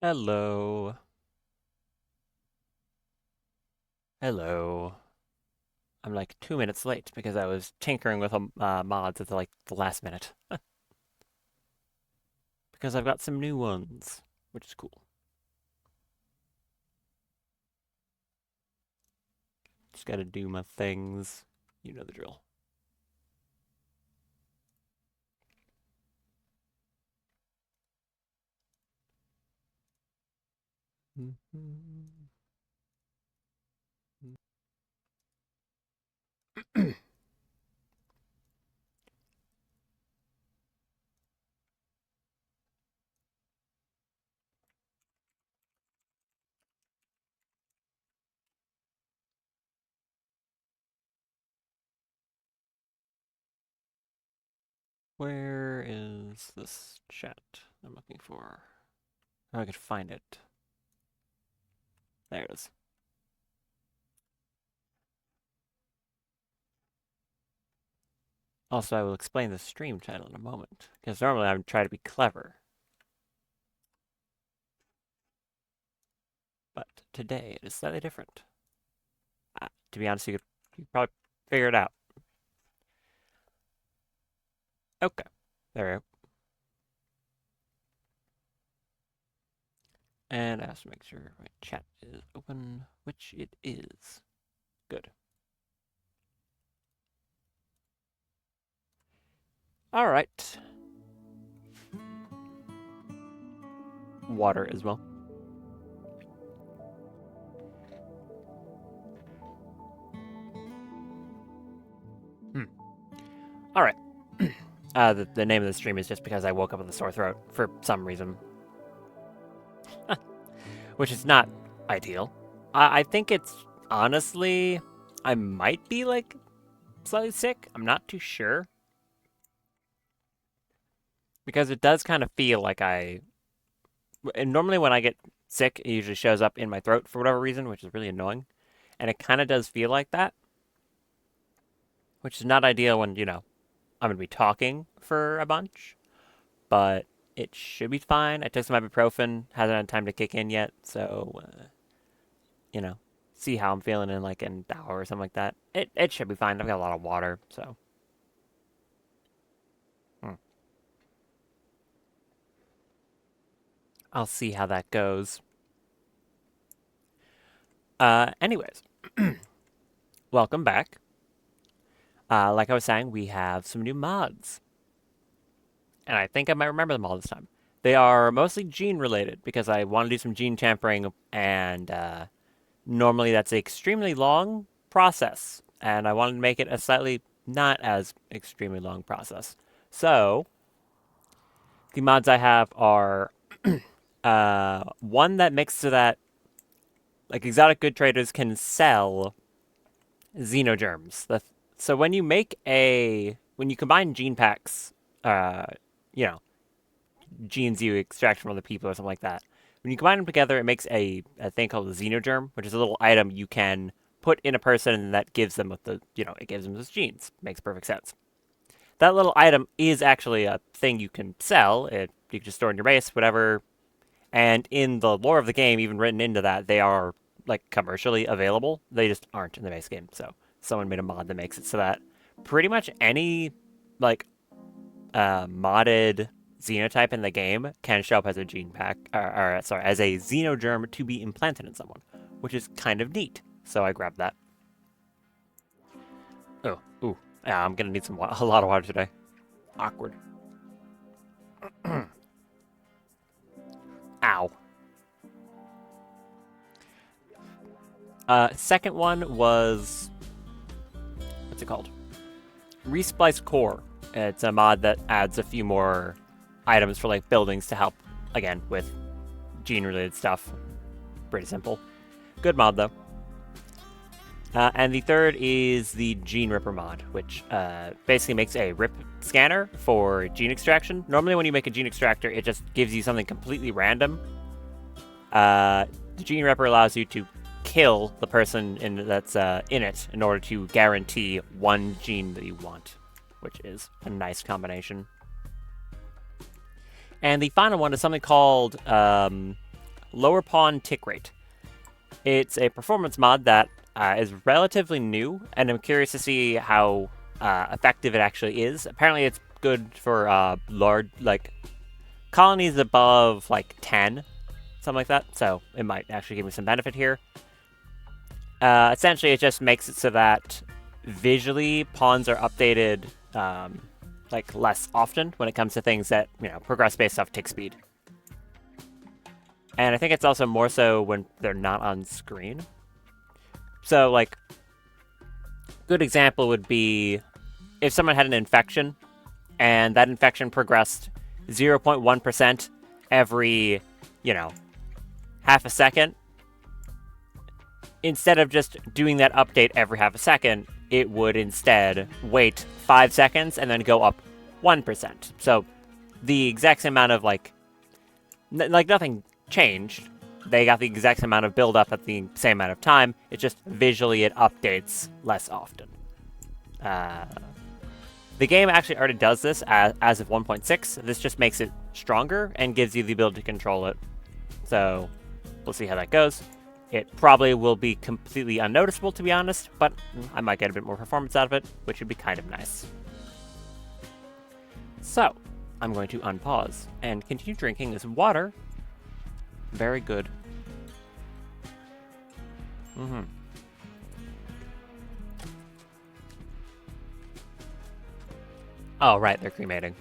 Hello. Hello. I'm like 2 minutes late because I was tinkering with mods at the last minute. Because I've got some new ones, which is cool. Just gotta do my things. You know the drill. Where is this chat I'm looking for? Oh, I could find it. There it is. Also, I will explain the stream title in a moment, because normally I would try to be clever. But today it is slightly different. To be honest, you could probably figure it out. Okay. There we go. And I have to make sure my chat is open, which it is. Good. All right. Water as well. All right. The name of the stream is just because I woke up with a sore throat for some reason, which is not ideal. I think it's honestly, I might be like slightly sick. I'm not too sure because it does kind of feel like and normally when I get sick, it usually shows up in my throat for whatever reason, which is really annoying. And it kind of does feel like that, which is not ideal when, I'm going to be talking for a bunch, but it should be fine. I took some ibuprofen, hasn't had time to kick in yet, so, you know, see how I'm feeling in like an hour or something like that. It should be fine. I've got a lot of water, so. Hmm. I'll see how that goes. Anyways, welcome back. Like I was saying, we have some new mods, and I think I might remember them all this time. They are mostly gene related because I want to do some gene tampering, and normally that's an extremely long process, and I wanted to make it a slightly not as extremely long process. So the mods I have are one that makes so that like exotic good traders can sell xenogerms. So when you combine gene packs, uh, you know, genes you extract from other people or something like that. When you combine them together, it makes a thing called a xenogerm, which is a little item you can put in a person and that gives them it gives them those genes. Makes perfect sense. That little item is actually a thing you can sell. You can just store in your base, whatever. And in the lore of the game, even written into that, they are like commercially available. They just aren't in the base game. So someone made a mod that makes it so that pretty much any like modded xenotype in the game can show up as a gene pack, or sorry, as a xenogerm to be implanted in someone, which is kind of neat. So I grabbed that. Oh, ooh, yeah, I'm gonna need a lot of water today. Awkward. Ow. Second one was what's it called? Resplice Core. It's a mod that adds a few more items for like buildings to help again with gene related stuff. Pretty simple. Good mod though. And the third is the Gene Ripper mod, which basically makes a rip scanner for gene extraction. Normally, when you make a gene extractor, it just gives you something completely random. The Gene Ripper allows you to kill the person that's in it in order to guarantee one gene that you want, which is a nice combination. And the final one is something called Lower Pawn Tick Rate. It's a performance mod that is relatively new, and I'm curious to see how effective it actually is. Apparently, it's good for large, like, colonies above, like, 10, something like that, so it might actually give me some benefit here. Essentially, it just makes it so that visually pawns are updated like less often when it comes to things that progress based off tick speed. And I think it's also more so when they're not on screen. So like, good example would be if someone had an infection and that infection progressed 0.1% every half a second. Instead of just doing that update every half a second, it would instead wait 5 seconds and then go up 1%. So the exact same amount of, nothing changed. They got the exact same amount of build up at the same amount of time. It's just visually it updates less often. The game actually already does this as of 1.6. This just makes it stronger and gives you the ability to control it. So we'll see how that goes. It probably will be completely unnoticeable, to be honest, but I might get a bit more performance out of it, which would be kind of nice. So, I'm going to unpause and continue drinking this water. Very good. Oh, right, they're cremating.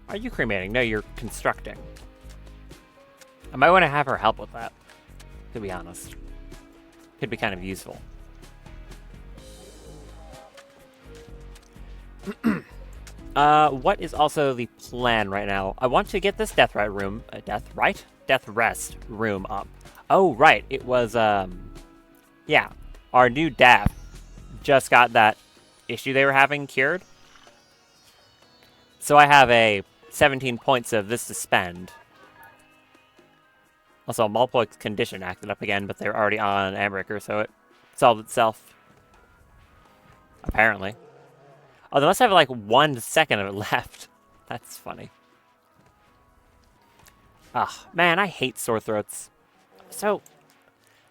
Are you cremating? No, you're constructing. I might want to have her help with that, to be honest. Could be kind of useful. What is also the plan right now? I want to get this death rest room up. Oh, right. It was, yeah. Our new DAF just got that issue they were having cured. So I have 17 points of this to spend. Also, Malpoik's condition acted up again, but they're already on Ambricker, so it solved itself. Apparently. Oh, they must have like 1 second of it left. That's funny. Ah, man, I hate sore throats. So,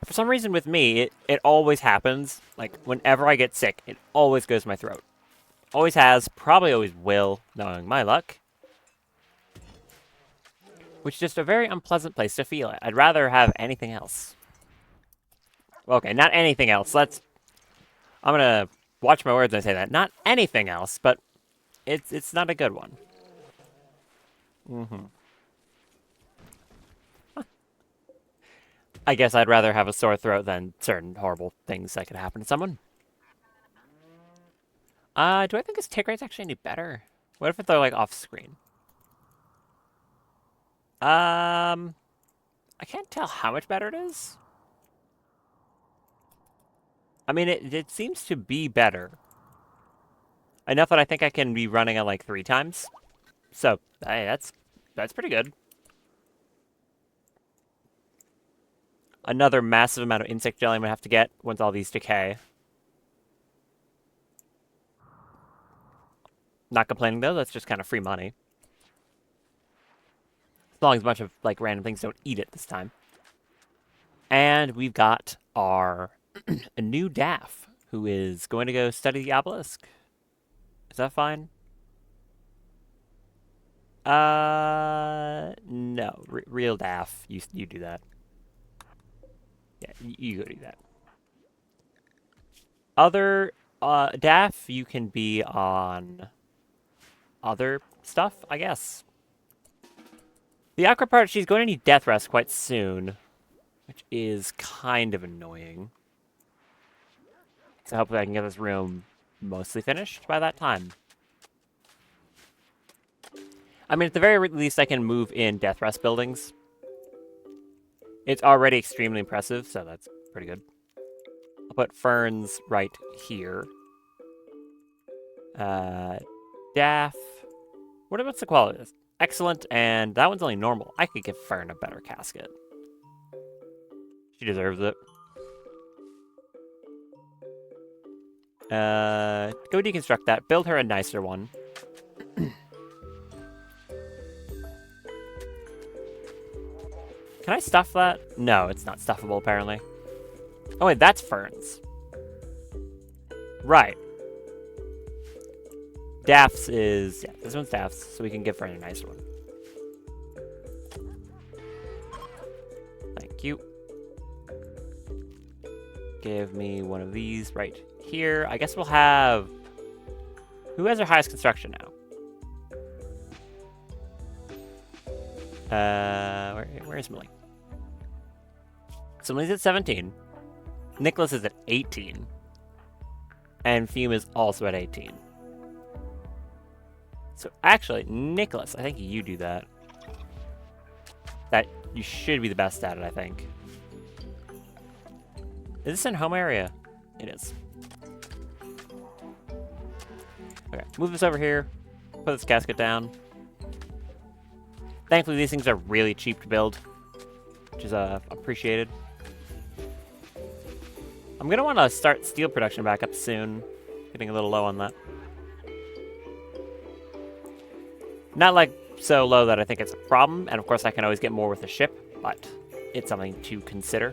for some reason with me, it always happens. Like, whenever I get sick, it always goes to my throat. Always has, probably always will, knowing my luck. Which is just a very unpleasant place to feel it. I'd rather have anything else. Okay, not anything else. I'm gonna watch my words when I say that. Not anything else, but it's not a good one. I guess I'd rather have a sore throat than certain horrible things that could happen to someone. Do I think his tick rate's actually any better? What if they're like off screen? I can't tell how much better it is. I mean, it seems to be better. Enough that I think I can be running it like 3 times. So, hey, that's pretty good. Another massive amount of insect jelly I'm gonna have to get once all these decay. Not complaining though, that's just kind of free money. As long as a bunch of like random things don't eat it this time. And we've got our a new DAF who is going to go study the obelisk. Is that fine? No. Real DAF, you do that. Yeah, you go do that. Other DAF, you can be on other stuff, I guess. The awkward part, she's going to need death rest quite soon, which is kind of annoying. So hopefully I can get this room mostly finished by that time. I mean, at the very least, I can move in death rest buildings. It's already extremely impressive, so that's pretty good. I'll put ferns right here. DAF. What's the quality of this? Excellent, and that one's only normal. I could give Fern a better casket. She deserves it. Go deconstruct that. Build her a nicer one. Can I stuff that? No, it's not stuffable, apparently. Oh, wait, that's ferns. Right. Daph's is... Yeah, this one's Daph's, so we can give Fern a nice one. Thank you. Give me one of these right here. I guess we'll have... Who has our highest construction now? Where is Millie? So Millie's at 17. Nicholas is at 18. And Fume is also at 18. So actually, Nicholas, I think you do that. That you should be the best at it, I think. Is this in home area? It is. Okay, move this over here. Put this casket down. Thankfully, these things are really cheap to build, which is appreciated. I'm gonna want to start steel production back up soon. Getting a little low on that. Not like so low that I think it's a problem, and of course I can always get more with the ship, but it's something to consider.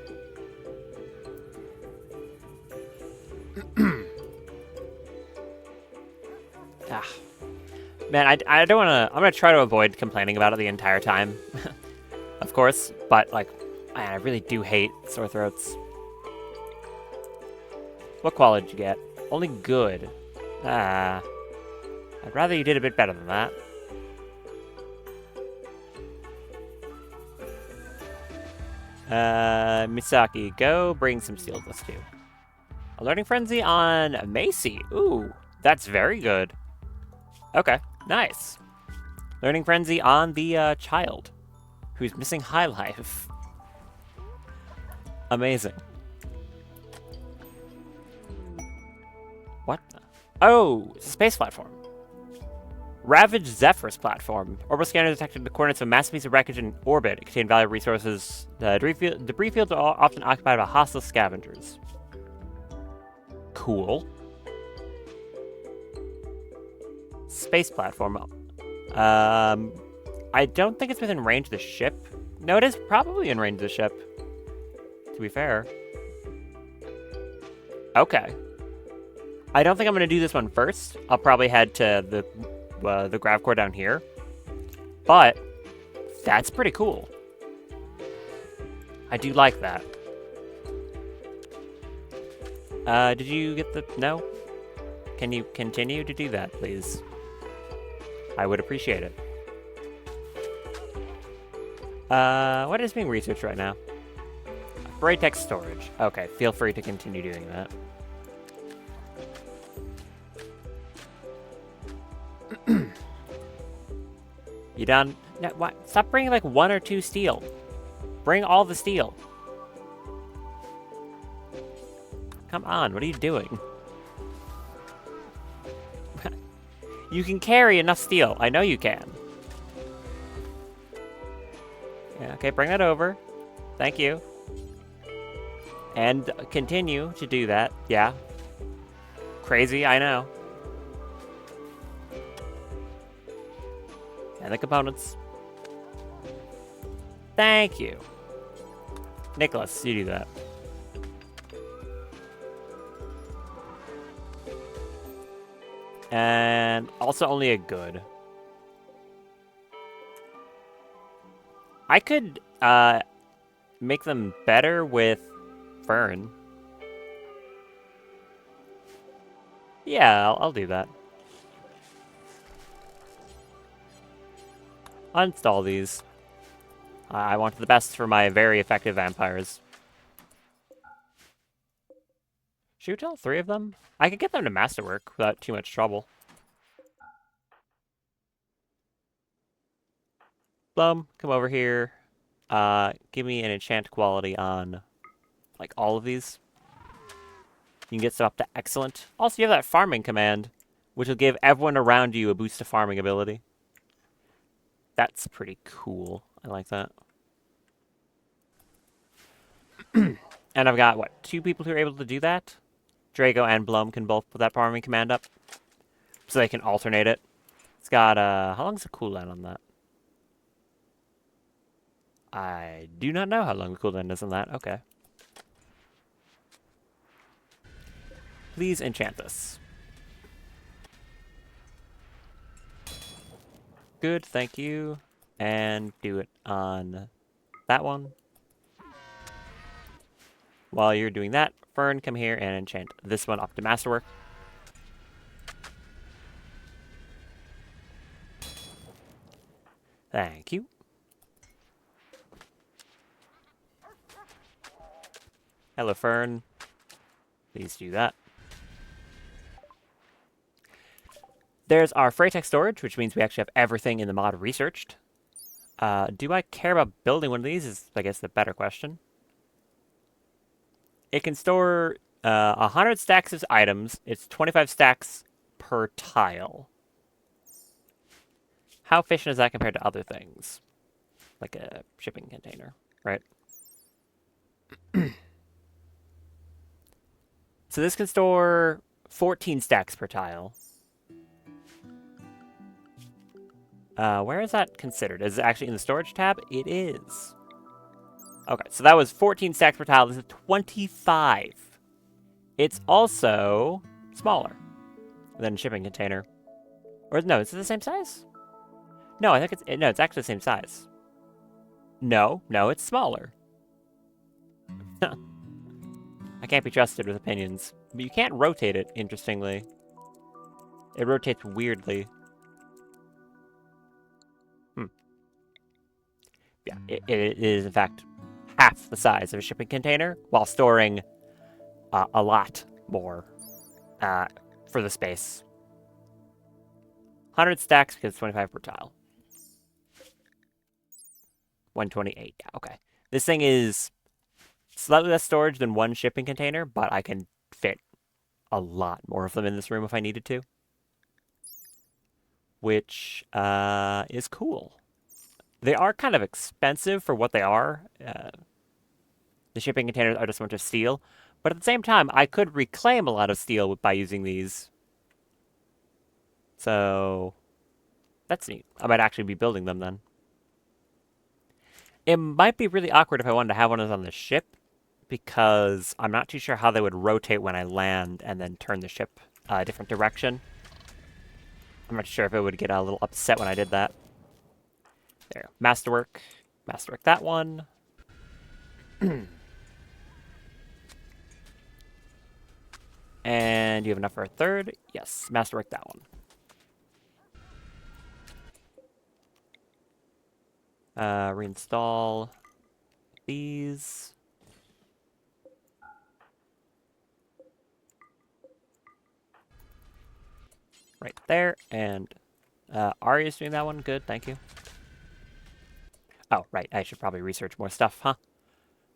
Man, I don't want to... I'm going to try to avoid complaining about it the entire time, of course, but, like, man, I really do hate sore throats. What quality did you get? Only good. I'd rather you did a bit better than that. Misaki, go bring some steel to us too. A learning frenzy on Macy. Ooh, that's very good. Okay, nice. Learning frenzy on the child, who's missing high life. Amazing. What? Oh, it's a space platform. Ravaged Zephyrus platform. Orbital scanner detected the coordinates of a massive piece of wreckage in orbit. It contained valuable resources. The debris fields are often occupied by hostile scavengers. Cool. Space platform. I don't think it's within range of the ship. No, it is probably in range of the ship, to be fair. Okay. I don't think I'm going to do this one first. I'll probably head to the grav core down here. But that's pretty cool. I do like that. Did you get the... No? Can you continue to do that, please? I would appreciate it. What is being researched right now? Braytex storage. Okay, feel free to continue doing that. You done? No, what? Stop bringing like 1 or 2 steel. Bring all the steel. Come on, what are you doing? You can carry enough steel. I know you can. Yeah, okay, bring that over. Thank you. And continue to do that. Yeah. Crazy, I know. And the components. Thank you. Nicholas, you do that. And also only a good. I could make them better with Fern. Yeah, I'll do that. Uninstall these. I want the best for my very effective vampires. Shoot all 3 of them? I could get them to masterwork without too much trouble. Blum, come over here. Give me an enchant quality on, like, all of these. You can get stuff up to excellent. Also, you have that farming command, which will give everyone around you a boost to farming ability. That's pretty cool. I like that. And I've got, what, 2 people who are able to do that? Drago and Blum can both put that farming command up. So they can alternate it. It's got, how long's the cooldown on that? I do not know how long the cooldown is on that. Okay. Please enchant this. Good, thank you. And do it on that one. While you're doing that, Fern, come here and enchant this one up to Masterwork. Thank you. Hello, Fern. Please do that. There's our Freitech storage, which means we actually have everything in the mod researched. Do I care about building one of these is, I guess, the better question. It can store 100 stacks of items. It's 25 stacks per tile. How efficient is that compared to other things? Like a shipping container, right? So this can store 14 stacks per tile. Where is that considered? Is it actually in the storage tab? It is. Okay, so that was 14 stacks per tile. This is 25. It's also smaller than a shipping container. Or no, is it the same size? No, I think it's actually the same size. No, it's smaller. I can't be trusted with opinions. But you can't rotate it, interestingly. It rotates weirdly. Yeah, it is, in fact, half the size of a shipping container while storing a lot more for the space. 100 stacks because 25 per tile. 128, yeah, okay. This thing is slightly less storage than one shipping container, but I can fit a lot more of them in this room if I needed to. Which is cool. They are kind of expensive for what they are. The shipping containers are just a bunch of steel. But at the same time, I could reclaim a lot of steel by using these. So that's neat. I might actually be building them then. It might be really awkward if I wanted to have one of those on the ship, because I'm not too sure how they would rotate when I land and then turn the ship a different direction. I'm not sure if it would get a little upset when I did that. There, Masterwork. Masterwork that one. And you have enough for a third? Yes, Masterwork that one. Reinstall these. Right there, and Arya's doing that one. Good, thank you. Oh, right, I should probably research more stuff, huh?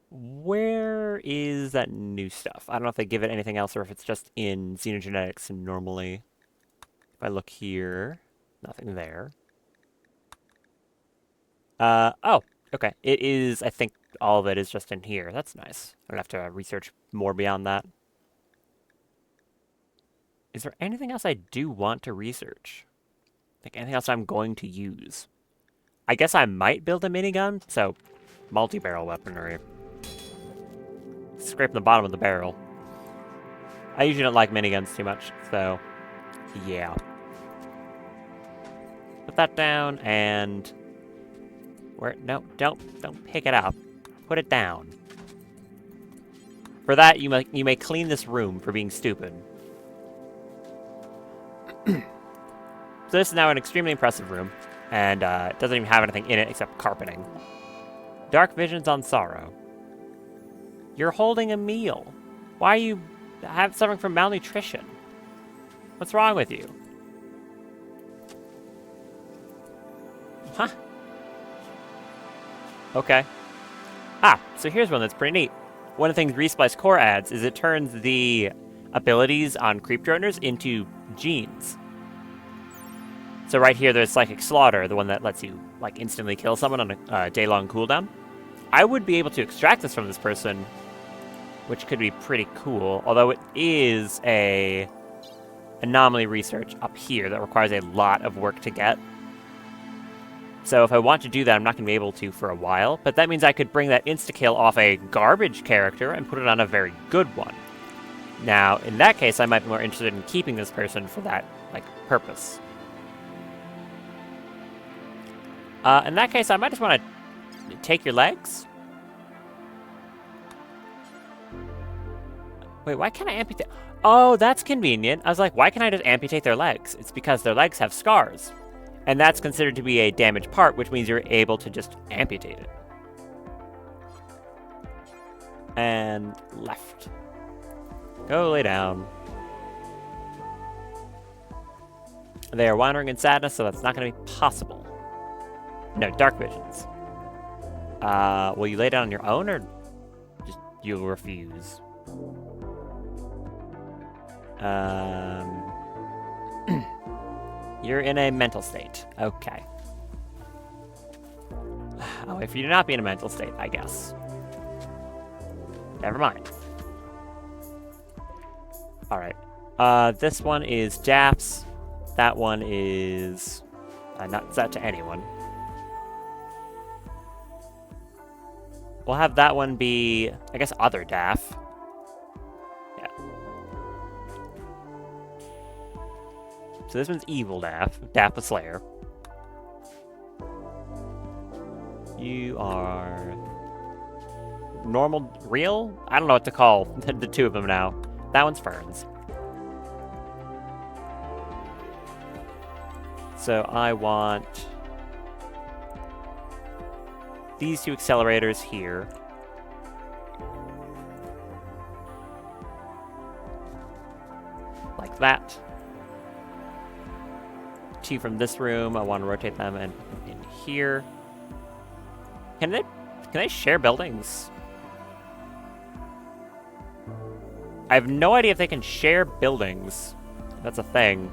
Where is that new stuff? I don't know if they give it anything else or if it's just in xenogenetics normally. If I look here, nothing there. Oh, okay. It is, I think all of it is just in here. That's nice. I don't have to research more beyond that. Is there anything else I do want to research? Like anything else I'm going to use? I guess I might build a minigun, so multi-barrel weaponry. Scraping the bottom of the barrel. I usually don't like miniguns too much, so yeah. Put that down and where? No, don't pick it up. Put it down. For that, you may clean this room for being stupid. So this is now an extremely impressive room, and it doesn't even have anything in it except carpeting. Dark visions on sorrow. You're holding a meal. Why are you suffering from malnutrition? What's wrong with you? Huh? Okay. Ah, so here's one that's pretty neat. One of the things Resplice Core adds is it turns the abilities on creep droners into genes. So right here, there's Psychic Slaughter, the one that lets you like instantly kill someone on a day-long cooldown. I would be able to extract this from this person, which could be pretty cool, although it is a anomaly research up here that requires a lot of work to get. So if I want to do that, I'm not going to be able to for a while. But that means I could bring that insta-kill off a garbage character and put it on a very good one. Now, in that case, I might be more interested in keeping this person for that, like, purpose. In that case, I might just want to take your legs. Wait, why can't I amputate? Oh, that's convenient. I was like, why can't I just amputate their legs? It's because their legs have scars. And that's considered to be a damaged part, which means you're able to just amputate it. And left. Go lay down. They are wandering in sadness, so that's not going to be possible. No, dark visions. Will you lay down on your own, or just you'll refuse? You're in a mental state. Okay. I'll wait for you to not be in a mental state, I guess. Never mind. Alright. This one is Daph's. That one is... not set to anyone. We'll have that one be, I guess, other Daph. Yeah. So this one's evil Daph. Daph the Slayer. You are... normal... real? I don't know what to call the two of them now. That one's Ferns. So I want... these two accelerators here. Like that. Two from this room. I want to rotate them in here. Can they share buildings? I have no idea if they can share buildings. That's a thing.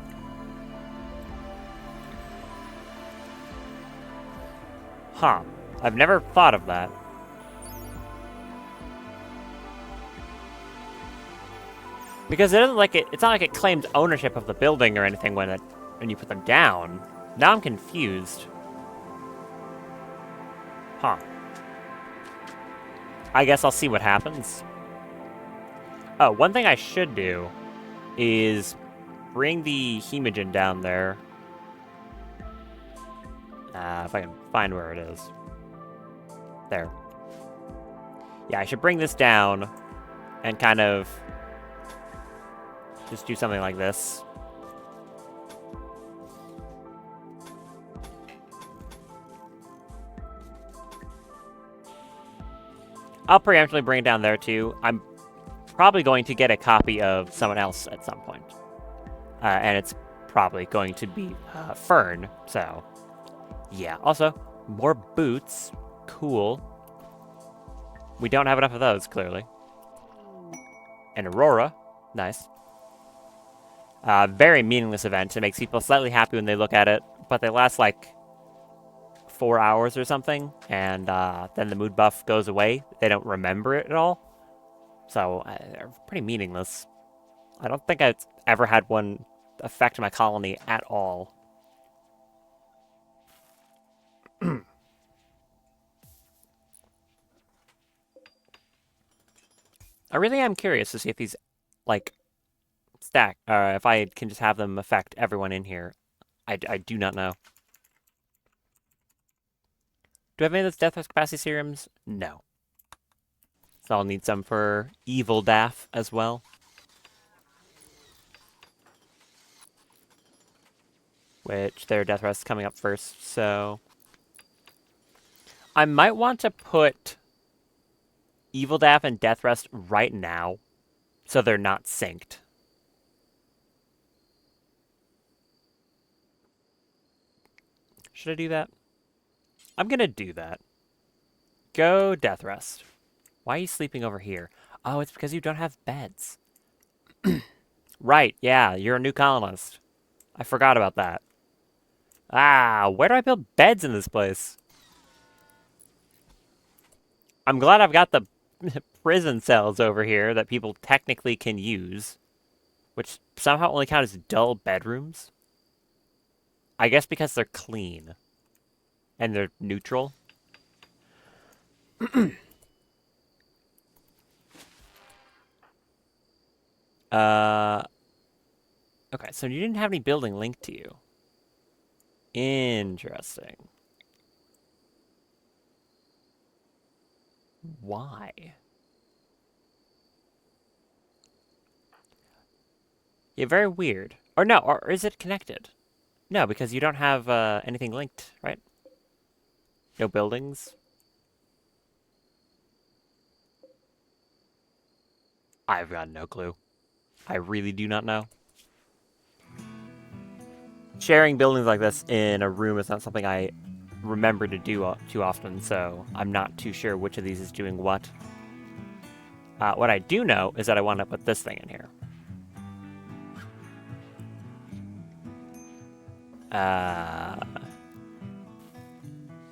Huh. I've never thought of that. Because it isn't like it's not like it claims ownership of the building or anything when you put them down. Now I'm confused. Huh. I guess I'll see what happens. Oh, one thing I should do is bring the Hemogen down there. If I can find where it is. There. Yeah, I should bring this down and kind of just do something like this. I'll preemptively bring it down there too. I'm probably going to get a copy of someone else at some point. And it's probably going to be Fern, so yeah. Also, more boots. Cool. We don't have enough of those, clearly. And Aurora. Nice. Very meaningless event. It makes people slightly happy when they look at it, but they last like 4 hours or something, and then the mood buff goes away. They don't remember it at all. So, they're pretty meaningless. I don't think I've ever had one affect my colony at all. I really am curious to see if these, like, stack, if I can just have them affect everyone in here. I do not know. Do I have any of those Death Rush capacity serums? No. So I'll need some for Evil Daph as well. Which their Death Rust is coming up first, so... I might want to put Evil Daph and Death Rust right now, so they're not synced. Should I do that? I'm gonna do that. Go Death Rust. Why are you sleeping over here? Oh, it's because you don't have beds. Right, yeah, you're a new colonist. I forgot about that. Ah, where do I build beds in this place? I'm glad I've got the prison cells over here that people technically can use, which somehow only count as dull bedrooms. I guess because they're clean. And they're neutral. uh, okay, so you didn't have any building linked to you. Interesting. Why? Yeah, very weird. Or no, or is it connected? No, because you don't have anything linked, right? No buildings? I've got no clue. I really do not know. Sharing buildings like this in a room is not something I remember to do too often, so I'm not too sure which of these is doing what. What I do know is that I want to put this thing in here.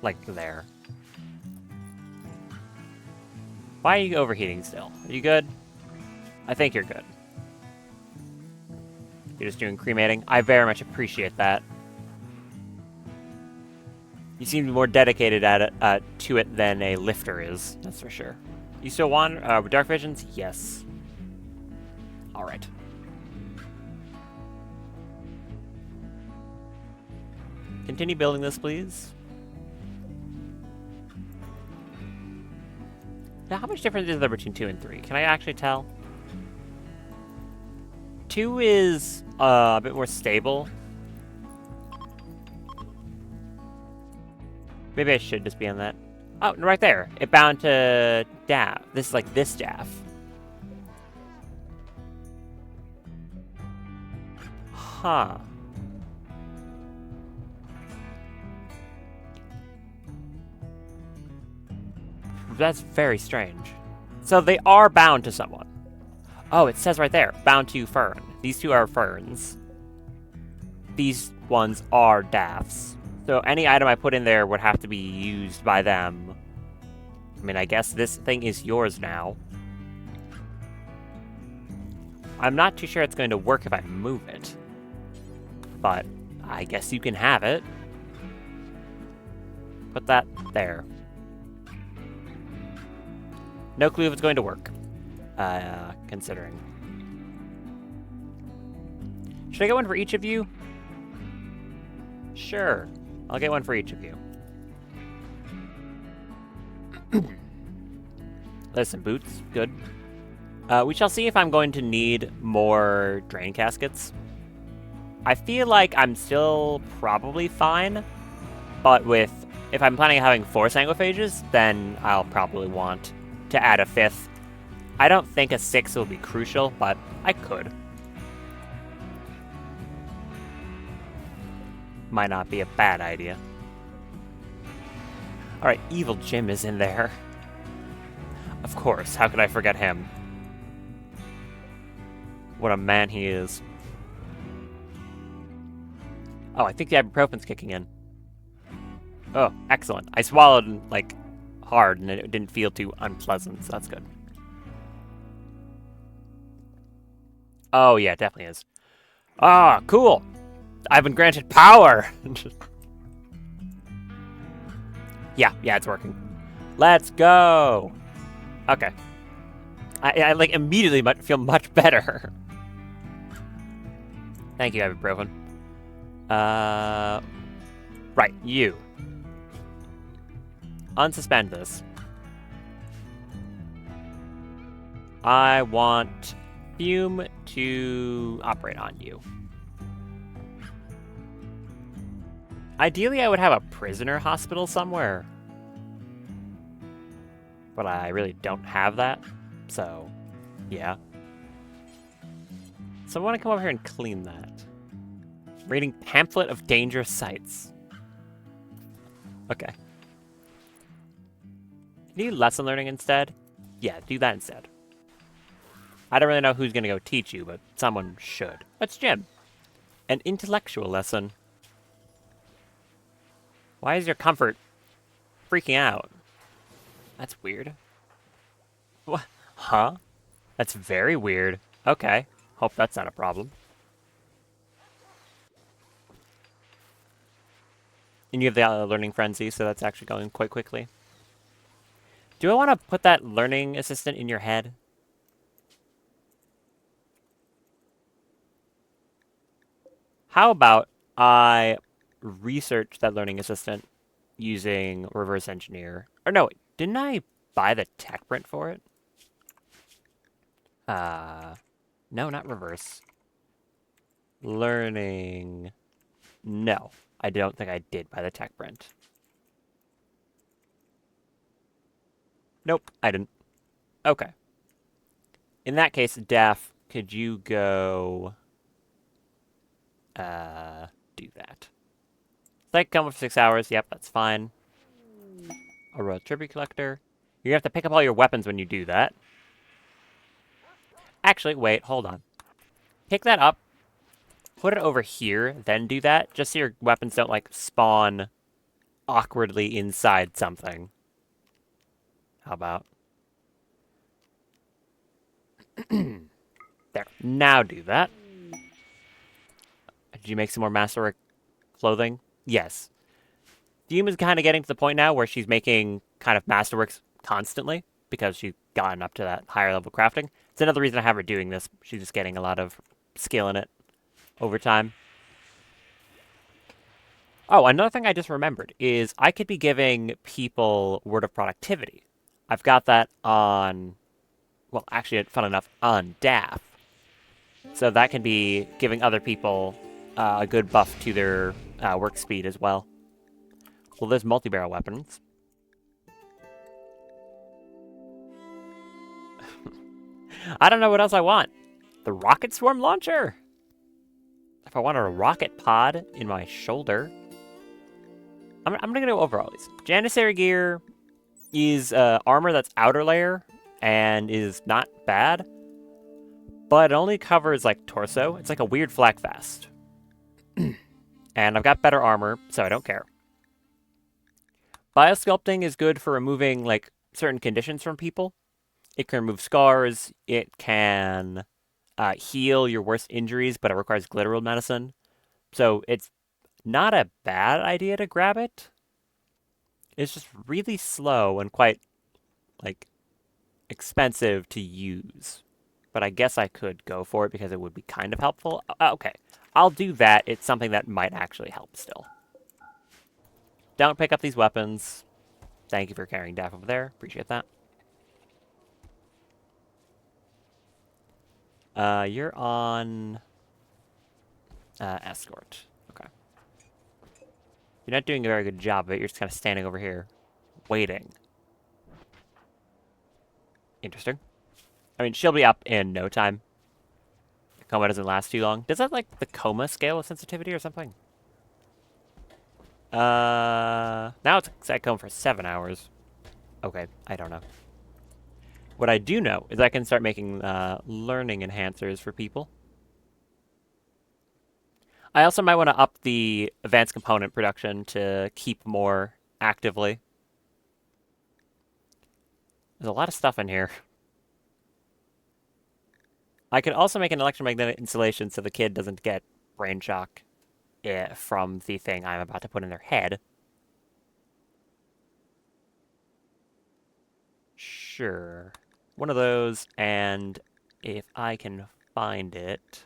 Like there. Why are you overheating still? Are you good? I think you're good. You're just doing cremating. I very much appreciate that. You seem to be more dedicated at it, to it than a lifter is. That's for sure. You still want dark visions? Yes. All right. Continue building this, please. Now, how much difference is there between 2 and 3? Can I actually tell? 2 is a bit more stable. Maybe I should just be on that. Oh, right there. It bound to DAF. This is like this DAF. Huh. That's very strange. So they are bound to someone. Oh, it says right there, bound to Fern. These 2 are Ferns. These ones are DAFs. So any item I put in there would have to be used by them. I mean, I guess this thing is yours now. I'm not too sure it's going to work if I move it. But I guess you can have it. Put that there. No clue if it's going to work. Considering. Should I get one for each of you? Sure. I'll get one for each of you. Listen, boots. Good. We shall see if I'm going to need more drain caskets. I feel like I'm still probably fine, but if I'm planning on having 4 sanguiphages, then I'll probably want to add a 5th. I don't think a 6th will be crucial, but I could. Might not be a bad idea. Alright, Evil Jim is in there. Of course, how could I forget him? What a man he is. Oh, I think the ibuprofen's kicking in. Oh, excellent. I swallowed, like, hard, and it didn't feel too unpleasant, so that's good. Oh, yeah, it definitely is. Ah, cool! I've been granted power! Yeah, it's working. Let's go! Okay. I like, immediately feel much better. Thank you, ibuprofen. Right, you. Unsuspend this. I want Fume to operate on you. Ideally, I would have a prisoner hospital somewhere. But I really don't have that, so yeah. So I want to come over here and clean that. Reading Pamphlet of Dangerous Sites. Okay. Can you do lesson learning instead? Yeah, do that instead. I don't really know who's going to go teach you, but someone should. That's Jim. An intellectual lesson. Why is your comfort freaking out? That's weird. What? Huh? That's very weird. Okay. Hope that's not a problem. And you have the learning frenzy, so that's actually going quite quickly. Do I want to put that learning assistant in your head? How about I research that learning assistant using reverse engineer? Or no, didn't I buy the tech print for it? Uh, no, not reverse. Learning. No, I don't think I did buy the tech print. Nope, I didn't. Okay. In that case, Daph, could you go do that? Like come for 6 hours. Yep, that's fine. A royal tribute collector. You have to pick up all your weapons when you do that. Actually, wait, hold on. Pick that up, put it over here, then do that, just so your weapons don't, like, spawn awkwardly inside something. How about? There. Now do that. Did you make some more masterwork clothing? Yes. Yuma's kind of getting to the point now where she's making kind of masterworks constantly because she's gotten up to that higher level crafting. It's another reason I have her doing this. She's just getting a lot of skill in it over time. Oh, another thing I just remembered is I could be giving people word of productivity. I've got that on, well, actually, fun enough, on DAF. So that can be giving other people a good buff to their work speed as well. Well, there's multi-barrel weapons. I don't know what else I want. The rocket swarm launcher? If I want a rocket pod in my shoulder. I'm going to go over all these. Janissary gear is armor that's outer layer and is not bad. But it only covers, like, torso. It's like a weird flak vest. And I've got better armor, so I don't care. Biosculpting is good for removing, like, certain conditions from people. It can remove scars. It can heal your worst injuries, but it requires glitteral medicine. So it's not a bad idea to grab it. It's just really slow and quite, like, expensive to use. But I guess I could go for it because it would be kind of helpful. Okay, I'll do that. It's something that might actually help still. Don't pick up these weapons. Thank you for carrying Daff over there. Appreciate that. You're on escort. Okay. You're not doing a very good job of it. You're just kind of standing over here, waiting. Interesting. I mean, she'll be up in no time. The coma doesn't last too long. Does that, like, the coma scale of sensitivity or something? Now it's at coma for 7 hours. Okay, I don't know. What I do know is I can start making learning enhancers for people. I also might want to up the advanced component production to keep more actively. There's a lot of stuff in here. I could also make an electromagnetic installation so the kid doesn't get brain shock from the thing I'm about to put in their head. Sure. One of those, and if I can find it...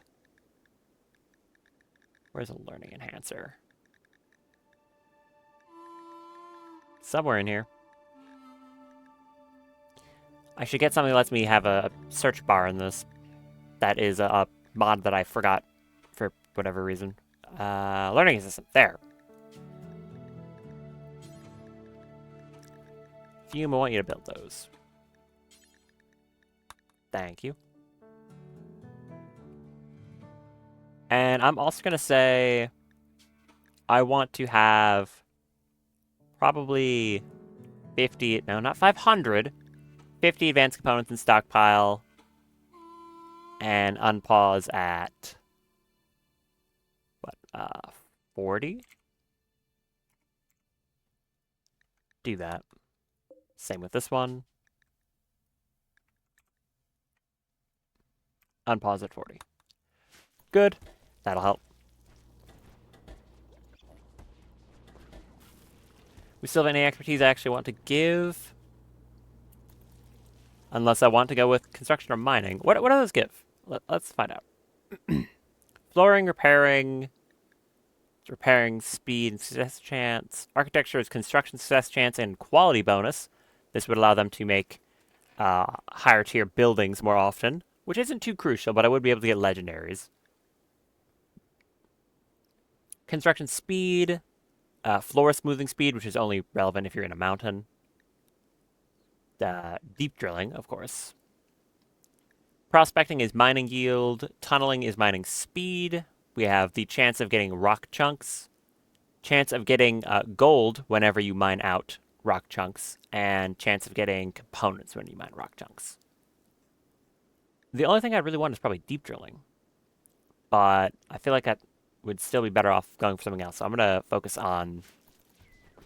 Where's a learning enhancer? Somewhere in here. I should get something that lets me have a search bar in this. That is a mod that I forgot for whatever reason. Learning assistant. There. Fume, I want you to build those. Thank you. And I'm also going to say I want to have probably 50, no, not 500, 50 advanced components in stockpile and unpause at, what, 40? Do that. Same with this one. Unpause at 40. Good. That'll help. We still have any expertise I actually want to give? Unless I want to go with construction or mining. What do those give? Let's find out. Flooring, repairing speed and success chance. Architecture is construction success chance and quality bonus. This would allow them to make higher tier buildings more often, which isn't too crucial, but I would be able to get legendaries. Construction speed, floor smoothing speed, which is only relevant if you're in a mountain. Deep drilling, of course. Prospecting is mining yield. Tunneling is mining speed. We have the chance of getting rock chunks. Chance of getting gold whenever you mine out rock chunks. And chance of getting components when you mine rock chunks. The only thing I really want is probably deep drilling. But I feel like I would still be better off going for something else. So I'm going to focus on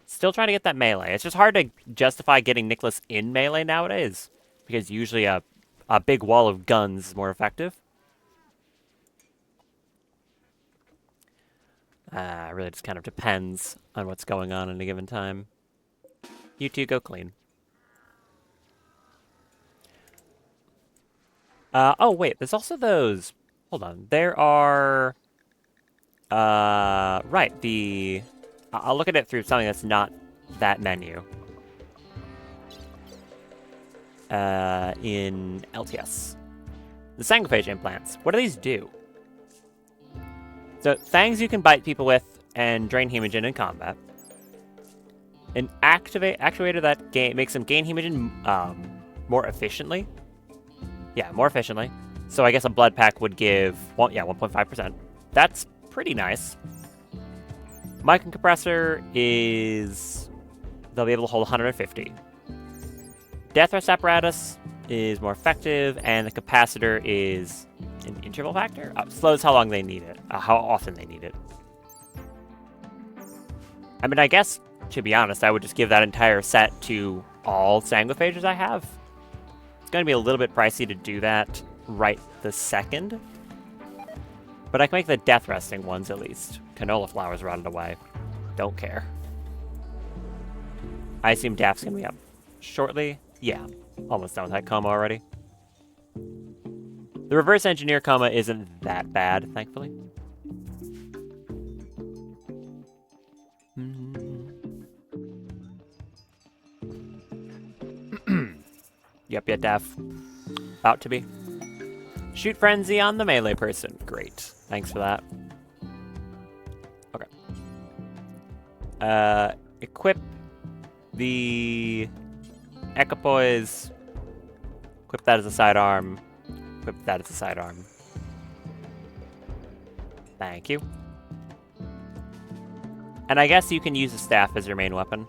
still trying to get that melee. It's just hard to justify getting Nicholas in melee nowadays. Because usually a big wall of guns is more effective. Really just kind of depends on what's going on in a given time. You two go clean. Oh, wait. There's also those... Hold on. There are... right. I'll look at it through something that's not that menu. In LTS. The sanguiphage implants. What do these do? So, fangs you can bite people with and drain hemogen in combat. An actuator that makes them gain hemogen more efficiently. Yeah, more efficiently. So I guess a blood pack would give 1.5%. That's pretty nice. Micron compressor is they'll be able to hold 150. Death Rest apparatus is more effective, and the capacitor is an interval factor. Slows how long they need it, how often they need it. I mean, I guess, to be honest, I would just give that entire set to all sanguiphages I have. It's going to be a little bit pricey to do that right this second. But I can make the death resting ones at least. Canola flowers rotted away. Don't care. I assume Daph's going to be up shortly. Yeah, almost done with that coma already. The reverse engineer coma isn't that bad, thankfully. Yep, Daph. About to be. Shoot frenzy on the melee person. Great. Thanks for that. Okay. Equip the equipoise. Equip that as a sidearm. Equip that as a sidearm. Thank you. And I guess you can use the staff as your main weapon.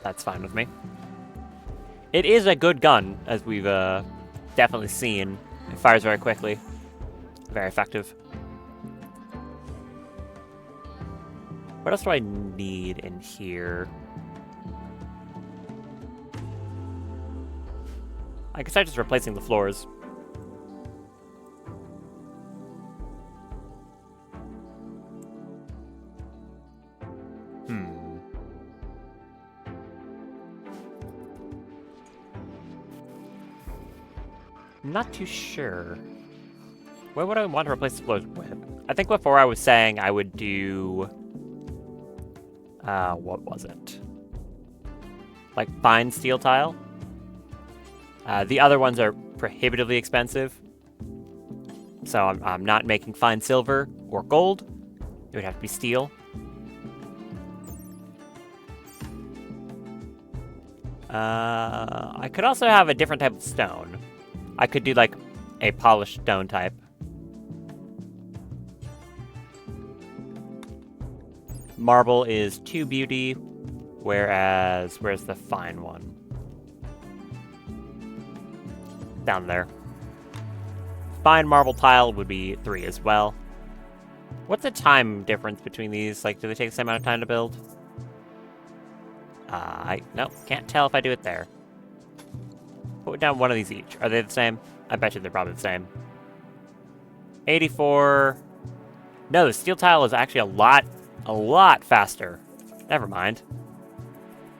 That's fine with me. It is a good gun, as we've definitely seen. It fires very quickly. Very effective. What else do I need in here? I guess I'm just replacing the floors. I'm not too sure. What would I want to replace the floors with? I think before I was saying I would do... what was it? Like fine steel tile? The other ones are prohibitively expensive. So I'm not making fine silver or gold. It would have to be steel. I could also have a different type of stone. I could do like a polished stone type. Marble is 2 beauty, whereas where's the fine one? Down there. Fine marble tile would be 3 as well. What's the time difference between these? Like, do they take the same amount of time to build? No, can't tell if I do it there. Put down one of these each. Are they the same? I bet you they're probably the same. 84. No, the steel tile is actually a lot a lot faster. Never mind.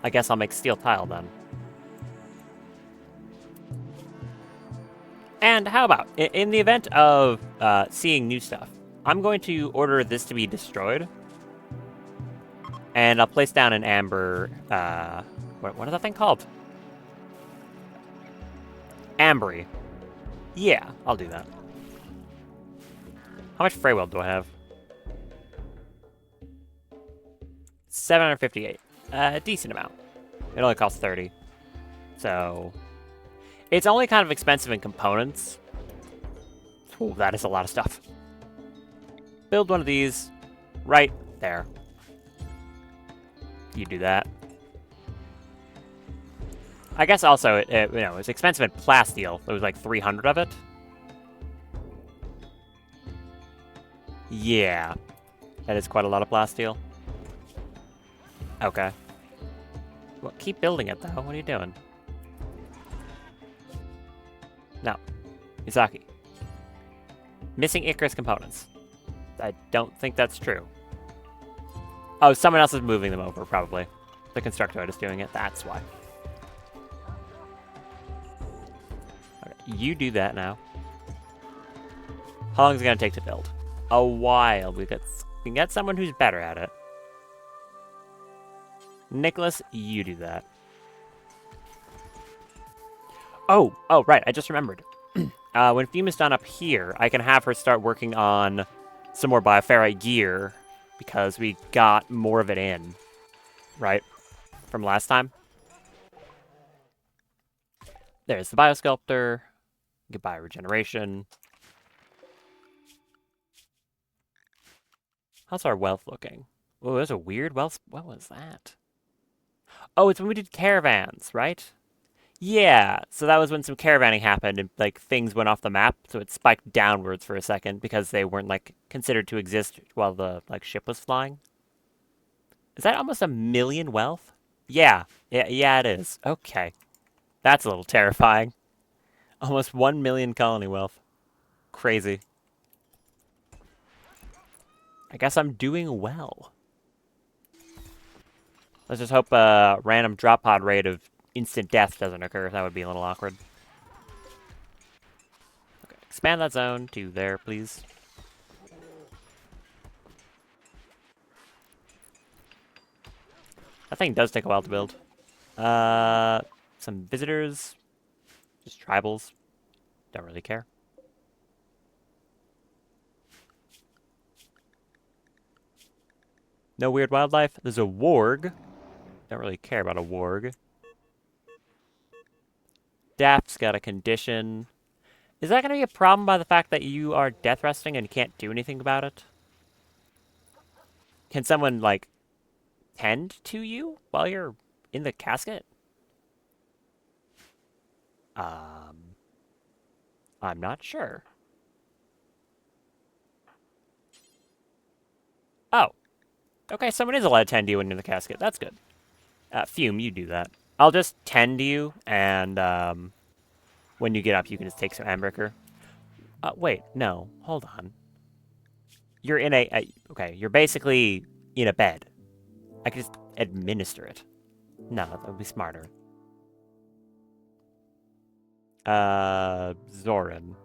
I guess I'll make steel tile then. And how about, in the event of seeing new stuff, I'm going to order this to be destroyed. And I'll place down an amber, what is that thing called? Ambry. Yeah, I'll do that. How much Freywell do I have? 758. A decent amount. It only costs 30. So, it's only kind of expensive in components. Ooh, that is a lot of stuff. Build one of these right there. You do that. I guess also, it's expensive in plasteel. There was like 300 of it. Yeah. That is quite a lot of plasteel. Okay. Well, keep building it, though. What are you doing? No. Izaki. Missing Icarus components. I don't think that's true. Oh, someone else is moving them over, probably. The Constructoid is doing it. That's why. Okay, you do that now. How long is it going to take to build? A while. We can get someone who's better at it. Nicholas, you do that. Oh, right. I just remembered. When Fuma's done up here, I can have her start working on some more bioferrite gear because we got more of it in, right? From last time. There's the biosculptor. Goodbye, regeneration. How's our wealth looking? Oh, there's a weird wealth. What was that? Oh, it's when we did caravans, right? Yeah, so that was when some caravaning happened and like things went off the map, so it spiked downwards for a second because they weren't like considered to exist while the like ship was flying. Is that almost 1,000,000 wealth? Yeah, it is. Okay. That's a little terrifying. Almost 1,000,000 colony wealth. Crazy. I guess I'm doing well. Let's just hope a random drop pod rate of instant death doesn't occur. That would be a little awkward. Okay, expand that zone to there, please. That thing does take a while to build. Some visitors. Just tribals. Don't really care. No weird wildlife. There's a warg. Don't really care about a warg. Daft's got a condition. Is that going to be a problem by the fact that you are death resting and can't do anything about it? Can someone, like, tend to you while you're in the casket? I'm not sure. Oh. Okay, someone is allowed to tend to you when you're in the casket. That's good. Fume, you do that. I'll just tend to you, and when you get up, you can just take some Ambricker. Wait, no. Hold on. You're in okay, you're basically in a bed. I could just administer it. No, that would be smarter. Zoran.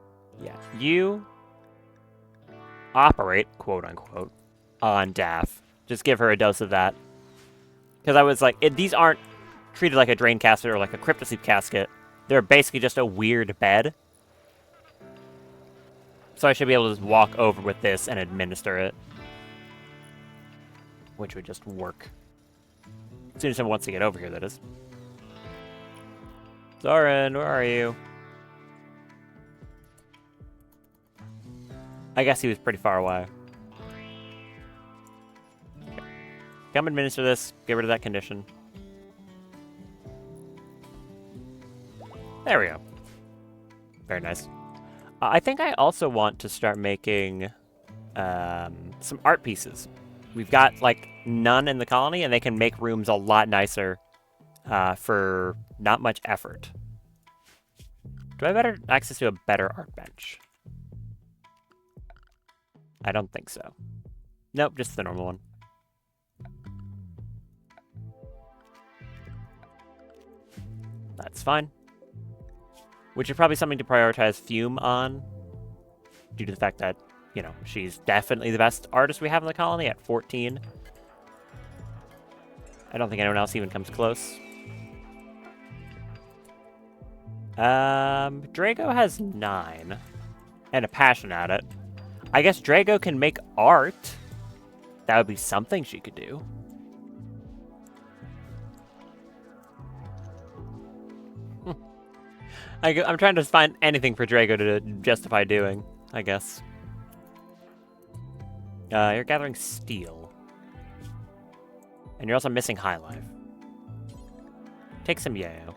Yeah, you operate, quote unquote, on Daff. Just give her a dose of that. Because I was like, these aren't treated like a drain casket or like a cryptosleep casket. They're basically just a weird bed. So I should be able to just walk over with this and administer it. Which would just work. As soon as someone wants to get over here, that is. Zoran, where are you? I guess he was pretty far away. Okay. Come administer this. Get rid of that condition. There we go. Very nice. I think I also want to start making some art pieces. We've got, like, none in the colony, and they can make rooms a lot nicer for not much effort. Do I have better access to a better art bench? I don't think so. Nope, just the normal one. That's fine. Which is probably something to prioritize Fume on, due to the fact that, you know, she's definitely the best artist we have in the colony at 14. I don't think anyone else even comes close. Drago has 9. And a passion at it. I guess Drago can make art. That would be something she could do. I'm trying to find anything for Drago to justify doing, I guess. You're gathering steel. And you're also missing High Life. Take some yayo.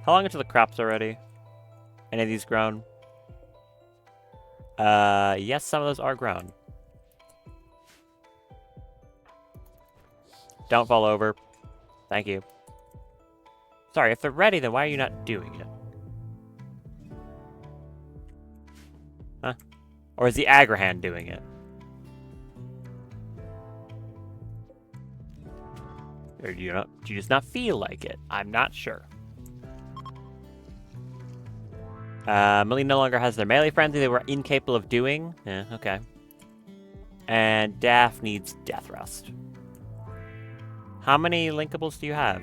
How long until the crops are ready? Any of these grown? Yes, some of those are grown. Don't fall over. Thank you. Sorry, if they're ready, then why are you not doing it? Huh? Or is the Agrahan doing it? Or do you just not feel like it? I'm not sure. Millie no longer has their melee frenzy they were incapable of doing. Yeah, okay. And Daff needs Death Rust. How many linkables do you have?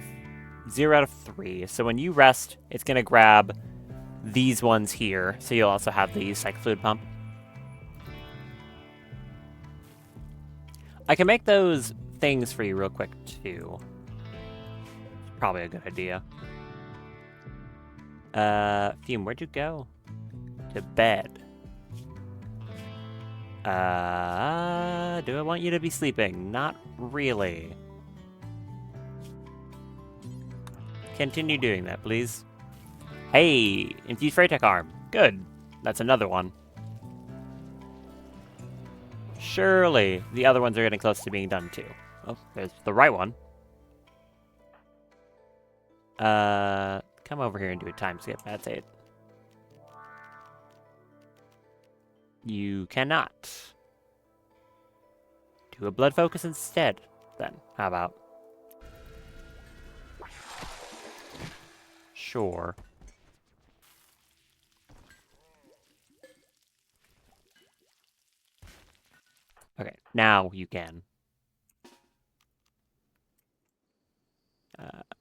0 out of 3. So when you rest, it's going to grab these ones here. So you'll also have the Psychic Fluid Pump. I can make those things for you real quick, too. It's probably a good idea. Fume, where'd you go? To bed. Do I want you to be sleeping? Not really. Continue doing that, please. Hey, infused Freytech arm. Good. That's another one. Surely the other ones are getting close to being done too. Oh, there's the right one. Come over here and do a time skip. That's it. You cannot. Do a blood focus instead, then. How about? Sure. Okay, now you can.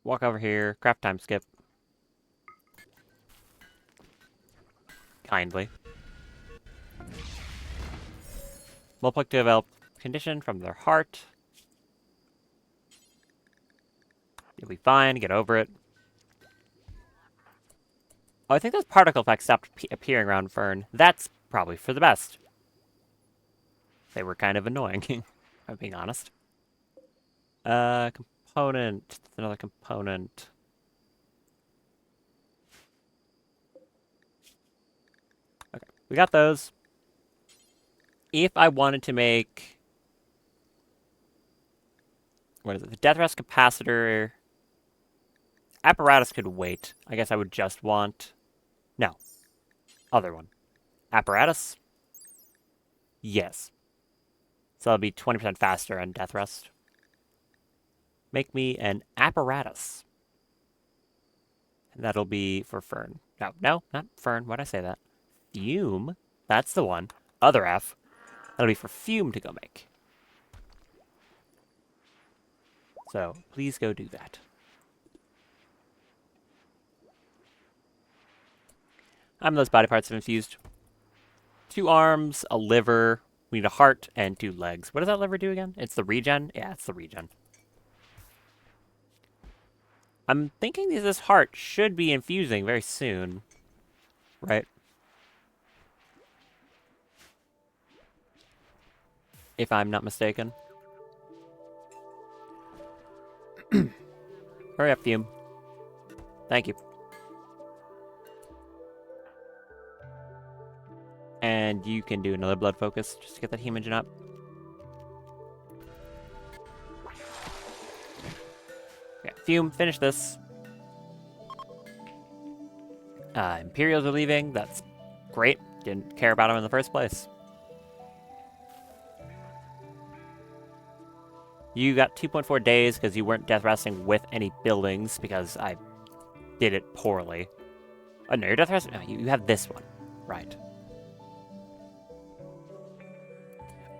Walk over here, craft time skip. Kindly. Multiplic to develop condition from their heart. You'll be fine, get over it. Oh, I think those particle effects stopped appearing around Fern. That's probably for the best. They were kind of annoying, if I'm being honest. Component. Another component. Okay, we got those. If I wanted to make... What is it? The Death Rest Capacitor... Apparatus could wait. I guess I would just want... No. Other one. Apparatus? Yes. So that'll be 20% faster on Death Rest. Make me an apparatus. And that'll be for Fern. No, not Fern. Why'd I say that? Fume. That's the one. Other F. That'll be for Fume to go make. So, please go do that. Those body parts have infused. 2 arms, a liver. We need a heart and 2 legs. What does that liver do again? It's the regen? Yeah, it's the regen. I'm thinking this heart should be infusing very soon. Right? If I'm not mistaken. Hurry up, Fume. Thank you. And you can do another blood focus just to get that hemogen up. Okay, Fume, finish this. Imperials are leaving. That's great. Didn't care about them in the first place. You got 2.4 days because you weren't death resting with any buildings because I did it poorly. Oh, no, you're death resting. No, you have this one. Right.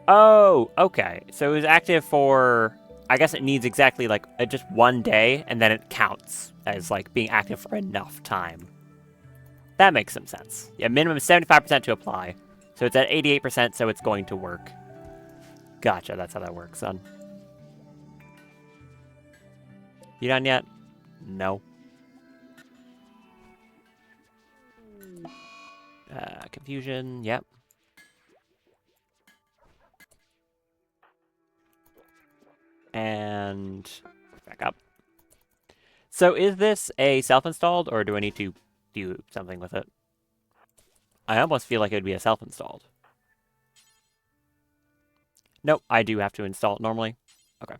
Oh, okay. So it was active for... I guess it needs exactly, like, just 1 day, and then it counts as, like, being active for enough time. That makes some sense. Yeah, minimum 75% to apply. So it's at 88%, so it's going to work. Gotcha, that's how that works, son. You done yet? No. Confusion, yep. And back up. So is this a self-installed, or do I need to do something with it? I almost feel like it would be a self-installed. Nope, I do have to install it normally. Okay.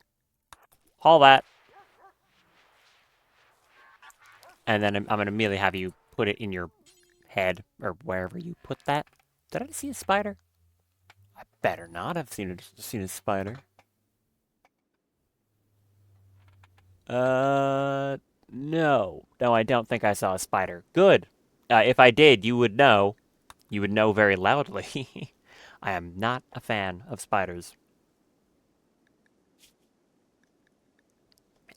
Haul that. And then I'm going to immediately have you put it in your head, or wherever you put that. Did I see a spider? I better not have seen a spider. No. No, I don't think I saw a spider. Good. If I did, you would know. You would know very loudly. I am not a fan of spiders.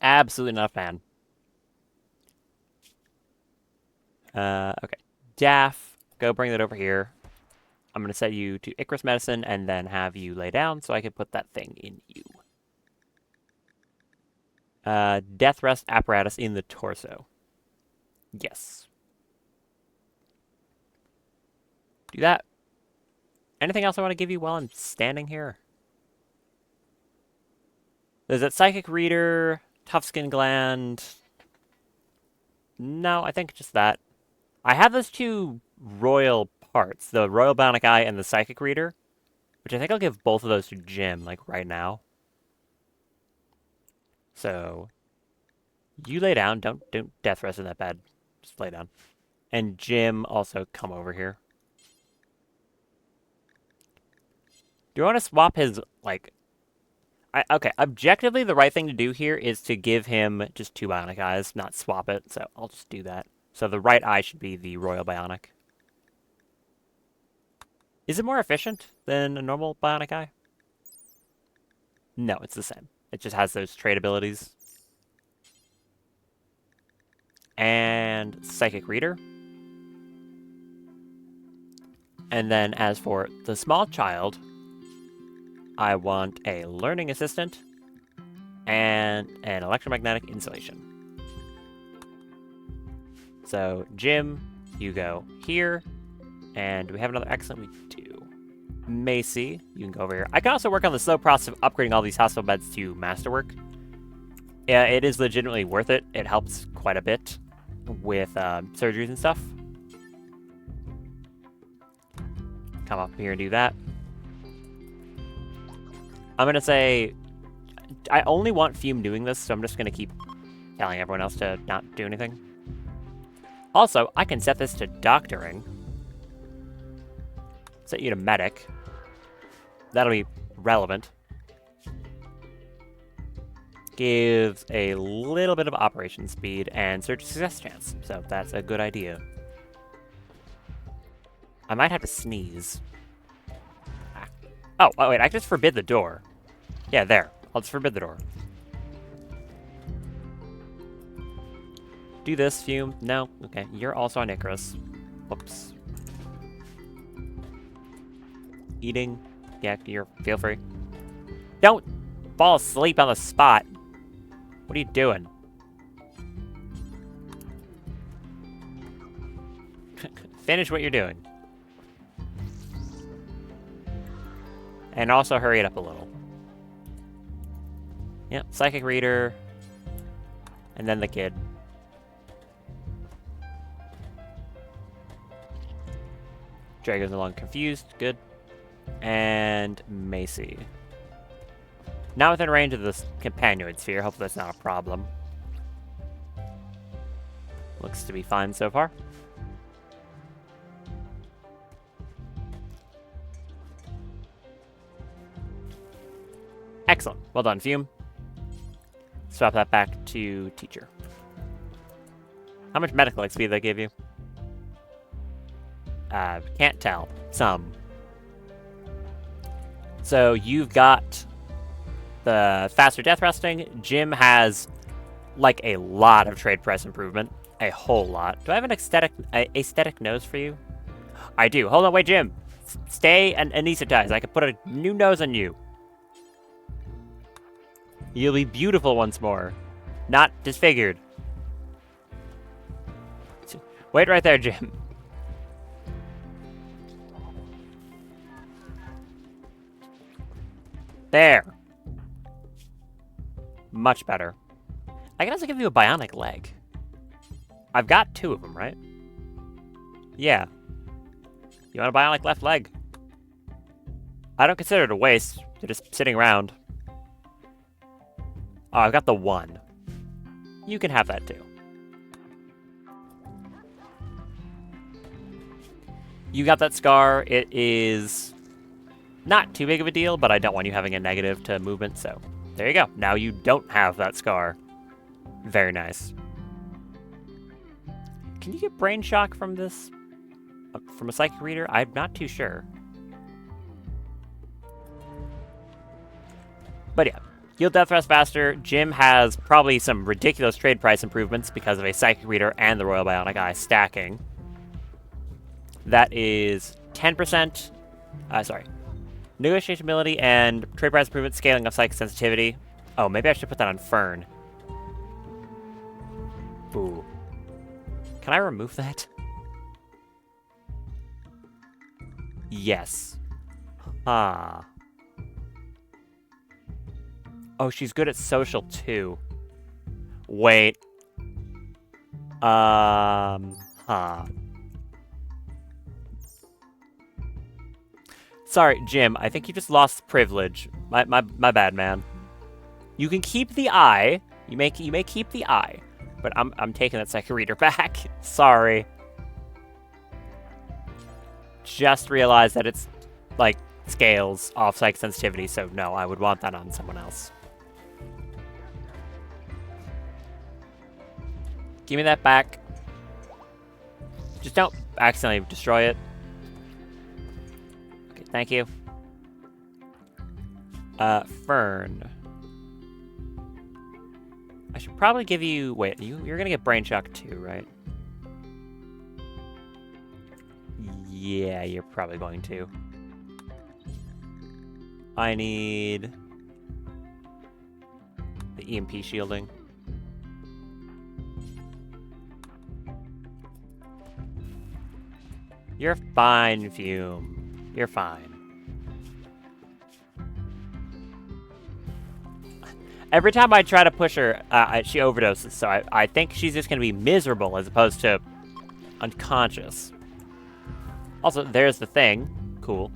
Absolutely not a fan. Okay. Daff, go bring that over here. I'm going to set you to Icarus Medicine and then have you lay down so I can put that thing in you. Death Rest Apparatus in the torso. Yes. Do that. Anything else I want to give you while I'm standing here? There's that Psychic Reader, Tough Skin Gland. No, I think just that. I have those two royal parts, the Royal Bionic Eye and the Psychic Reader, which I think I'll give both of those to Jim, like, right now. So, you lay down. Don't death rest in that bed. Just lay down. And Jim, also come over here. Do you want to swap his, like... okay, objectively, the right thing to do here is to give him just 2 Bionic Eyes, not swap it, so I'll just do that. So the right eye should be the Royal Bionic. Is it more efficient than a normal Bionic Eye? No, it's the same. It just has those trait abilities. And Psychic Reader. And then as for the small child, I want a Learning Assistant and an Electromagnetic Insulation. So, Jim, you go here. And do we have another excellent? We do. Macy, you can go over here. I can also work on the slow process of upgrading all these hospital beds to Masterwork. Yeah, it is legitimately worth it. It helps quite a bit with surgeries and stuff. Come up here and do that. I'm going to say, I only want Fume doing this, so I'm just going to keep telling everyone else to not do anything. Also, I can set this to Doctoring. Set you to Medic. That'll be relevant. Gives a little bit of operation speed and surge success chance, so that's a good idea. I might have to sneeze. Oh, wait, I just forbid the door. Yeah, there. I'll just forbid the door. Do this, Fume. No? Okay, you're also on Icarus. Whoops. Eating. Yeah, feel free. Don't fall asleep on the spot. What are you doing? Finish what you're doing. And also hurry it up a little. Yep, Psychic Reader. And then the kid. Drago's no longer confused. Good. And Macy. Not within range of the Companion Sphere. Hopefully that's not a problem. Looks to be fine so far. Excellent. Well done, Fume. Swap that back to teacher. How much medical XP did they give you? Can't tell. Some. So you've got the faster death resting. Jim has like a lot of trade price improvement. A whole lot. Do I have an aesthetic nose for you? I do. Hold on, wait, Jim. Stay and anesthetize. I can put a new nose on you. You'll be beautiful once more. Not disfigured. Wait right there, Jim. There. Much better. I can also give you a bionic leg. I've got 2 of them, right? Yeah. You want a bionic left leg? I don't consider it a waste. They're just sitting around. Oh, I've got the 1. You can have that too. You got that scar. It is not too big of a deal, but I don't want you having a negative to movement, so there you go. Now you don't have that scar. Very nice. Can you get brain shock from this? From a psychic reader? I'm not too sure. But yeah, heal death thrust faster. Jim has probably some ridiculous trade price improvements because of a psychic reader and the Royal Bionic Eye stacking. That is 10%. Sorry. Negotiation ability and trade price improvement scaling of psychic sensitivity. Oh, maybe I should put that on Fern. Ooh. Can I remove that? Yes. Ah. Oh, she's good at social too. Wait. Huh. Sorry, Jim. I think you just lost privilege. My bad, man. You can keep the eye. You may keep the eye, but I'm taking that psychic reader back. Sorry. Just realized that it's like scales off psychic sensitivity, so no, I would want that on someone else. Give me that back. Just don't accidentally destroy it. Okay, thank you. Fern. I should probably give you... Wait, you're gonna get brain shock too, right? Yeah, you're probably going to. I need... the EMP shielding. You're fine, Fume. You're fine. Every time I try to push her, she overdoses, so I think she's just going to be miserable as opposed to unconscious. Also, there's the thing. Cool.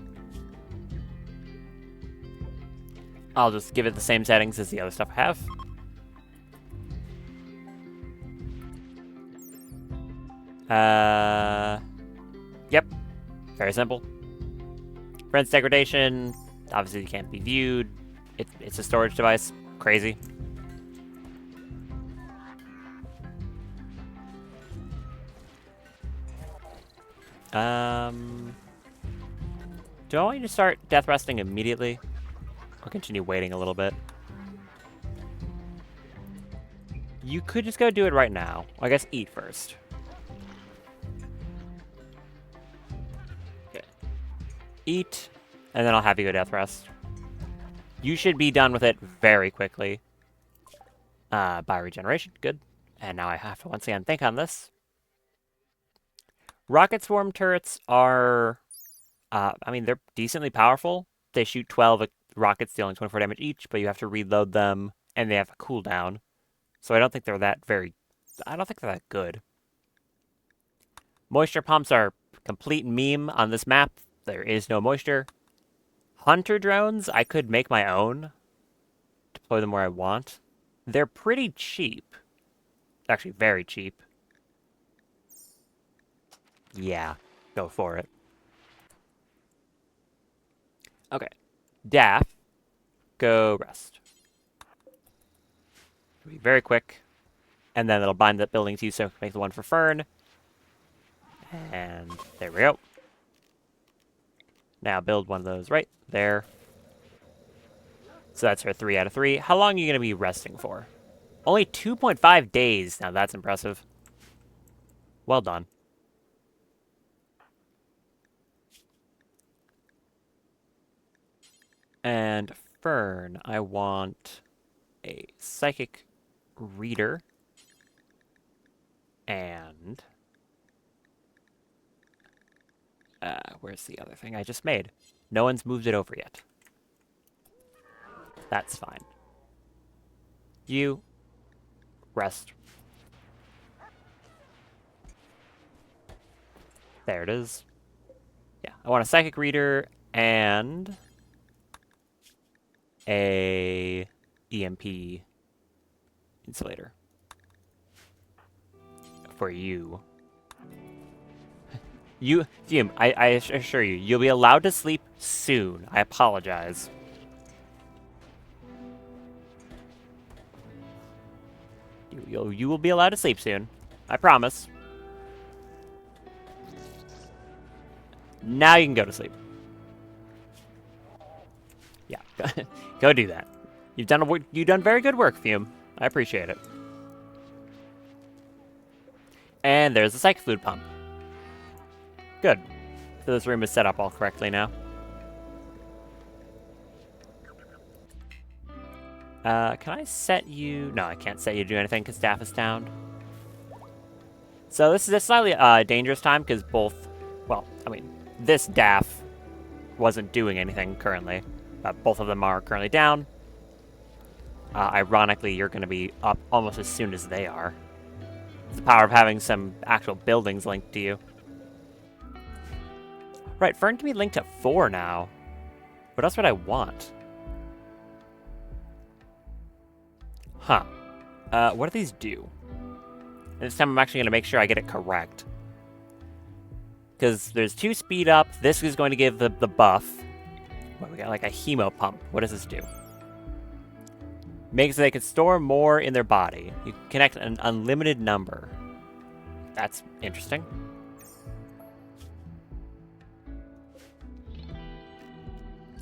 I'll just give it the same settings as the other stuff I have. Yep. Very simple. Friends degradation. Obviously, it can't be viewed. It's a storage device. Crazy. Do I want you to start death resting immediately? Or continue waiting a little bit? You could just go do it right now. I guess eat first. Okay. Eat, and then I'll have you go death rest. You should be done with it very quickly. By regeneration, good. And now I have to once again think on this. Rocket swarm turrets are, I mean, they're decently powerful. They shoot 12 rockets dealing 24 damage each, but you have to reload them, and they have a cooldown. So I don't think they're that good. Moisture pumps are complete meme on this map. There is no moisture. Hunter drones, I could make my own. Deploy them where I want. They're pretty cheap. Actually, very cheap. Yeah, go for it. Okay. Daff, go rest. It'll be very quick. And then it'll bind that building to you, so make the one for Fern. And there we go. Now build one of those right there. So that's her 3 out of 3. How long are you going to be resting for? Only 2.5 days. Now that's impressive. Well done. And Fern, I want a psychic reader. And where's the other thing I just made? No one's moved it over yet. That's fine. You rest. There it is. Yeah, I want a psychic reader and a EMP insulator for you. Fume, I assure you, you'll be allowed to sleep soon. I apologize. You will be allowed to sleep soon. I promise. Now you can go to sleep. Yeah, go do that. You've done very good work, Fume. I appreciate it. And there's the psychic fluid pump. Good. So this room is set up all correctly now. Can I set you... No, I can't set you to do anything because staff is down. So this is a slightly dangerous time because both... Well, I mean, this DAF wasn't doing anything currently. Both of them are currently down. Ironically, you're going to be up almost as soon as they are. It's the power of having some actual buildings linked to you. Right, Fern can be linked to 4 now. What else would I want? Huh. What do these do? And this time I'm actually going to make sure I get it correct. Because there's 2 speed up. This is going to give the buff. What, we got like a hemo pump. What does this do? Makes so they can store more in their body. You can connect an unlimited number. That's interesting.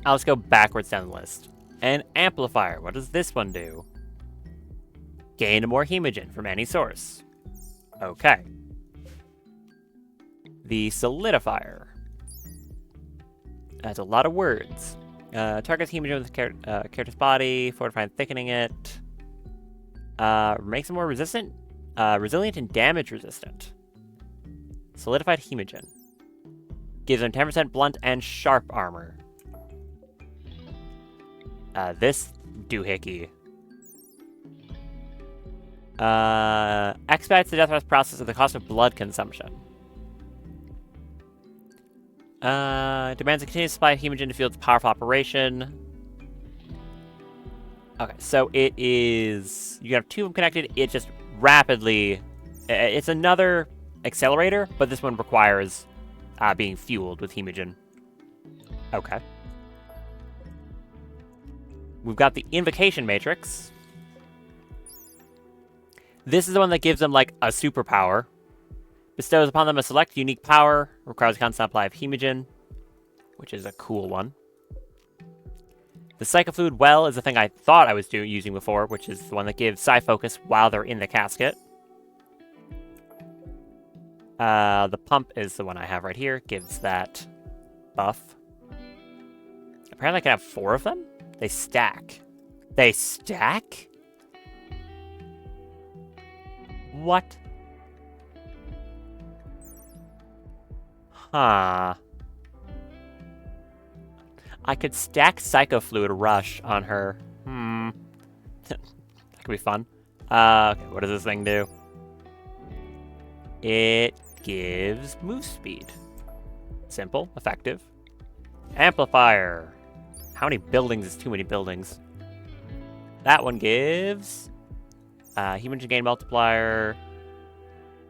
Let's go backwards down the list. An amplifier. What does this one do? Gain more hemogen from any source. Okay. The solidifier. That's a lot of words. Targets hemogen with the character's body, fortifying and thickening it. Makes it more resistant, resilient and damage resistant. Solidified hemogen. Gives them 10% blunt and sharp armor. This doohickey. Expedites the death rush process at the cost of blood consumption. Demands a continuous supply of hemogen to fuel its powerful operation. Okay, so it is... You have 2 of them connected. It just rapidly... It's another accelerator, but this one requires being fueled with hemogen. Okay. We've got the Invocation Matrix. This is the one that gives them, like, a superpower. Bestows upon them a select unique power. Requires a constant supply of hemogen, which is a cool one. The Psychofluid Well is the thing I thought I was using before, which is the one that gives Psi Focus while they're in the casket. The Pump is the one I have right here. Gives that buff. Apparently I can have 4 of them? They stack. They stack? What? Huh. I could stack Psychofluid Rush on her. That could be fun. Okay, what does this thing do? It gives move speed. Simple, effective. Amplifier. How many buildings is too many buildings? That one gives... hemogen gain multiplier.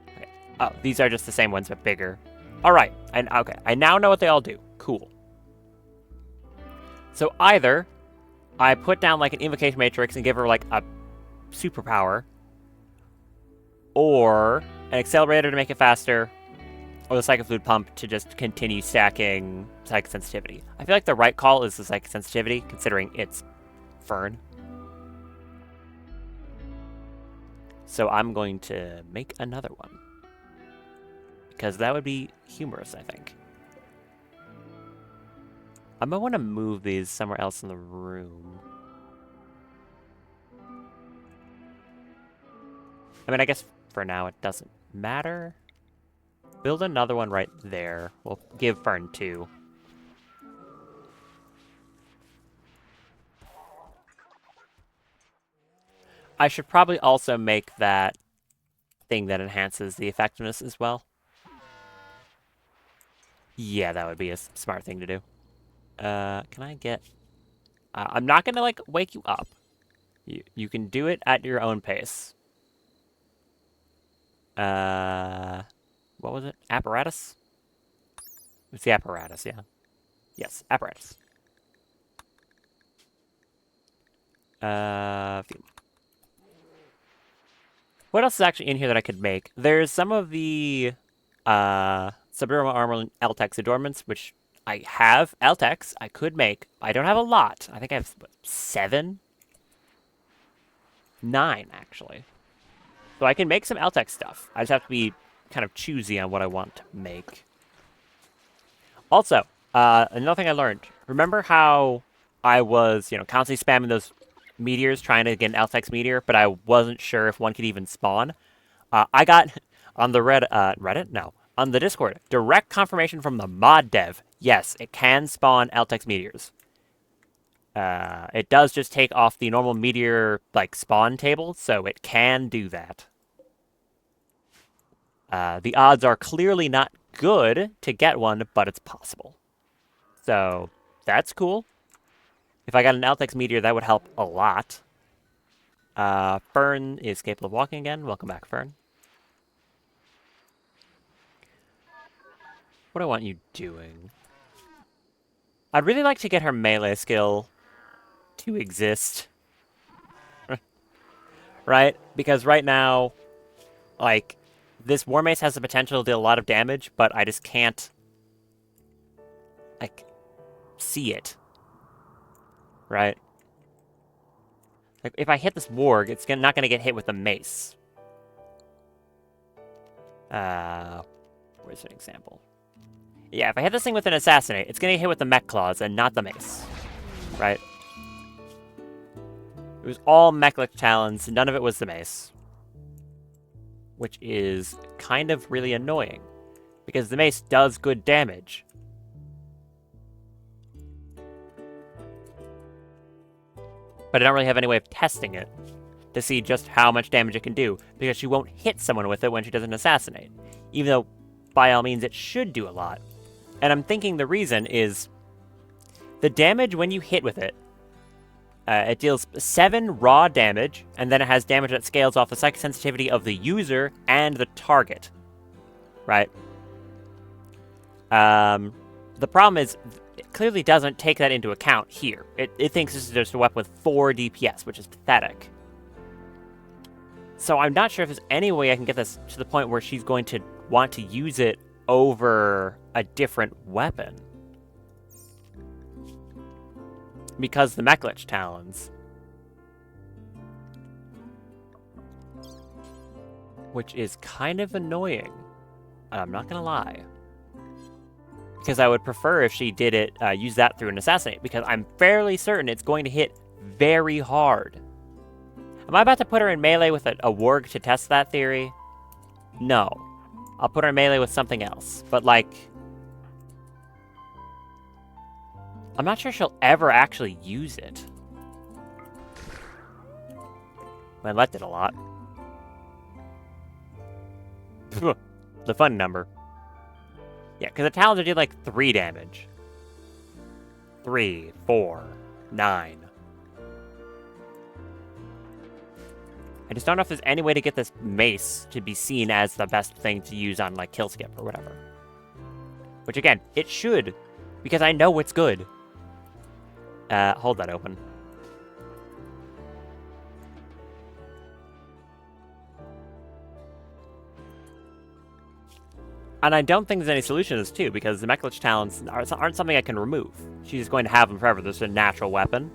Okay. Oh, these are just the same ones, but bigger. Alright, and okay, I now know what they all do. Cool. So either I put down like an invocation matrix and give her like a superpower, or an accelerator to make it faster, or the Psychic Fluid Pump to just continue stacking Psychic Sensitivity. I feel like the right call is the Psychic Sensitivity, considering it's Fern. So I'm going to make another one. Because that would be humorous, I think. I might want to move these somewhere else in the room. I mean, I guess for now it doesn't matter. Build another one right there. We'll give Fern 2. I should probably also make that thing that enhances the effectiveness as well. Yeah, that would be a smart thing to do. Can I get... I'm not gonna, like, wake you up. You can do it at your own pace. What was it? Apparatus? It's the apparatus, yeah. Yes, apparatus. What else is actually in here that I could make? There's some of the subdermal armor and Eltex adornments, which I have. Eltex, I could make. I don't have a lot. I think I have, what, 7? 9, actually. So I can make some Eltex stuff. I just have to be kind of choosy on what I want to make. Also, another thing I learned. Remember how I was, constantly spamming those meteors trying to get an Eltex meteor, but I wasn't sure if one could even spawn? I got on the Reddit? No. On the Discord, direct confirmation from the mod dev. Yes, it can spawn Eltex meteors. It does just take off the normal meteor, spawn table, so it can do that. The odds are clearly not good to get one, but it's possible. So, that's cool. If I got an Eltex meteor, that would help a lot. Fern is capable of walking again. Welcome back, Fern. What do I want you doing? I'd really like to get her melee skill to exist. Right? Because right now, this War Mace has the potential to deal a lot of damage, but I just can't, see it. Right? If I hit this warg, it's not going to get hit with the mace. Where's an example? Yeah, if I hit this thing with an assassinate, it's going to get hit with the mech claws and not the mace. Right? It was all mech-like talons, none of it was the mace. Which is kind of really annoying. Because the mace does good damage. But I don't really have any way of testing it to see just how much damage it can do, because she won't hit someone with it when she doesn't assassinate. Even though, by all means, it should do a lot. And I'm thinking the reason is the damage when you hit with it, it deals 7 raw damage, and then it has damage that scales off the psychic sensitivity of the user and the target. Right? The problem is, it clearly doesn't take that into account here. It thinks this is just a weapon with 4 DPS, which is pathetic. So I'm not sure if there's any way I can get this to the point where she's going to want to use it over a different weapon. Because the Mechlich Talons. Which is kind of annoying. I'm not gonna lie. Because I would prefer if she did it, use that through an assassinate, because I'm fairly certain it's going to hit very hard. Am I about to put her in melee with a warg to test that theory? No. I'll put her in melee with something else. But, I'm not sure she'll ever actually use it. Manlet did a lot. The fun number. Yeah, because the Talons are doing 3 damage. 3, 4, 9. I just don't know if there's any way to get this mace to be seen as the best thing to use on, kill skip or whatever. Which, again, it should, because I know it's good. Hold that open. And I don't think there's any solution to this, too, because the Mechlich talents aren't something I can remove. She's going to have them forever. There's a natural weapon.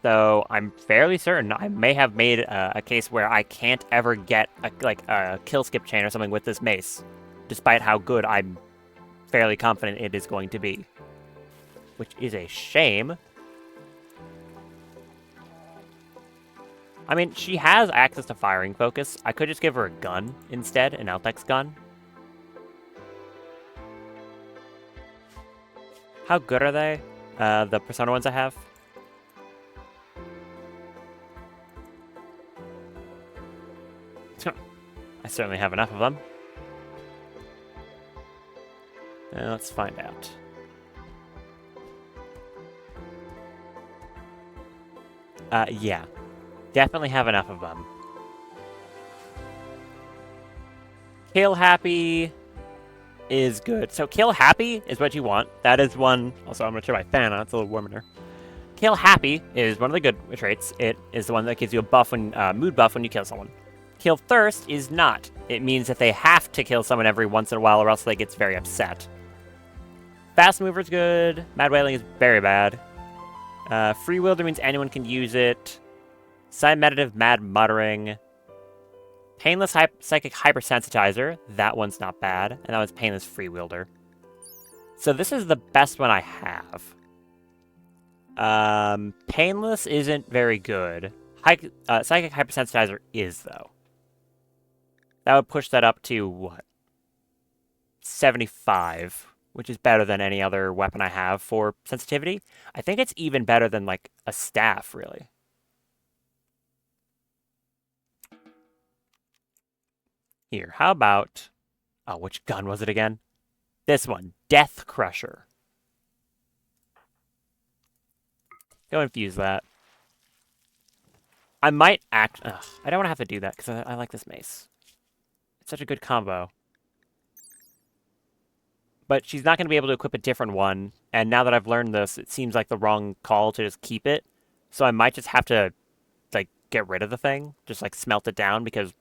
So I'm fairly certain I may have made a case where I can't ever get a kill skip chain or something with this mace, despite how good I'm fairly confident it is going to be. Which is a shame. I mean, she has access to firing focus. I could just give her a gun instead, an Eltex gun. How good are they? The Persona ones I have? I certainly have enough of them. Let's find out. Yeah. Definitely have enough of them. Kill Happy is good. So Kill Happy is what you want. That is one... Also, I'm going to turn my fan on. It's a little warmer there. Kill Happy is one of the good traits. It is the one that gives you a buff when mood buff when you kill someone. Kill Thirst is not. It means that they have to kill someone every once in a while or else they get very upset. Fast Mover is good. Mad Wailing is very bad. Free Wielder means anyone can use it. Silent Meditative Mad Muttering. Painless Psychic Hypersensitizer. That one's not bad. And that one's Painless Free Wielder. So this is the best one I have. Painless isn't very good. Psychic Hypersensitizer is, though. That would push that up to, what? 75, which is better than any other weapon I have for sensitivity. I think it's even better than, like, a staff, really. Here, how about... Oh, which gun was it again? This one, Death Crusher. Go infuse that. I might act... Ugh, I don't want to have to do that, because I like this mace. It's such a good combo. But she's not going to be able to equip a different one, and now that I've learned this, it seems like the wrong call to just keep it. So I might just have to, like, get rid of the thing. Just, like, smelt it down, because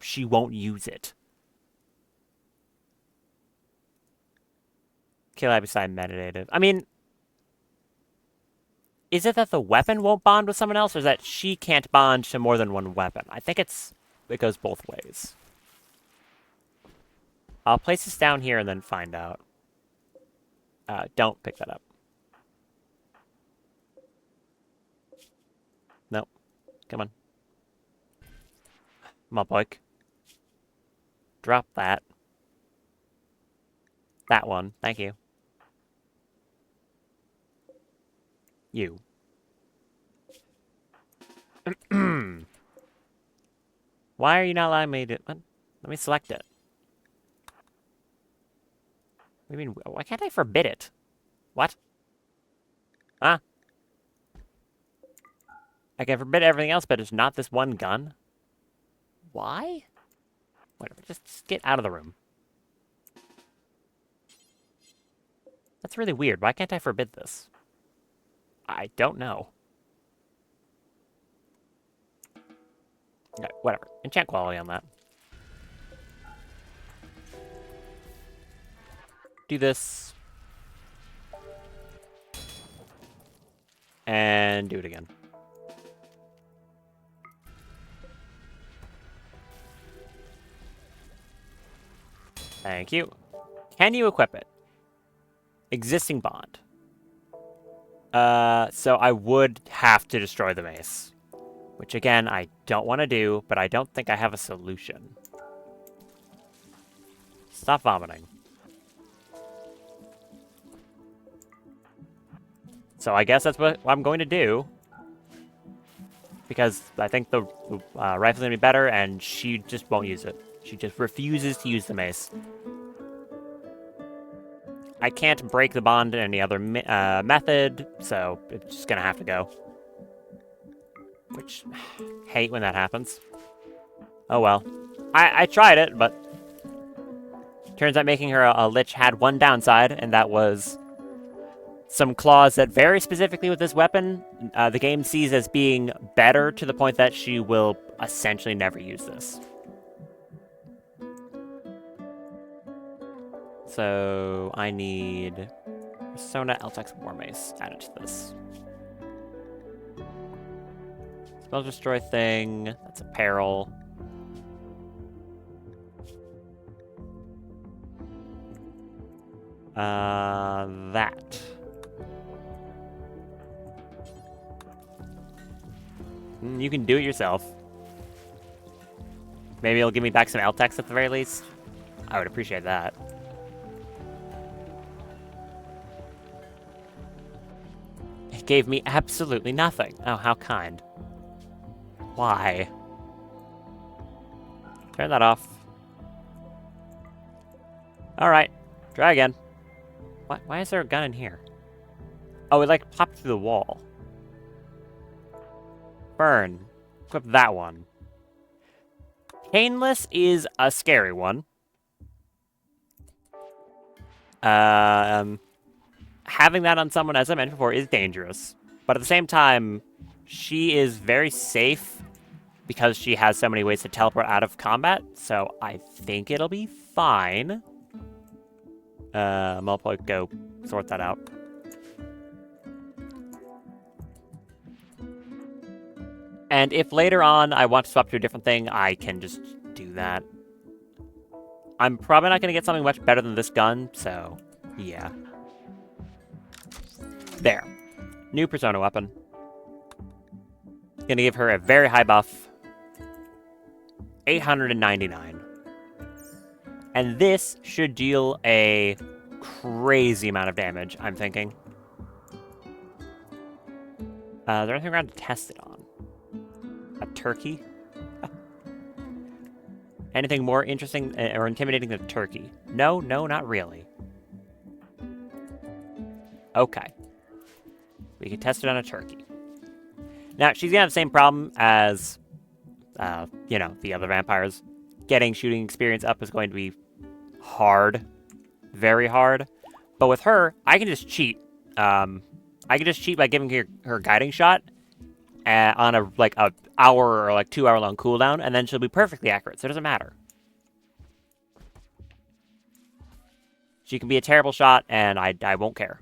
she won't use it. Kill beside meditative. I mean... Is it that the weapon won't bond with someone else, or is that she can't bond to more than one weapon? I think it goes both ways. I'll place this down here and then find out. Don't pick that up. Nope. Come on. Come on, boik. Drop that. That one. Thank you. You. Why are you not allowing me to... Let me select it. What do you mean? Why can't I forbid it? What? Huh? I can forbid everything else, but it's not this one gun? Why? Whatever, just get out of the room. That's really weird. Why can't I forbid this? I don't know. Okay, whatever. Enchant quality on that. Do this. And do it again. Thank you. Can you equip it? Existing bond. So I would have to destroy the mace. Which, again, I don't want to do, but I don't think I have a solution. Stop vomiting. So I guess that's what I'm going to do. Because I think the rifle's going to be better, and she just won't use it. She just refuses to use the mace. I can't break the bond in any other method, so it's just going to have to go. Which, hate when that happens. Oh well. I tried it, but... Turns out making her a lich had one downside, and that was... some clause that very specifically with this weapon, the game sees as being better to the point that she will essentially never use this. So I need Persona LTX War Mace added to this. Spell Destroy thing. That's apparel. That. You can do it yourself. Maybe it'll give me back some LTX at the very least. I would appreciate that. It gave me absolutely nothing. Oh, how kind. Why? Turn that off. Alright. Try again. Why is there a gun in here? Oh, it like popped through the wall. Burn. Equip that one. Painless is a scary one. Having that on someone, as I mentioned before, is dangerous. But at the same time, she is very safe because she has so many ways to teleport out of combat. So I think it'll be fine. I'll probably go sort that out. And if later on I want to swap to a different thing, I can just do that. I'm probably not going to get something much better than this gun, so yeah. There. New Persona weapon. Gonna give her a very high buff. 899. And this should deal a crazy amount of damage, I'm thinking. Is there anything around to test it on? A turkey? Anything more interesting or intimidating than a turkey? No, not really. Okay. We can test it on a turkey. Now, she's gonna have the same problem as, the other vampires. Getting shooting experience up is going to be hard. Very hard. But with her, I can just cheat. I can just cheat by giving her guiding shot on a hour or 2 hour long cooldown, and then she'll be perfectly accurate, so it doesn't matter. She can be a terrible shot, and I won't care.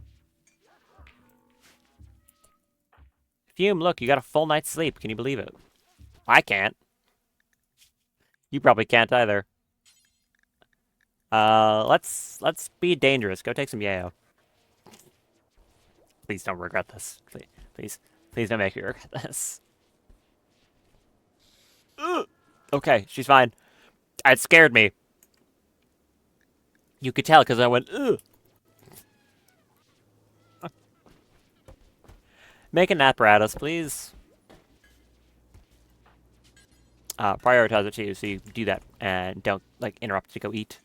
Fume, look, you got a full night's sleep. Can you believe it? I can't. You probably can't either. Let's be dangerous. Go take some yayo. Please don't regret this. Please don't make me regret this. Ugh. Okay, she's fine. It scared me. You could tell because I went, ugh. Make an apparatus, please. Prioritize it too, so you do that and don't interrupt to go eat.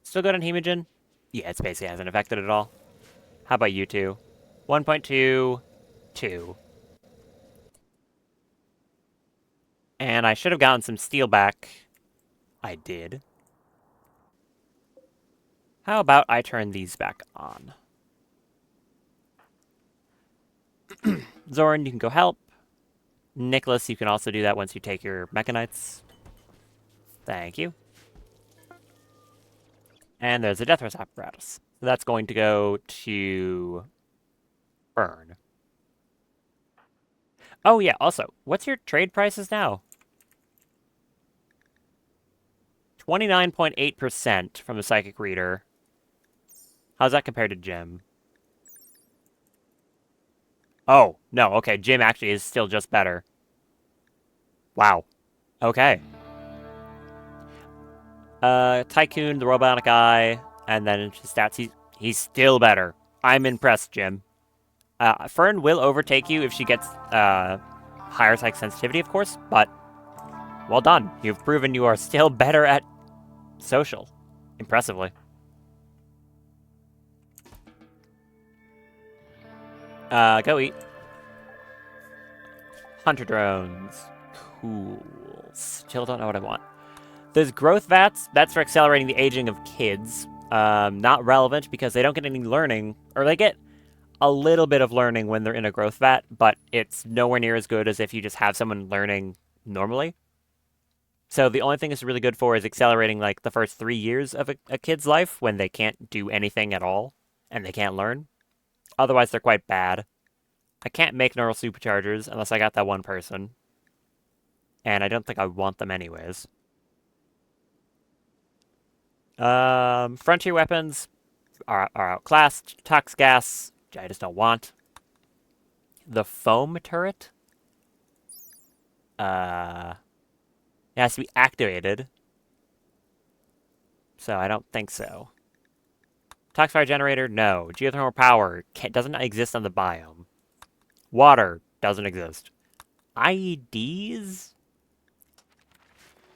Still good on Hemogen? Yeah, it basically hasn't affected it at all. How about you two? 1.2, 2. And I should have gotten some steel back. I did. How about I turn these back on? Zoran, you can go help. Nicholas, you can also do that once you take your Mechanites. Thank you. And there's a Death Rush apparatus. So that's going to go to Burn. Oh yeah, also, what's your trade prices now? 29.8% from the Psychic Reader. How's that compared to Jim? Oh, no, okay, Jim actually is still just better. Wow. Okay. Tycoon, the robotic eye, and then his stats, he's still better. I'm impressed, Jim. Fern will overtake you if she gets higher psychic sensitivity, of course, but well done. You've proven you are still better at social. Impressively. Go eat. Hunter drones. Cool. Still don't know what I want. There's growth vats. That's for accelerating the aging of kids. Not relevant because they don't get any learning, or they get a little bit of learning when they're in a growth vat, but it's nowhere near as good as if you just have someone learning normally. So the only thing it's really good for is accelerating like the first 3 years of a kid's life when they can't do anything at all and they can't learn. Otherwise, they're quite bad. I can't make neural superchargers unless I got that one person, and I don't think I want them anyways. Frontier weapons are outclassed. Tox gas, which I just don't want. The foam turret, it has to be activated, so I don't think so. Tox fire generator, no. Geothermal power doesn't exist on the biome. Water doesn't exist. IEDs?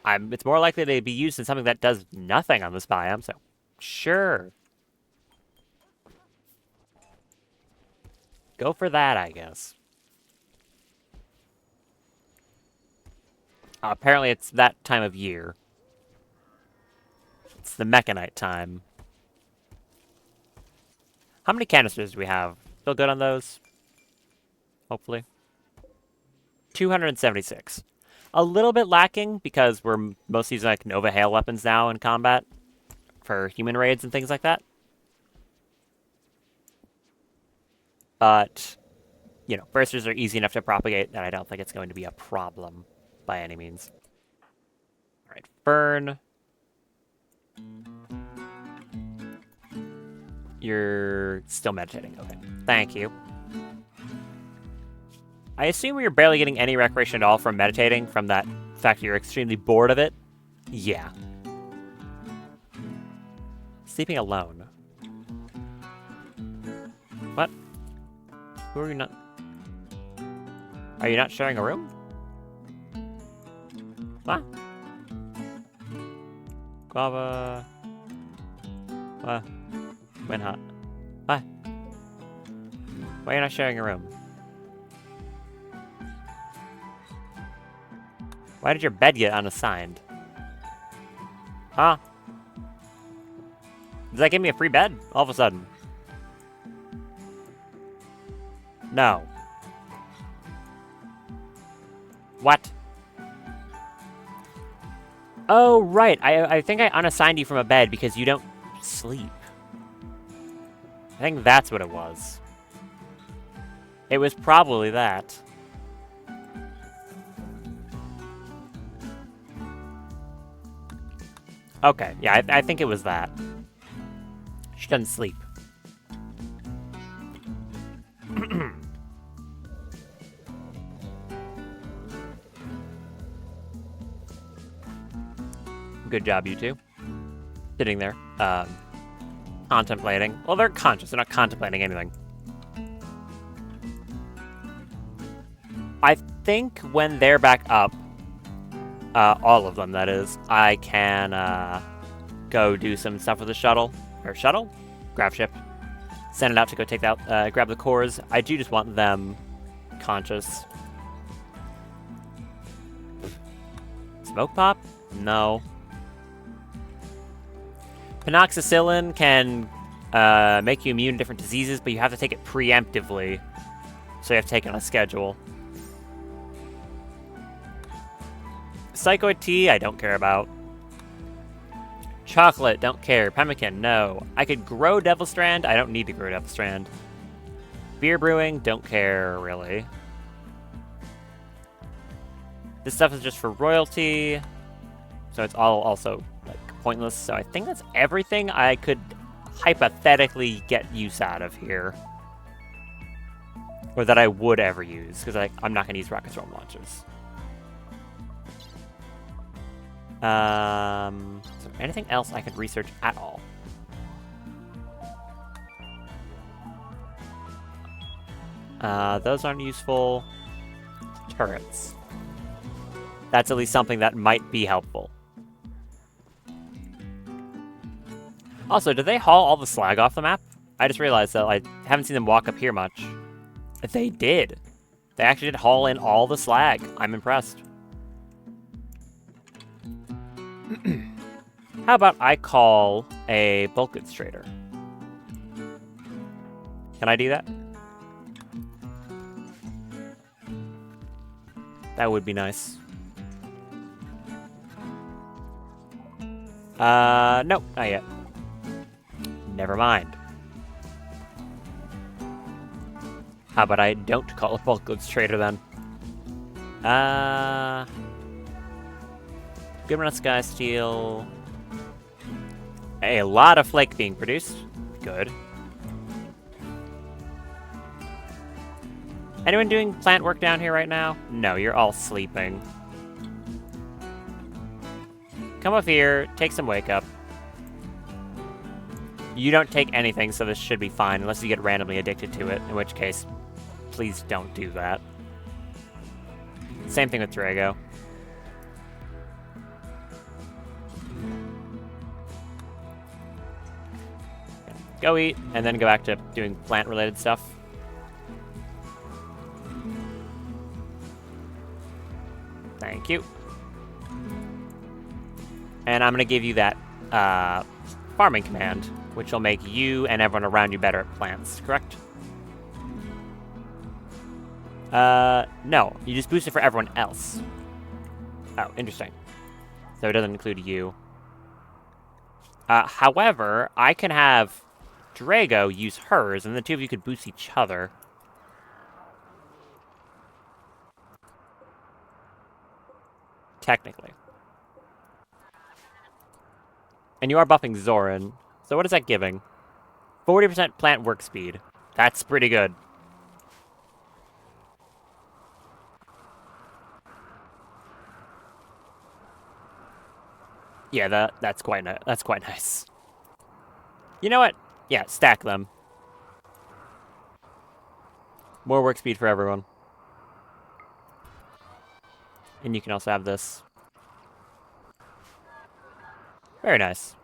It's more likely to be used in something that does nothing on this biome, so sure. Go for that, I guess. Apparently it's that time of year. It's the mechanite time. How many canisters do we have? Feel good on those? Hopefully. 276. A little bit lacking because we're mostly using like Nova Hail weapons now in combat for human raids and things like that. But, you know, bursters are easy enough to propagate that I don't think it's going to be a problem by any means. All right, Fern. You're still meditating. Okay, thank you. I assume you're barely getting any recreation at all from meditating, from that fact you're extremely bored of it. Yeah. Sleeping alone. What? Who are you not? Are you not sharing a room? What? Guava. What? When hot. What? Why are you not sharing a room? Why did your bed get unassigned? Huh? Does that give me a free bed? All of a sudden. No. What? Oh, right. I think I unassigned you from a bed because you don't sleep. I think that's what it was. It was probably that. Okay, yeah, I think it was that. She doesn't sleep. Good job, you two. Sitting there, contemplating. Well, they're conscious. They're not contemplating anything. I think when they're back up, all of them, that is, I can go do some stuff with the shuttle. Or shuttle? Grav ship. Send it out to go take out, grab the cores. I do just want them conscious. Smoke pop? No. Penoxicillin can make you immune to different diseases, but you have to take it preemptively. So you have to take it on a schedule. Psychoid tea, I don't care about. Chocolate, don't care. Pemmican, no. I could grow Devil Strand. I don't need to grow Devil Strand. Beer brewing, don't care, really. This stuff is just for royalty. So it's all also like pointless. So I think that's everything I could hypothetically get use out of here. Or that I would ever use. Because I'm not going to use rocket storm launchers. Is there anything else I could research at all? Those aren't useful. Turrets. That's at least something that might be helpful. Also, did they haul all the slag off the map? I just realized that I haven't seen them walk up here much. They did. They actually did haul in all the slag. I'm impressed. How about I call a bulk goods trader? Can I do that? That would be nice. Nope, not yet. Never mind. How about I don't call a bulk goods trader then? Good run of Sky Steel. A lot of flake being produced. Good. Anyone doing plant work down here right now? No, you're all sleeping. Come up here, take some wake up. You don't take anything, so this should be fine, unless you get randomly addicted to it, in which case, please don't do that. Same thing with Drago. Go eat, and then go back to doing plant-related stuff. Thank you. And I'm going to give you that farming command, which will make you and everyone around you better at plants, correct? No. You just boost it for everyone else. Oh, interesting. So it doesn't include you. However, I can have Drago use hers, and the two of you could boost each other. Technically. And you are buffing Zoran. So what is that giving? 40% plant work speed. That's pretty good. Yeah, that's quite nice. You know what? Yeah, stack them. More work speed for everyone. And you can also have this. Very nice.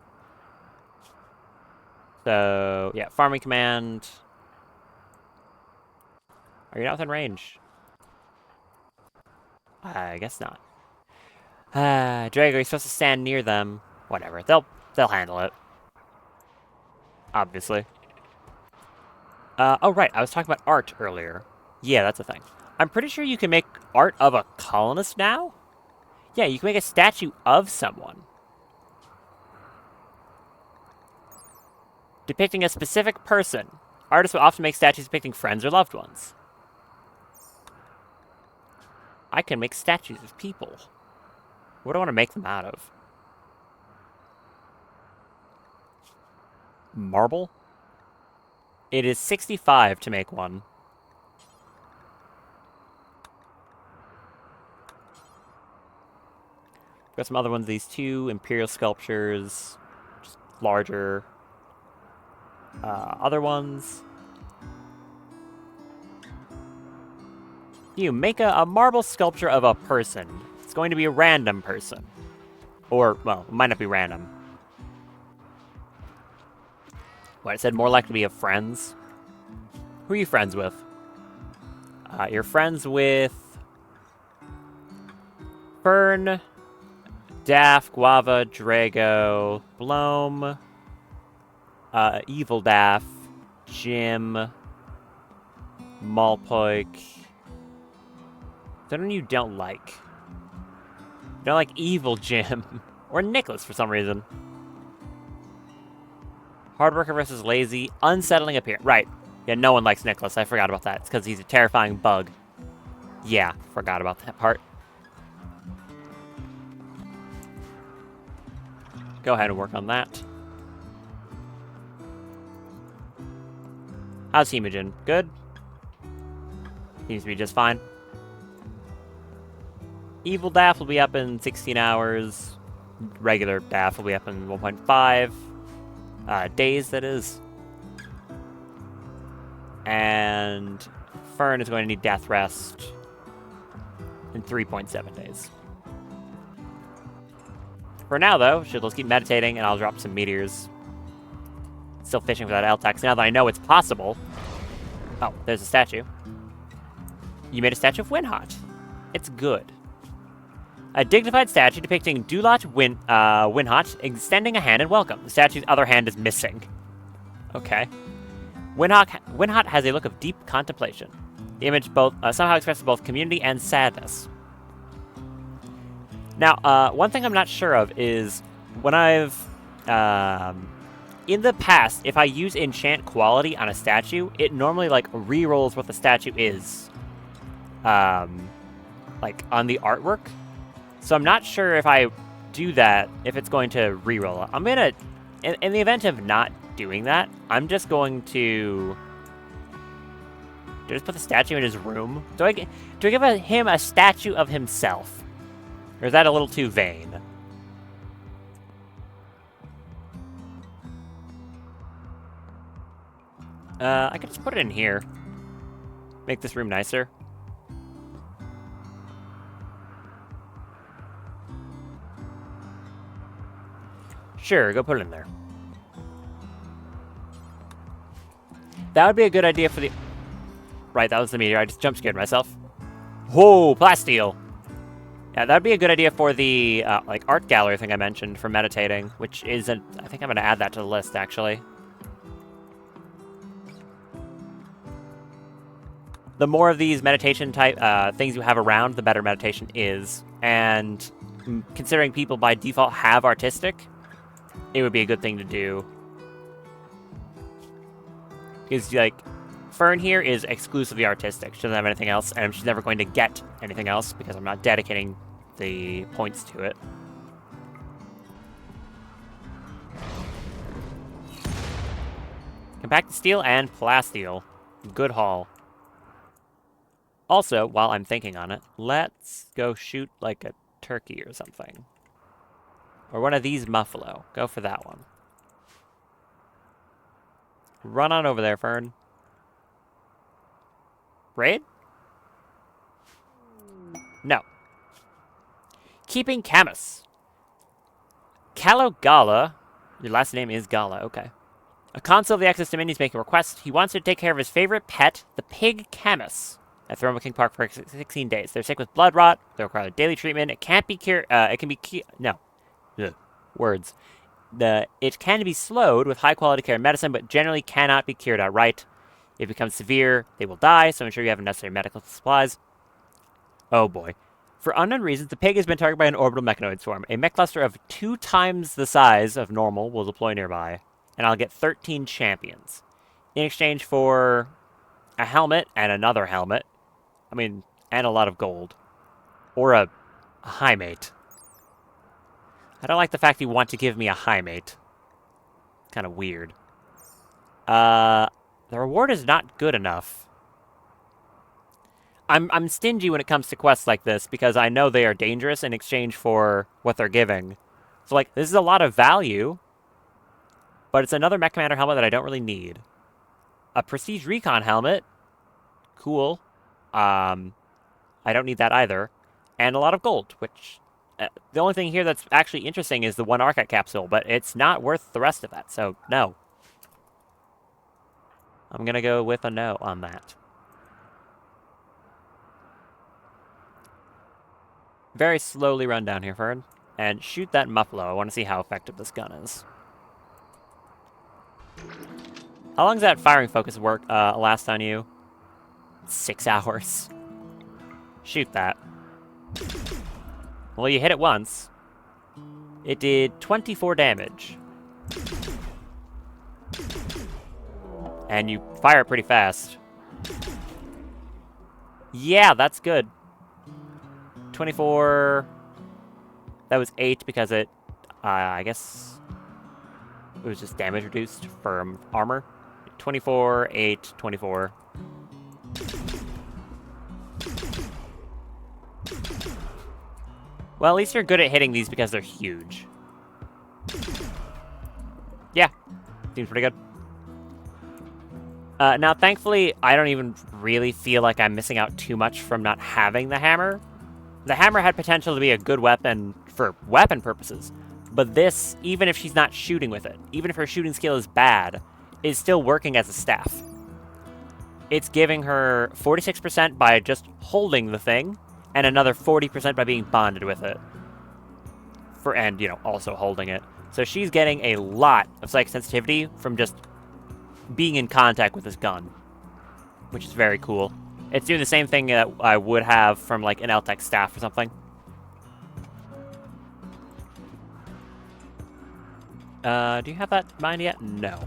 So, yeah, farming command. Are you not within range? I guess not. Drago, you're supposed to stand near them. Whatever, they'll handle it. Obviously. Oh right, I was talking about art earlier. Yeah, that's a thing. I'm pretty sure you can make art of a colonist now? Yeah, you can make a statue of someone. Depicting a specific person. Artists will often make statues depicting friends or loved ones. I can make statues of people. What do I want to make them out of? Marble? It is 65 to make one. Got some other ones, these two imperial sculptures, just larger. Other ones. You make a marble sculpture of a person. It's going to be a random person. Or, well, it might not be random. What, it said more likely to be of friends? Who are you friends with? You're friends with Fern, Daff, Guava, Drago, Bloom, Evil Daff, Jim, Malpoik. Someone you don't like. You don't like Evil Jim. Or Nicholas for some reason. Hard worker versus lazy. Unsettling appearance. Right. Yeah, no one likes Nicholas. I forgot about that. It's because he's a terrifying bug. Yeah, forgot about that part. Go ahead and work on that. How's Hemogen? Good? Seems to be just fine. Evil Daff will be up in 16 hours. Regular Daff will be up in 1.5. Days, that is. And Fern is going to need death rest in 3.7 days. For now, though, let's keep meditating, and I'll drop some meteors. Still fishing for that L-Tax now that I know it's possible. Oh, there's a statue. You made a statue of Winhot. It's good. A dignified statue depicting Dulat Winhot extending a hand in welcome. The statue's other hand is missing. Okay. Winhot has a look of deep contemplation. The image somehow expresses both community and sadness. Now, one thing I'm not sure of is when I've in the past, if I use enchant quality on a statue, it normally like re-rolls what the statue is, like on the artwork. So I'm not sure if I do that, if it's going to re-roll. I'm gonna, in the event of not doing that, I'm just going to. Do I just put the statue in his room? Do I give him a statue of himself? Or is that a little too vain? I could just put it in here. Make this room nicer. Sure, go put it in there. That would be a good idea for the... Right, that was the meteor. I just jump scared myself. Whoa, plasteel. Yeah, that'd be a good idea for the like art gallery thing I mentioned for meditating, which isn't. I think I'm gonna add that to the list actually. The more of these meditation type things you have around, the better meditation is. And considering people by default have artistic, it would be a good thing to do. Because like. Fern here is exclusively artistic. She doesn't have anything else, and she's never going to get anything else because I'm not dedicating the points to it. Compacted steel and plasteel. Good haul. Also, while I'm thinking on it, let's go shoot like a turkey or something. Or one of these muffalo. Go for that one. Run on over there, Fern. Raid? No. Keeping Camus. Kalogala. Your last name is Gala, okay. A consul of the Axis Dominion is making a request. He wants to take care of his favorite pet, the pig Camus, at Thermo King Park for 16 days. They're sick with blood rot. They require daily treatment. It can't be cured. It can be no. Ugh. Words. It can be slowed with high-quality care and medicine, but generally cannot be cured outright. If it becomes severe, they will die, so ensure you have necessary medical supplies. Oh boy. For unknown reasons, the pig has been targeted by an orbital mechanoid swarm. A mech cluster of 2 times the size of normal will deploy nearby, and I'll get 13 champions. In exchange for a helmet and another helmet. I mean, and a lot of gold. Or a high mate. I don't like the fact you want to give me a high mate. Kind of weird. The reward is not good enough. I'm stingy when it comes to quests like this because I know they are dangerous in exchange for what they're giving. So, like, this is a lot of value, but it's another Mech Commander helmet that I don't really need. A Prestige Recon helmet. Cool. I don't need that either. And a lot of gold, which... the only thing here that's actually interesting is the 1 Archive capsule, but it's not worth the rest of that, so no. I'm gonna go with a no on that. Very slowly run down here, Fern, and shoot that muffalo. I want to see how effective this gun is. How long does that firing focus work last on you? 6 hours. Shoot that. Well, you hit it once. It did 24 damage. And you fire it pretty fast. Yeah, that's good. 24... That was 8 because it... I guess... It was just damage reduced from armor. 24, 8, 24. Well, at least you're good at hitting these because they're huge. Yeah. Seems pretty good. Now, thankfully, I don't even really feel like I'm missing out too much from not having the hammer. The hammer had potential to be a good weapon for weapon purposes, but this, even if she's not shooting with it, even if her shooting skill is bad, is still working as a staff. It's giving her 46% by just holding the thing, and another 40% by being bonded with it. And, you know, also holding it. So she's getting a lot of psychic sensitivity from just being in contact with this gun, which is very cool. It's doing the same thing that I would have from, like, an L-Tech staff or something. Do you have that in mind yet? No.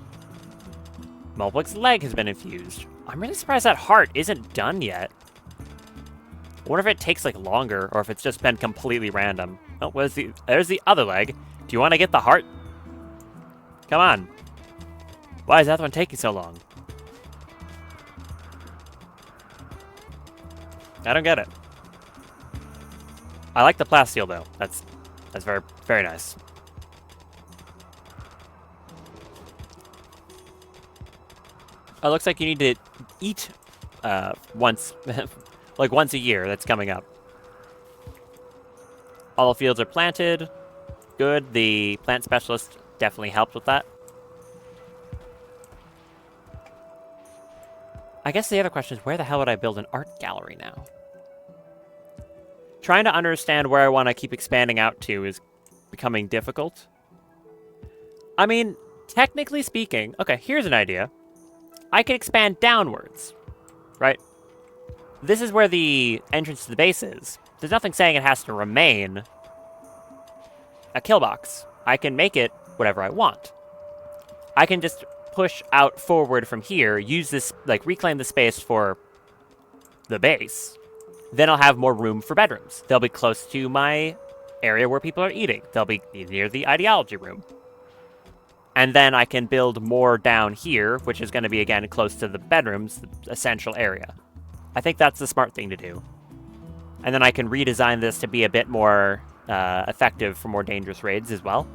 Mulplic's leg has been infused. I'm really surprised that heart isn't done yet. I wonder if it takes, like, longer, or if it's just been completely random. Oh, there's the other leg. Do you want to get the heart? Come on. Why is that one taking so long? I don't get it. I like the plasteel, though. That's very, very nice. Oh, it looks like you need to eat once, like once a year. That's coming up. All the fields are planted. Good. The plant specialist definitely helped with that. I guess the other question is, where the hell would I build an art gallery now? Trying to understand where I want to keep expanding out to is becoming difficult. I mean, technically speaking, okay, here's an idea. I can expand downwards, right? This is where the entrance to the base is. There's nothing saying it has to remain a kill box. I can make it whatever I want. I can just push out forward from here, use this, like, reclaim the space for the base. Then I'll have more room for bedrooms. They'll be close to my area where people are eating. They'll be near the ideology room. And then I can build more down here, which is going to be, again, close to the bedrooms, the essential area. I think that's the smart thing to do. And then I can redesign this to be a bit more effective for more dangerous raids as well.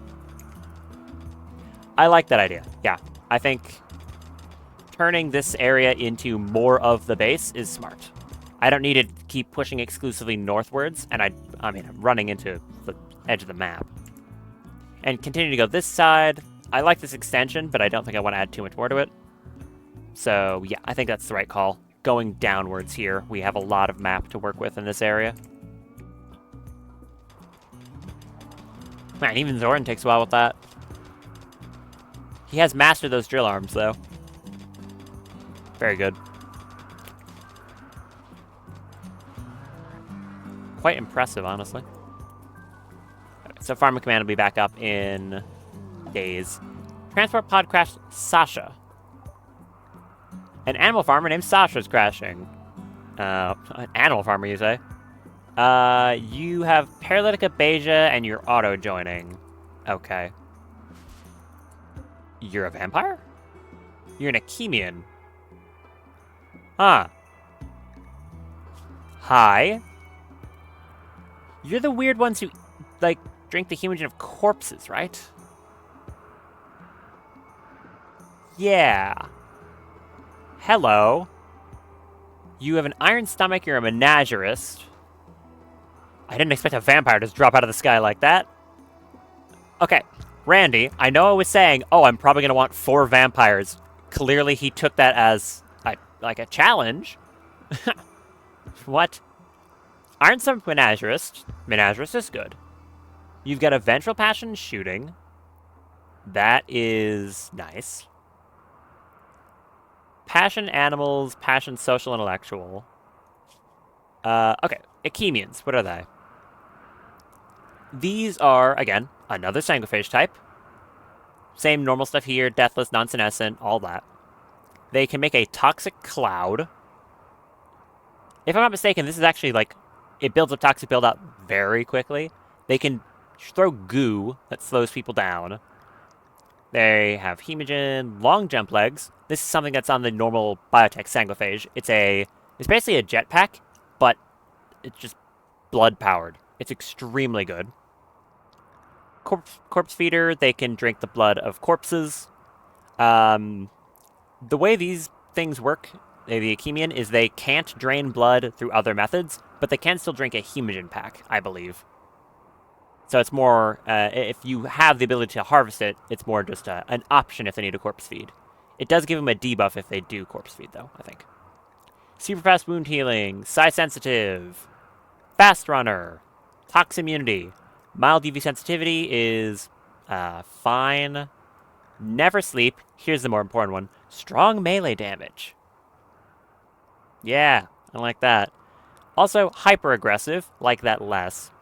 I like that idea. Yeah, I think turning this area into more of the base is smart. I don't need to keep pushing exclusively northwards, and I mean, I'm running into the edge of the map. And continue to go this side. I like this extension, but I don't think I want to add too much more to it. So, yeah, I think that's the right call. Going downwards here, we have a lot of map to work with in this area. Man, even Zoran takes a while with that. He has mastered those drill arms, though. Very good. Quite impressive, honestly. Okay, so Farming Command will be back up in days. Transport pod crashed Sasha. An animal farmer named Sasha is crashing. An animal farmer, you say? You have paralytic abasia and you're auto-joining. Okay. You're a vampire? You're an Achemian. Huh. Hi. You're the weird ones who, like, drink the hemogen of corpses, right? Yeah. Hello. You have an iron stomach, you're a menagerist. I didn't expect a vampire to just drop out of the sky like that. Okay, Randy, I know I was saying, oh, I'm probably going to want 4 vampires. Clearly he took that as, like, a challenge. What? Iron stomach menagerist. Menagerist is good. You've got a ventral passion shooting. That is nice. Passion animals, passion social intellectual. Okay, Achemians, what are they? These are, again, another sanguiphage type. Same normal stuff here, deathless, non-senescent, all that. They can make a toxic cloud. If I'm not mistaken, this is actually, like, it builds up toxic build-up very quickly. They can throw goo that slows people down. They have hemogen, long jump legs. This is something that's on the normal biotech sanguiphage. It's basically a jetpack, but it's just blood-powered. It's extremely good. Corpse feeder, they can drink the blood of corpses. The way these things work, the Achemian, is they can't drain blood through other methods, but they can still drink a hemogen pack, I believe. So it's more, if you have the ability to harvest it, it's more just an option if they need a corpse feed. It does give them a debuff if they do corpse feed, though, I think. Super fast wound healing, psi sensitive, fast runner, tox immunity, mild UV sensitivity is fine. Never sleep. Here's the more important one: strong melee damage. Yeah, I like that. Also, hyper aggressive, like that less.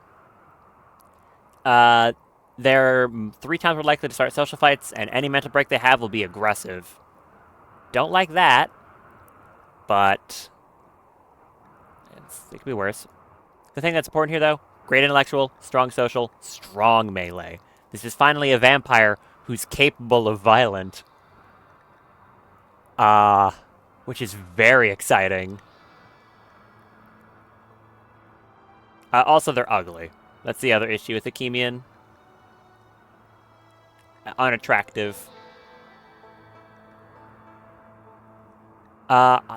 They're 3 times more likely to start social fights, and any mental break they have will be aggressive. Don't like that, but it could be worse. The thing that's important here, though, great intellectual, strong social, strong melee. This is finally a vampire who's capable of violent. Which is very exciting. Also, they're ugly. That's the other issue with the Chemian. Unattractive.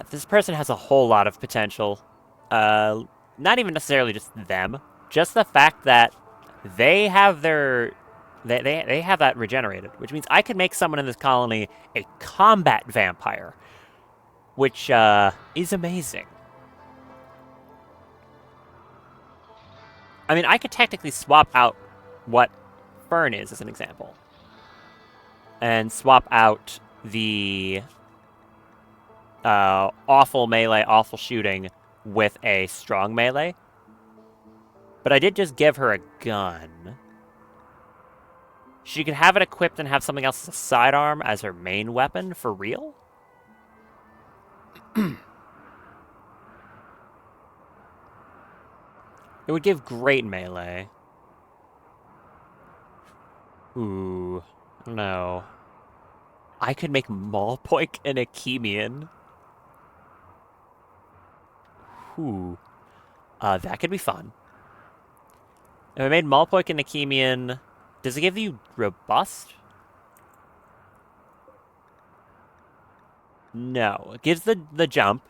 This person has a whole lot of potential. Not even necessarily just them. Just the fact that they have their... They have that regenerated, which means I could make someone in this colony a combat vampire, which is amazing. I mean, I could technically swap out what Fern is, as an example, and swap out the awful melee, awful shooting with a strong melee. But I did just give her a gun. She could have it equipped and have something else as a sidearm as her main weapon, for real? It would give great melee. Ooh, no. I could make Malpoik an Achemian. Ooh. That could be fun. If I made Malpoik an Achemian, does it give you robust? No. It gives the jump.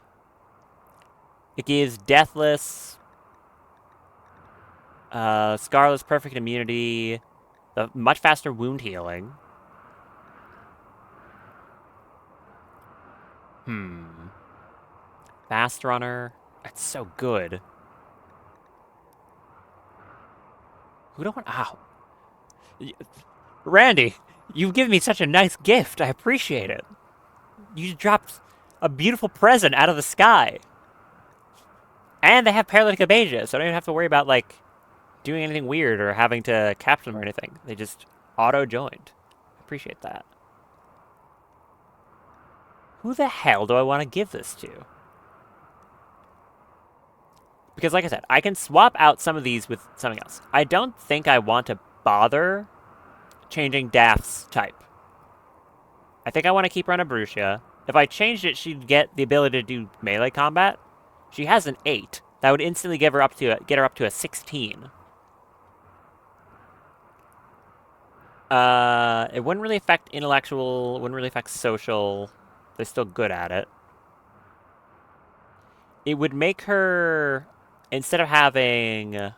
It gives deathless, scarless, perfect immunity, the much faster wound healing. Fast runner. That's so good. Who don't want... Ow. Randy, you've given me such a nice gift. I appreciate it. You dropped a beautiful present out of the sky. And they have paralytic abasia, so I don't even have to worry about, like, doing anything weird or having to capture them or anything. They just auto-joined. I appreciate that. Who the hell do I want to give this to? Because, like I said, I can swap out some of these with something else. I don't think I want to bother changing Daph's type. I think I want to keep her on Abrucia. If I changed it, she'd get the ability to do melee combat. She has an 8. That would instantly get her up to a 16. It wouldn't really affect intellectual, wouldn't really affect social. They're still good at it. It would make her, instead of having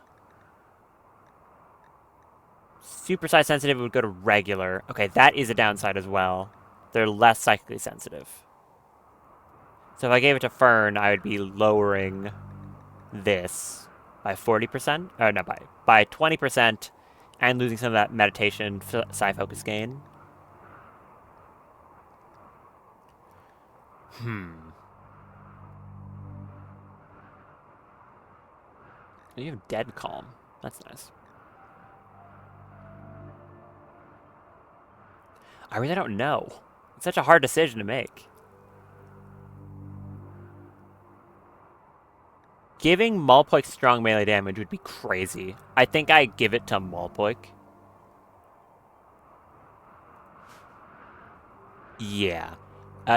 super size sensitive, it would go to regular. Okay, that is a downside as well. They're less psychically sensitive. So if I gave it to Fern, I would be lowering this by 40%. Or no, by 20%, and losing some of that meditation psi focus gain. You have dead calm. That's nice. I really don't know. It's such a hard decision to make. Giving Malpoik strong melee damage would be crazy. I think I give it to Malpoik. Yeah.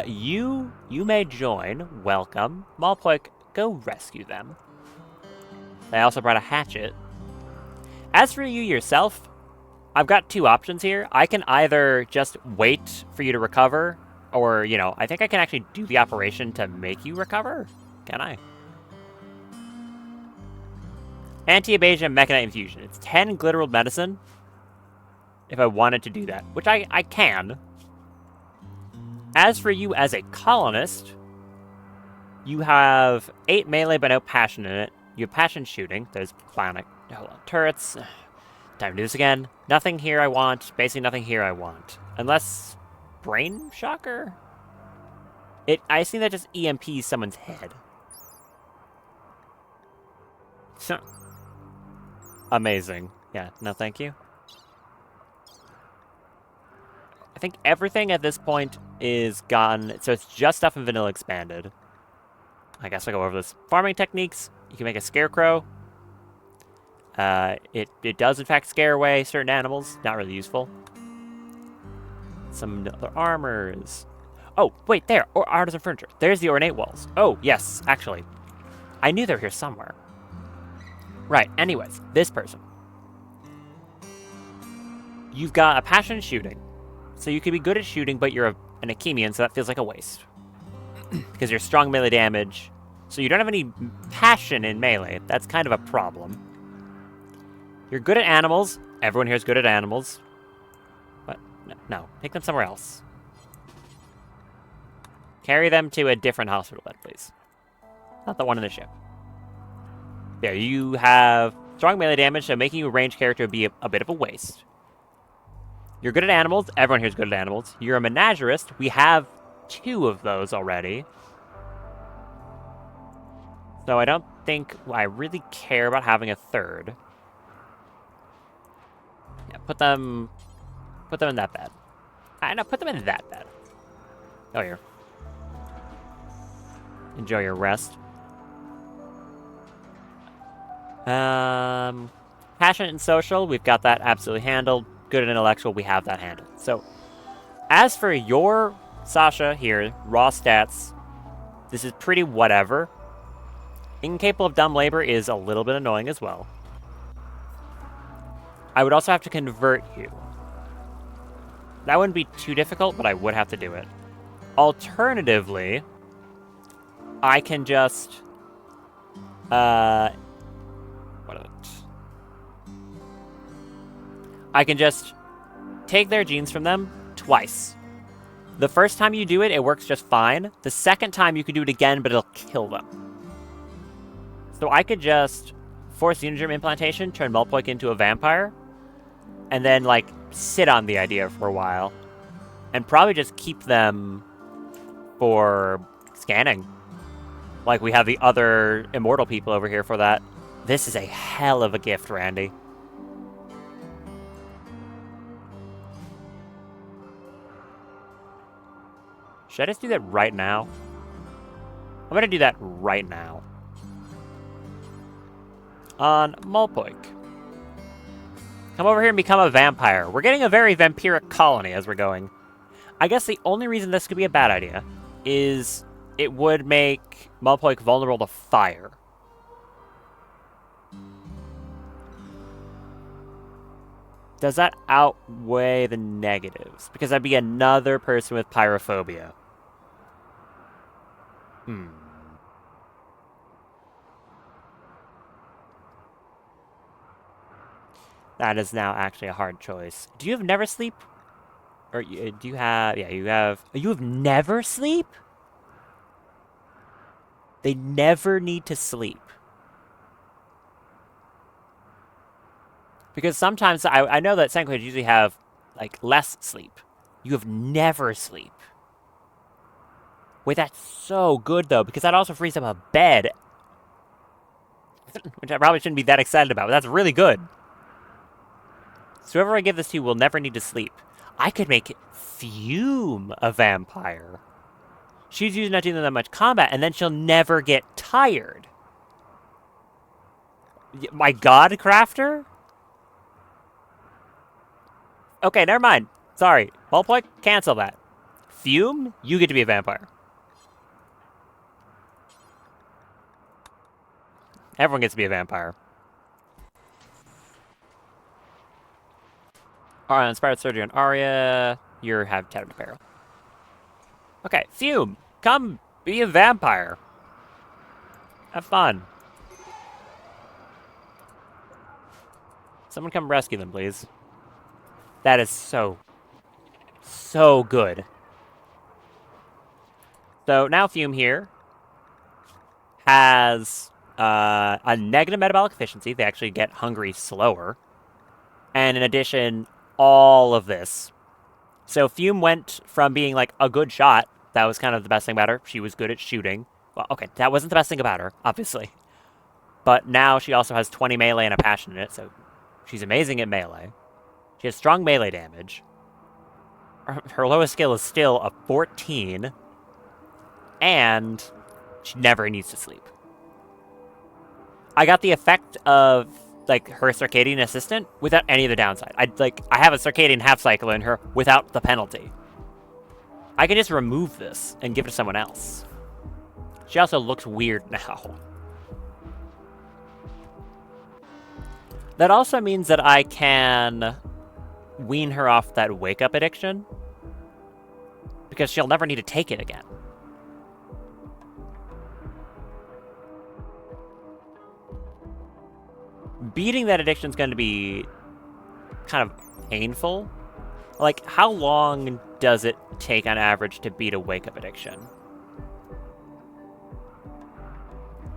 You may join. Welcome. Malpoik, go rescue them. I also brought a hatchet. As for you yourself, I've got 2 options here. I can either just wait for you to recover, or, you know, I think I can actually do the operation to make you recover. Can I? Anti-Abasia Mechanite Infusion. It's 10 Glitteral Medicine, if I wanted to do that, which I can. As for you as a colonist, you have 8 melee but no passion in it. You have passion shooting. There's bionic turrets. Time to do this again. Nothing here I want. Basically nothing here I want. Unless Brain Shocker? I see that just EMPs someone's head. Amazing. Yeah, no thank you. think everything at this point is gone, so it's just stuff in vanilla expanded. I guess I'll go over this. Farming techniques. You can make a scarecrow. It does in fact scare away certain animals. Not really useful. Some other armors. Oh, wait, there. Or artisan furniture. There's the ornate walls. Oh, yes, actually. I knew they were here somewhere. Right, anyways, this person. You've got a passion in shooting. So you could be good at shooting, but you're an Akemian, so that feels like a waste. Because you're strong melee damage. So you don't have any passion in melee. That's kind of a problem. You're good at animals. Everyone here is good at animals. But, no. Take them somewhere else. Carry them to a different hospital bed, please. Not the one in the ship. Yeah, you have strong melee damage, so making you a ranged character would be a bit of a waste. You're good at animals. Everyone here is good at animals. You're a menagerist. We have 2 of those already. So I don't think I really care about having a 3rd. Yeah, put them in that bed. I know, put them in that bed. Oh, here. Enjoy your rest. Passionate and social, we've got that absolutely handled. Good and intellectual, we have that handled. So, as for your Sasha here, raw stats, this is pretty whatever. Incapable of dumb labor is a little bit annoying as well. I would also have to convert you. That wouldn't be too difficult, but I would have to do it. Alternatively, I can just... what is it? I can just take their genes from them twice. The first time you do it, it works just fine. The second time, you can do it again, but it'll kill them. So I could just force Xenogerm implantation, turn Mulpoik into a vampire, and then, like, sit on the idea for a while. And probably just keep them for scanning. Like, we have the other immortal people over here for that. This is a hell of a gift, Randy. Should I just do that right now? I'm gonna do that right now. On Mulpoik. Come over here and become a vampire. We're getting a very vampiric colony as we're going. I guess the only reason this could be a bad idea is it would make Mulpoik vulnerable to fire. Does that outweigh the negatives? Because that'd be another person with pyrophobia. That is now actually a hard choice. Do you have never sleep? Or do you have... Yeah, you have... You have never sleep? They never need to sleep. Because sometimes... I know that Senkoids usually have, like, less sleep. You have never sleep. Wait, that's so good, though, because that also frees up a bed. Which I probably shouldn't be that excited about, but that's really good. So whoever I give this to will never need to sleep. I could make Fume a vampire. She's usually not doing that much combat, and then she'll never get tired. My God, Crafter? Okay, never mind. Sorry. Mulpoik, cancel that. Fume, you get to be a vampire. Everyone gets to be a vampire. Alright, inspired surgery on Arya. You have tattered apparel. Okay, Fume, come be a vampire. Have fun. Someone come rescue them, please. That is so good. So now Fume here has a negative metabolic efficiency. They actually get hungry slower. And in addition, all of this. So Fume went from being like a good shot. That was kind of the best thing about her. She was good at shooting. Well, okay, that wasn't the best thing about her, obviously. But now she also has 20 melee and a passion in it, so she's amazing at melee. She has strong melee damage. Her lowest skill is still a 14, and she never needs to sleep. I got the effect of like her circadian assistant without any of the downside. I have a circadian half cycle in her without the penalty. I can just remove this and give it to someone else. She also looks weird now. That also means that I can wean her off that wake-up addiction, because she'll never need to take it again. Beating that addiction is going to be kind of painful. Like, how long does it take on average to beat a wake-up addiction?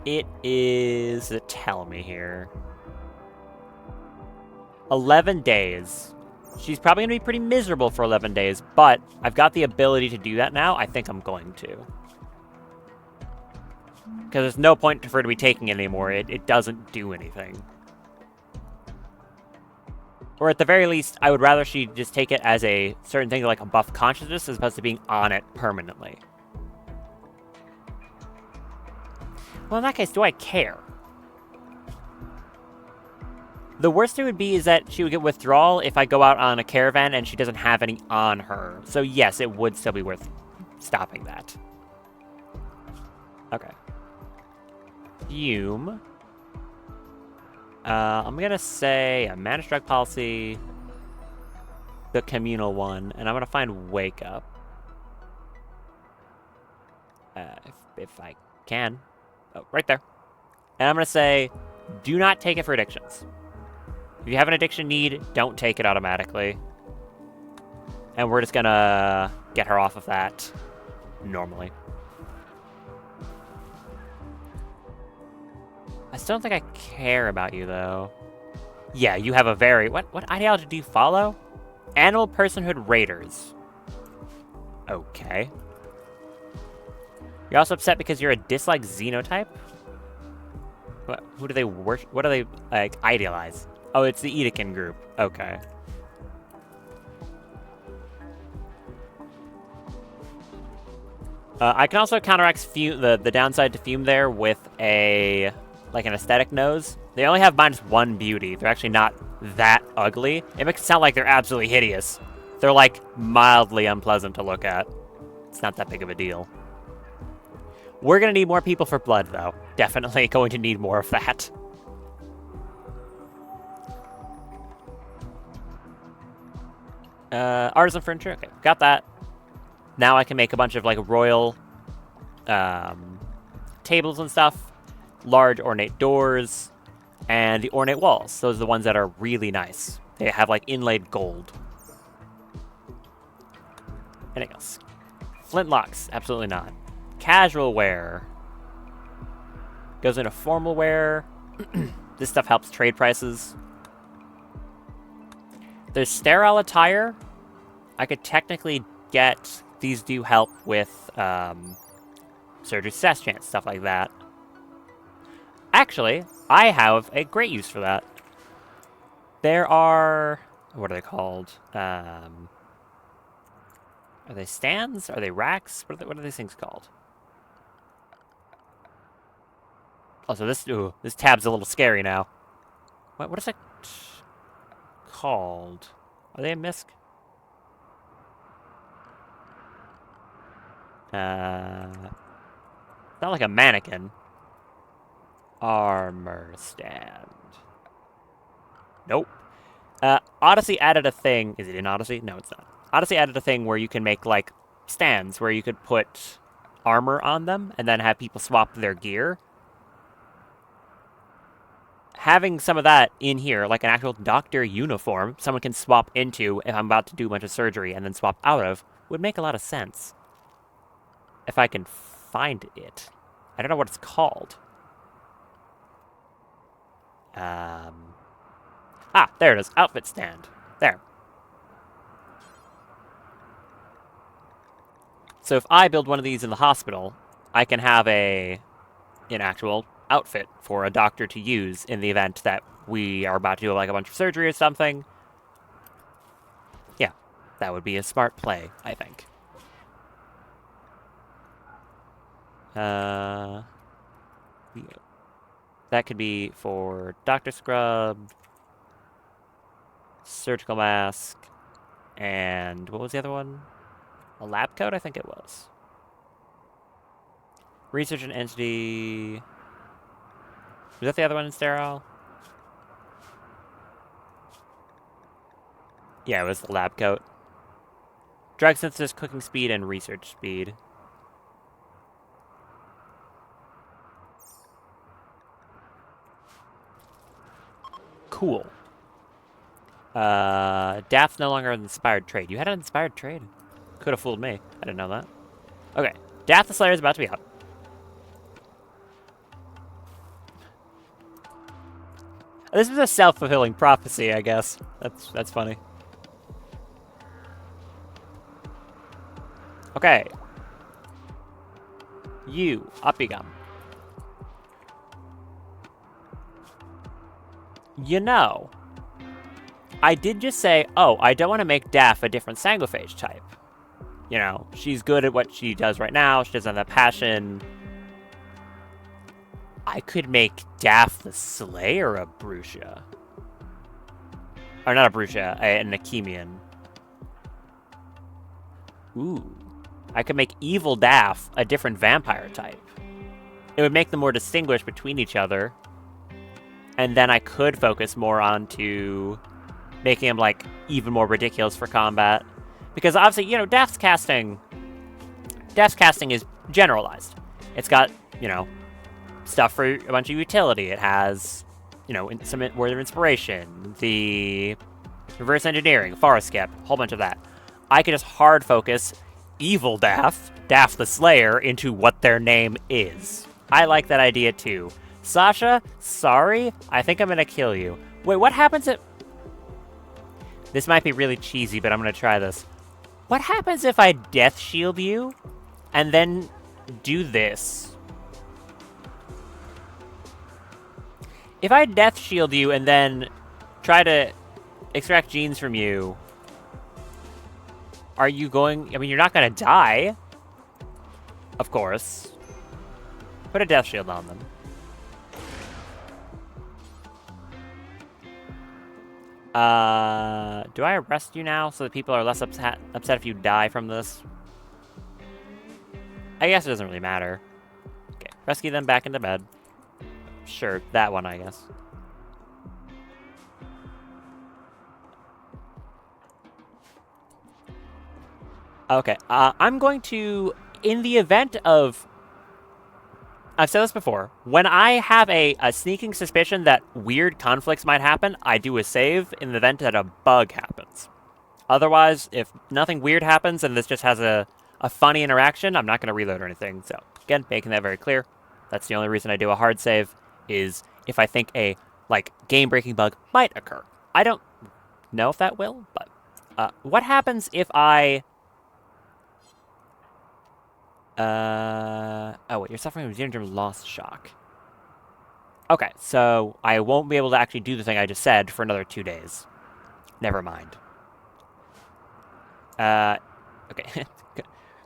It is... tell me here. 11 days. She's probably going to be pretty miserable for 11 days, but I've got the ability to do that now. I think I'm going to. Because there's no point for her to be taking it anymore. It doesn't do anything. Or at the very least, I would rather she just take it as a certain thing like a buff consciousness as opposed to being on it permanently. Well, in that case, do I care? The worst it would be is that she would get withdrawal if I go out on a caravan and she doesn't have any on her. So yes, it would still be worth stopping that. Okay. Fume. I'm gonna say a managed drug policy, the communal one, and I'm gonna find wake up. If I can. Oh, right there. And I'm gonna say, do not take it for addictions. If you have an addiction need, don't take it automatically. And we're just gonna get her off of that normally. I still don't think I care about you, though. Yeah, you have a very... What ideology do you follow? Animal Personhood Raiders. Okay. You're also upset because you're a dislike xenotype? Who do they worship? What do they, like, idealize? Oh, it's the Edekin group. Okay. I can also counteract Fume, the downside to Fume there with a... like an aesthetic nose. They only have -1 beauty. They're actually not that ugly. It makes it sound like they're absolutely hideous. They're like mildly unpleasant to look at. It's not that big of a deal. We're gonna need more people for blood though. Definitely going to need more of that. Artisan furniture, okay, got that. Now I can make a bunch of like royal tables and stuff. Large ornate doors, and the ornate walls. Those are the ones that are really nice. They have like inlaid gold. Anything else? Flintlocks, absolutely not. Casual wear. Goes into formal wear. This stuff helps trade prices. There's sterile attire. I could technically get... These do help with surgery success chance, stuff like that. Actually, I have a great use for that. There are... What are they called? Are they stands? Are they racks? What are these things called? Also, this tab's a little scary now. What is that called? Are they a misc? It's not like a mannequin. Armor stand. Nope. Odyssey added a thing. Is it in Odyssey? No, it's not. Odyssey added a thing where you can make, like, stands where you could put armor on them and then have people swap their gear. Having some of that in here, like an actual doctor uniform, someone can swap into if I'm about to do a bunch of surgery and then swap out of, would make a lot of sense. If I can find it. I don't know what it's called. There it is. Outfit stand. There. So if I build one of these in the hospital, I can have an actual outfit for a doctor to use in the event that we are about to do like a bunch of surgery or something. Yeah, That would be a smart play, I think. That could be for Dr. Scrub, Surgical Mask, and what was the other one? A lab coat, I think it was. Research and Entity. Was that the other one in Sterile? Yeah, it was the lab coat. Drug synthesis, cooking speed, and research speed. Cool. Daph's no longer an inspired trade. You had an inspired trade? Could have fooled me. I didn't know that. Okay. Daph the Slayer is about to be out. This is a self-fulfilling prophecy, I guess. That's funny. Okay. You, Uppigum. You know, I did just say, oh, I don't want to make Daph a different Sanguiphage type. You know, she's good at what she does right now. She doesn't have that passion. I could make Daph the Slayer a Brucia. Or not a Brucia, an Akemian. Ooh. I could make Evil Daph a different vampire type. It would make them more distinguished between each other. And then I could focus more onto making him, like, even more ridiculous for combat. Because obviously, you know, Daph's casting is generalized. It's got, you know, stuff for a bunch of utility. It has, you know, some word of inspiration, the reverse engineering, forest skip, a whole bunch of that. I could just hard focus Evil Daph, Daph the Slayer, into what their name is. I like that idea too. Sasha, sorry, I think I'm gonna kill you. Wait, what happens if... This might be really cheesy, but I'm gonna try this. What happens if I Death Shield you, and then do this? If I Death Shield you and then try to extract genes from you, are you going... I mean, you're not gonna die. Of course. Put a Death Shield on them. Do I arrest you now so that people are less upset if you die from this? I guess it doesn't really matter. Okay, rescue them back into bed. Sure, that one, I guess. Okay, I'm going to, in the event of... I've said this before. When I have a sneaking suspicion that weird conflicts might happen, I do a save in the event that a bug happens. Otherwise, if nothing weird happens and this just has a funny interaction, I'm not going to reload or anything. So, again, making that very clear. That's the only reason I do a hard save, is if I think a, like, game-breaking bug might occur. I don't know if that will, but what happens if I... oh wait, you're suffering from xenogerm loss shock. Okay, so I won't be able to actually do the thing I just said for another 2 days. Never mind. Okay.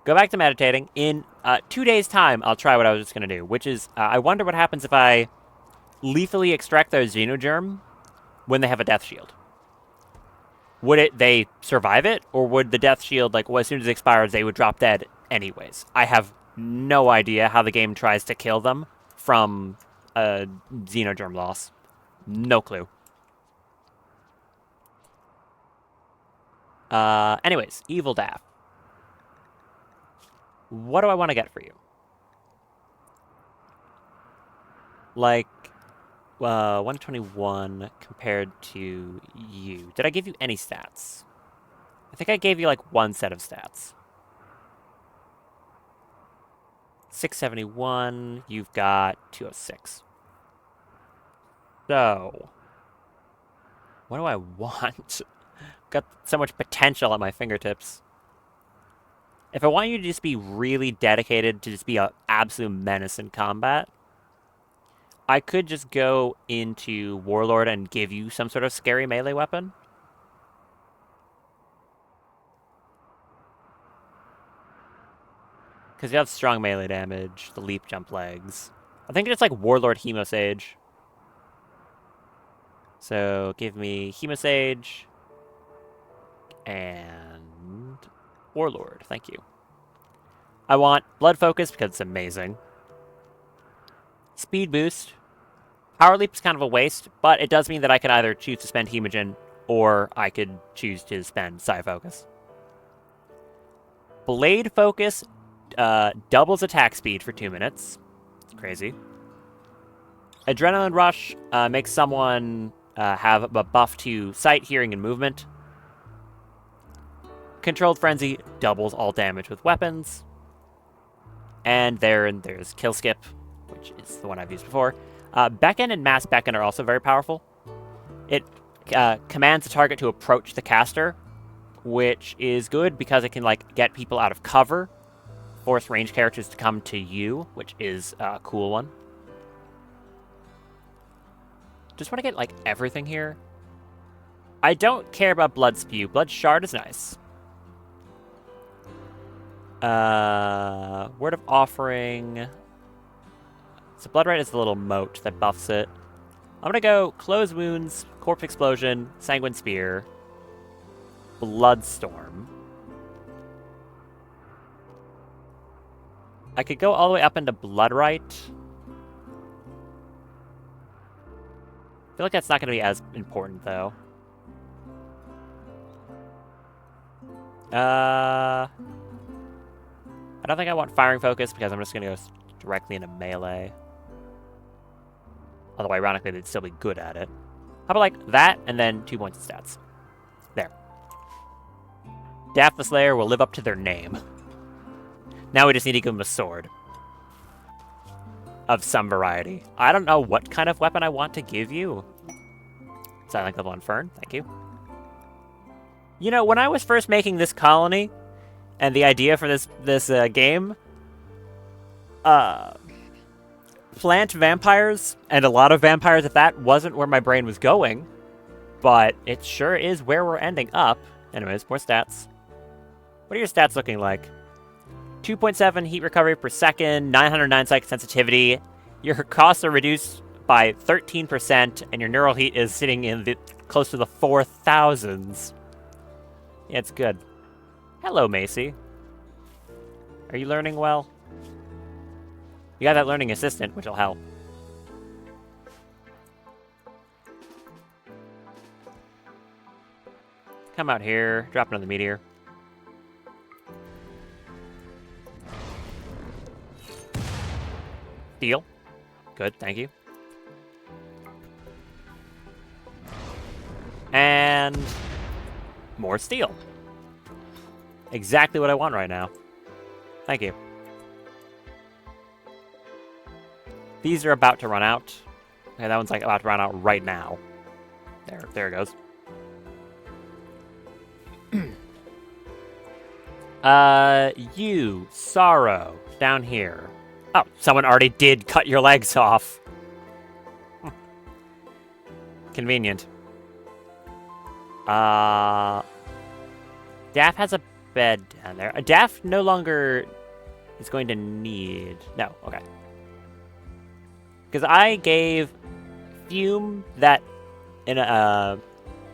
Go back to meditating. In 2 days' time, I'll try what I was just gonna do, which is, I wonder what happens if I lethally extract their xenogerm when they have a death shield. Would they survive it, or would the death shield, like, well, as soon as it expires, they would drop dead anyways? I have no idea how the game tries to kill them from a xenogerm loss. No clue. Anyways, Evil Daph. What do I want to get for you? Like, 121 compared to you. Did I give you any stats? I think I gave you, like, one set of stats. 671, you've got 206. So, what do I want? Got so much potential at my fingertips. If I want you to just be really dedicated to just be an absolute menace in combat, I could just go into Warlord and give you some sort of scary melee weapon. Because you have strong melee damage, the leap jump legs. I think it's like Warlord Hemosage. So give me Hemosage and Warlord. Thank you. I want Blood Focus because it's amazing. Speed Boost. Power Leap is kind of a waste, but it does mean that I can either choose to spend Hemogen or I could choose to spend Psi Focus. Blade Focus doubles attack speed for 2 minutes. It's crazy. Adrenaline Rush makes someone have a buff to sight, hearing, and movement. Controlled Frenzy doubles all damage with weapons. And there's Kill Skip, which is the one I've used before. Beckon and Mass Beckon are also very powerful. It commands the target to approach the caster, which is good because it can like get people out of cover, force ranged characters to come to you, which is a cool one. Just want to get like everything here. I don't care about Blood Spew. Blood Shard is nice. Word of Offering. So Blood Right is the little moat that buffs it. I'm gonna go Close Wounds, Corpse Explosion, Sanguine Spear, Bloodstorm. I could go all the way up into Bloodright. I feel like that's not gonna be as important though. I don't think I want Firing Focus because I'm just gonna go directly into melee. Although, ironically, they'd still be good at it. How about, like, that, and then 2 points of stats. There. Daft the Slayer will live up to their name. Now we just need to give them a sword. Of some variety. I don't know what kind of weapon I want to give you. Silent Level 1 Fern, thank you. You know, when I was first making this colony, and the idea for this game, plant vampires, and a lot of vampires at that, wasn't where my brain was going, but it sure is where we're ending up. Anyways, more stats. What are your stats looking like? 2.7 heat recovery per second, 909 psychic sensitivity. Your costs are reduced by 13%, and your neural heat is sitting in close to the 4,000s. Yeah, it's good. Hello, Macy. Are you learning well? You got that learning assistant, which will help. Come out here, drop another meteor. Deal. Good, thank you. And more steel. Exactly what I want right now. Thank you. These are about to run out. Okay, that one's like about to run out right now. There it goes. You, Sorrow, down here. Oh, someone already did cut your legs off. Convenient. Daff has a bed down there. Daff no longer is going to need... No, okay. Because I gave Fume that in a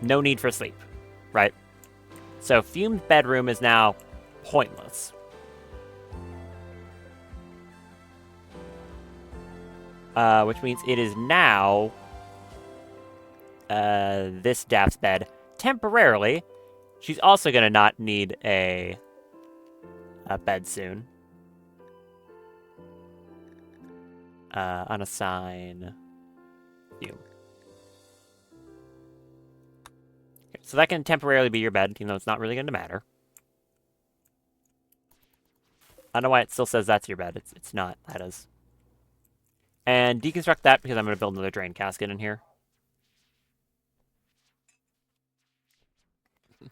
no need for sleep, right? So Fume's bedroom is now pointless. Which means it is now this Daff's bed temporarily. She's also gonna not need a bed soon. Unassign Fume. Okay, so that can temporarily be your bed, even though it's not really going to matter. I don't know why it still says that's your bed. It's not. That is. And deconstruct that because I'm going to build another drain casket in here.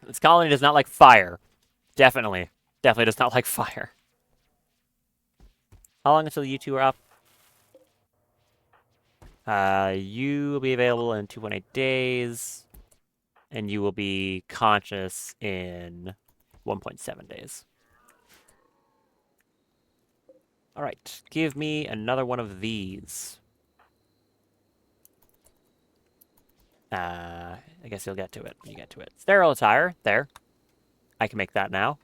This colony does not like fire. Definitely. Definitely does not like fire. How long until you two are up? You will be available in 2.8 days, and you will be conscious in 1.7 days. Alright, give me another one of these. I guess you'll get to it when you get to it. Sterile attire. There. I can make that now.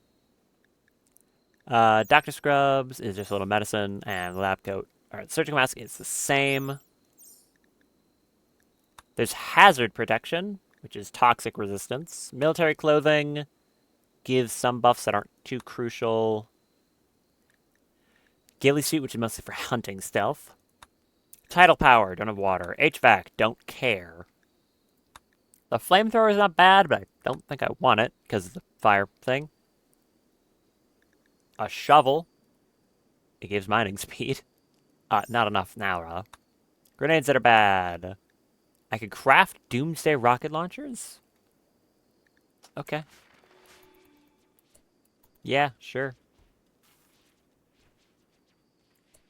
Doctor Scrubs is just a little medicine, and lab coat. Alright, surgical mask is the same. There's hazard protection, which is toxic resistance. Military clothing gives some buffs that aren't too crucial. Ghillie suit, which is mostly for hunting stealth. Tidal power, don't have water. HVAC, don't care. The flamethrower is not bad, but I don't think I want it because of the fire thing. A shovel. It gives mining speed. Not enough now, Grenades that are bad. I could craft doomsday rocket launchers? Okay. Yeah, sure.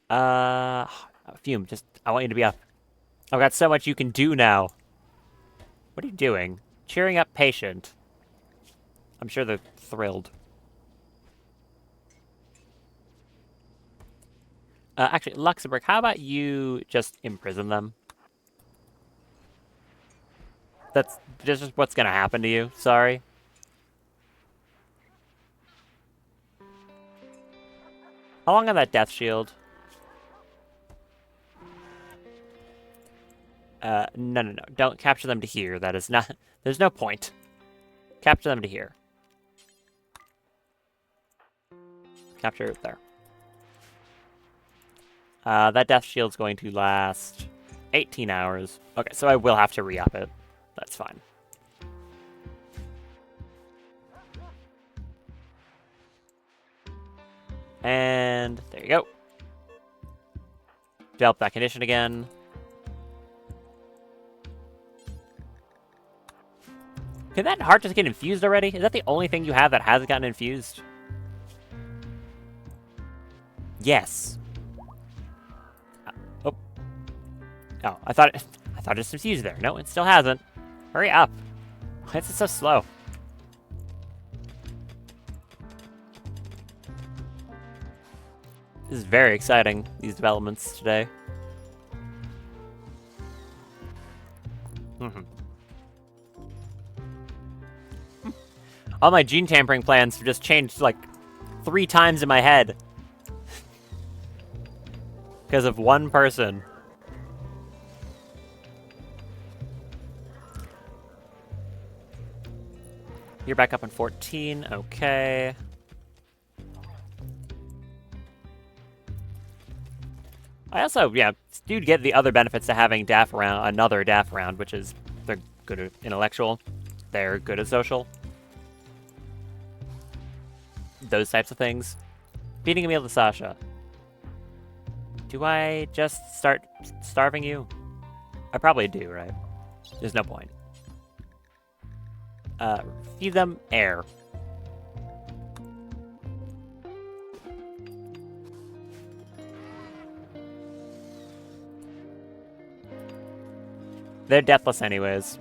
Fume, I want you to be up. I've got so much you can do now. What are you doing? Cheering up patient. I'm sure they're thrilled. Actually, Luxembourg, how about you just imprison them? That's just what's gonna happen to you. Sorry. How long on that death shield? No. Don't capture them to here. That is not... There's no point. Capture them to here. Capture it there. That death shield's going to last 18 hours. Okay, so I will have to re-up it. That's fine. And there you go. Develop that condition again. Can that heart just get infused already? Is that the only thing you have that hasn't gotten infused? Yes. Oh. Oh, I thought it just infused there. No, it still hasn't. Hurry up. Why is it so slow? This is very exciting, these developments today. All my gene tampering plans have just changed like 3 times in my head. Because of one person. You're back up on 14, okay. I also, yeah, do get the other benefits to having DAF around, another DAF around, which is they're good at intellectual, they're good at social. Those types of things. Feeding a meal to Sasha. Do I just start starving you? I probably do, right? There's no point. Feed them air. They're deathless anyways.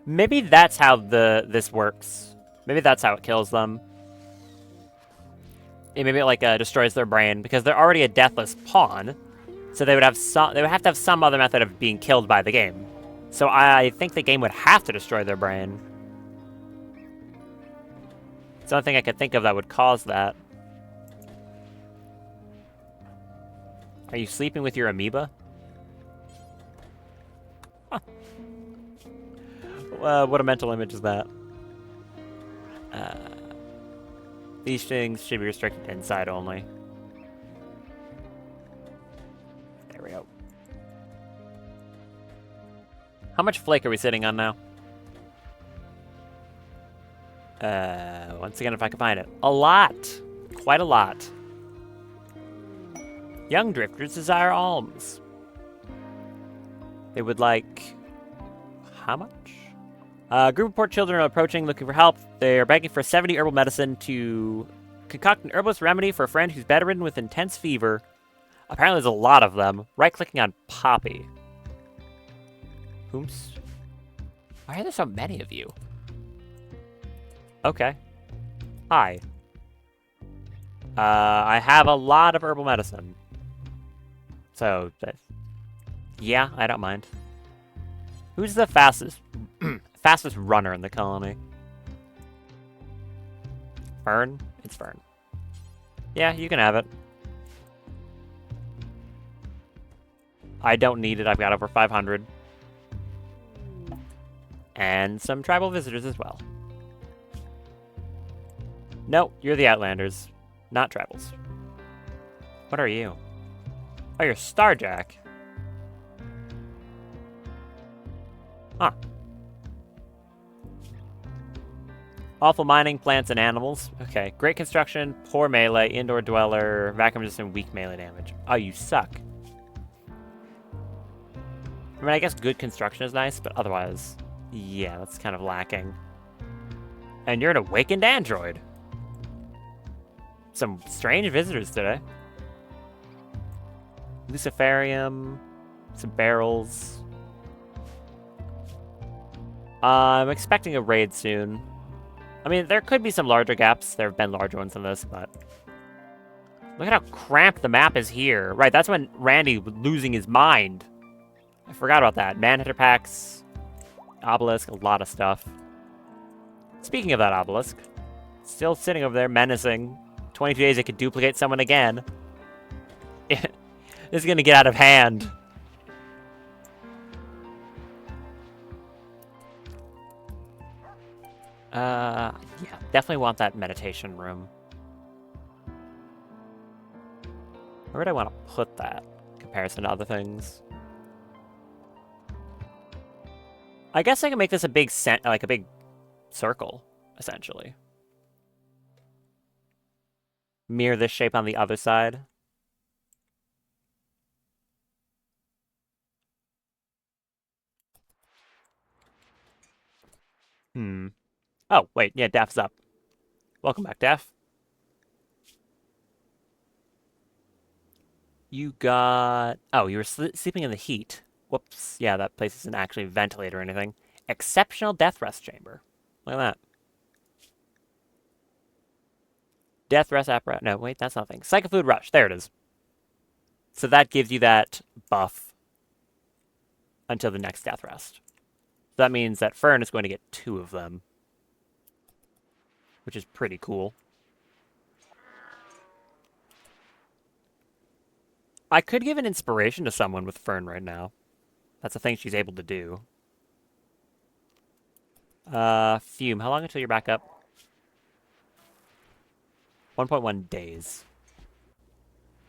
Maybe that's how this works. Maybe that's how it kills them. Maybe it like destroys their brain because they're already a deathless pawn, so they would have to have some other method of being killed by the game. So I think the game would have to destroy their brain. It's the only thing I could think of that would cause that. Are you sleeping with your amoeba? Huh. What a mental image is that? These things should be restricted to inside only. There we go. How much flake are we sitting on now? Once again, if I can find it. A lot! Quite a lot. Young drifters desire alms. They would like... How much? A group of poor children are approaching looking for help. They are begging for 70 herbal medicine to concoct an herbalist remedy for a friend who's bedridden with intense fever. Apparently there's a lot of them. Right-clicking on Poppy. Whoops. Why are there so many of you? Okay. Hi. I have a lot of herbal medicine. So, yeah, I don't mind. Who's the fastest fastest runner in the colony? Fern? It's Fern. Yeah, you can have it. I don't need it. I've got over 500. And some tribal visitors as well. No, you're the Outlanders, not tribals. What are you? Oh, you're Starjack. Huh. Awful mining, plants, and animals. Okay. Great construction, poor melee, indoor dweller, vacuum resistant, weak melee damage. Oh, you suck. I mean, I guess good construction is nice, but otherwise, yeah, that's kind of lacking. And you're an awakened android. Some strange visitors today. Luciferium, some barrels. I'm expecting a raid soon. I mean, there could be some larger gaps. There have been larger ones than this, but... Look at how cramped the map is here. Right, that's when Randy was losing his mind. I forgot about that. Manhunter packs, obelisk, a lot of stuff. Speaking of that obelisk, still sitting over there menacing. 22 days it could duplicate someone again. This is gonna get out of hand. Yeah, definitely want that meditation room. Where would I want to put that in comparison to other things? I guess I can make this a big like a big circle, essentially. Mirror this shape on the other side. Oh, wait, yeah, Daph's up. Welcome back, Daph. You got... Oh, you were sleeping in the heat. Whoops. Yeah, that place isn't actually ventilated or anything. Exceptional death rest chamber. Look at that. Death rest apparatus. No, wait, that's nothing. Psychofood rush. There it is. So that gives you that buff until the next death rest. So that means that Fern is going to get 2 of them, which is pretty cool. I could give an inspiration to someone with Fern right now. That's a thing she's able to do. Fume. How long until you're back up? 1.1 days.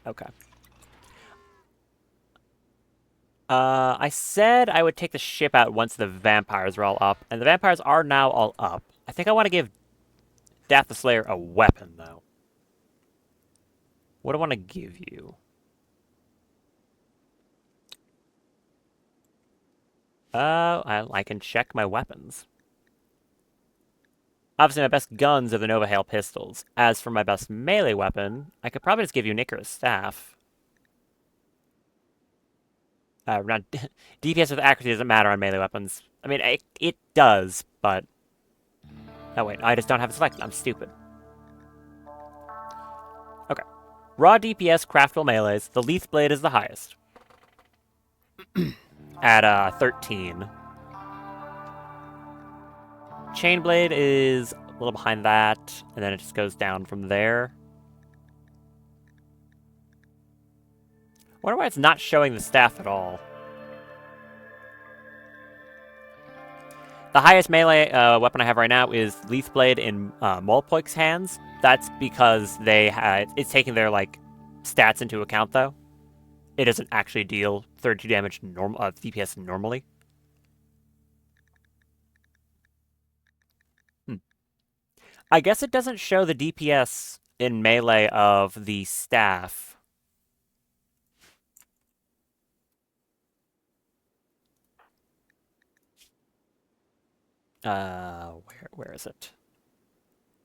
Okay. I said I would take the ship out once the vampires were all up, and the vampires are now all up. I think I want to give Dath the Slayer a weapon, though. What do I want to give you? I can check my weapons. Obviously, my best guns are the Nova Hail pistols. As for my best melee weapon, I could probably just give you an Icarus staff. Not DPS with accuracy doesn't matter on melee weapons. I mean, it does, but... Oh, wait, I just don't have it selected. I'm stupid. Okay. Raw DPS, craftable melees. The Leaf Blade is the highest. At 13. Chainblade is a little behind that, and then it just goes down from there. I wonder why it's not showing the staff at all. The highest melee weapon I have right now is Leafblade in Molpoik's hands. That's because it's taking their like stats into account, though. It doesn't actually deal 32 damage DPS normally. I guess it doesn't show the DPS in melee of the staff. Where is it?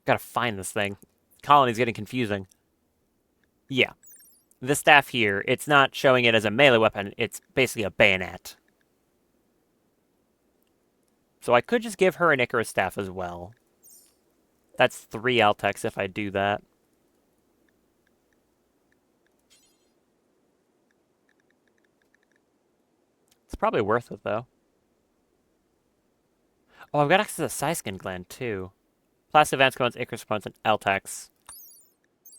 Gotta find this thing. Colony's getting confusing. Yeah. The staff here, it's not showing it as a melee weapon, it's basically a bayonet. So I could just give her an Icarus staff as well. That's 3 Altex if I do that. Probably worth it, though. Oh, I've got access to the Siskin gland, too. Plastic Advanced Components, Icarus Components, and Eltex,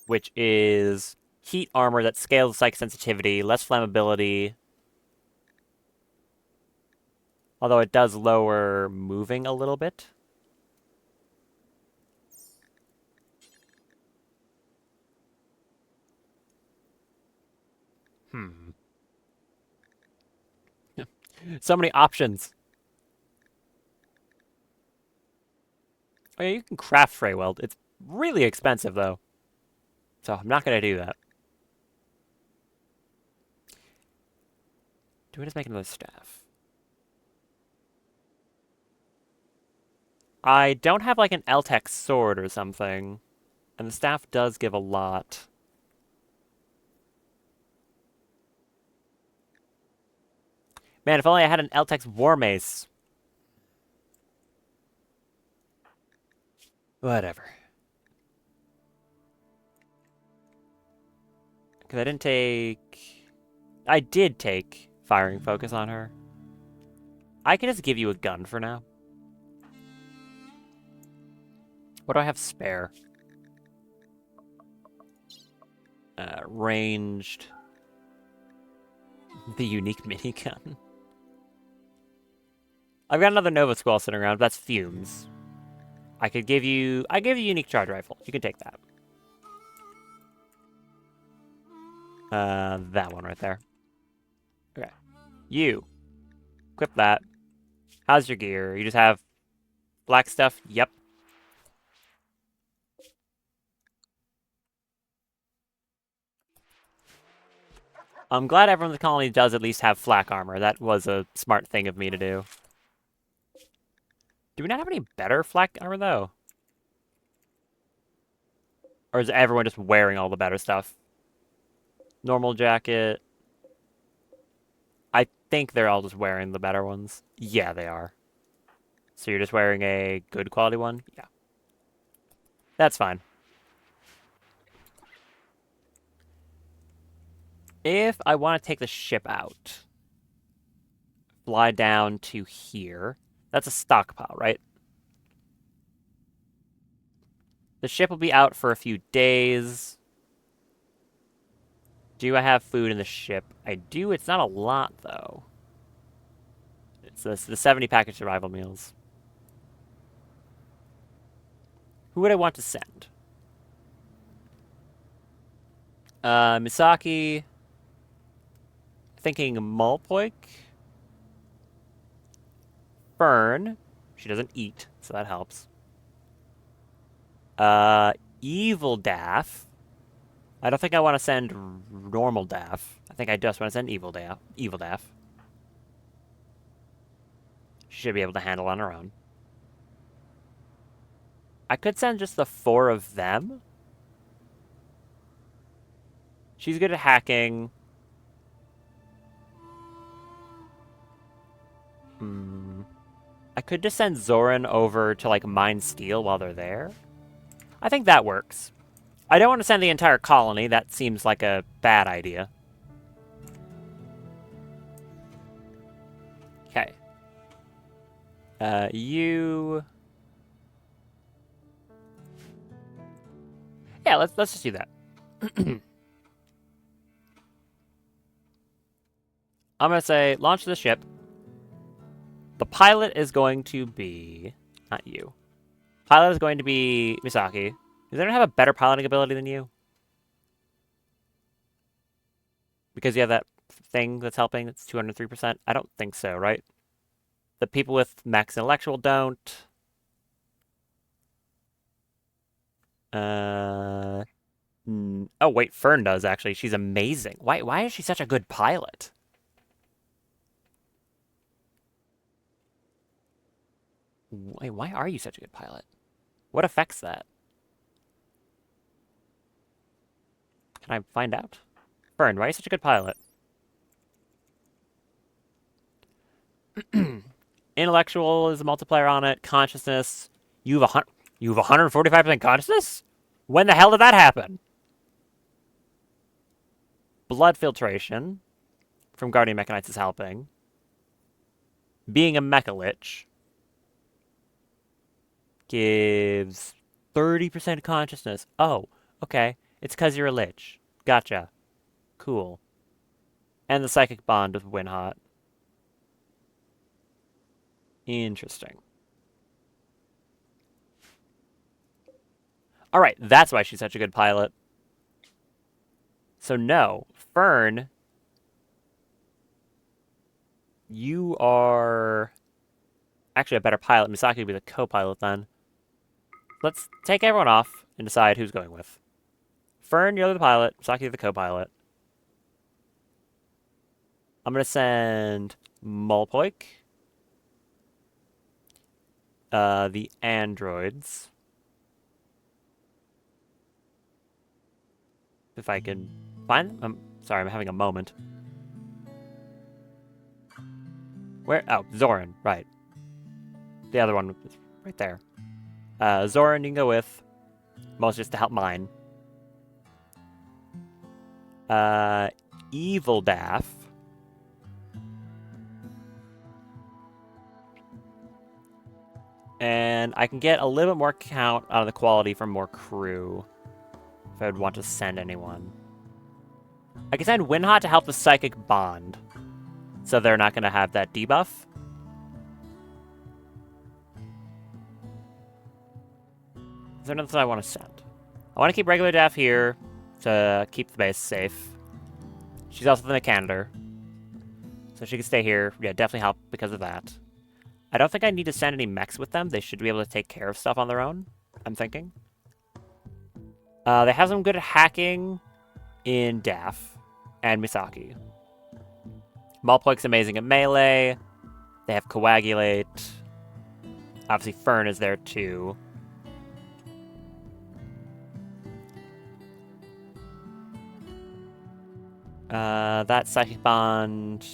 which is heat armor that scales psychic sensitivity, less flammability, although it does lower moving a little bit. Hmm. So many options. Oh, yeah, you can craft Freyweld. It's really expensive, though. So I'm not going to do that. Do we just make another staff? I don't have like an Eltex sword or something. And the staff does give a lot. Man, if only I had an Eltex War Mace. Whatever. Because I didn't take... I did take firing focus on her. I can just give you a gun for now. What do I have spare? Ranged. The unique minigun. I've got another Nova Squall sitting around, but that's fumes. I give you a unique charge rifle. You can take that. That one right there. Okay. You. Equip that. How's your gear? You just have black stuff? Yep. I'm glad everyone in the colony does at least have flak armor. That was a smart thing of me to do. Do we not have any better flak armor, though? Or is everyone just wearing all the better stuff? Normal jacket. I think they're all just wearing the better ones. Yeah, they are. So you're just wearing a good quality one? Yeah. That's fine. If I want to take the ship out, fly down to here. That's a stockpile, right? The ship will be out for a few days. Do I have food in the ship? I do. It's not a lot, though. It's the 70 package survival meals. Who would I want to send? Misaki. Thinking Malpoik. Fern. She doesn't eat, so that helps. Evil Daff. I don't think I want to send normal Daff. I think I just want to send Evil Daff. Evil Daff. She should be able to handle on her own. I could send just the 4 of them. She's good at hacking. I could just send Zoran over to, like, mine steel while they're there. I think that works. I don't want to send the entire colony. That seems like a bad idea. Okay. You... Yeah, let's just do that. I'm going to say, launch the ship. The pilot is going to be... Not you. Pilot is going to be Misaki. Does anyone have a better piloting ability than you? Because you have that thing that's helping, it's 203%? I don't think so, right? The people with max intellectual don't. Oh, wait, Fern does, actually. She's amazing. Why is she such a good pilot? Wait, why are you such a good pilot? What affects that? Can I find out? Fern, why are you such a good pilot? Intellectual is a multiplier on it. Consciousness. You have 145% consciousness? When the hell did that happen? Blood filtration from Guardian Mechanites is helping. Being a Mecha Lich gives 30% consciousness. Oh, okay. It's because you're a Lich. Gotcha. Cool. And the Psychic Bond with Winhot. Interesting. Alright, that's why she's such a good pilot. So no, Fern, you are actually a better pilot. Misaki would be the co-pilot then. Let's take everyone off and decide who's going with. Fern, you're the pilot. Misaki, the co-pilot. I'm going to send Mulpoik. The androids. If I can find them. I'm sorry, I'm having a moment. Where? Oh, Zoran, right. The other one is right there. Zoran, you can go with. Most just to help mine. Evil Daff. And I can get a little bit more count out of the quality from more crew. If I would want to send anyone. I can send Winhot to help the Psychic Bond. So they're not going to have that debuff. Is there nothing I want to send? I want to keep regular Daff here to keep the base safe. She's also the Mechanitor. So she can stay here. Yeah, definitely help because of that. I don't think I need to send any mechs with them. They should be able to take care of stuff on their own, I'm thinking. They have some good hacking in Daff and Misaki. Mulpoik's amazing at melee. They have Coagulate. Obviously, Fern is there too. That Psychic Bond...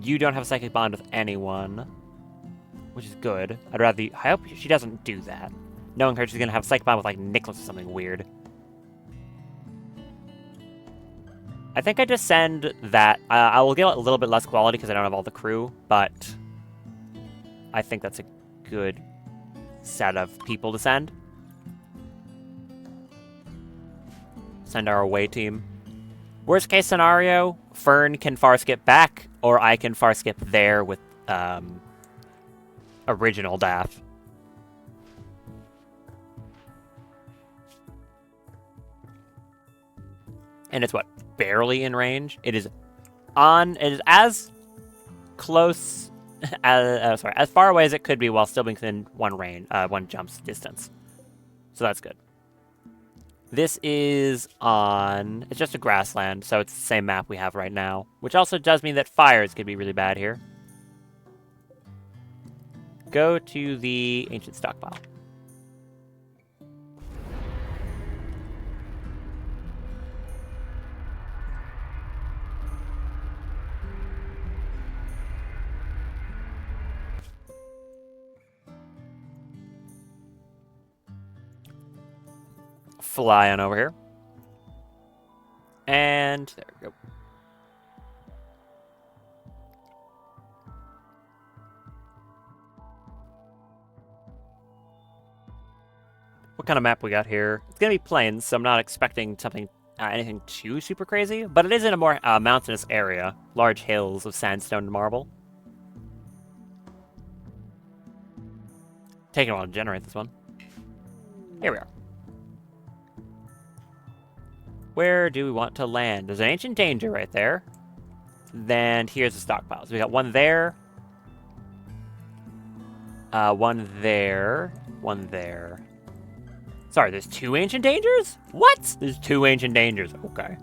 You don't have a Psychic Bond with anyone, which is good. I hope she doesn't do that. Knowing her, she's gonna have a Psychic Bond with, like, Nicholas or something weird. I think I just send that. I will get a little bit less quality because I don't have all the crew, but I think that's a good set of people to send. Send our away team. Worst case scenario, Fern can far skip back, or I can far skip there with original Daff. And it's what? Barely in range? It is as close as as far away as it could be while still being within one jump's distance. So that's good. This is on... It's just a grassland, so it's the same map we have right now. Which also does mean that fires could be really bad here. Go to the ancient stockpile. Fly on over here. And there we go. What kind of map we got here? It's gonna be plains, so I'm not expecting something anything too super crazy, but it is in a more mountainous area. Large hills of sandstone and marble. Taking a while to generate this one. Here we are. Where do we want to land? There's an ancient danger right there. Then here's the stockpiles. We got one there. One there. One there. Sorry, there's two ancient dangers? What? There's two ancient dangers. Okay.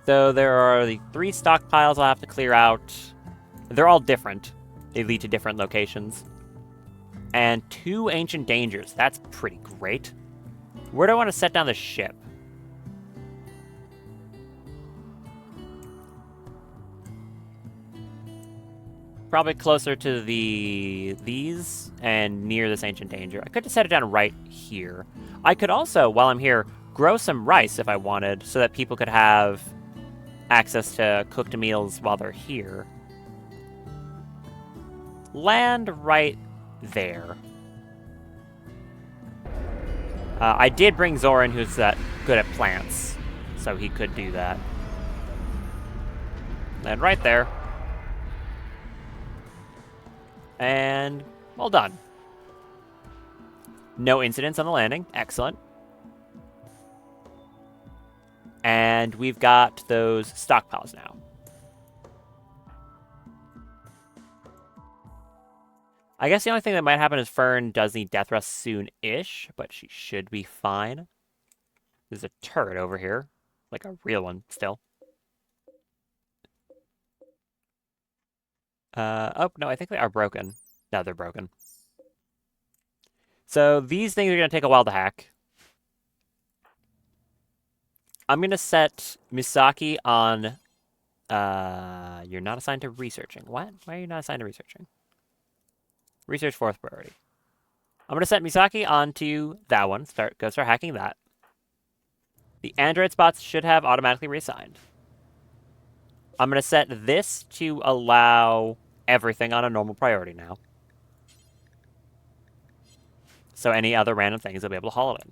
So there are the 3 stockpiles I'll have to clear out. They're all different. They lead to different locations. And 2 ancient dangers. That's pretty great. Where do I want to set down the ship? Probably closer to these and near this ancient danger. I could just set it down right here. I could also, while I'm here, grow some rice if I wanted, so that people could have access to cooked meals while they're here. Land right there. I did bring Zoran, who's good at plants, so he could do that. Land right there. And well done. No incidents on the landing. Excellent. And we've got those stockpiles now. I guess the only thing that might happen is Fern does need death rest soon-ish, but she should be fine. There's a turret over here. Like a real one, still. Oh, no, I think they are broken. No, they're broken. So these things are going to take a while to hack. I'm going to set Misaki on... you're not assigned to researching. What? Why are you not assigned to researching? Research 4th priority. I'm going to set Misaki onto that one. Go start hacking that. The Android spots should have automatically reassigned. I'm going to set this to allow everything on a normal priority now. So any other random things will be able to haul it in.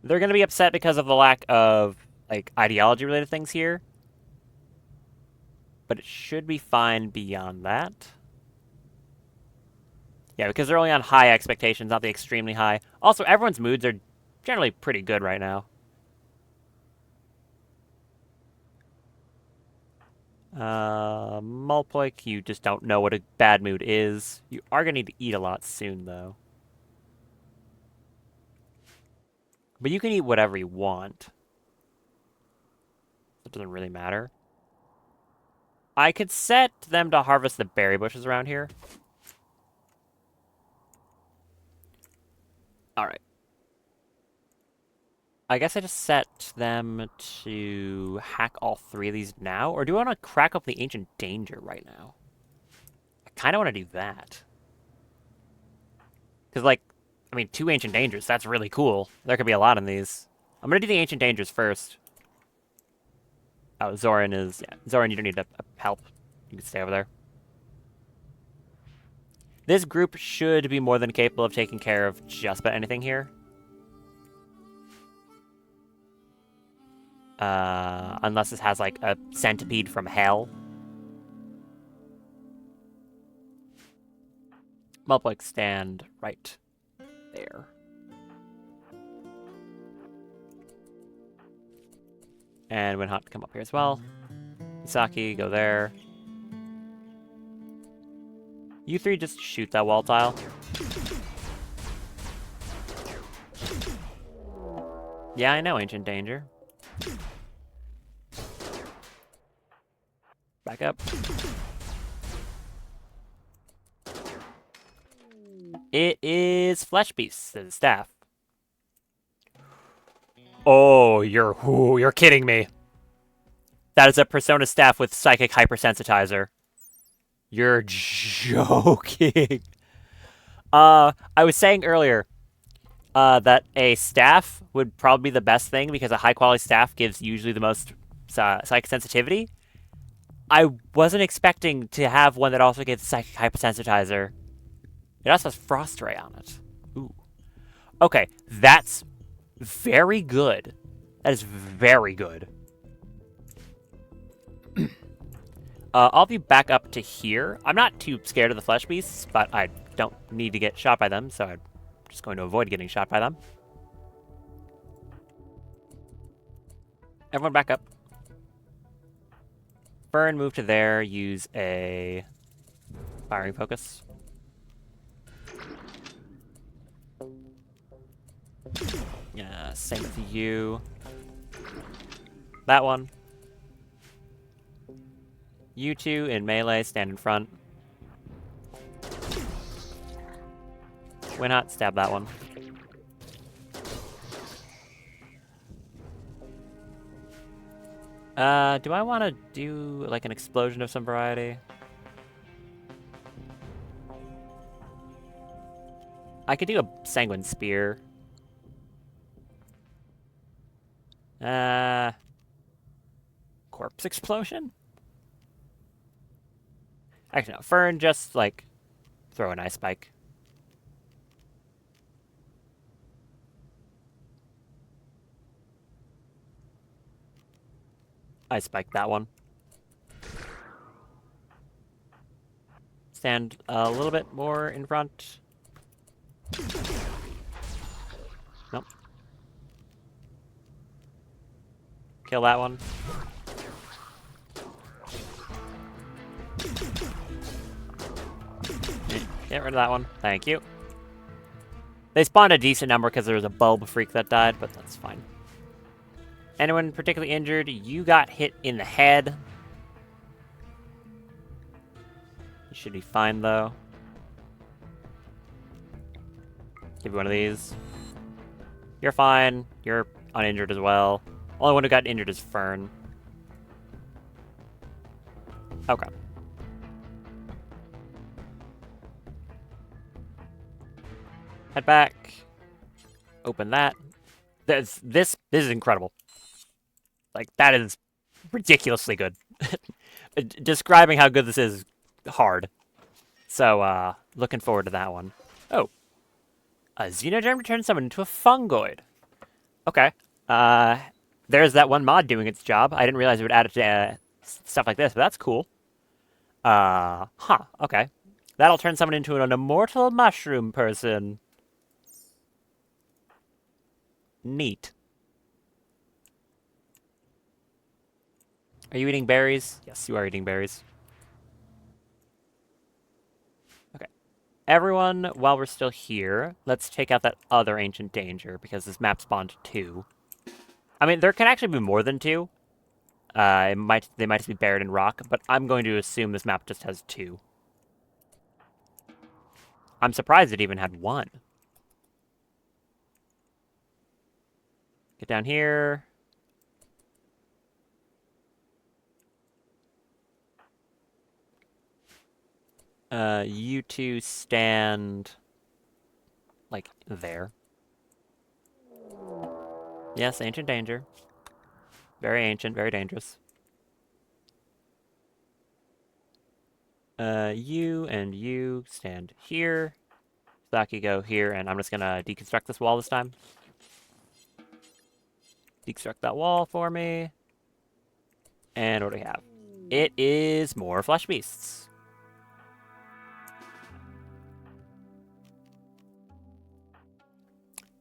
They're going to be upset because of the lack of like ideology-related things here. But it should be fine beyond that. Yeah, because they're only on high expectations, not the extremely high. Also, everyone's moods are generally pretty good right now. Mulpoik, you just don't know what a bad mood is. You are going to need to eat a lot soon, though. But you can eat whatever you want. It doesn't really matter. I could set them to harvest the berry bushes around here. Alright. I guess I just set them to hack all 3 of these now? Or do I want to crack up the Ancient Danger right now? I kind of want to do that. Because, like, I mean, 2 Ancient Dangers, that's really cool. There could be a lot in these. I'm going to do the Ancient Dangers first. Oh, Zoran is... Yeah, Zoran, you don't need to help. You can stay over there. This group should be more than capable of taking care of just about anything here. Unless this has, like, a centipede from hell. Mulpoik, stand right there. And Winhot, come up here as well. Misaki, go there. You 3 just shoot that wall tile. Yeah, I know, Ancient Danger. Back up. It is Flesh Beast, the staff. Oh, you're kidding me. That is a Persona staff with Psychic Hypersensitizer. You're joking. I was saying earlier that a staff would probably be the best thing because a high-quality staff gives usually the most psychic sensitivity. I wasn't expecting to have one that also gives Psychic Hypersensitizer. It also has Frost Ray on it. Ooh. Okay, that's very good. That is very good. I'll be back up to here. I'm not too scared of the flesh beasts, but I don't need to get shot by them, so I'm just going to avoid getting shot by them. Everyone back up. Fern, move to there. Use a firing focus. Yeah, same with you. That one. You 2 in melee, stand in front. Why not stab that one? Do I want to do, like, an explosion of some variety? I could do a sanguine spear. Corpse explosion? Actually, no. Fern, just, like, throw an ice spike. Ice spike that one. Stand a little bit more in front. Nope. Kill that one. Get rid of that one. Thank you. They spawned a decent number because there was a bulb freak that died, but that's fine. Anyone particularly injured? You got hit in the head. You should be fine, though. Give you one of these. You're fine. You're uninjured as well. Only one who got injured is Fern. Okay. Head back. Open that. This is incredible. Like, that is ridiculously good. Describing how good this is hard. So, looking forward to that one. Oh. A xenogerm turns someone into a fungoid. Okay. There's that one mod doing its job. I didn't realize it would add it to stuff like this, but that's cool. Okay. That'll turn someone into an immortal mushroom person. Neat. Are you eating berries? Yes, you are eating berries. Okay. Everyone, while we're still here, let's take out that other ancient danger, because this map spawned 2. I mean, there can actually be more than 2. They might just be buried in rock, but I'm going to assume this map just has 2. I'm surprised it even had 1. Get down here. You two stand, like, there. Yes, ancient danger. Very ancient, very dangerous. You and you stand here. Saki, go here, and I'm just gonna deconstruct this wall this time. Deconstruct that wall for me. And what do we have? It is more flesh beasts.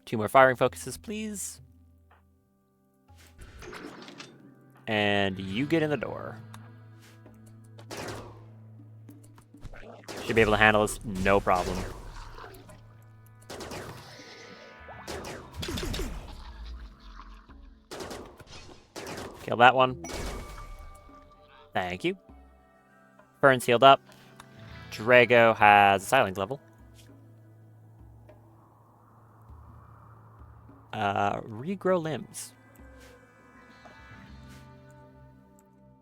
Two more firing focuses, please. And you get in the door. Should be able to handle this, no problem. Kill that one. Thank you. Fern's healed up. Drago has a silence level. Regrow limbs.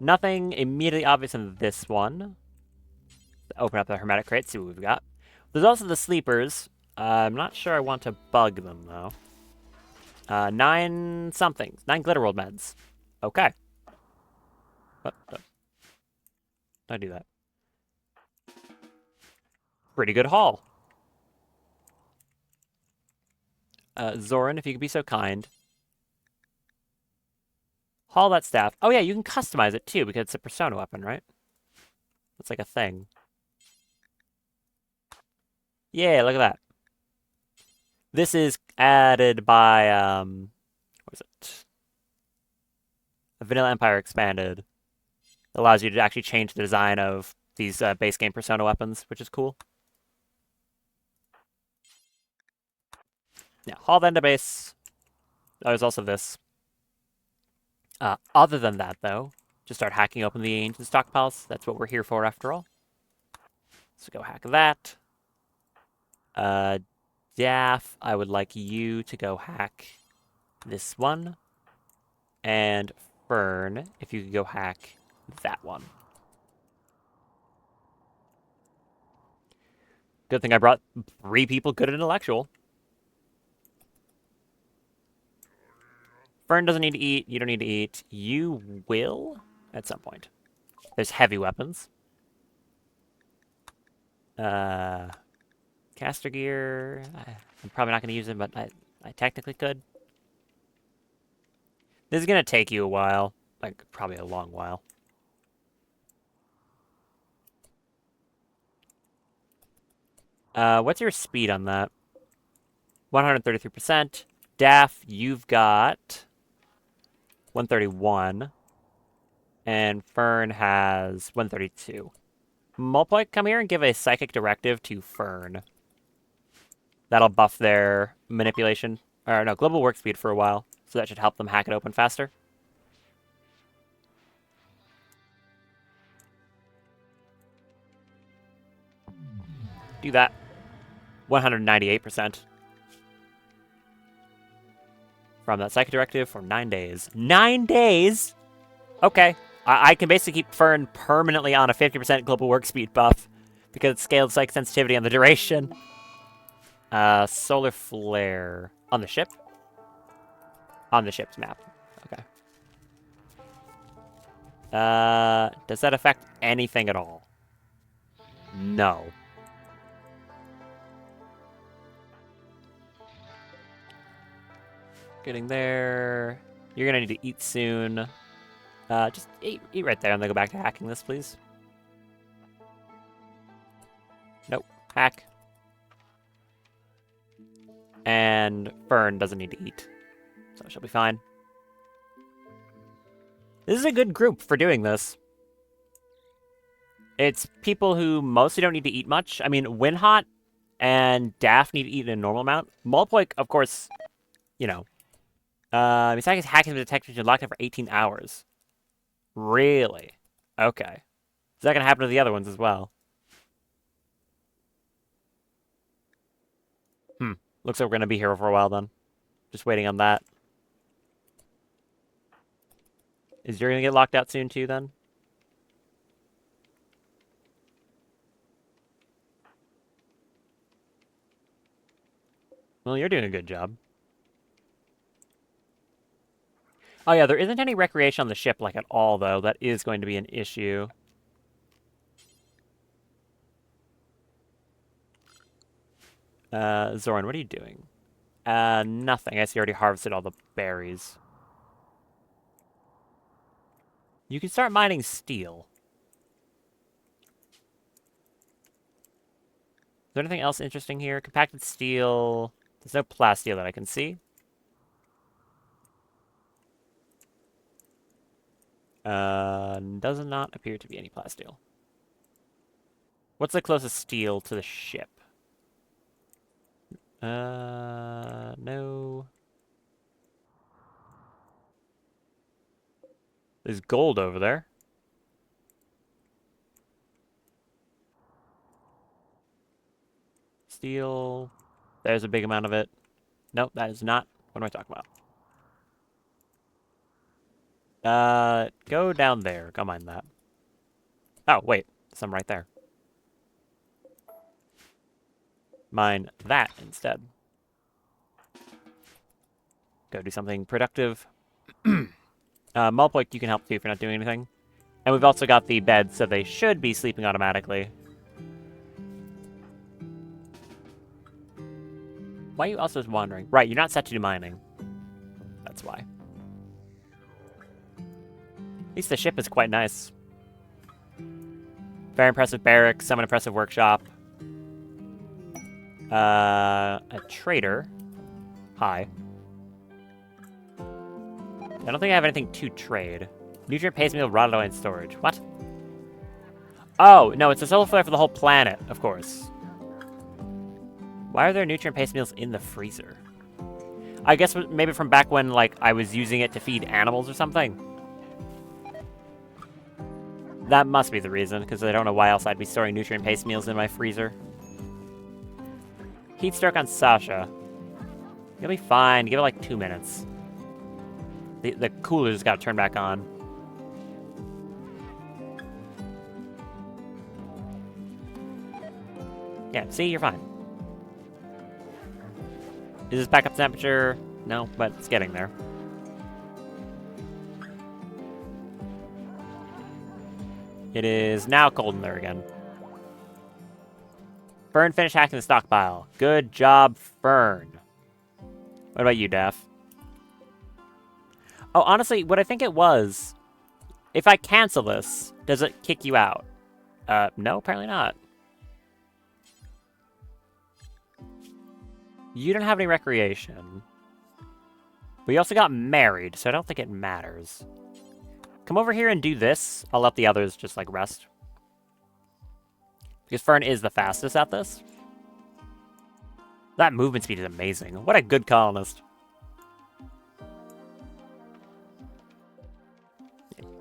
Nothing immediately obvious in this one. Open up the hermetic crate, see what we've got. There's also the sleepers. I'm not sure I want to bug them, though. 9 somethings. 9 Glitterworld meds. Okay. What? Don't do that. Pretty good haul. Zoran, if you could be so kind. Haul that staff. Oh yeah, you can customize it too, because it's a persona weapon, right? It's like a thing. Yeah, look at that. This is added by, what is it? Vanilla Empire Expanded. It allows you to actually change the design of these base game persona weapons, which is cool. Yeah, haul then to base. There's also this. Other than that, though, just start hacking open the ancient stockpiles. That's what we're here for, after all. So go hack that. Daff, I would like you to go hack this one. And Fern, if you could go hack that one. Good thing I brought 3 people good at intellectual. Fern doesn't need to eat. You don't need to eat. You will at some point. There's heavy weapons. Caster gear. I'm probably not going to use it, but I technically could. This is going to take you a while. Like, probably a long while. What's your speed on that? 133%. Daff, you've got 131. And Fern has 132. Mulpoik, come here and give a psychic directive to Fern. That'll buff their manipulation. Or no, global work speed for a while. So that should help them hack it open faster. Do that. 198%. From that psychic directive for 9 days. 9 days?! Okay. I can basically keep Fern permanently on a 50% global work speed buff because it's scaled psychic sensitivity on the duration. Solar flare. On the ship? On the ship's map. Okay. Does that affect anything at all? No. Getting there. You're gonna need to eat soon. Just eat right there and then go back to hacking this, please. Nope. Hack. And Fern doesn't need to eat. So she'll be fine. This is a good group for doing this. It's people who mostly don't need to eat much. I mean, Winhot and Daff need to eat in a normal amount. Mulpoik, of course, you know. Misaki's hacking the detector to lock it for 18 hours. Really? Okay. Is that going to happen to the other ones as well? Looks like we're going to be here for a while then. Just waiting on that. Is you're going to get locked out soon too then? Well, you're doing a good job. Oh yeah, there isn't any recreation on the ship like at all though. That is going to be an issue. Zoran, what are you doing? Nothing. I guess you already harvested all the berries. You can start mining steel. Is there anything else interesting here? Compacted steel. There's no plasteel that I can see. Does not appear to be any plasteel. What's the closest steel to the ship? No. There's gold over there. Steel. There's a big amount of it. Nope, that is not. What am I talking about? Go down there. Go mine that. Oh, wait. Some right there. Mine that instead. Go do something productive. Mulpoik, you can help too if you're not doing anything. And we've also got the bed, so they should be sleeping automatically. Why are you also wandering? Right, you're not set to do mining. That's why. At least the ship is quite nice. Very impressive barracks, some impressive workshop. A trader. Hi. I don't think I have anything to trade. Nutrient paste meal, rotted oil, and storage. What? Oh, no, it's a solar flare for the whole planet, of course. Why are there nutrient paste meals in the freezer? I guess maybe from back when, like, I was using it to feed animals or something. That must be the reason, because I don't know why else I'd be storing nutrient paste meals in my freezer. Heat stroke on Sasha. You'll be fine. Give it like 2 minutes. The cooler's got to turn back on. Yeah, see, you're fine. Is this backup temperature? No, but it's getting there. It is now cold in there again. Fern finished hacking the stockpile. Good job, Fern. What about you, Daff? Oh, honestly, what I think it was, if I cancel this, does it kick you out? No, apparently not. You don't have any recreation. But you also got married, so I don't think it matters. Come over here and do this. I'll let the others just, like, rest. Because Fern is the fastest at this. That movement speed is amazing. What a good colonist.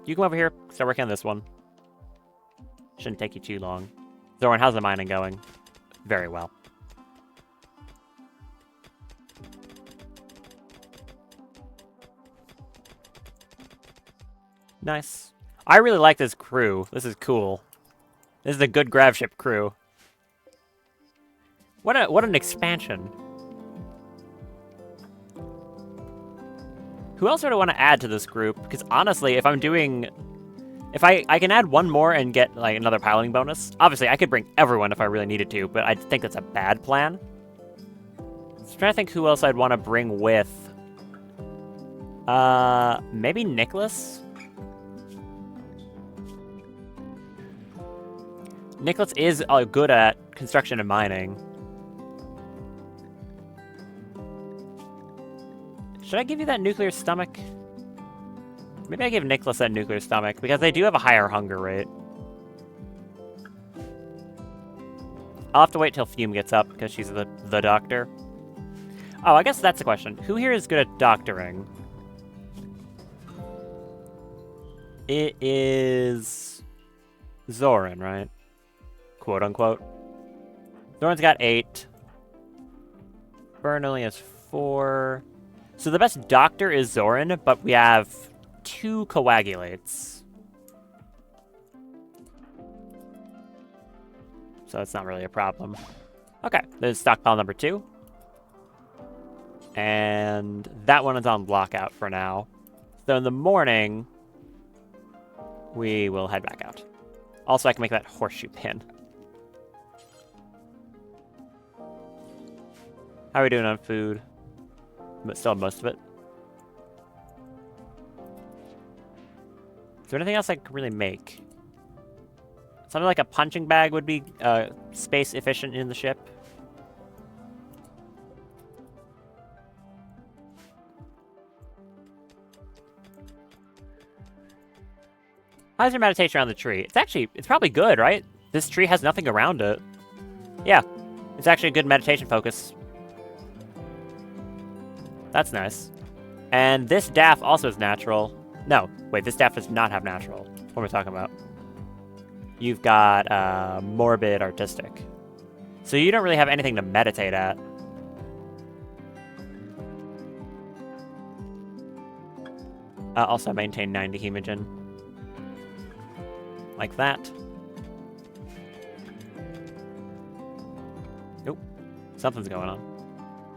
You come over here, start working on this one. Shouldn't take you too long. Zoran, how's the mining going? Very well. Nice. I really like this crew. This is cool. This is a good grav ship crew. What an expansion. Who else would I want to add to this group? Because honestly, if I'm doing... If I can add one more and get like another piloting bonus. Obviously, I could bring everyone if I really needed to, but I think that's a bad plan. So I'm trying to think who else I'd want to bring with. Maybe Nicholas? Nicholas is good at construction and mining. Should I give you that nuclear stomach? Maybe I give Nicholas that nuclear stomach, because they do have a higher hunger rate. I'll have to wait till Fume gets up, because she's the doctor. Oh, I guess that's the question. Who here is good at doctoring? It is... Zoran, right? Quote unquote. Zoran's got 8. Fern only has 4. So the best doctor is Zoran, but we have 2 coagulates. So it's not really a problem. Okay, there's stockpile number 2. And that one is on lockout for now. So in the morning, we will head back out. Also, I can make that horseshoe pin. How are we doing on food? But still have most of it. Is there anything else I could really make? Something like a punching bag would be space efficient in the ship. How's your meditation around the tree? It's probably good, right? This tree has nothing around it. Yeah, it's actually a good meditation focus. That's nice. And this DAF also is natural. No, wait, this DAF does not have natural. What am I talking about? You've got morbid artistic. So you don't really have anything to meditate at. Also maintain 90 hemogen. Like that. Nope. Something's going on.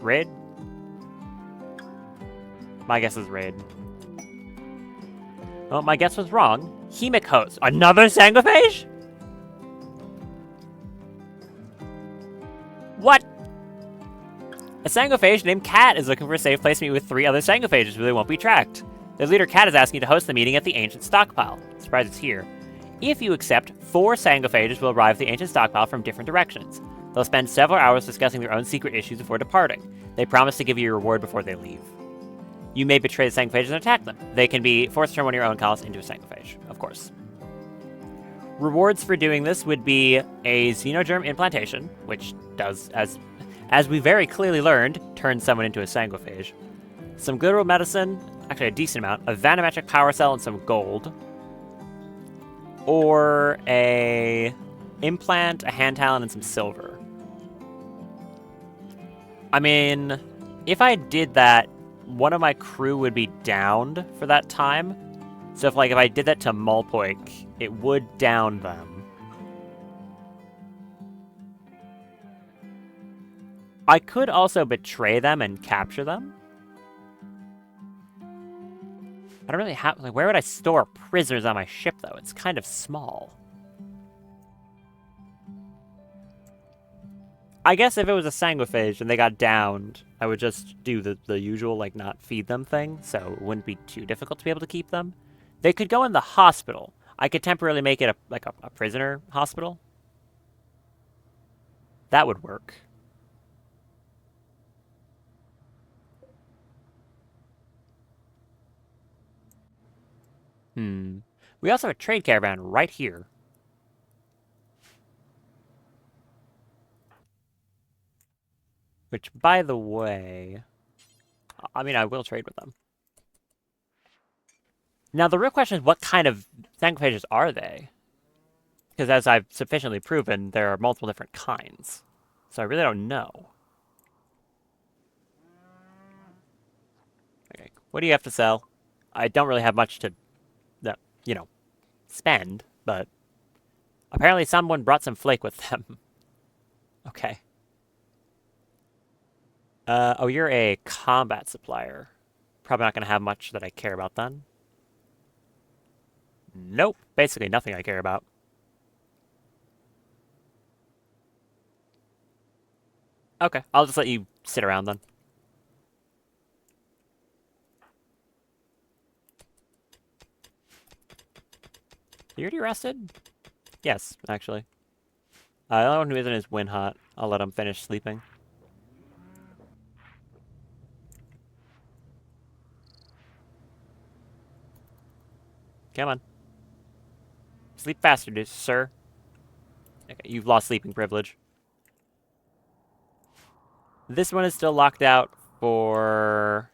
Raid? My guess is raid. Oh, my guess was wrong. Hemic host. Another sanguiphage? What? A sanguiphage named Cat is looking for a safe place to meet with 3 other sanguiphages where they won't be tracked. Their leader Cat is asking you to host the meeting at the ancient stockpile. Surprise, it's here. If you accept, 4 sanguiphages will arrive at the ancient stockpile from different directions. They'll spend several hours discussing their own secret issues before departing. They promise to give you a reward before they leave. You may betray the sanguiphages and attack them. They can be forced to turn one of your own colonists into a sanguiphage, of course. Rewards for doing this would be a xenogerm implantation, which does, as we very clearly learned, turn someone into a sanguiphage. Some good old medicine, actually a decent amount, a vanometric power cell and some gold. Or a implant, a hand talon, and some silver. I mean, if I did that, one of my crew would be downed for that time. So if I did that to Mulpoik, it would down them. I could also betray them and capture them. I don't really have... Like, where would I store prisoners on my ship, though? It's kind of small. I guess if it was a sanguiphage and they got downed, I would just do the usual, like, not feed them thing, so it wouldn't be too difficult to be able to keep them. They could go in the hospital. I could temporarily make it a prisoner hospital. That would work. We also have a trade caravan right here. Which, by the way... I mean, I will trade with them. Now, the real question is, what kind of sanguiphages are they? Because as I've sufficiently proven, there are multiple different kinds. So I really don't know. Okay, what do you have to sell? I don't really have much to, you know, spend, but apparently someone brought some flake with them. Okay. Oh, you're a combat supplier. Probably not going to have much that I care about then. Nope, basically nothing I care about. Okay, I'll just let you sit around then. You already rested? Yes, actually. The only one who isn't is Winhot. I'll let him finish sleeping. Come on. Sleep faster, sir. Okay, you've lost sleeping privilege. This one is still locked out for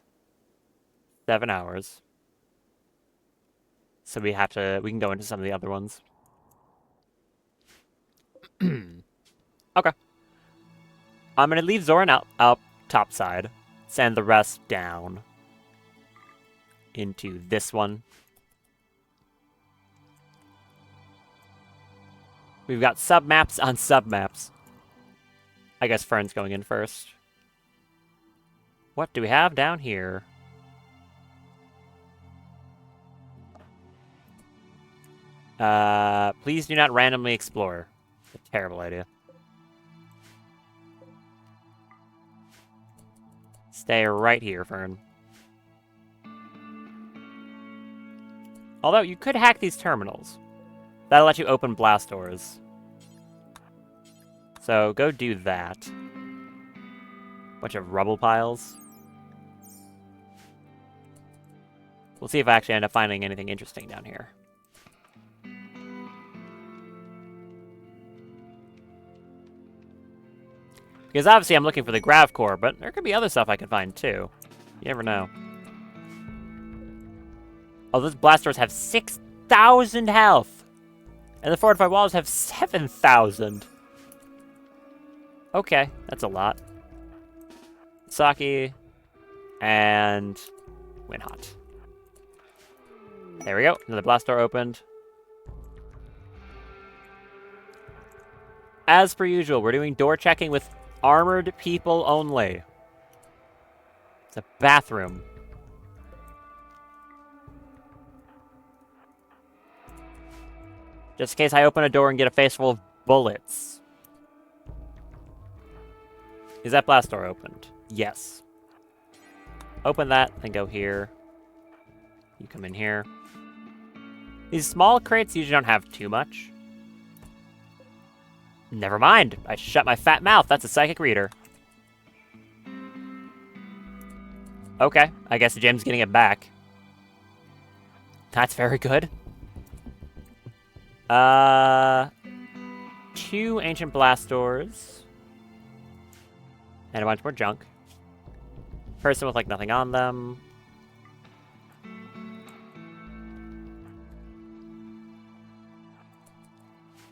7 hours. So we can go into some of the other ones. Okay. I'm gonna leave Zoran up top side. Send the rest down into this one. We've got submaps on submaps. I guess Fern's going in first. What do we have down here? Please do not randomly explore. It's a terrible idea. Stay right here, Fern. Although, you could hack these terminals. That'll let you open blast doors. So, go do that. Bunch of rubble piles. We'll see if I actually end up finding anything interesting down here. Because obviously I'm looking for the grav core, but there could be other stuff I can find too. You never know. Oh, those blast doors have 6,000 health! And the fortified walls have 7,000! Okay, that's a lot. Saki and Winhot. There we go. Another blast door opened. As per usual, we're doing door checking with armored people only. It's a bathroom. Just in case I open a door and get a face full of bullets. Is that blast door opened? Yes. Open that, then go here. You come in here. These small crates usually don't have too much. Never mind. I shut my fat mouth. That's a psychic reader. Okay. I guess Jim's getting it back. That's very good. 2 ancient blast doors. And a bunch more junk. Person with, like, nothing on them.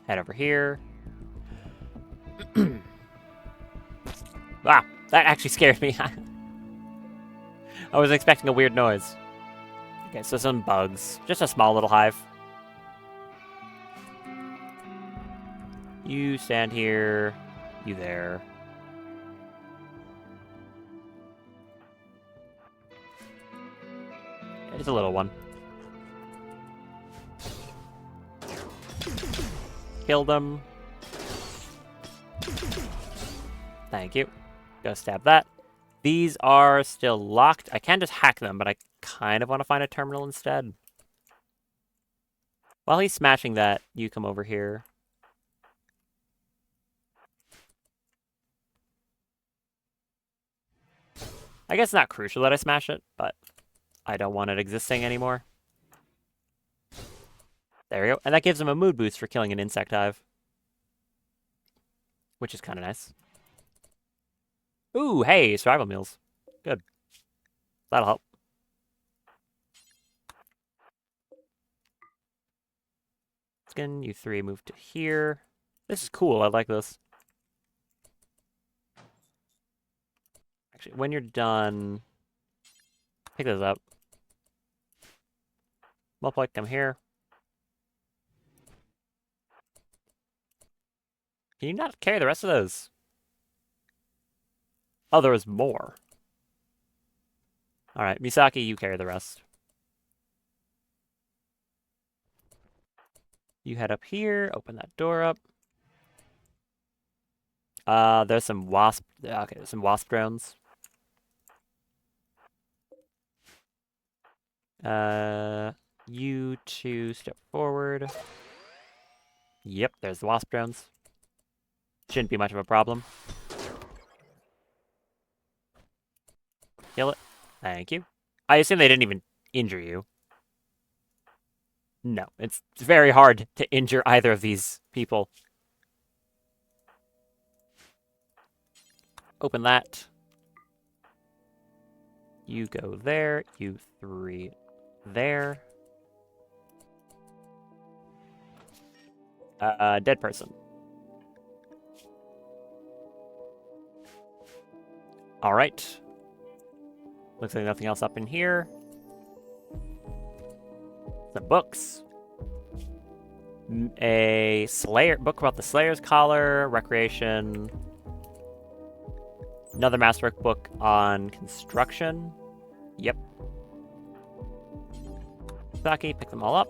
Head over here. Ah, that actually scared me. I was expecting a weird noise. Okay, so some bugs. Just a small little hive. You stand here. You there. It's a little one. Killed him. Thank you. Go stab that. These are still locked. I can just hack them, but I kind of want to find a terminal instead. While he's smashing that, you come over here. I guess it's not crucial that I smash it, but I don't want it existing anymore. There we go. And that gives him a mood boost for killing an insect hive. Which is kind of nice. Ooh, hey, survival meals. Good. That'll help. Skin, you three move to here. This is cool, I like this. Actually, when you're done, pick those up. Multiply, come here. Can you not carry the rest of those? Oh, there was more. Alright, Misaki, you carry the rest. You head up here, open that door up. There's some wasp... Okay, there's some wasp drones. You two step forward. Yep, there's the wasp drones. Shouldn't be much of a problem. Kill it. Thank you. I assume they didn't even injure you. No, it's very hard to injure either of these people. Open that. You go there. You three there. Dead person. All right. Looks like nothing else up in here. Some books. A Slayer book about the Slayer's Collar, recreation. Another masterwork book on construction. Yep. Saki, pick them all up.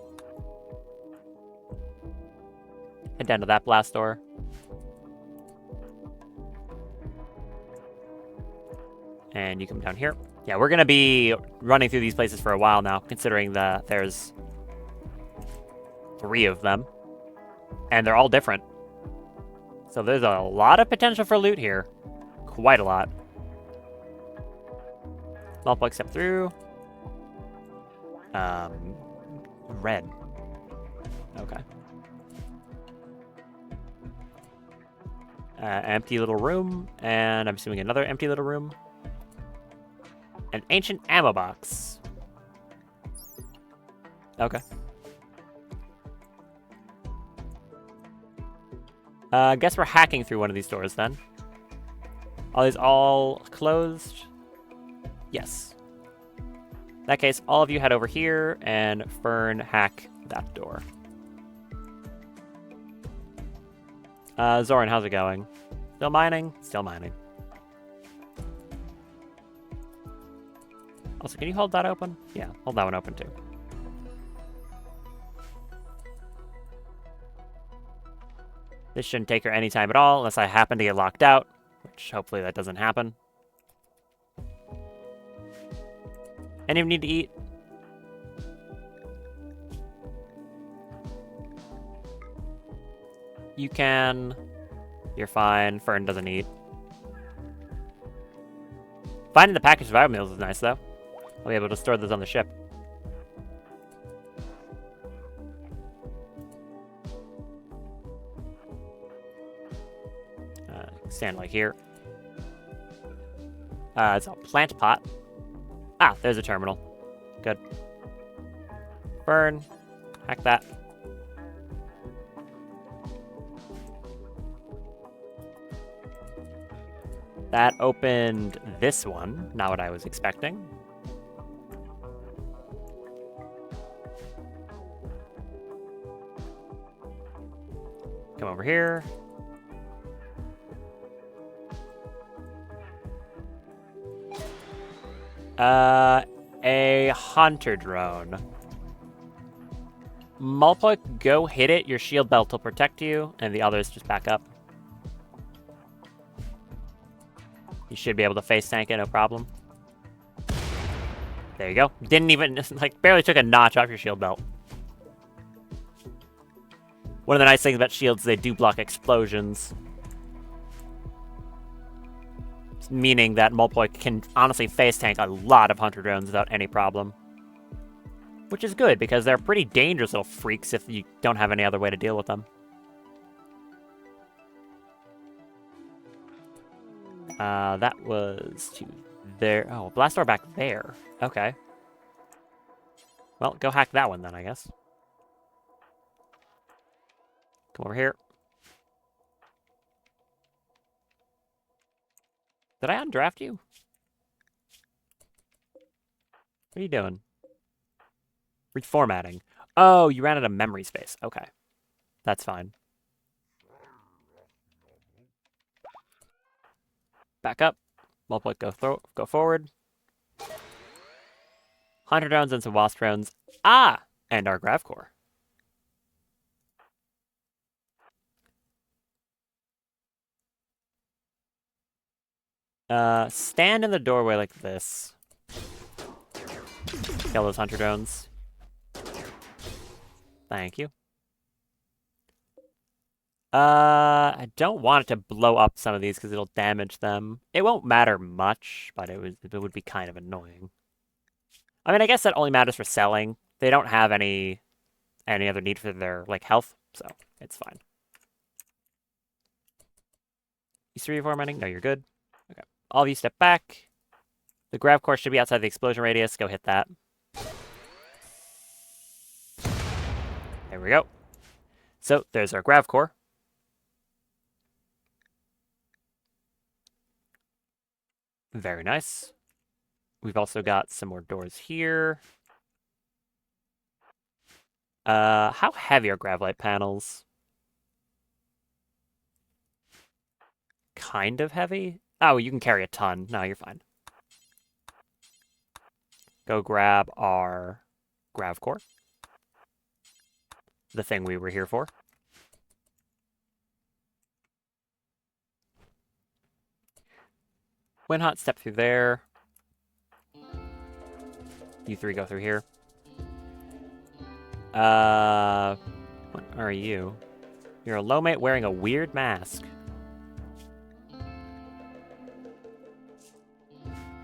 Head down to that blast door. And you come down here. Yeah, we're going to be running through these places for a while now, considering that there's 3 of them. And they're all different. So there's a lot of potential for loot here. Quite a lot. Multiplex step through. Red. Okay. Empty little room, and I'm assuming another empty little room. An ancient ammo box. Okay. Guess we're hacking through one of these doors then. Are these all closed? Yes. In that case, all of you head over here and Fern hack that door. Zoran, how's it going? Still mining? Still mining. Also, can you hold that open? Yeah, hold that one open too. This shouldn't take her any time at all, unless I happen to get locked out, which hopefully that doesn't happen. Any of you need to eat? You can. You're fine. Fern doesn't eat. Finding the packaged survival meals is nice, though. I'll be able to store those on the ship. Stand like here. It's a plant pot. Ah, there's a terminal. Good. Burn. Hack that. That opened this one. Not what I was expecting. Come over here. a hunter drone. Mulpoik, go hit it. Your shield belt will protect you, and the others just back up. You should be able to face tank it, no problem. There you go. Didn't even, like, barely took a notch off your shield belt. One of the nice things about shields, they do block explosions. Meaning that Mulpoik can honestly face tank a lot of hunter drones without any problem. Which is good, because they're pretty dangerous little freaks if you don't have any other way to deal with them. That was to there. Oh, blast door back there. Okay. Well, go hack that one then, I guess. Come over here. Did I undraft you? What are you doing? Reformatting. Oh, you ran out of memory space. Okay. That's fine. Back up. Multiplic, go forward. Hunter drones and some wasp drones. Ah! And our grav core. Stand in the doorway like this. Kill those hunter drones. Thank you. I don't want it to blow up some of these because it'll damage them. It won't matter much, but it would be kind of annoying. I mean, I guess that only matters for selling. They don't have any other need for their, like, health, so it's fine. You 3 reformatting? No, you're good. Okay. All of you step back. The grav core should be outside the explosion radius. Go hit that. There we go. So, there's our grav core. Very nice. We've also got some more doors here. How heavy are gravlight panels? Kind of heavy? Oh, you can carry a ton. No, you're fine. Go grab our grav core. The thing we were here for. Winhot, step through there. You 3 go through here. What are you? You're a low mate wearing a weird mask.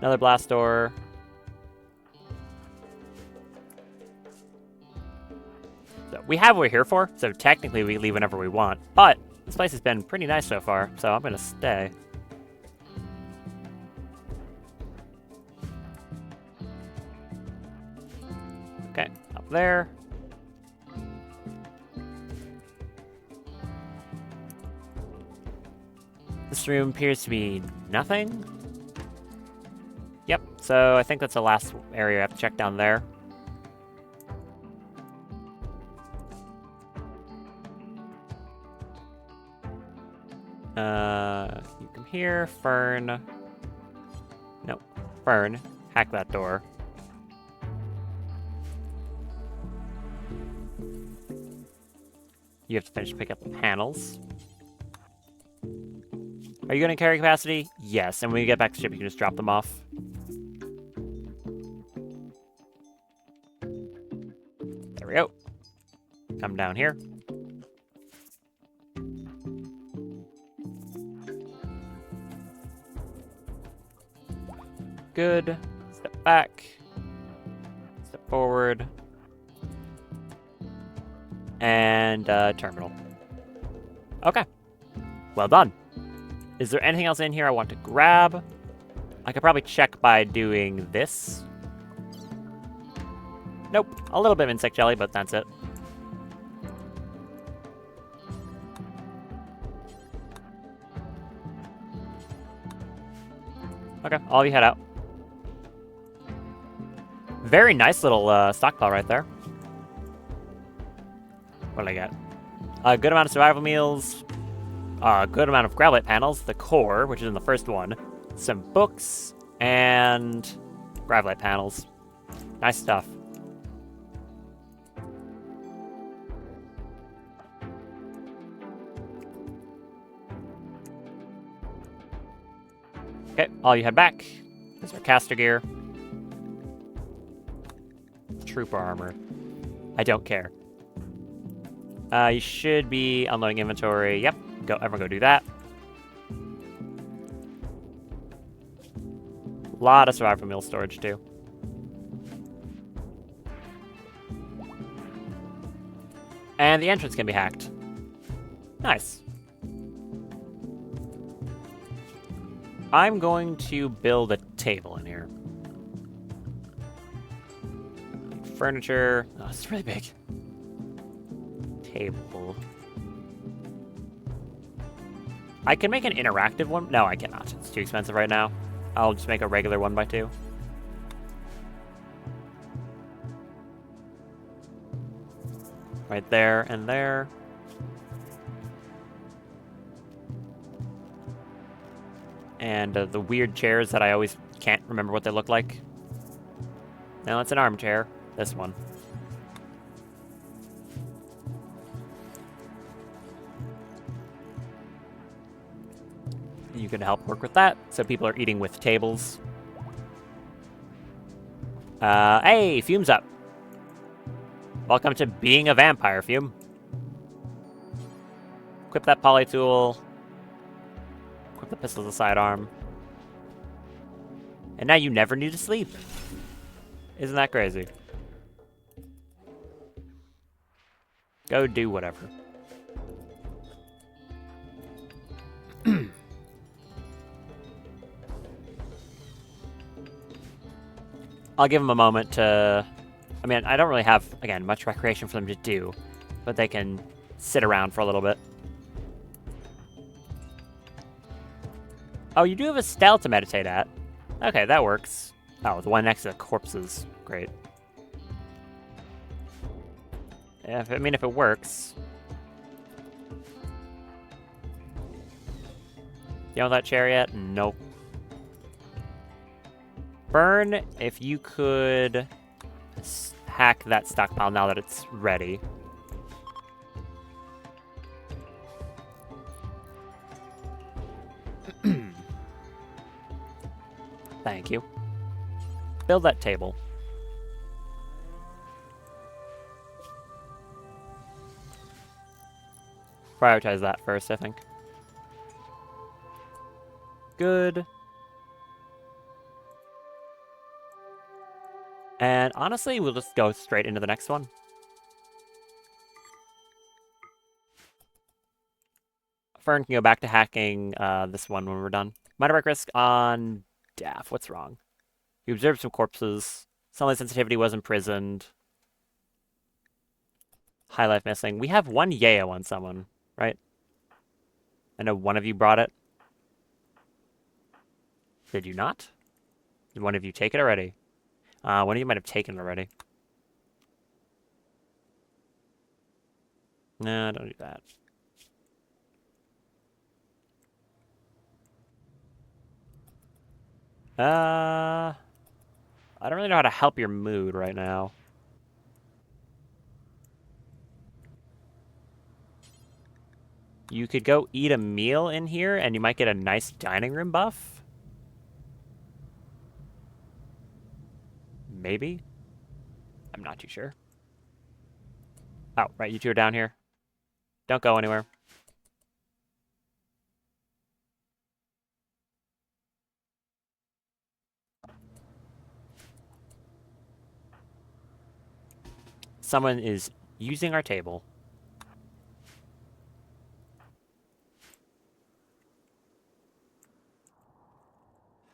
Another blast door. So we have what we're here for, so technically we leave whenever we want. But this place has been pretty nice so far, so I'm gonna stay. Okay, up there. This room appears to be nothing. Yep, so I think that's the last area I have to check down there. You come here, Fern. Nope, Fern. Hack that door. You have to finish pick up the panels. Are you going to carry capacity? Yes, and when you get back to ship, you can just drop them off. There we go. Come down here. Good. Step back. Step forward. And terminal. Okay. Well done. Is there anything else in here I want to grab? I could probably check by doing this. Nope. A little bit of insect jelly, but that's it. Okay, all of you head out. Very nice little stockpile right there. What did I get? A good amount of survival meals. A good amount of gravlight panels. The core, which is in the first one. Some books. And gravlight panels. Nice stuff. Okay, all you head back. There's our caster gear. Trooper armor. I don't care. You should be unloading inventory. Yep. Go. Everyone go do that. A lot of survival meal storage, too. And the entrance can be hacked. Nice. I'm going to build a table in here. Furniture. Oh, it's really big. Table. I can make an interactive one. No, I cannot. It's too expensive right now. I'll just make a regular 1x2. Right there and there. And the weird chairs that I always can't remember what they look like. Now it's an armchair. This one. You can help work with that, so people are eating with tables. Hey, Fume's up. Welcome to being a vampire, Fume. Equip that poly tool. Equip the pistol as a sidearm. And now you never need to sleep. Isn't that crazy? Go do whatever. I'll give them a moment to... I mean, I don't really have, again, much recreation for them to do, but they can sit around for a little bit. Oh, you do have a stele to meditate at. Okay, that works. Oh, the one next to the corpses. Great. Yeah, I mean, if it works. You know that chair yet? Nope. Burn, if you could hack that stockpile now that it's ready. Thank you. Build that table. Prioritize that first, I think. Good. And honestly, we'll just go straight into the next one. Fern can go back to hacking this one when we're done. Minor break risk on Daff. What's wrong? You observed some corpses. Sunlight sensitivity was imprisoned. High life missing. We have one Yayo on someone, right? I know one of you brought it. Did you not? Did one of you take it already? One of you might have taken it already. No, don't do that. I don't really know how to help your mood right now. You could go eat a meal in here, and you might get a nice dining room buff. Maybe? I'm not too sure. Oh, right, you two are down here. Don't go anywhere. Someone is using our table.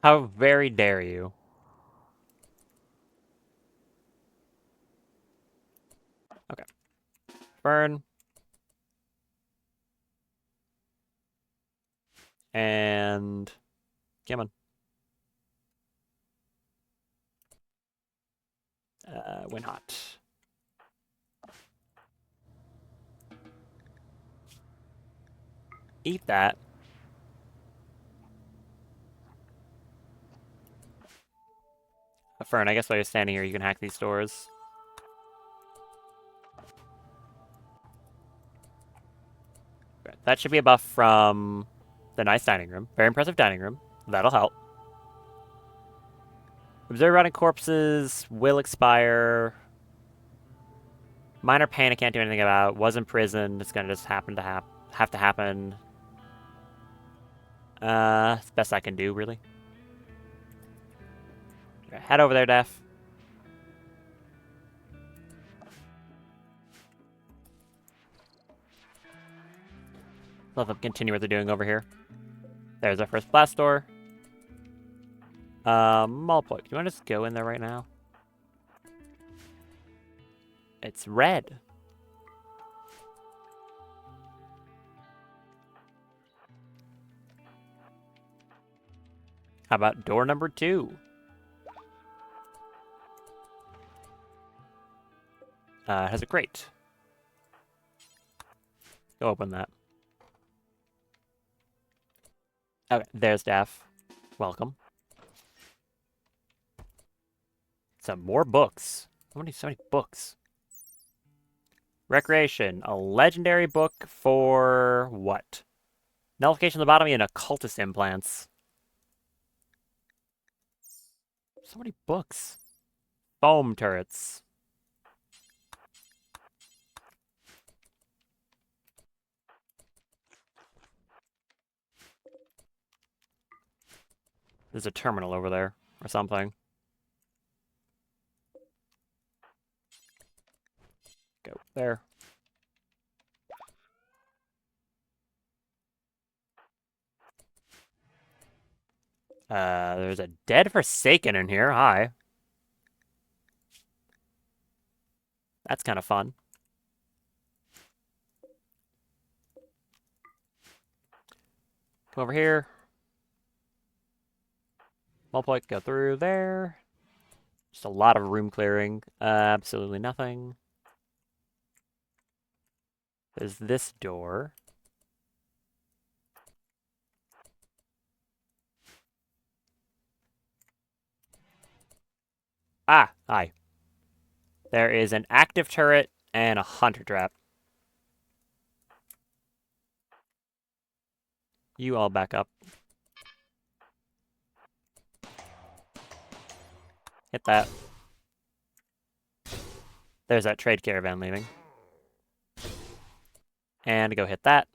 How very dare you? Okay. Burn. And... come on. When hot. Eat that. Fern, I guess while you're standing here, you can hack these doors. Okay, that should be a buff from the nice dining room. Very impressive dining room. That'll help. Observe rotting corpses will expire. Minor pain I can't do anything about. Was imprisoned. It's gonna just happen to have to happen. It's the best I can do, really. Okay, head over there, Def. Let them continue what they're doing over here. There's our first blast door. Malpoik, do you want to just go in there right now? It's red. How about door number 2? It has a crate. Go open that. Okay, there's Daph. Welcome. Some more books. So many books. Recreation. A legendary book for what? Nullification lobotomy and occultist implants. So many books. Foam turrets. There's a terminal over there, or something. Go there. There's a dead Forsaken in here. Hi. That's kind of fun. Come over here. Multiplic, go through there. Just a lot of room clearing. Absolutely nothing. There's this door. Ah, hi. There is an active turret and a hunter trap. You all back up. Hit that. There's that trade caravan leaving. And go hit that.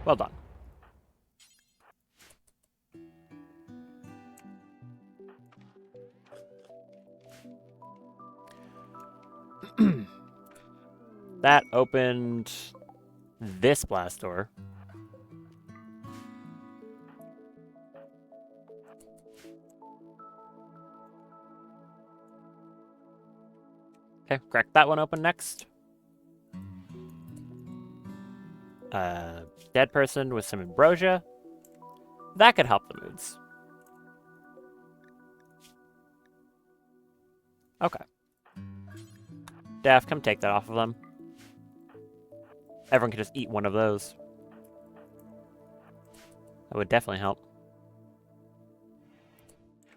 Well done. That opened this blast door. Okay, crack that one open next. Dead person with some ambrosia. That could help the moods. Okay. Daff, come take that off of them. Everyone can just eat one of those. That would definitely help.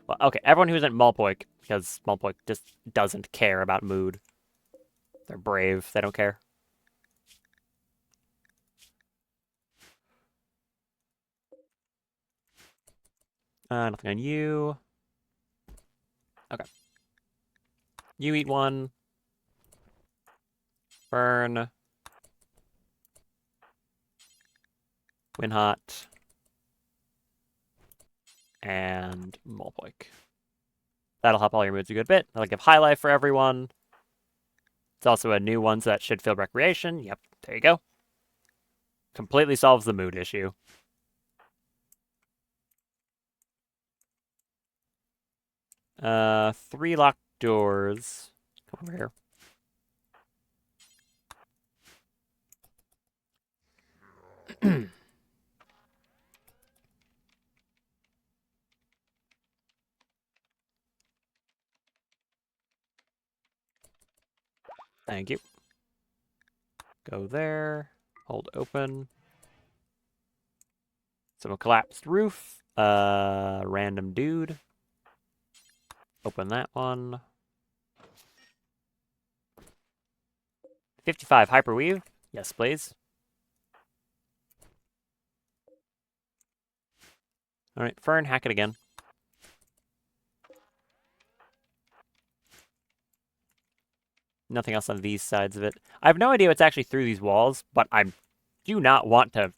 Well, okay, everyone who isn't Malpoik, because Malpoik just doesn't care about mood. They're brave, they don't care. Nothing on you. Okay. You eat one. Burn. Winhot. And Molpoik. That'll help all your moods a good bit. That'll give high life for everyone. It's also a new one, so that should feel recreation. Yep, there you go. Completely solves the mood issue. Three locked doors. Come over here. Thank you. Go there. Hold open. So a collapsed roof. Random dude. Open that one. 55 hyperweave. Yes, please. All right, Fern, hack it again. Nothing else on these sides of it. I have no idea what's actually through these walls, but I do not want to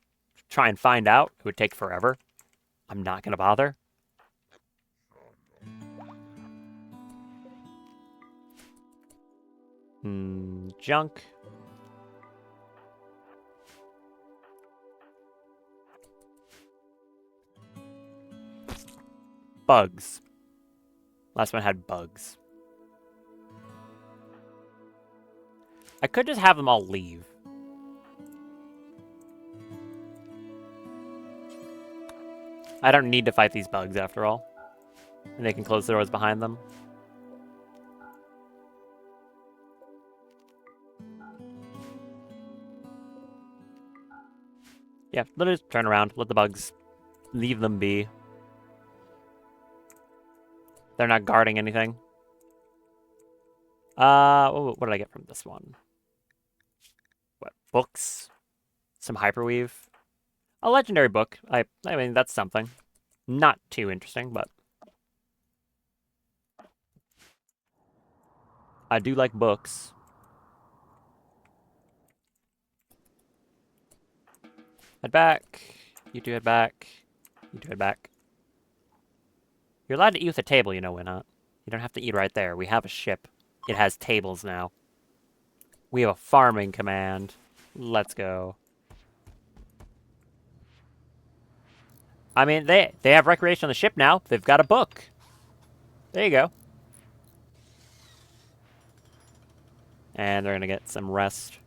try and find out. It would take forever. I'm not going to bother. Junk. Bugs. Last one had bugs. I could just have them all leave. I don't need to fight these bugs after all. And they can close the doors behind them. Yeah, let us turn around. Let the bugs leave them be. They're not guarding anything. What did I get from this one? What, books? Some hyperweave? A legendary book. I mean, that's something. Not too interesting, but I do like books. Head back. You two head back. You two head back. You're allowed to eat with a table, you know we're not. You don't have to eat right there. We have a ship. It has tables now. We have a farming command. Let's go. I mean, they have recreation on the ship now. They've got a book. There you go. And they're going to get some rest.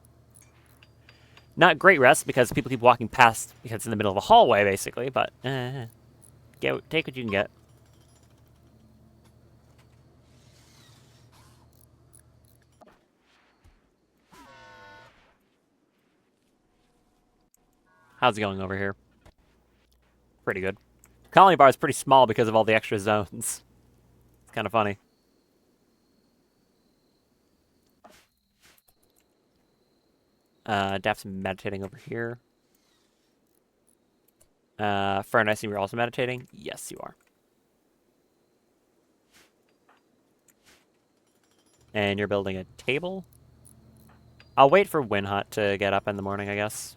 Not great rest, because people keep walking past, because it's in the middle of a hallway, basically, but take what you can get. How's it going over here? Pretty good. Colony bar is pretty small because of all the extra zones. It's kind of funny. Daph's meditating over here. Fern, I see you're also meditating. Yes, you are. And you're building a table? I'll wait for Winhut to get up in the morning, I guess.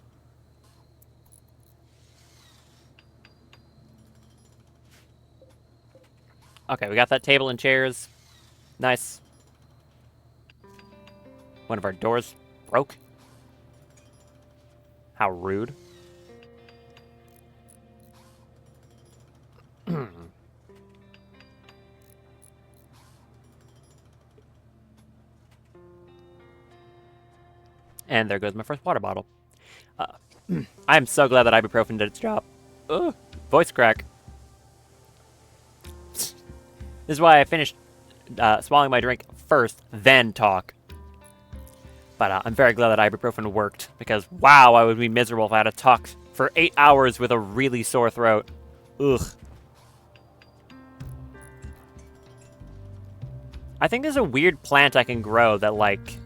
Okay, we got that table and chairs. Nice. One of our doors broke. How rude. And there goes my first water bottle. I am so glad that ibuprofen did its job. Ugh, voice crack. This is why I finished swallowing my drink first, then talk. But I'm very glad that ibuprofen worked, because wow, I would be miserable if I had to talk for 8 hours with a really sore throat. Ugh. I think there's a weird plant I can grow that, like,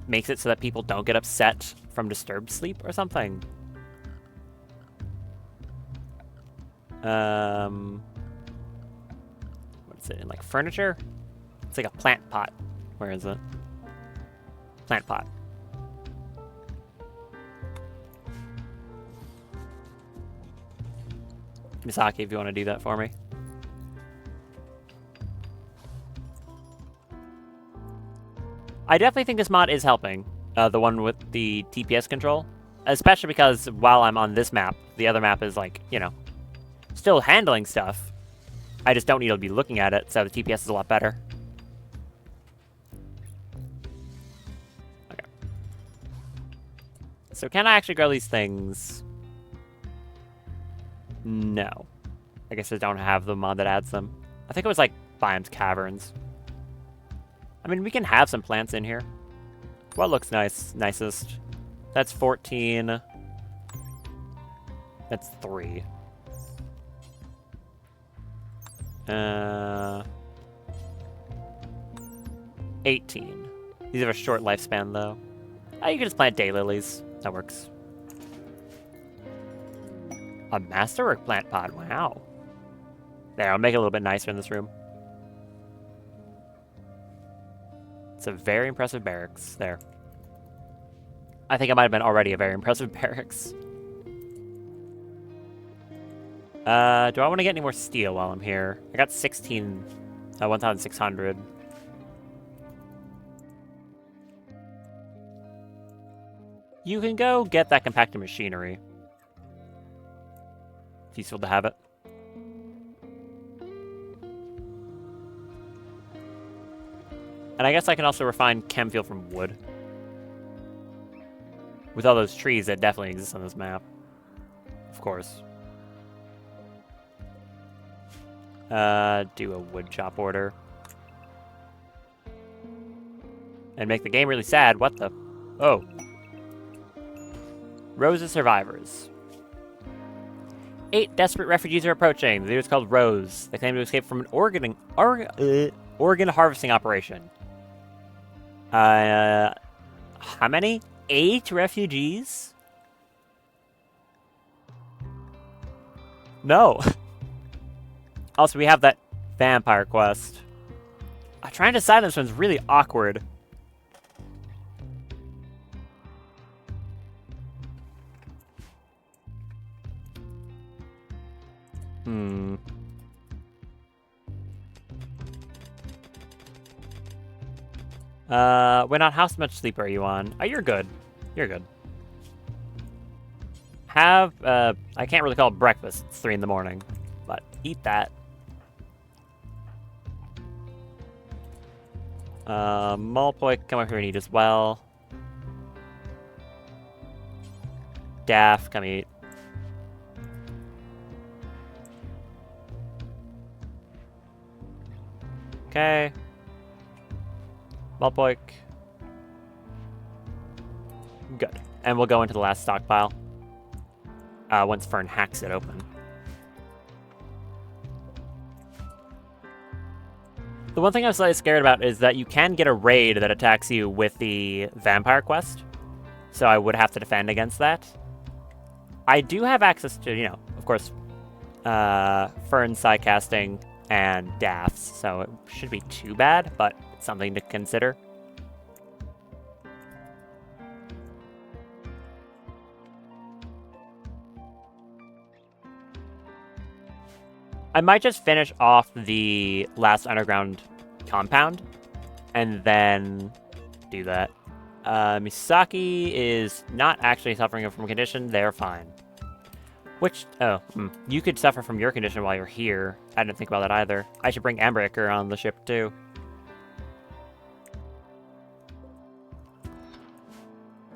makes it so that people don't get upset from disturbed sleep or something. What is it, in, like, furniture? It's like a plant pot. Where is it? Plant pot. Misaki, if you want to do that for me. I definitely think this mod is helping. The one with the TPS control. Especially because while I'm on this map, the other map is like, you know, still handling stuff. I just don't need to be looking at it, so the TPS is a lot better. Okay. So can I actually grow these things? No. I guess I don't have the mod that adds them. I think it was like Biomes Caverns. I mean, we can have some plants in here. What looks nice? Nicest. That's 14. That's 3. 18. These have a short lifespan, though. You can just plant daylilies. That works. A masterwork plant pod. Wow. There, I'll make it a little bit nicer in this room. It's a very impressive barracks. There. I think it might have been already a very impressive barracks. Do I want to get any more steel while I'm here? I got 1,600. You can go get that compacted machinery. It's useful to have it. And I guess I can also refine chem fuel from wood. With all those trees that definitely exist on this map. Of course. Do a wood chop order. And make the game really sad. What the? Oh. Rose of Survivors. 8 desperate refugees are approaching. The leader is called Rose. They claim to escape from an organ harvesting operation. How many? 8 refugees? No. Also, we have that vampire quest. Trying to decide this one's really awkward. When on, how much sleep are you on? Oh, you're good. You're good. I can't really call it breakfast. It's 3 in the morning. But eat that. Malpoi, come over here and eat as well. Daff, come eat. Okay. Malpoik. Good. And we'll go into the last stockpile. Once Fern hacks it open. The one thing I'm slightly scared about is that you can get a raid that attacks you with the vampire quest. So I would have to defend against that. I do have access to, of course, Fern sidecasting and Daff's, so it shouldn't be too bad, but it's something to consider. I might just finish off the last underground compound and then do that. Misaki is not actually suffering from a condition. They're fine. You could suffer from your condition while you're here. I didn't think about that either. I should bring Ambricker on the ship too.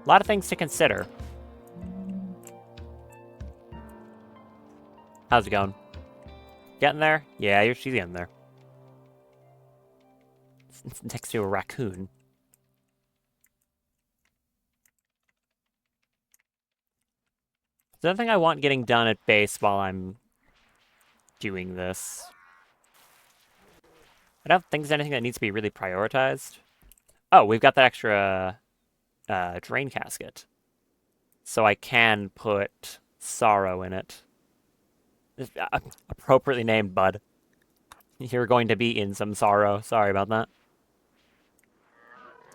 A lot of things to consider. How's it going? Getting there? Yeah, she's getting there. It's next to a raccoon. The other thing I want getting done at base while I'm doing this. I don't think there's anything that needs to be really prioritized. Oh, we've got that extra drain casket. So I can put Sorrow in it. Appropriately named, bud. You're going to be in some sorrow. Sorry about that.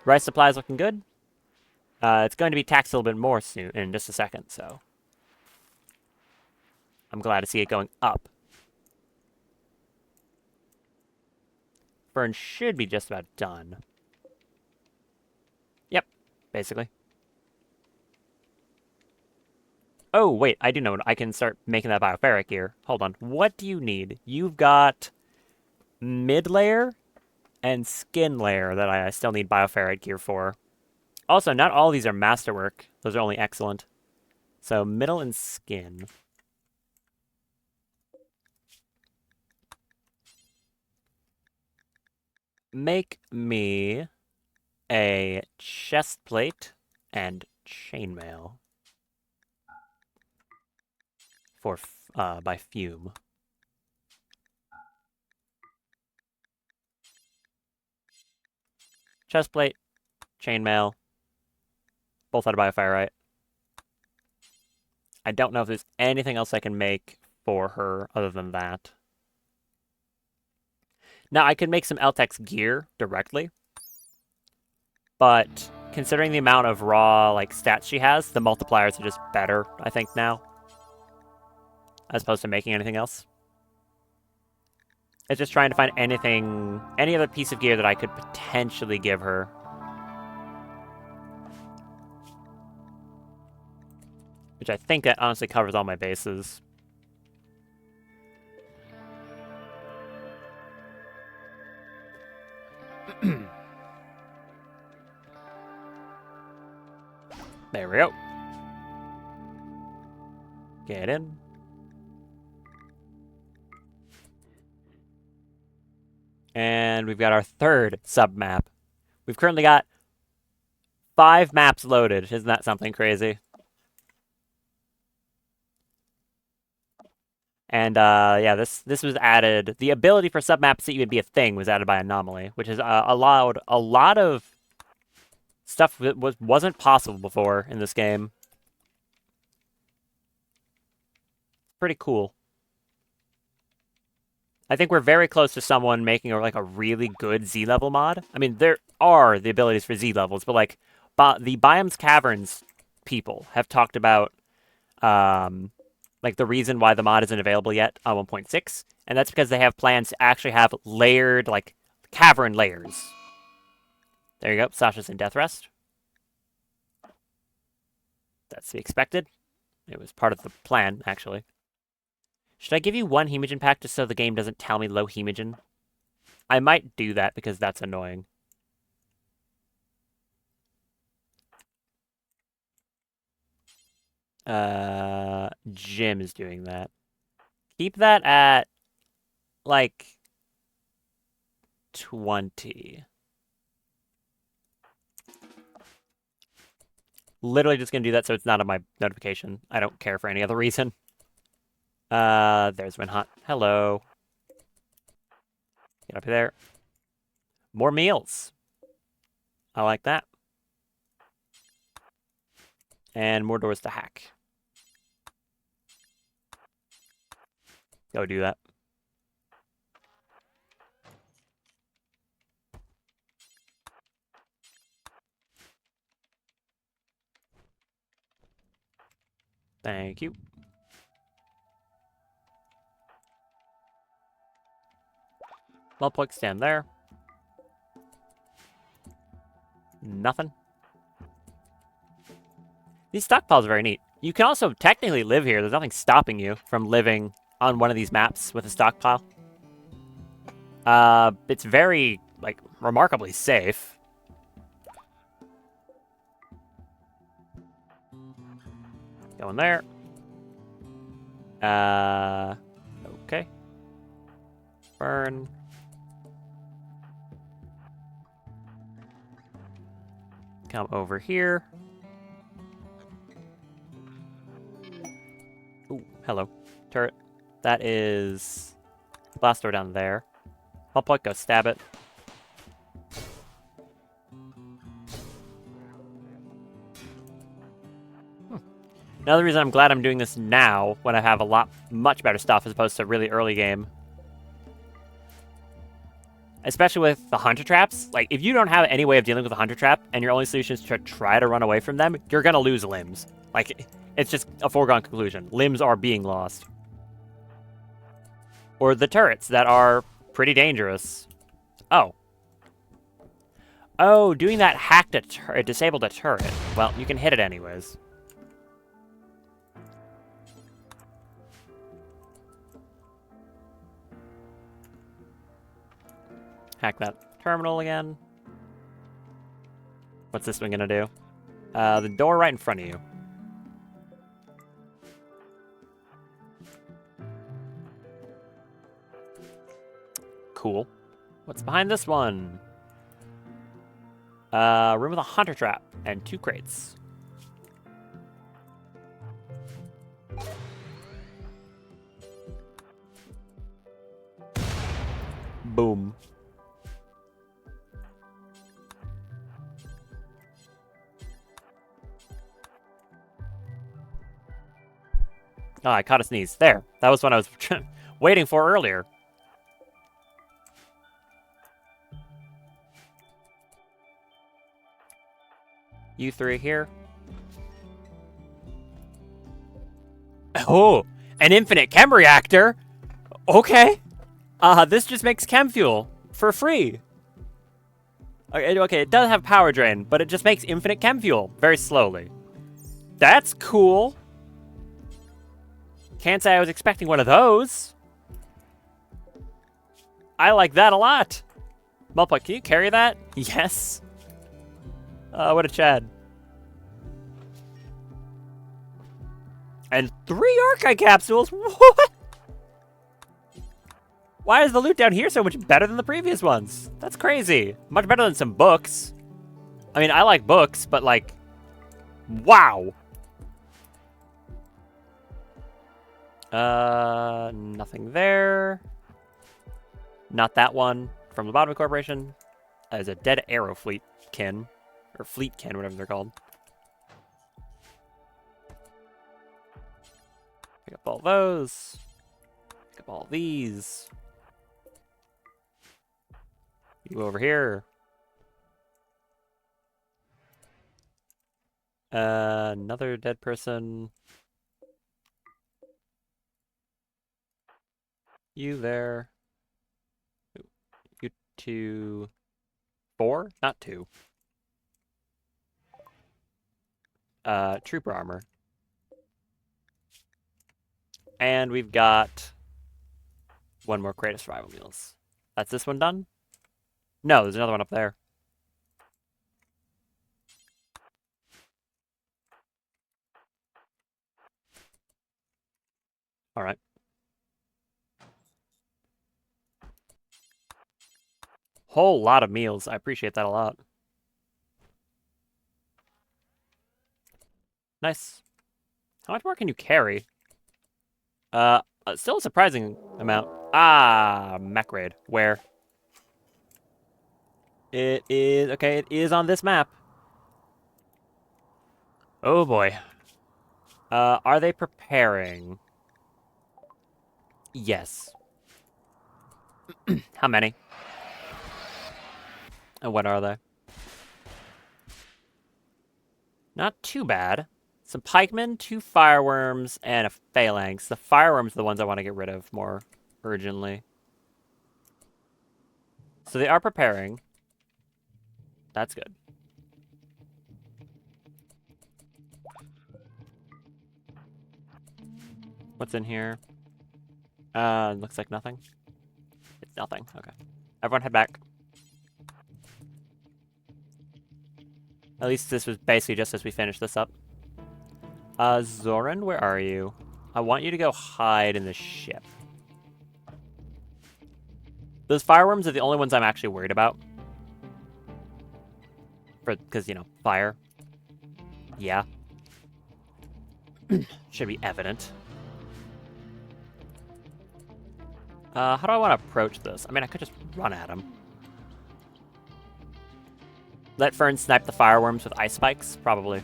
Rice supply is looking good. It's going to be taxed a little bit more soon, in just a second, so I'm glad to see it going up. Fern should be just about done. Yep, basically. Oh, wait, I do know. I can start making that bioferric gear. Hold on. What do you need? You've got mid-layer and skin layer that I still need bioferric gear for. Also, not all of these are masterwork. Those are only excellent. So, middle and skin. Make me a chest plate and chainmail. by fume. Chestplate, chainmail, both out of biofirite. I don't know if there's anything else I can make for her other than that. Now, I could make some Eltex gear directly, but considering the amount of raw like stats she has, the multipliers are just better, I think, now, as opposed to making anything else. It's just trying to find anything, any other piece of gear that I could potentially give her. Which I think that honestly covers all my bases. There we go. Get in. And we've got our third sub-map. We've currently got 5 maps loaded. Isn't that something crazy? And yeah, this was added. The ability for sub-maps to even be a thing was added by Anomaly, which has allowed a lot of stuff that wasn't possible before in this game. Pretty cool. I think we're very close to someone making like a really good Z level mod. I mean, there are the abilities for Z levels, but like the Biomes Caverns people have talked about like the reason why the mod isn't available yet on 1.6, and that's because they have plans to actually have layered like cavern layers. There you go. Sasha's in death rest. That's to be expected. It was part of the plan, actually. Should I give you 1 Hemogen pack just so the game doesn't tell me low Hemogen? I might do that because that's annoying. Jim is doing that. Keep that at, like, 20. Literally just gonna do that so it's not on my notification. I don't care for any other reason. There's Winhot. Hello. Get up there. More meals. I like that. And more doors to hack. Go do that. Thank you. Multiplex stand there. Nothing. These stockpiles are very neat. You can also technically live here. There's nothing stopping you from living on one of these maps with a stockpile. It's very, like, remarkably safe. Go in there. Okay. Burn. Come over here. Ooh, hello. Turret. That is blast door down there. I'll go stab it. Another reason I'm glad I'm doing this now, when I have much better stuff as opposed to really early game. Especially with the hunter traps. Like, if you don't have any way of dealing with a hunter trap, and your only solution is to try to run away from them, you're gonna lose limbs. Like, it's just a foregone conclusion. Limbs are being lost. Or the turrets that are pretty dangerous. Oh. Oh, doing that hacked it disabled a turret. Well, you can hit it anyways. Hack that terminal again. What's this one gonna do? The door right in front of you. Cool. What's behind this one? Room with a hunter trap and 2 crates. Oh, I caught a sneeze. There. That was what I was waiting for earlier. You three here. Oh, an infinite chem reactor? Okay. This just makes chem fuel for free. Okay, it does have power drain, but it just makes infinite chem fuel very slowly. That's cool. Can't say I was expecting one of those. I like that a lot. Mulpa, can you carry that? Yes. What a Chad. And 3 Archive capsules? What? Why is the loot down here so much better than the previous ones? That's crazy. Much better than some books. I mean, I like books, but like, wow. Nothing there. Not that one. From the bottom of Corporation. There's a dead arrow fleet kin. Or fleet kin, whatever they're called. Pick up all those. Pick up all these. You over here. Another dead person. You there. You 2. 4? Not 2. Trooper armor. And we've got 1 more crate of survival meals. That's this one done? No, there's another one up there. All right. Whole lot of meals. I appreciate that a lot. Nice. How much more can you carry? Still a surprising amount. Ah, mech raid. Where? It is, okay, it is on this map. Oh boy. Are they preparing? Yes. How many? And what are they? Not too bad. Some pikemen, 2 fireworms, and a phalanx. The fireworms are the ones I want to get rid of more urgently. So they are preparing. That's good. What's in here? Looks like nothing. It's nothing. Okay. Everyone head back. At least this was basically just as we finished this up. Zoran, where are you? I want you to go hide in the ship. Those fireworms are the only ones I'm actually worried about. Because, you know, fire. Yeah. Should be evident. How do I want to approach this? I mean, I could just run at him. Let Fern snipe the fireworms with ice spikes? Probably.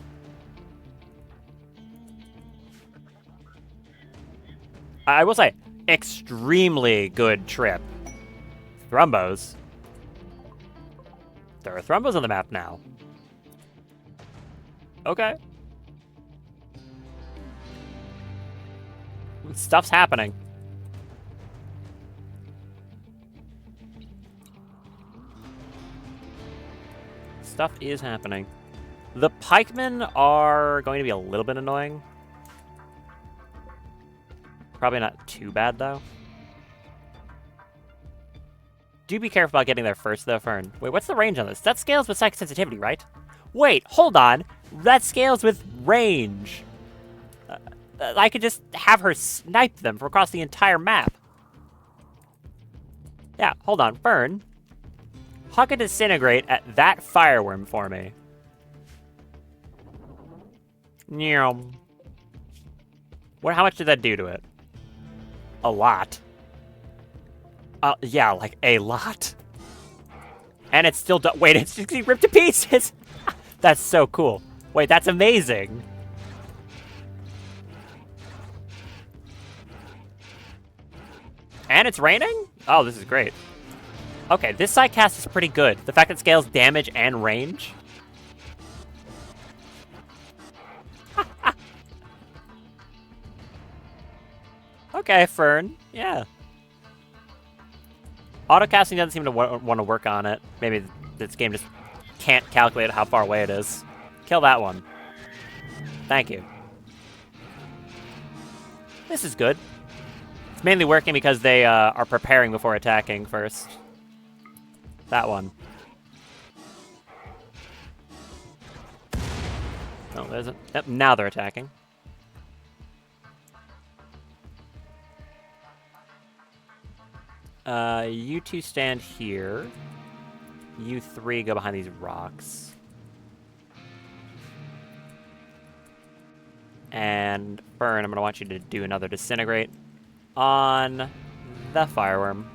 I will say, extremely good trip. Thrumbos. There are thrumbos on the map now. Okay. Stuff's happening. Stuff is happening. The pikemen are going to be a little bit annoying. Probably not too bad, though. Do be careful about getting there first, though, Fern. Wait, what's the range on this? That scales with psychic sensitivity, right? Wait, hold on. That scales with range. I could just have her snipe them from across the entire map. Yeah, hold on. Fern, huck a disintegrate at that fireworm for me. How much did that do to it? A lot. Yeah, like a lot. And it's still wait, it's just ripped to pieces. That's so cool. Wait, that's amazing. And it's raining? Oh, this is great. Okay, this sidecast is pretty good. The fact that it scales damage and range. Okay, Fern. Yeah. Autocasting doesn't seem to want to work on it. Maybe this game just can't calculate how far away it is. Kill that one. Thank you. This is good. It's mainly working because they are preparing before attacking first. That one. Oh, there's a... Yep, now they're attacking. You two stand here. You three go behind these rocks. And Fern, I'm going to want you to do another disintegrate on the fireworm.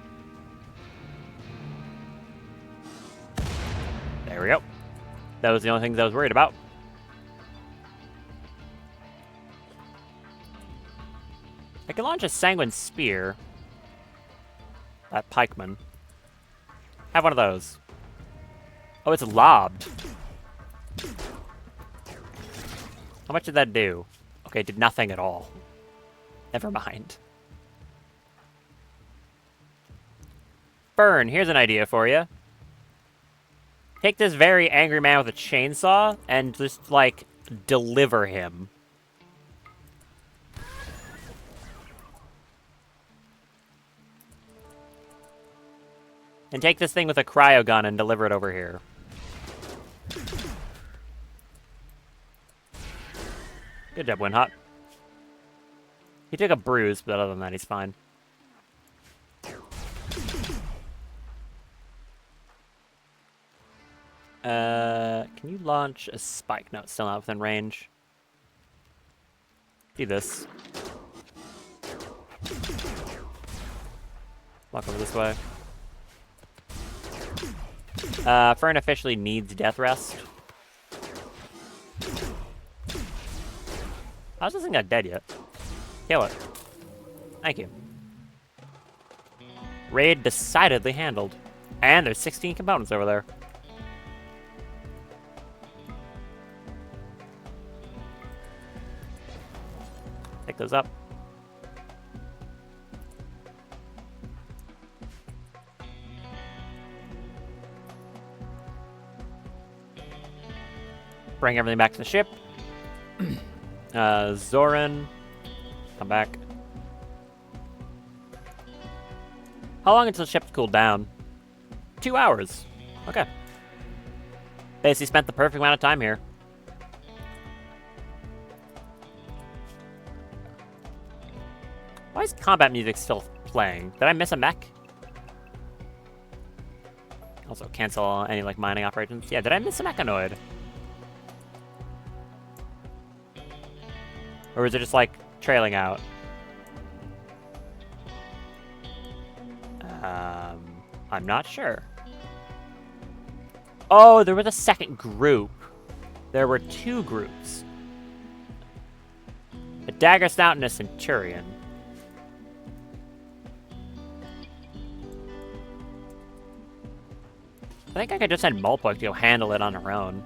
There we go. That was the only things I was worried about. I can launch a sanguine spear. That pikeman. Have one of those. Oh, it's lobbed. How much did that do? Okay, it did nothing at all. Never mind. Fern, here's an idea for you. Take this very angry man with a chainsaw and just, like, deliver him. And take this thing with a cryogun and deliver it over here. Good job, Winhot. He took a bruise, but other than that, he's fine. Can you launch a spike? No, it's still not within range. Do this. Walk over this way. Fern officially needs death rest. How's this thing not dead yet? Kill it. Thank you. Raid decidedly handled. And there's 16 components over there. Pick those up. Bring everything back to the ship. Zoran, come back. How long until the ship's cooled down? 2 hours. Okay. Basically spent the perfect amount of time here. Why is combat music still playing? Did I miss a mech? Also cancel any, like, mining operations. Yeah, did I miss a mechanoid? Or is it just, like, trailing out? I'm not sure. Oh, there was a second group. There were 2 groups. A dagger snout and a centurion. I think I could just send Mulpoik to go handle it on her own.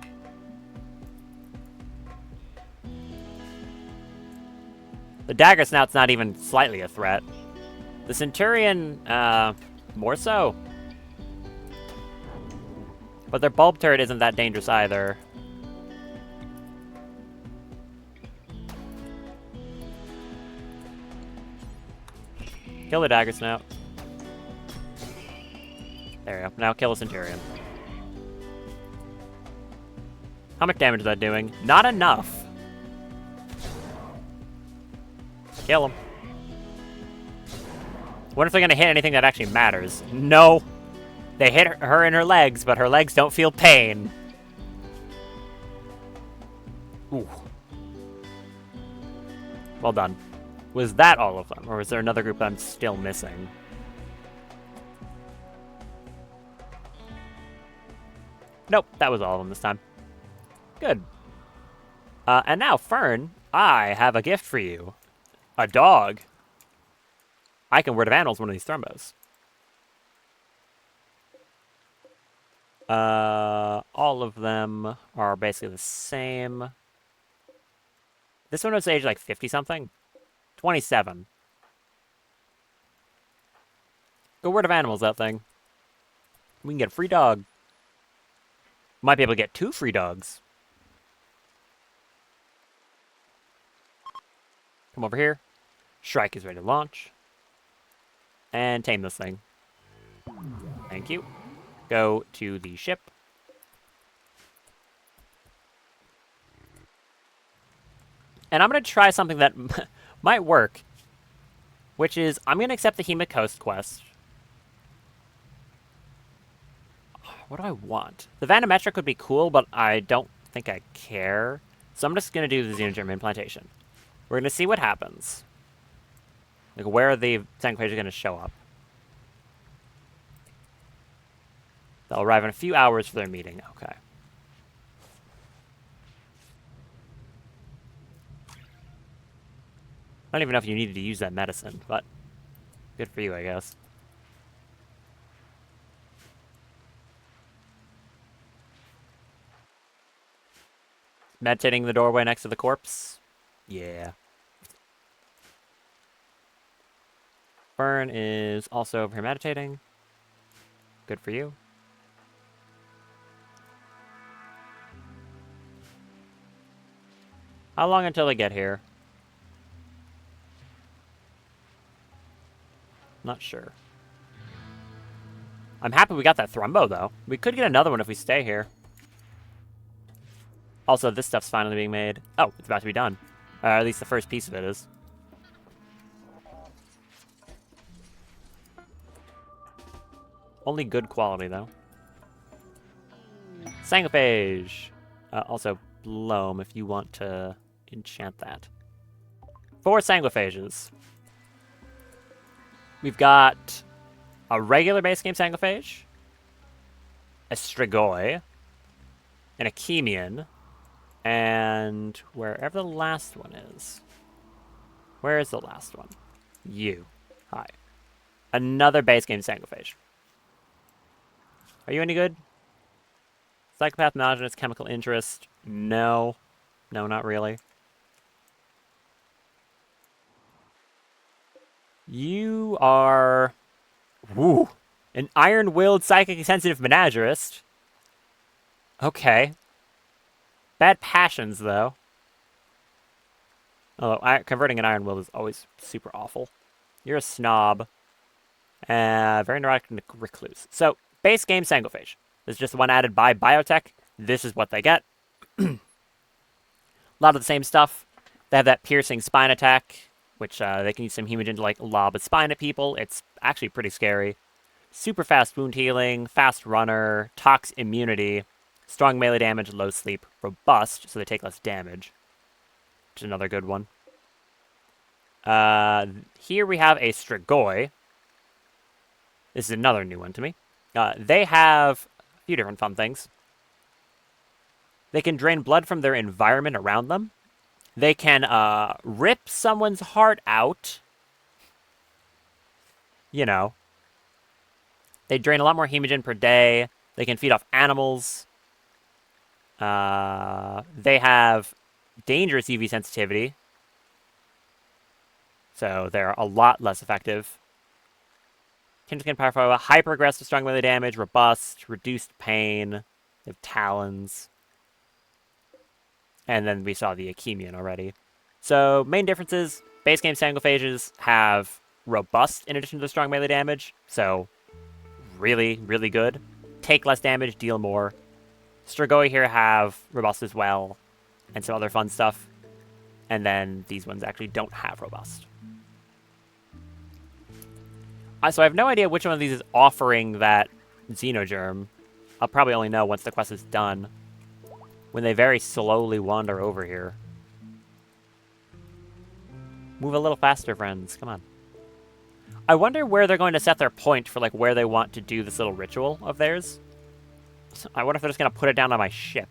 The dagger snout's not even slightly a threat. The centurion, more so. But their bulb turret isn't that dangerous either. Kill the dagger snout. There we go. Now kill the centurion. How much damage is that doing? Not enough. Kill him. Wonder if they're gonna hit anything that actually matters. No. They hit her in her legs, but her legs don't feel pain. Ooh. Well done. Was that all of them, or was there another group that I'm still missing? Nope, that was all of them this time. Good. And now, Fern, I have a gift for you. A dog. I can Word of Animals one of these Thrumbos. All of them are basically the same. This one was aged like 50-something. 27. Go Word of Animals, that thing. We can get a free dog. Might be able to get 2 free dogs. Come over here. Shrike is ready to launch. And tame this thing. Thank you. Go to the ship. And I'm going to try something that might work. Which is, I'm going to accept the Hema Coast quest. What do I want? The Vanometric would be cool, but I don't think I care. So I'm just going to do the Xenogerm implantation. We're going to see what happens. Like, where the Sanctuaries are going to show up. They'll arrive in a few hours for their meeting. Okay. I don't even know if you needed to use that medicine, but good for you, I guess. Meditating in the doorway next to the corpse? Yeah. Fern is also over here meditating. Good for you. How long until they get here? Not sure. I'm happy we got that Thrumbo, though. We could get another one if we stay here. Also, this stuff's finally being made. Oh, it's about to be done. At least the first piece of it is. Only good quality, though. Sangophage. Also, Bloam, if you want to enchant that. 4 Sangophages. We've got a regular base game Sangophage, a Strigoi, an Achemian, and wherever the last one is. Where is the last one? You. Hi. Another base game Sangophage. Are you any good? Psychopath, Monogenous, Chemical Interest. No. No, not really. You are... Woo! An Iron-Willed, Psychic-Sensitive Menagerist. Okay. Bad passions, though. Although, converting an Iron-Willed is always super awful. You're a snob. Very neurotic recluse. So, base game Sangophage. This is just the one added by Biotech. This is what they get. A lot of the same stuff. They have that piercing spine attack, which they can use some Hemogen to like lob a spine at people. It's actually pretty scary. Super fast wound healing, fast runner, tox immunity, strong melee damage, low sleep, robust, so they take less damage. Which is another good one. Here we have a Strigoi. This is another new one to me. They have a few different fun things. They can drain blood from their environment around them. They can rip someone's heart out. You know. They drain a lot more hemogen per day. They can feed off animals. They have dangerous UV sensitivity. So they're a lot less effective. Kindred powerful, hyper aggressive, strong melee damage, robust, reduced pain. They have talons. And then we saw the Achemian already. So main differences: base game Sangophages have robust in addition to the strong melee damage. So really, really good. Take less damage, deal more. Strigoi here have robust as well, and some other fun stuff. And then these ones actually don't have robust. So I have no idea which one of these is offering that Xenogerm. I'll probably only know once the quest is done, when they very slowly wander over here. Move a little faster, friends. Come on. I wonder where they're going to set their point for like where they want to do this little ritual of theirs. I wonder if they're just going to put it down on my ship.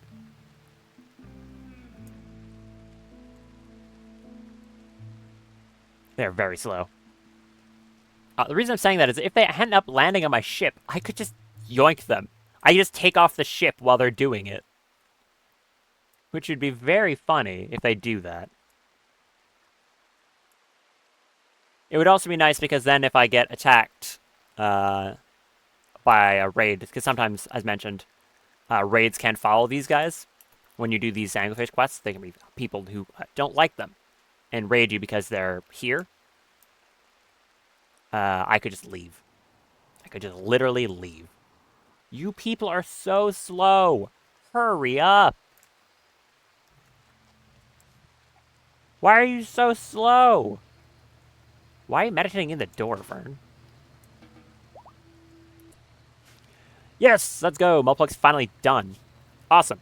They're very slow. The reason I'm saying that is if they end up landing on my ship, I could just yoink them. I just take off the ship while they're doing it. Which would be very funny if they do that. It would also be nice because then if I get attacked by a raid, because sometimes, as mentioned, raids can follow these guys. When you do these anglerfish quests, they can be people who don't like them and raid you because they're here. I could just leave. I could just literally leave. You people are so slow. Hurry up. Why are you so slow? Why are you meditating in the door, Fern? Yes, let's go. Multiplex's finally done. Awesome.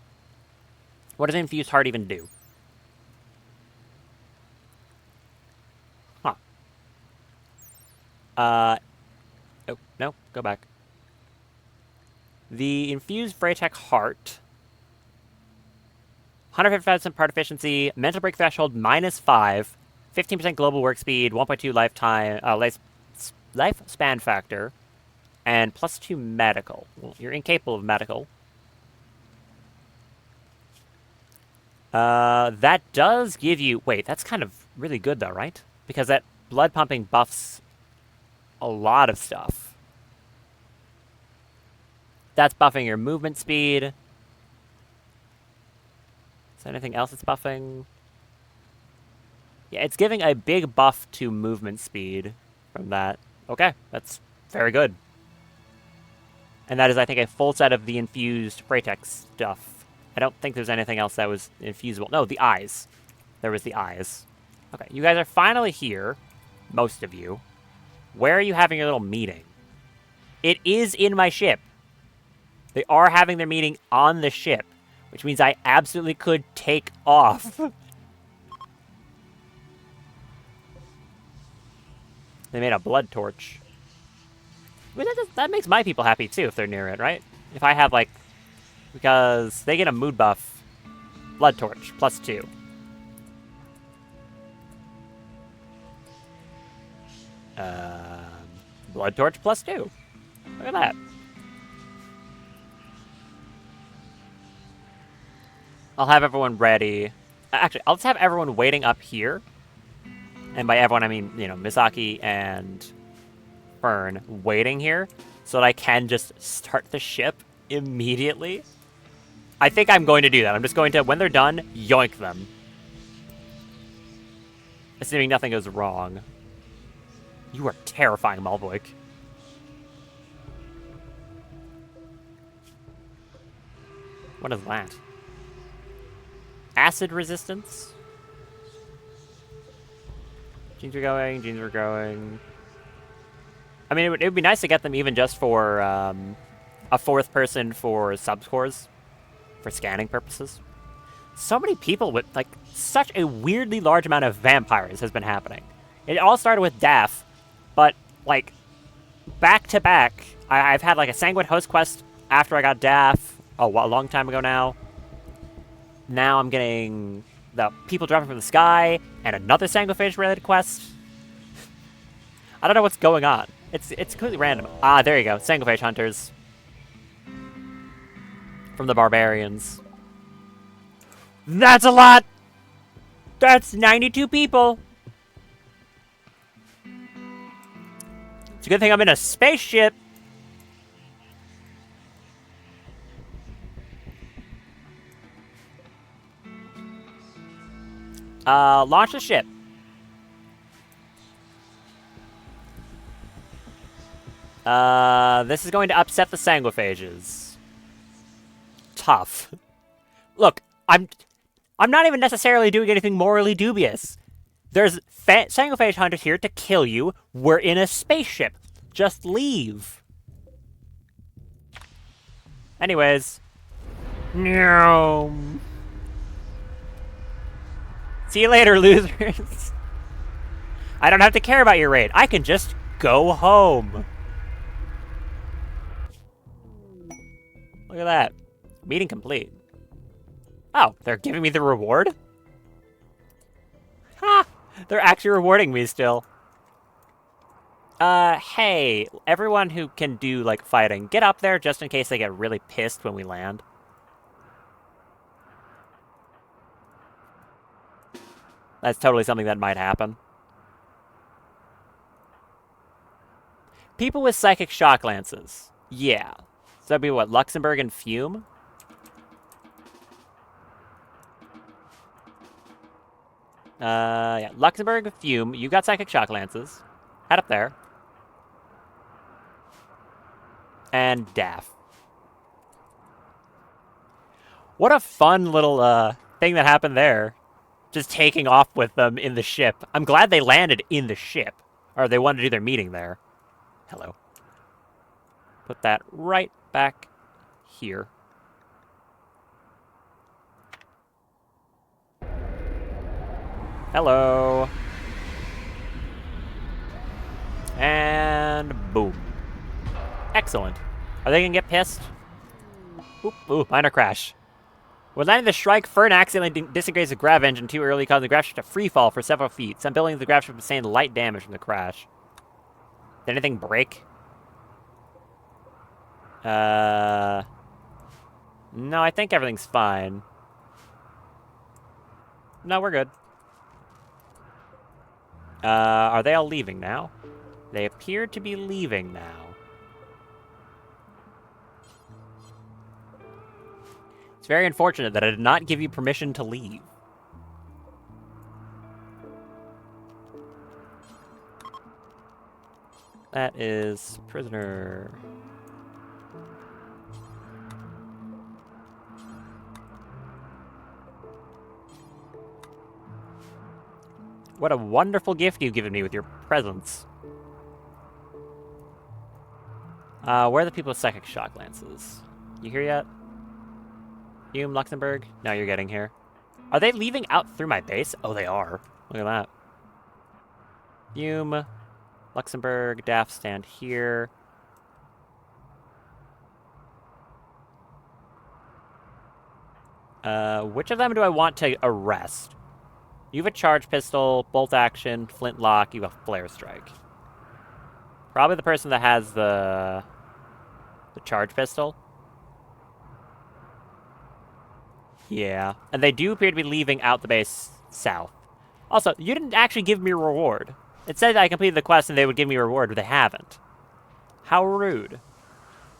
What does Infused Heart even do? Huh. Oh, no, go back. The Infused Vraytech Heart. 155% part efficiency, mental break threshold -5, 15% global work speed, 1.2 lifespan factor, and +2 medical. Well, you're incapable of medical. That does give you... Wait, that's kind of really good though, right? Because that blood pumping buffs a lot of stuff. That's buffing your movement speed. Is there anything else it's buffing? Yeah, it's giving a big buff to movement speed from that. Okay, that's very good. And that is, I think, a full set of the infused Vraytech stuff. I don't think there's anything else that was infusable. No, the eyes. There was the eyes. Okay, you guys are finally here. Most of you. Where are you having your little meeting? It is in my ship. They are having their meeting on the ship, which means I absolutely could take off. They made a blood torch. I mean, that makes my people happy, too, if they're near it, right? If I have, like... Because they get a mood buff. Blood torch, +2. Blood torch +2. Look at that. I'll have everyone ready. Actually, I'll just have everyone waiting up here. And by everyone, I mean, you know, Misaki and Fern waiting here so that I can just start the ship immediately. I think I'm going to do that. I'm just going to, when they're done, yoink them. Assuming nothing goes wrong. You are terrifying, Malvoik. What is that? Acid resistance? Genes are going, genes are going. I mean, it would be nice to get them even just for a fourth person for subscores, for scanning purposes. So many people with, like, such a weirdly large amount of vampires has been happening. It all started with Daff, but, like, back to back, I've had, like, a Sanguine Host quest after I got Daff, a long time ago now. Now I'm getting the people dropping from the sky, and another Sanguinephage-related quest. I don't know what's going on. It's completely random. Ah, there you go. Sanguinephage hunters. From the barbarians. That's a lot! That's 92 people! It's a good thing I'm in a spaceship! Launch the ship. This is going to upset the Sanguinephages. Tough. Look, I'm not even necessarily doing anything morally dubious. There's Sanguinephage hunters here to kill you. We're in a spaceship. Just leave. Anyways. No. See you later, losers. I don't have to care about your raid. I can just go home. Look at that. Meeting complete. Oh, they're giving me the reward? Ha! They're actually rewarding me still. Hey, everyone who can do, like, fighting, get up there just in case they get really pissed when we land. That's totally something that might happen. People with psychic shock lances. Yeah. So that'd be what, Luxembourg and Fume? Yeah. Luxembourg, Fume. You got psychic shock lances. Head up there. And Daff. What a fun little, thing that happened there. Just taking off with them in the ship. I'm glad they landed in the ship. Or they wanted to do their meeting there. Hello. Put that right back here. Hello. And boom. Excellent. Are they gonna get pissed? Oop, ooh, minor crash. When landing the Shrike, Fern accidentally disintegrates the grav engine too early, causing the grav ship to free fall for several feet. Some buildings of the grav ship sustained light damage from the crash. Did anything break? No, I think everything's fine. No, we're good. Are they all leaving now? They appear to be leaving now. It's very unfortunate that I did not give you permission to leave. That is prisoner. What a wonderful gift you've given me with your presence. Where are the people with psychic shock lances? You here yet? Hume, Luxembourg? No, you're getting here. Are they leaving out through my base? Oh, they are. Look at that. Hume, Luxembourg, Daff stand here. Which of them do I want to arrest? You have a charge pistol, bolt action, flintlock, you have flare strike. Probably the person that has the charge pistol. Yeah. And they do appear to be leaving out the base south. Also, you didn't actually give me a reward. It said I completed the quest and they would give me a reward, but they haven't. How rude.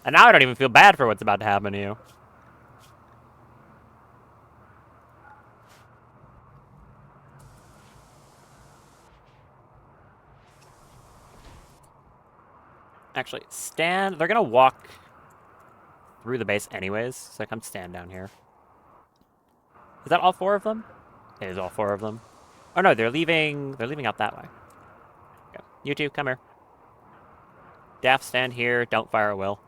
And now I don't even feel bad for what's about to happen to you. Actually, stand. They're gonna walk through the base anyways, so come stand down here. Is that all four of them? It is all four of them. Oh no, they're leaving out that way. Okay. You two, come here. Daff, stand here. Don't fire at will.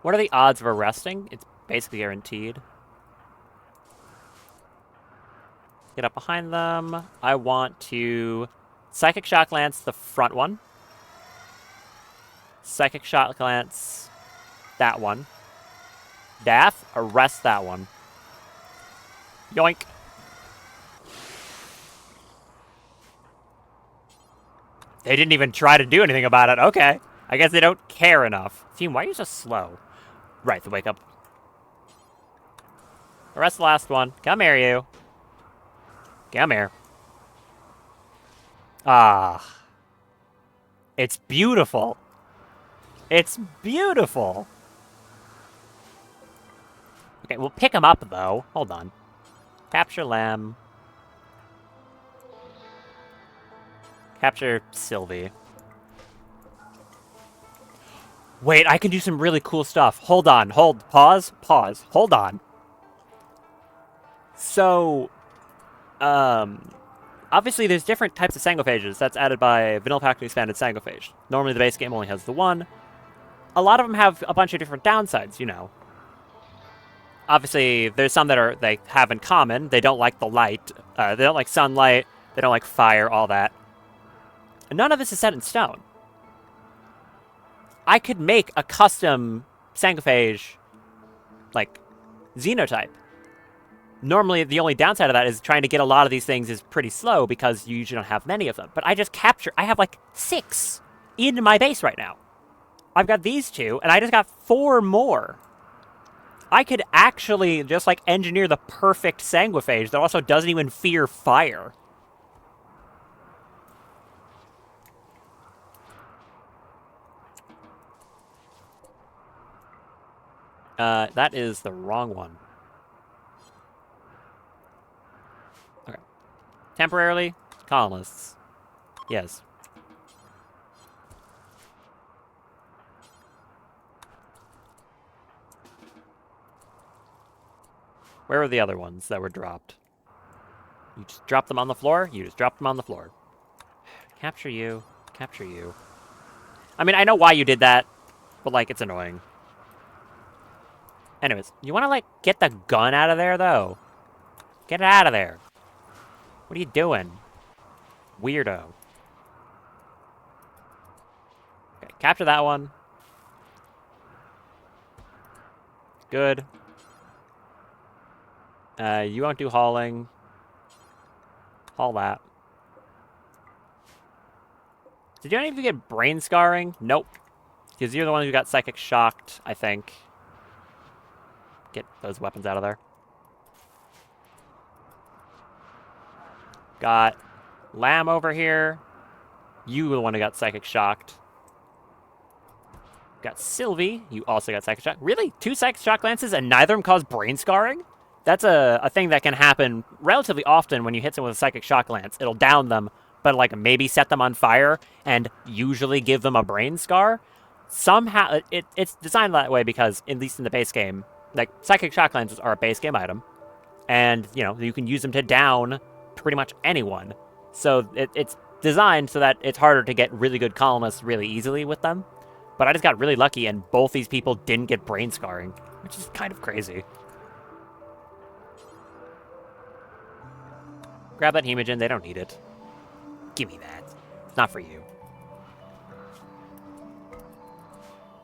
What are the odds of arresting? It's basically guaranteed. Get up behind them. I want to Psychic Shock Lance the front one. Psychic Shock Lance that one. Daff, arrest that one. Yoink. They didn't even try to do anything about it. Okay. I guess they don't care enough. Fume, why are you so slow? Right, the wake up. Arrest the last one. Come here, you. Come here. Ah. It's beautiful. It's beautiful. Okay, we'll pick him up, though. Hold on. Capture Lem. Capture Sylvie. Wait, I can do some really cool stuff. Hold on. Pause. Hold on. So, obviously there's different types of Sangophages. That's added by Vanilla Pack Expanded Sangophage. Normally the base game only has the one. A lot of them have a bunch of different downsides, you know. Obviously, there's some that they have in common. They don't like the light. They don't like sunlight. They don't like fire, all that. And none of this is set in stone. I could make a custom Sangophage, like, xenotype. Normally, the only downside of that is trying to get a lot of these things is pretty slow because you usually don't have many of them. But I have like 6 in my base right now. I've got these 2, and I just got 4 more. I could actually just like engineer the perfect sanguiphage that also doesn't even fear fire. That is the wrong one. Okay. Temporarily, colonists. Yes. Where were the other ones that were dropped? You just drop them on the floor? You just drop them on the floor. Capture you. Capture you. I mean, I know why you did that, but, like, it's annoying. Anyways, you want to, like, get the gun out of there, though? Get it out of there. What are you doing? Weirdo. Okay, capture that one. Good. You won't do hauling. Haul that. Did any of you get brain scarring? Nope. Because you're the one who got psychic shocked, I think. Get those weapons out of there. Got Lamb over here. You were the one who got psychic shocked. Got Sylvie. You also got psychic shock. Really? 2 psychic shock lances and neither of them cause brain scarring? That's a thing that can happen relatively often when you hit someone with a psychic shock lance. It'll down them, but like maybe set them on fire and usually give them a brain scar. Somehow, it's designed that way because, at least in the base game, like psychic shock lances are a base game item. And, you know, you can use them to down pretty much anyone. So it's designed so that it's harder to get really good colonists really easily with them. But I just got really lucky and both these people didn't get brain scarring, which is kind of crazy. Grab that hemogen, they don't need it. Give me that. It's not for you.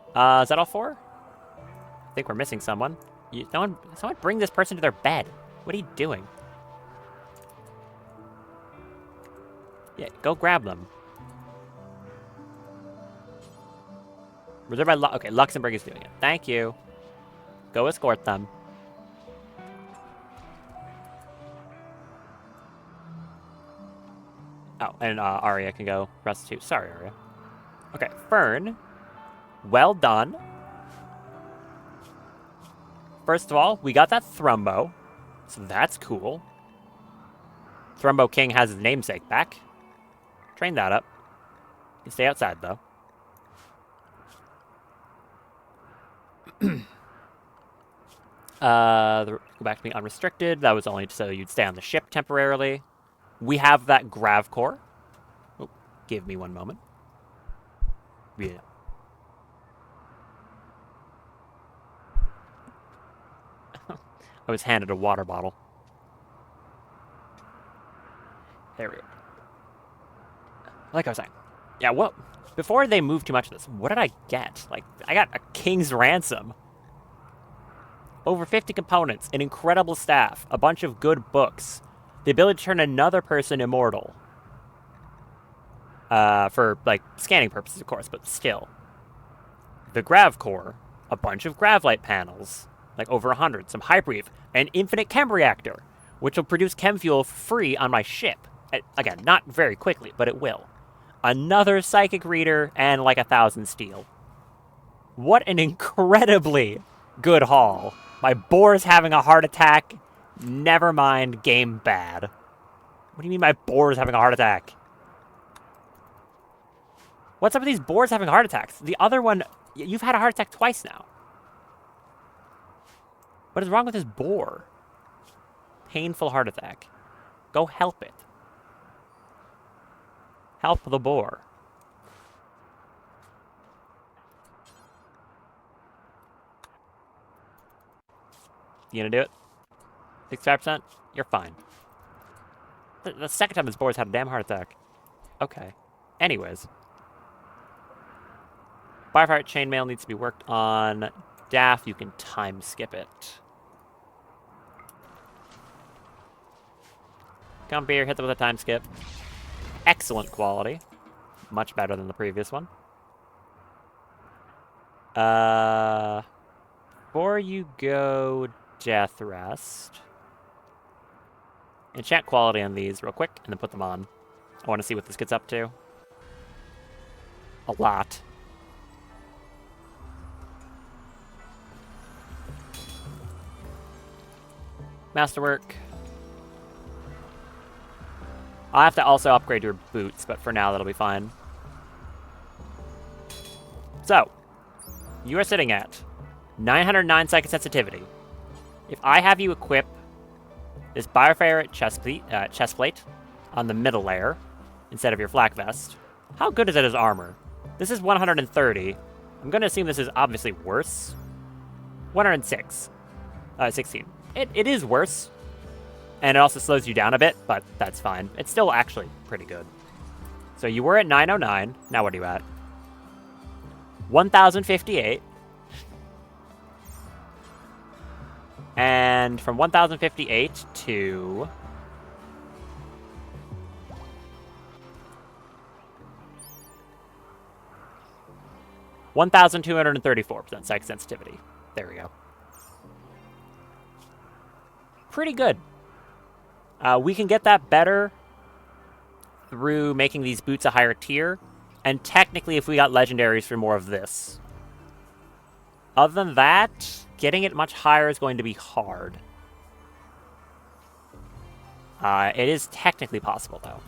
Is that all 4? I think we're missing someone. Someone bring this person to their bed. What are you doing? Yeah, go grab them. Reserved by okay, Luxembourg is doing it. Thank you. Go escort them. Oh, and Arya can go rest too. Sorry, Arya. Okay, Fern. Well done. First of all, we got that Thrumbo, so that's cool. Thrumbo King has his namesake back. Train that up. You can stay outside, though. Go back to being unrestricted. That was only so you'd stay on the ship temporarily. We have that Grav Core. Oh, give me one moment. Yeah. I was handed a water bottle. There we go. Like I was saying. Yeah, well, before they move too much of this, what did I get? Like, I got a king's ransom. Over 50 components, an incredible staff, a bunch of good books, the ability to turn another person immortal. For, like, scanning purposes, of course, but still. The Grav Core, a bunch of Gravlight panels, like over 100, some Hyperweave, an infinite chem reactor, which will produce chem fuel free on my ship. Again, not very quickly, but it will. Another psychic reader, and like 1,000 steel. What an incredibly good haul. My boar's having a heart attack. Never mind, game bad. What do you mean my boar's having a heart attack? What's up with these boars having heart attacks? The other one, you've had a heart attack twice now. What is wrong with this boar? Painful heart attack. Go help it. Help the boar. You gonna do it? 65%? You're fine. The second time this boar's had a damn heart attack. Okay. Anyways. Firefight chainmail needs to be worked on. Daff, you can time skip it. Come here, hit them with a time skip. Excellent quality. Much better than the previous one. Before you go Death Rest, enchant quality on these real quick, and then put them on. I want to see what this gets up to. A lot. Masterwork. I'll have to also upgrade your boots, but for now that'll be fine. So, you are sitting at 909 psychic sensitivity. If I have you equip this Bioferret chestplate on the middle layer instead of your flak vest, how good is it as armor? This is 130. I'm going to assume this is obviously worse. 106. 16. It is worse. And it also slows you down a bit, but that's fine. It's still actually pretty good. So you were at 909. Now what are you at? 1,058. And from 1,058 to... (1,234% psych sensitivity). There we go. Pretty good. We can get that better through making these boots a higher tier, and technically if we got legendaries for more of this. Other than that, getting it much higher is going to be hard. It is technically possible, though.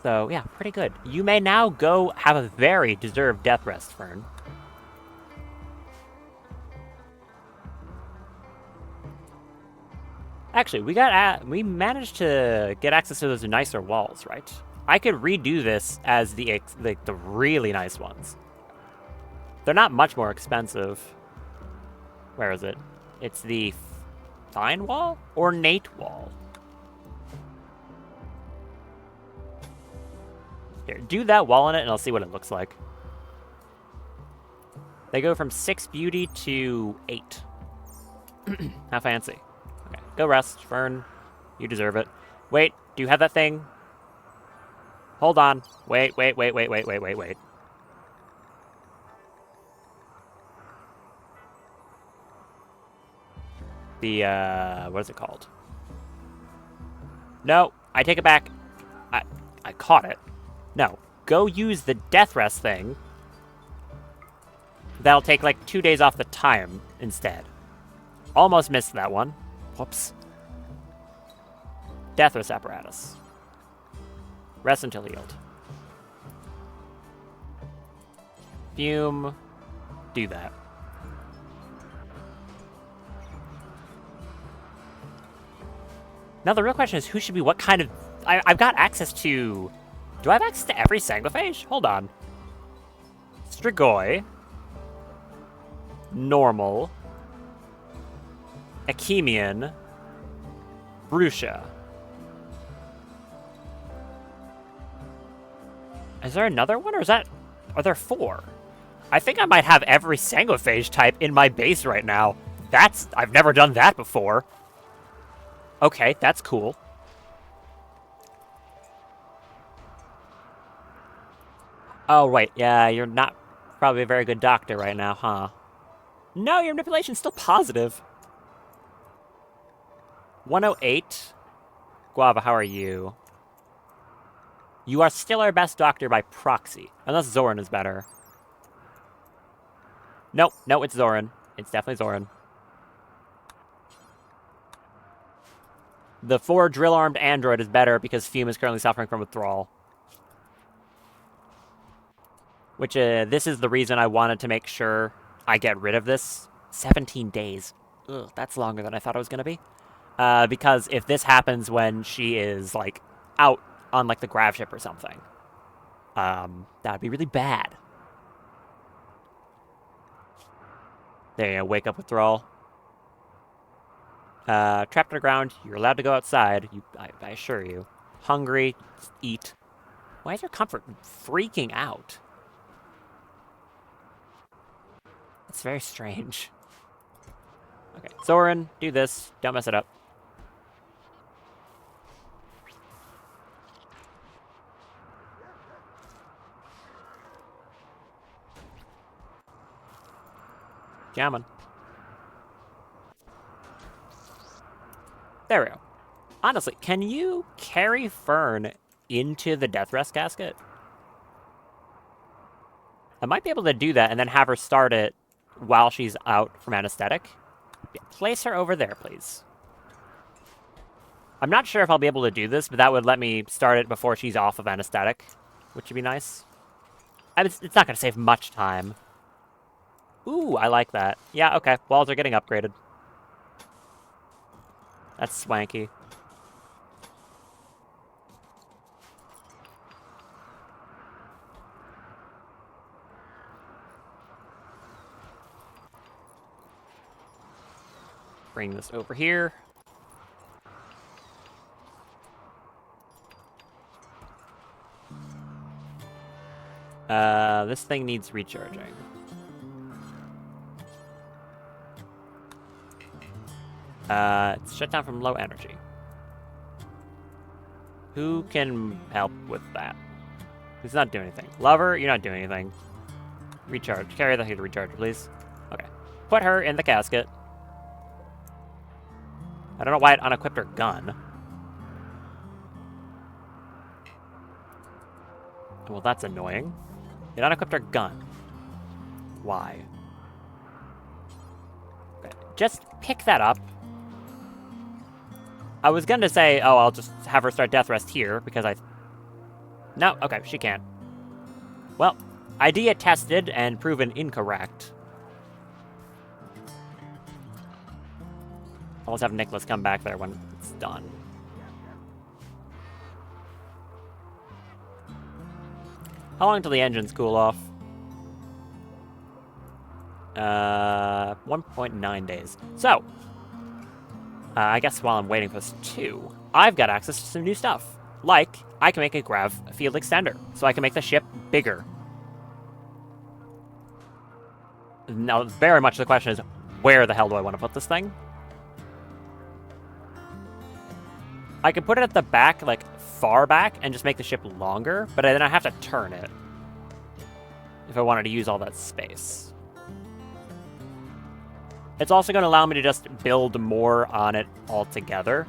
So, yeah, pretty good. You may now go have a very deserved death rest, Fern. Actually, we managed to get access to those nicer walls, right? I could redo this as the really nice ones. They're not much more expensive. Where is it? It's the fine wall? Ornate wall. Here, do that wall in it and I'll see what it looks like. They go from 6 beauty to 8. How fancy. Okay, go rest, Fern. You deserve it. Wait, do you have that thing? Hold on. Wait. The, what is it called? No, I take it back. I caught it. No, go use the death rest thing. That'll take like 2 days off the time instead. Almost missed that one. Whoops. Death rest apparatus. Rest until healed. Fume. Do that. Now the real question is who should be what kind of... I've got access to... Do I have access to every Sanguiphage? Hold on. Strigoi. Normal. Achemian. Brusha. Is there another one, or is that... Are there 4? I think I might have every Sanguiphage type in my base right now. That's... I've never done that before. Okay, that's cool. Oh, right. Yeah, you're not probably a very good doctor right now, huh? No, your manipulation's still positive. 108. Guava, how are you? You are still our best doctor by proxy. Unless Zoran is better. Nope, no, it's Zoran. It's definitely Zoran. The 4 drill-armed android is better because Fume is currently suffering from withdrawal. Which, this is the reason I wanted to make sure I get rid of this. 17 days. Ugh, that's longer than I thought it was going to be. Because if this happens when she is, like, out on, like, the grav ship or something, that'd be really bad. There you go, wake up withdrawal. Trapped underground, you're allowed to go outside, I assure you. Hungry, eat. Why is your comfort freaking out? It's very strange. Okay, Zoran, do this. Don't mess it up. Jamming. There we go. Honestly, can you carry Fern into the Death Rest casket? I might be able to do that and then have her start it while she's out from anesthetic. Yeah, place her over there, please. I'm not sure if I'll be able to do this, but that would let me start it before she's off of anesthetic, which would be nice. It's not going to save much time. Ooh, I like that. Yeah, okay. Walls are getting upgraded. That's swanky. Bring this over here. This thing needs recharging. It's shut down from low energy. Who can help with that? Who's not doing anything? Lover, you're not doing anything. Recharge. Carry that here to recharge, please. Okay. Put her in the casket. I don't know why it unequipped her gun. Well, that's annoying. It unequipped her gun. Why? Okay. Just pick that up. I was going to say, oh, I'll just have her start Death Rest here, because I... No, okay, she can't. Well, idea tested and proven incorrect. I'll just have Nicholas come back there when it's done. How long until the engines cool off? 1.9 days. So, I guess while I'm waiting for this too, I've got access to some new stuff. Like, I can make a grav field extender, so I can make the ship bigger. Now, very much the question is, where the hell do I want to put this thing? I could put it at the back, like, far back, and just make the ship longer, but then I have to turn it if I wanted to use all that space. It's also going to allow me to just build more on it altogether.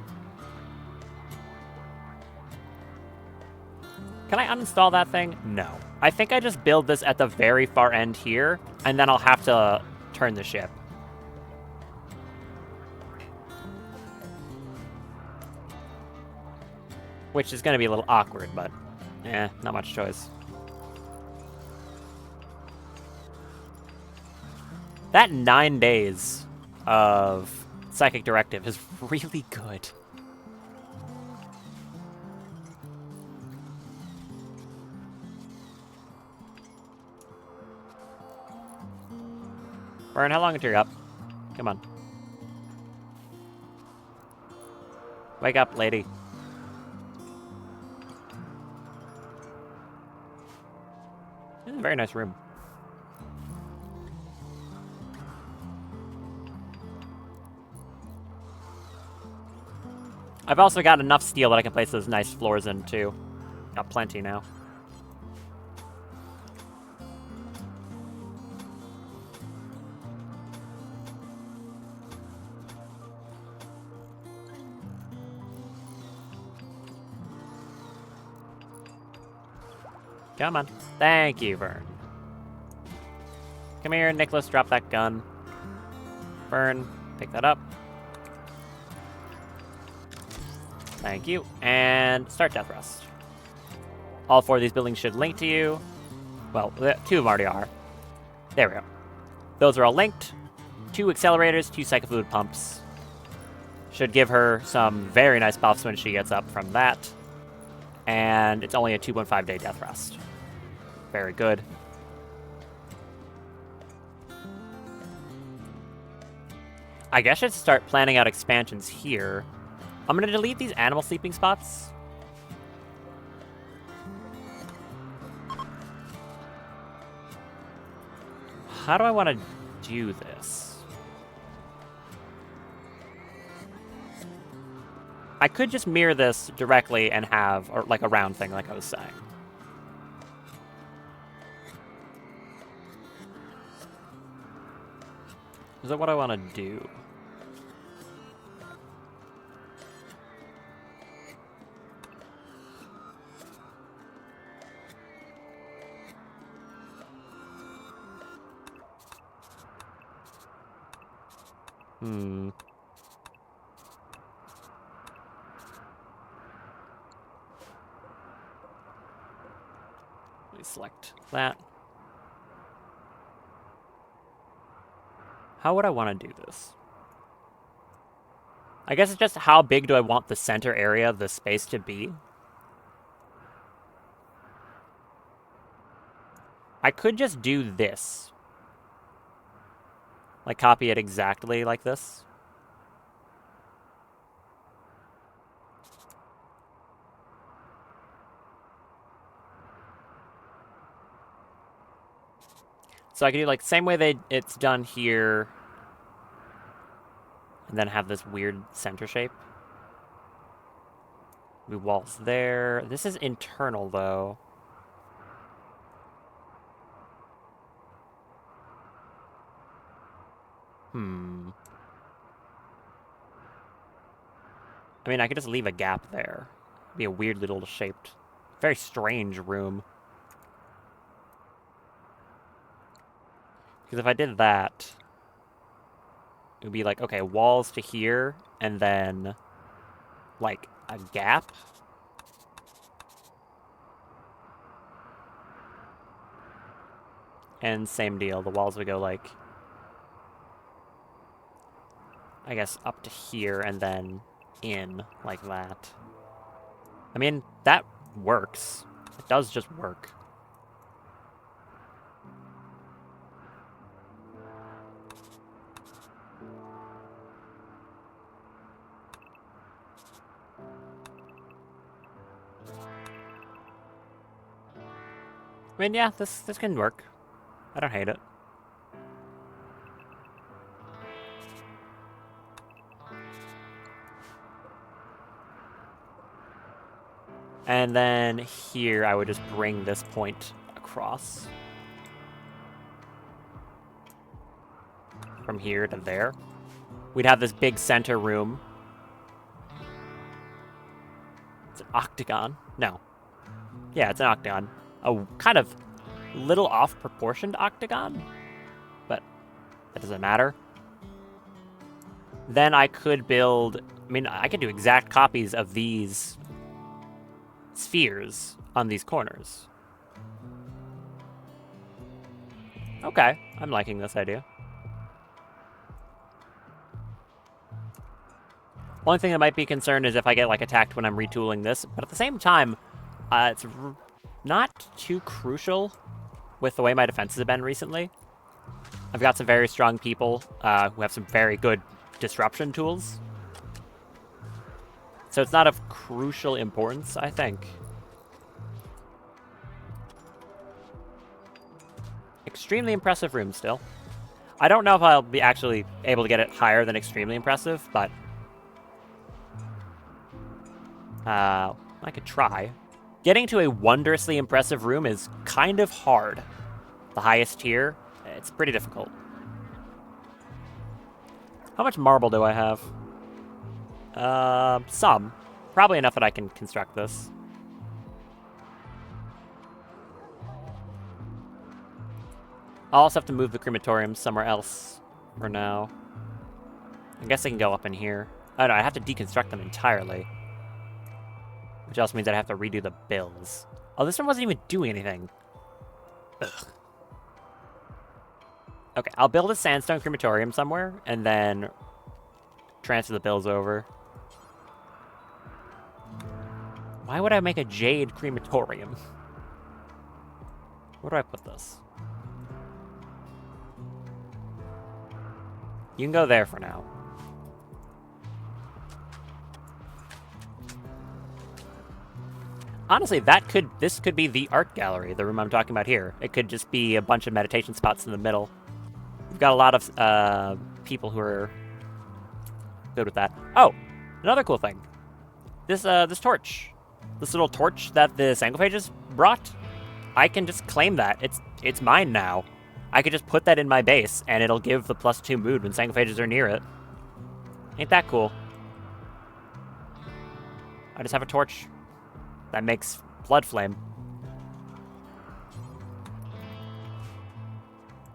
Can I uninstall that thing? No. I think I just build this at the very far end here, and then I'll have to turn the ship. Which is going to be a little awkward, but not much choice. That 9 days of Psychic Directive is really good. Burn, how long until you're up? Come on. Wake up, lady. This is a very nice room. I've also got enough steel that I can place those nice floors in, too. Got plenty now. Come on. Thank you, Vern. Come here, Nicholas, drop that gun. Vern, pick that up. Thank you. And start Death Rest. All 4 of these buildings should link to you. Well, 2 of them already are. There we go. Those are all linked. 2 accelerators, 2 psychofluid pumps. Should give her some very nice buffs when she gets up from that. And it's only a 2.5 day Death Rest. Very good. I guess I should start planning out expansions here. I'm going to delete these animal sleeping spots. How do I want to do this? I could just mirror this directly and have, or like a round thing like I was saying. Is that what I want to do? Hmm. Let me select that. How would I want to do this? I guess it's just how big do I want the center area of the space to be? I could just do this. Like, copy it exactly like this. So I could do, like, same way it's done here. And then have this weird center shape. We walls there. This is internal, though. I mean, I could just leave a gap there. It'd be a weird little shaped, very strange room. Because if I did that, it would be like, okay, walls to here, and then, like, a gap. And same deal, the walls would go, like, I guess up to here, and then in, like that. I mean, that works. It does just work. I mean, yeah, this can work. I don't hate it. And then here, I would just bring this point across. From here to there. We'd have this big center room. It's an octagon. No. Yeah, it's an octagon. A kind of little off-proportioned octagon. But that doesn't matter. Then I could build... I mean, I could do exact copies of these spheres on these corners. Okay, I'm liking this idea. Only thing that might be concerned is if I get, like, attacked when I'm retooling this. But at the same time, it's not too crucial with the way my defenses have been recently. I've got some very strong people who have some very good disruption tools. So it's not of crucial importance, I think. Extremely impressive room still. I don't know if I'll be actually able to get it higher than extremely impressive, but... I could try. Getting to a wondrously impressive room is kind of hard. The highest tier, it's pretty difficult. How much marble do I have? Some. Probably enough that I can construct this. I'll also have to move the crematorium somewhere else for now. I guess I can go up in here. Oh no, I have to deconstruct them entirely. Which also means I'd have to redo the bills. Oh, this one wasn't even doing anything. Ugh. Okay, I'll build a sandstone crematorium somewhere, and then transfer the bills over. Why would I make a jade crematorium? Where do I put this? You can go there for now. Honestly, this could be the art gallery, the room I'm talking about here. It could just be a bunch of meditation spots in the middle. We've got a lot of people who are good with that. Oh, another cool thing. This torch. This little torch that the Sanglepages brought. I can just claim that. It's mine now. I could just put that in my base, and it'll give the +2 mood when Sanguiphages are near it. Ain't that cool? I just have a torch that makes blood flame.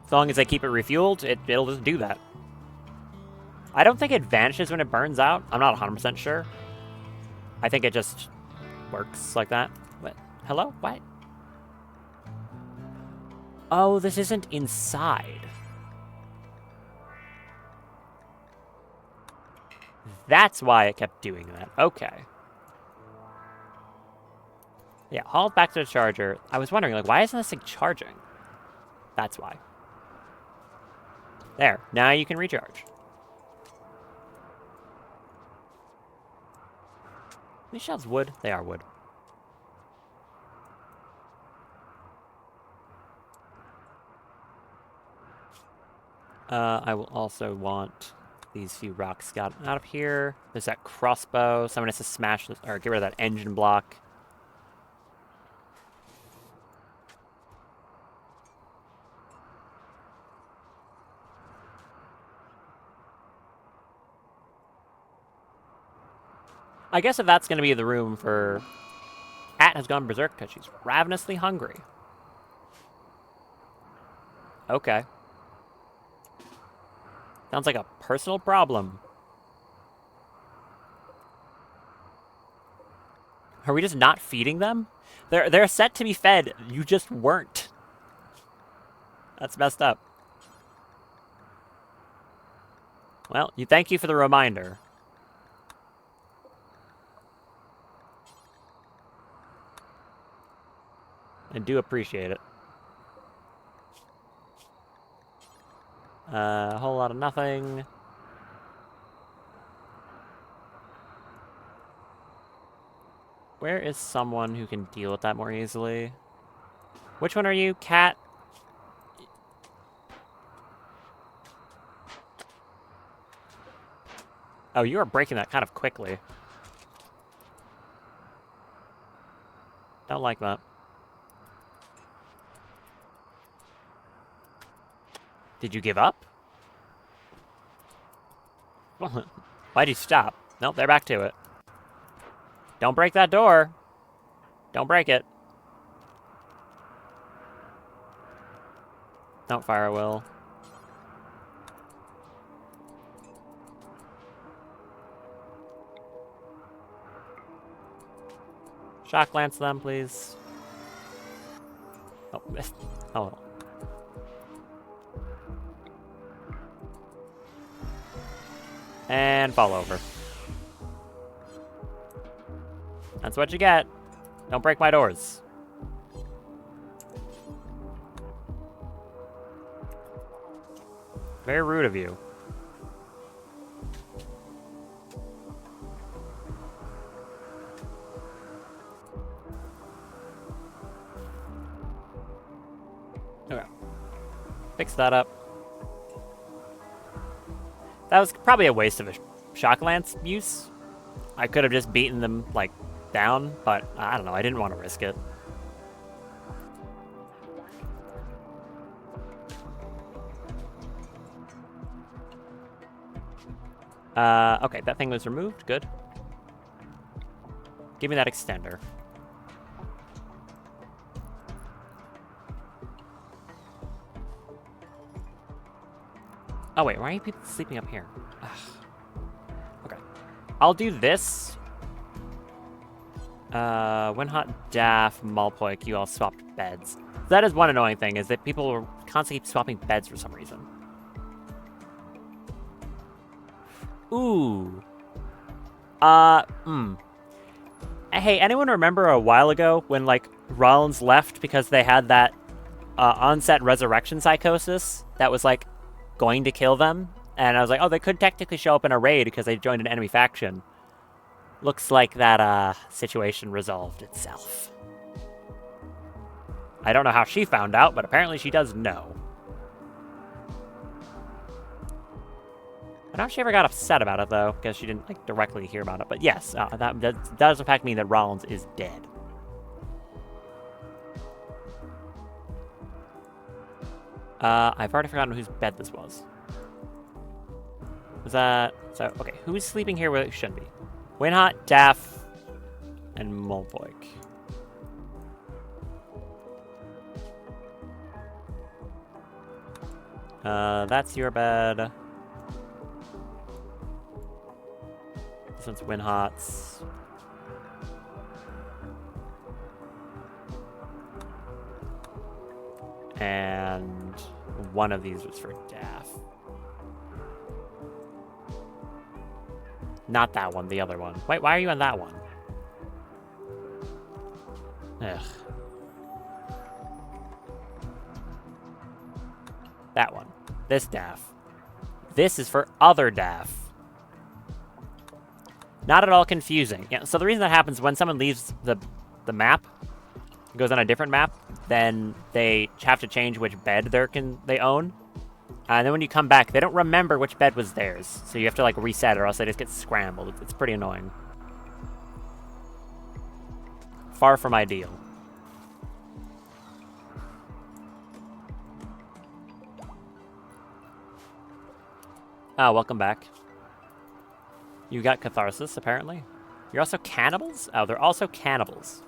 As long as I keep it refueled, it'll just do that. I don't think it vanishes when it burns out. I'm not 100% sure. I think it just works like that. What? Hello? What? Oh, this isn't inside. That's why it kept doing that. Okay. Yeah, haul it back to the charger. I was wondering, like, why isn't this thing charging? That's why. There. Now you can recharge. These shelves wood? They are wood. I will also want these few rocks got out of here. There's that crossbow. Someone has to smash this, or get rid of that engine block. I guess if that's going to be the room for... Cat has gone berserk because she's ravenously hungry. Okay. Sounds like a personal problem. Are we just not feeding them? They're set to be fed. You just weren't. That's messed up. Well, thank you for the reminder. I do appreciate it. A whole lot of nothing. Where is someone who can deal with that more easily? Which one are you, Cat? Oh, you are breaking that kind of quickly. Don't like that. Did you give up? Why'd you stop? Nope, they're back to it. Don't break that door. Don't break it. Don't fire a will. Shock lance them, please. Oh, missed. Oh. And fall over. That's what you get. Don't break my doors. Very rude of you. Okay. Fix that up. That was probably a waste of a shock lance use. I could have just beaten them, like, down, but I don't know. I didn't want to risk it. Okay, that thing was removed. Good. Give me that extender. Oh, wait, why are you people sleeping up here? Ugh. Okay. I'll do this. When hot, Daff, Malpoik, you all swapped beds. That is one annoying thing, is that people are constantly swapping beds for some reason. Ooh. Hey, anyone remember a while ago when, like, Rollins left because they had that, onset resurrection psychosis that was, like, going to kill them? And I was like, oh, they could technically show up in a raid because they joined an enemy faction. Looks like that, situation resolved itself. I don't know how she found out, but apparently she does know. I don't know if she ever got upset about it, though, because she didn't, like, directly hear about it. But yes, that does in fact mean that Rollins is dead. I've already forgotten whose bed this was. Was that... So, okay, who's sleeping here where it shouldn't be? Winhot, Daff, and Molpoik. That's your bed. This one's Winhot's. And one of these was for Daff. Not that one, the other one. Wait, why are you on that one? Ugh. That one. This Daff. This is for other Daff. Not at all confusing. Yeah, so the reason that happens when someone leaves the map, goes on a different map, then they have to change which bed they own. And then when you come back, they don't remember which bed was theirs. So you have to like reset it or else they just get scrambled. It's pretty annoying. Far from ideal. Ah, welcome back. You got catharsis, apparently. You're also cannibals? Oh, they're also cannibals.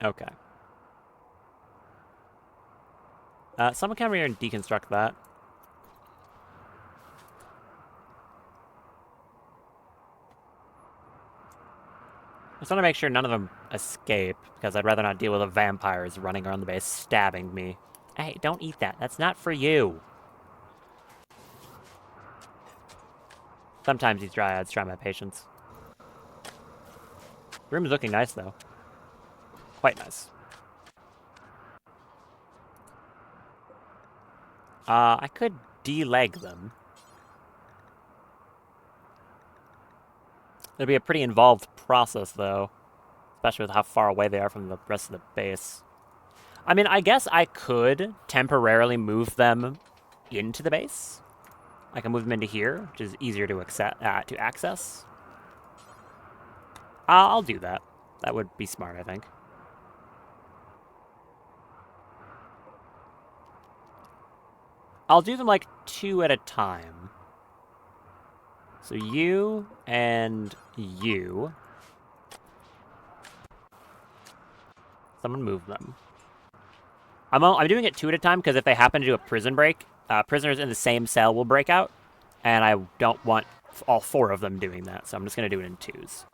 Okay. Someone come here and deconstruct that. I just want to make sure none of them escape, because I'd rather not deal with the vampires running around the base stabbing me. Hey, don't eat that. That's not for you. Sometimes these dryads try my patience. The room's looking nice, though. Quite nice. I could deleg them. It'll be a pretty involved process, though. Especially with how far away they are from the rest of the base. I mean, I guess I could temporarily move them into the base. I can move them into here, which is easier to access. I'll do that. That would be smart, I think. I'll do them like 2 at a time. So you and you. Someone move them. I'm doing it 2 at a time because if they happen to do a prison break, prisoners in the same cell will break out. And I don't want all 4 of them doing that, so I'm just going to do it in 2s.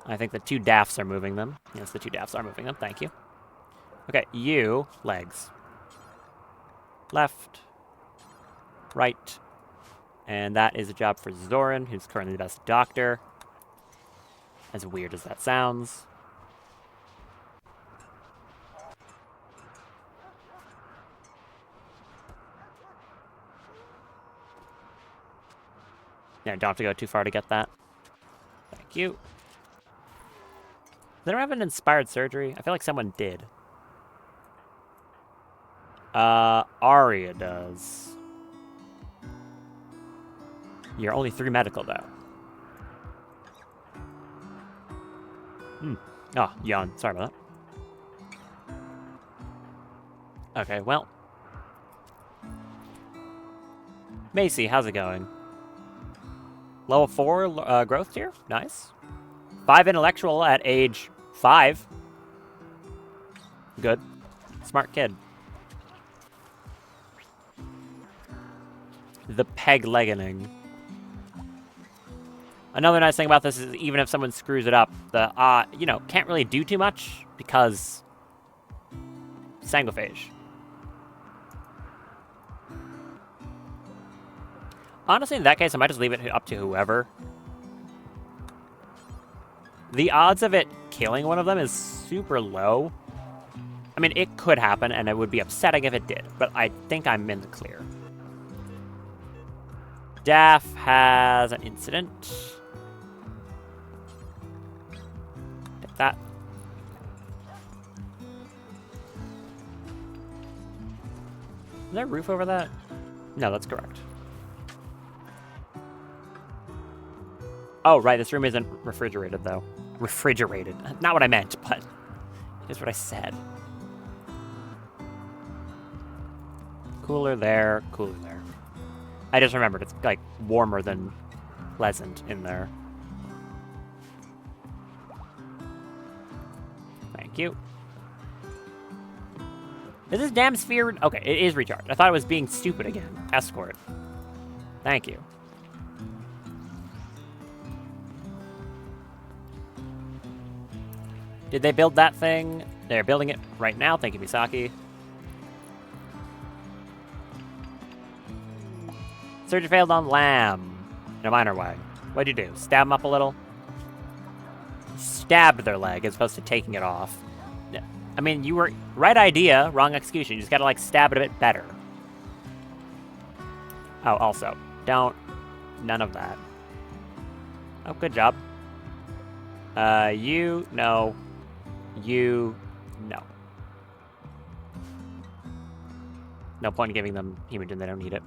I think the 2 daffs are moving them. Yes, the 2 daffs are moving them. Thank you. Okay, you, legs. Left. Right. And that is a job for Zoran, who's currently the best doctor. As weird as that sounds. Yeah, don't have to go too far to get that. Thank you. They don't have an inspired surgery? I feel like someone did. Arya does. You're only 3 medical, though. Oh, yawn. Sorry about that. Okay, well. Macy, how's it going? Level 4 growth tier? Nice. 5 intellectual at age 5. Good. Smart kid. The peg-leggening. Another nice thing about this is even if someone screws it up, the, can't really do too much because Sangophage. Honestly, in that case, I might just leave it up to whoever. The odds of it killing one of them is super low. I mean, it could happen, and it would be upsetting if it did, but I think I'm in the clear. Daff has an incident. Take that. Is there a roof over that? No, that's correct. Oh, right, this room isn't refrigerated, though. Refrigerated. Not what I meant, but it's what I said. Cooler there, cooler there. I just remembered it's, like, warmer than pleasant in there. Thank you. Is this damn sphere... Okay, it is recharged. I thought it was being stupid again. Escort. Thank you. Did they build that thing? They're building it right now. Thank you, Misaki. Surgery failed on Lamb. In a minor way. What'd you do? Stab them up a little? Stabbed their leg as opposed to taking it off. I mean, you were... Right idea, wrong execution. You just gotta, like, stab it a bit better. Oh, also. Don't... None of that. Oh, good job. You... No. You... No. No point in giving them hemogen. They don't need it.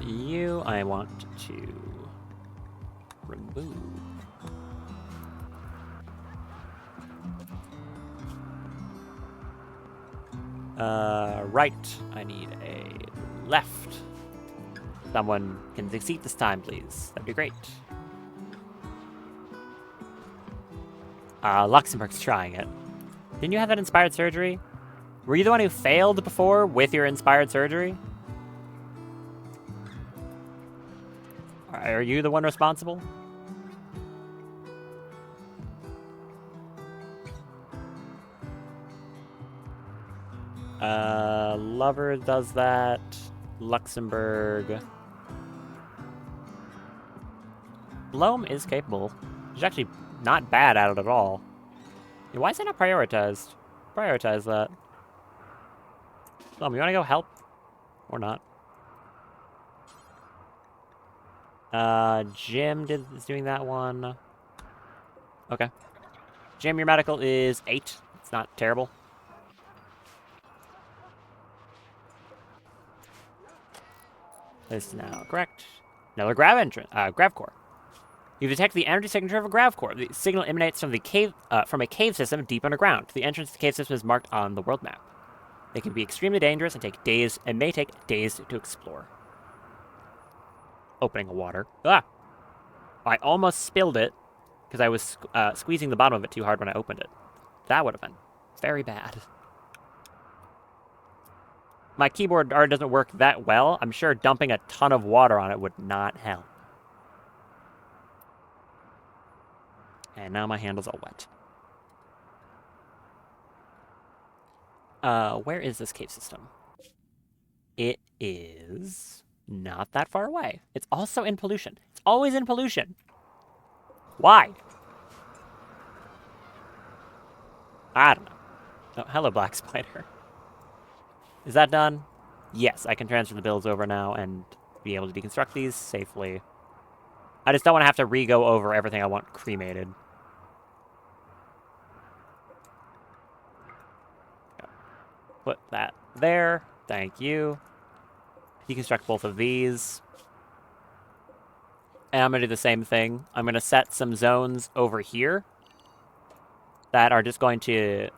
You I want to remove. Right. I need a left. Someone can succeed this time, please. That'd be great. Luxembourg's trying it. Didn't you have that inspired surgery? Were you the one who failed before with your inspired surgery? Are you the one responsible? Lover does that. Luxembourg. Loam is capable. She's actually not bad at it at all. Yeah, why is it not prioritized? Prioritize that. Loam, you wanna go help? Or not? Jim is doing that one. Okay. Jim, your medical is 8. It's not terrible. This is now correct. Another grav entrance, grav core. You've detected the energy signature of a grav core. The signal emanates from the cave, from a cave system deep underground. The entrance to the cave system is marked on the world map. They can be extremely dangerous and may take days to explore. Opening a water. Ah! I almost spilled it because I was squeezing the bottom of it too hard when I opened it. That would have been very bad. My keyboard art doesn't work that well. I'm sure dumping a ton of water on it would not help. And now my handle's all wet. Where is this cave system? It is not that far away. It's also in pollution. It's always in pollution. Why? I don't know. Oh, hello, Black Spider. Is that done? Yes, I can transfer the builds over now and be able to deconstruct these safely. I just don't want to have to re-go over everything I want cremated. Put that there. Thank you. Deconstruct both of these. And I'm going to do the same thing. I'm going to set some zones over here that are just going to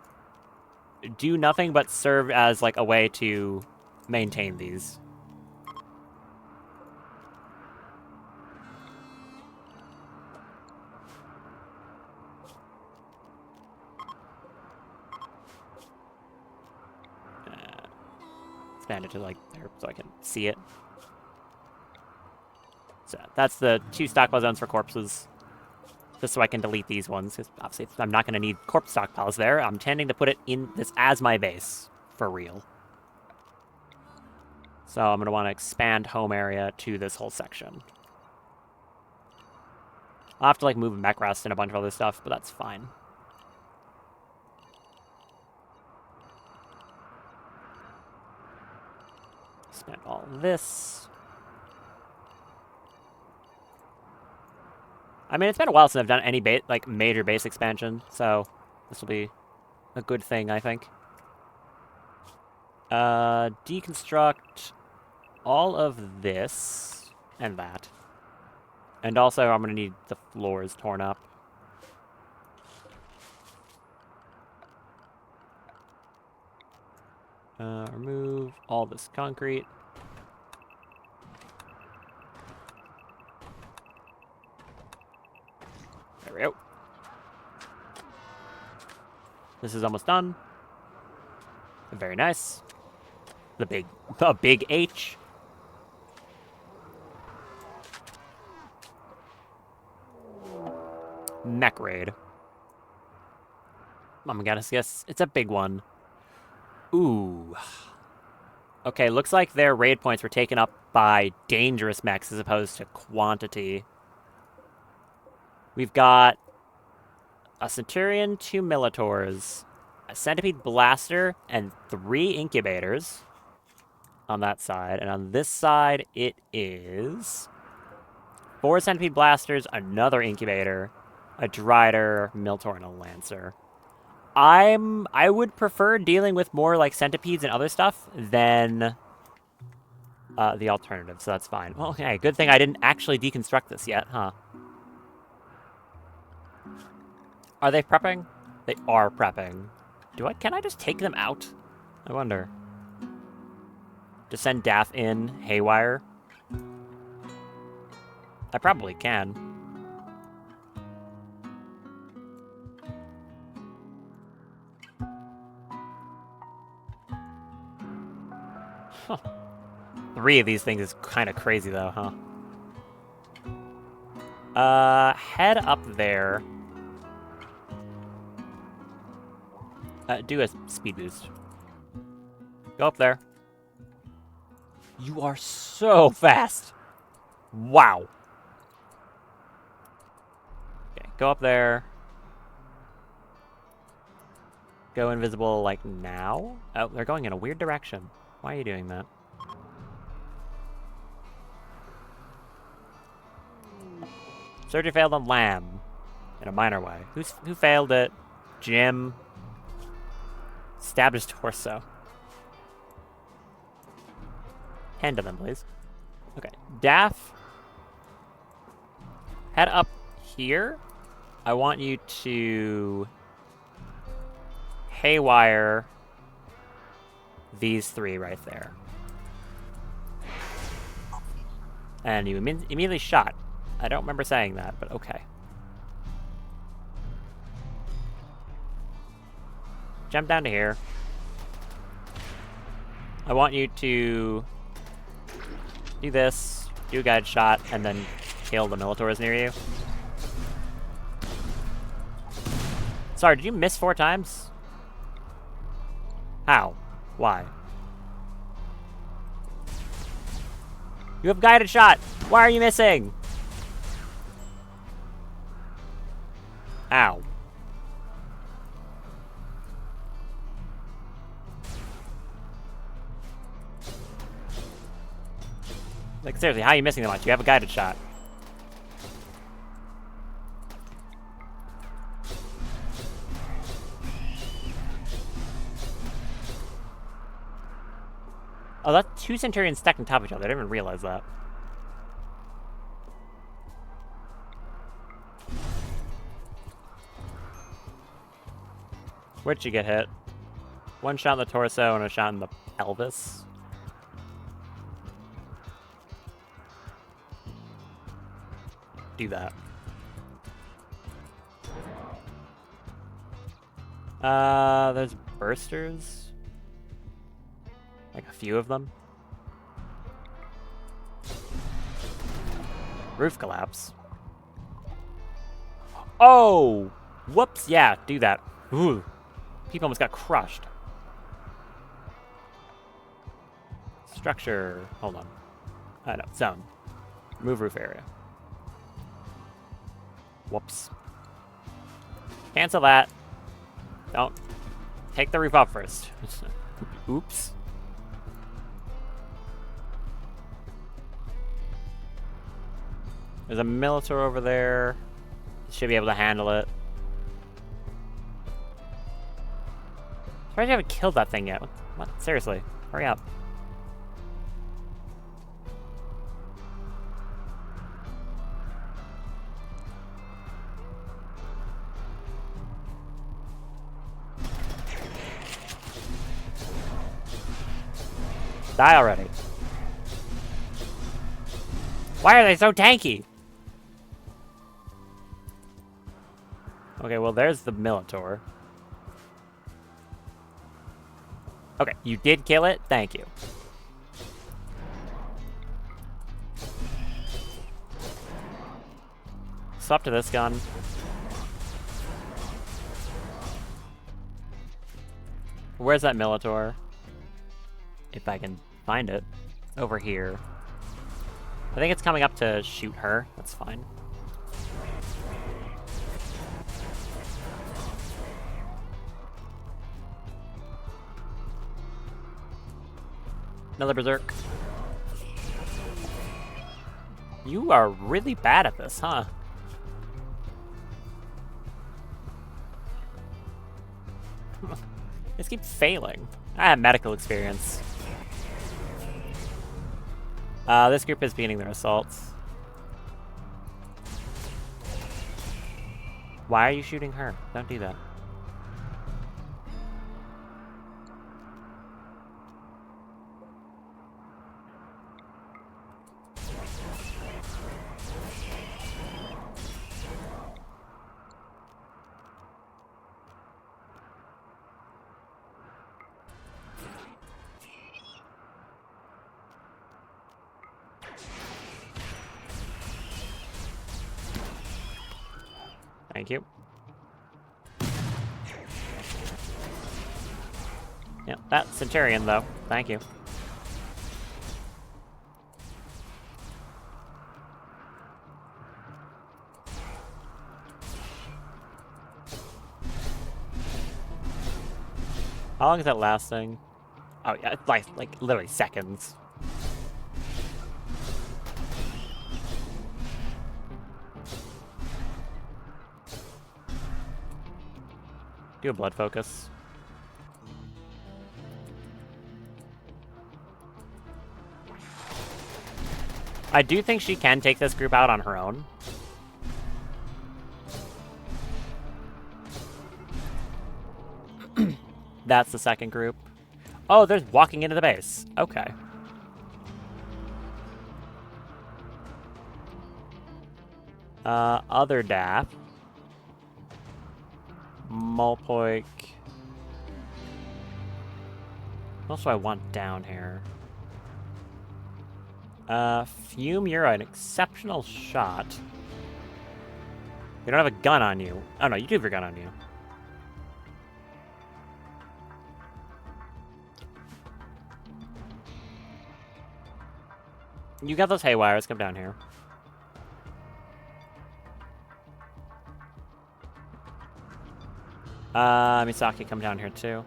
do nothing but serve as like a way to maintain these. Expand it to like there so I can see it. So that's the 2 stockpile zones for corpses. Just so I can delete these ones, because obviously I'm not going to need corpse stockpiles there. I'm tending to put it in this as my base, for real. So I'm going to want to expand home area to this whole section. I'll have to like move mech rust and a bunch of other stuff, but that's fine. Spend all this. I mean, it's been a while since I've done any major base expansion, so this will be a good thing, I think. Deconstruct all of this and that. And also, I'm gonna need the floors torn up. Remove all this concrete. There we go. This is almost done. Very nice. The big H. Mech raid. I'm gonna guess it's a big one. Ooh. Okay, looks like their raid points were taken up by dangerous mechs as opposed to quantity. We've got a Centurion, 2 Militors, a Centipede Blaster, and 3 Incubators on that side. And on this side, it is 4 Centipede Blasters, another Incubator, a Drider, Miltor, and a Lancer. I would prefer dealing with more like centipedes and other stuff than the alternative, so that's fine. Well, okay, good thing I didn't actually deconstruct this yet, huh? Are they prepping? They are prepping. Can I just take them out? I wonder. Just send Daff in haywire? I probably can. Huh. 3 of these things is kind of crazy, though, huh? Head up there. Do a speed boost. Go up there. You are so fast! Wow. Okay, go up there. Go invisible, like, now? Oh, they're going in a weird direction. Why are you doing that? Surgery failed on Lamb. In a minor way. Who failed it? Jim. Stabbed his torso. Hand to them, please. Okay. Daff. Head up here. I want you to haywire these 3 right there. And you immediately shot. I don't remember saying that, but okay. Jump down to here. I want you to do this, do a guide shot, and then kill the Militors near you. Sorry, did you miss 4 times? How? Why? You have guided shot! Why are you missing? Ow. Like, seriously, how are you missing that much? You have a guided shot. Oh, that's 2 Centurions stacked on top of each other. I didn't even realize that. Where'd you get hit? 1 shot in the torso and a shot in the pelvis. Do that. There's bursters. Like a few of them. Roof collapse. Oh! Whoops! Yeah, do that. Ooh. People almost got crushed. Structure. Hold on. I know. Zone. Move roof area. Whoops. Cancel that. Don't. Take the roof off first. Oops. There's a Militor over there. Should be able to handle it. Surprised you haven't killed that thing yet. What? Seriously. Hurry up. Die already. Why are they so tanky? Okay, well, there's the Minotaur. Okay, you did kill it. Thank you. Swap to this gun. Where's that Minotaur? If I can find it. Over here. I think it's coming up to shoot her. That's fine. Another berserk. You are really bad at this, huh? Just keep failing. I have medical experience. This group is beginning their assaults. Why are you shooting her? Don't do that. Thank you. Yeah, that Centurion, though. Thank you. How long is that lasting? Oh, yeah, it's like literally seconds. Do a blood focus. I do think she can take this group out on her own. That's the second group. Oh, there's walking into the base. Okay. Other DAF. Mulpoik. What else do I want down here? Fume, you're an exceptional shot. You don't have a gun on you. Oh no, you do have your gun on you. You got those haywires, come down here. Misaki, come down here too.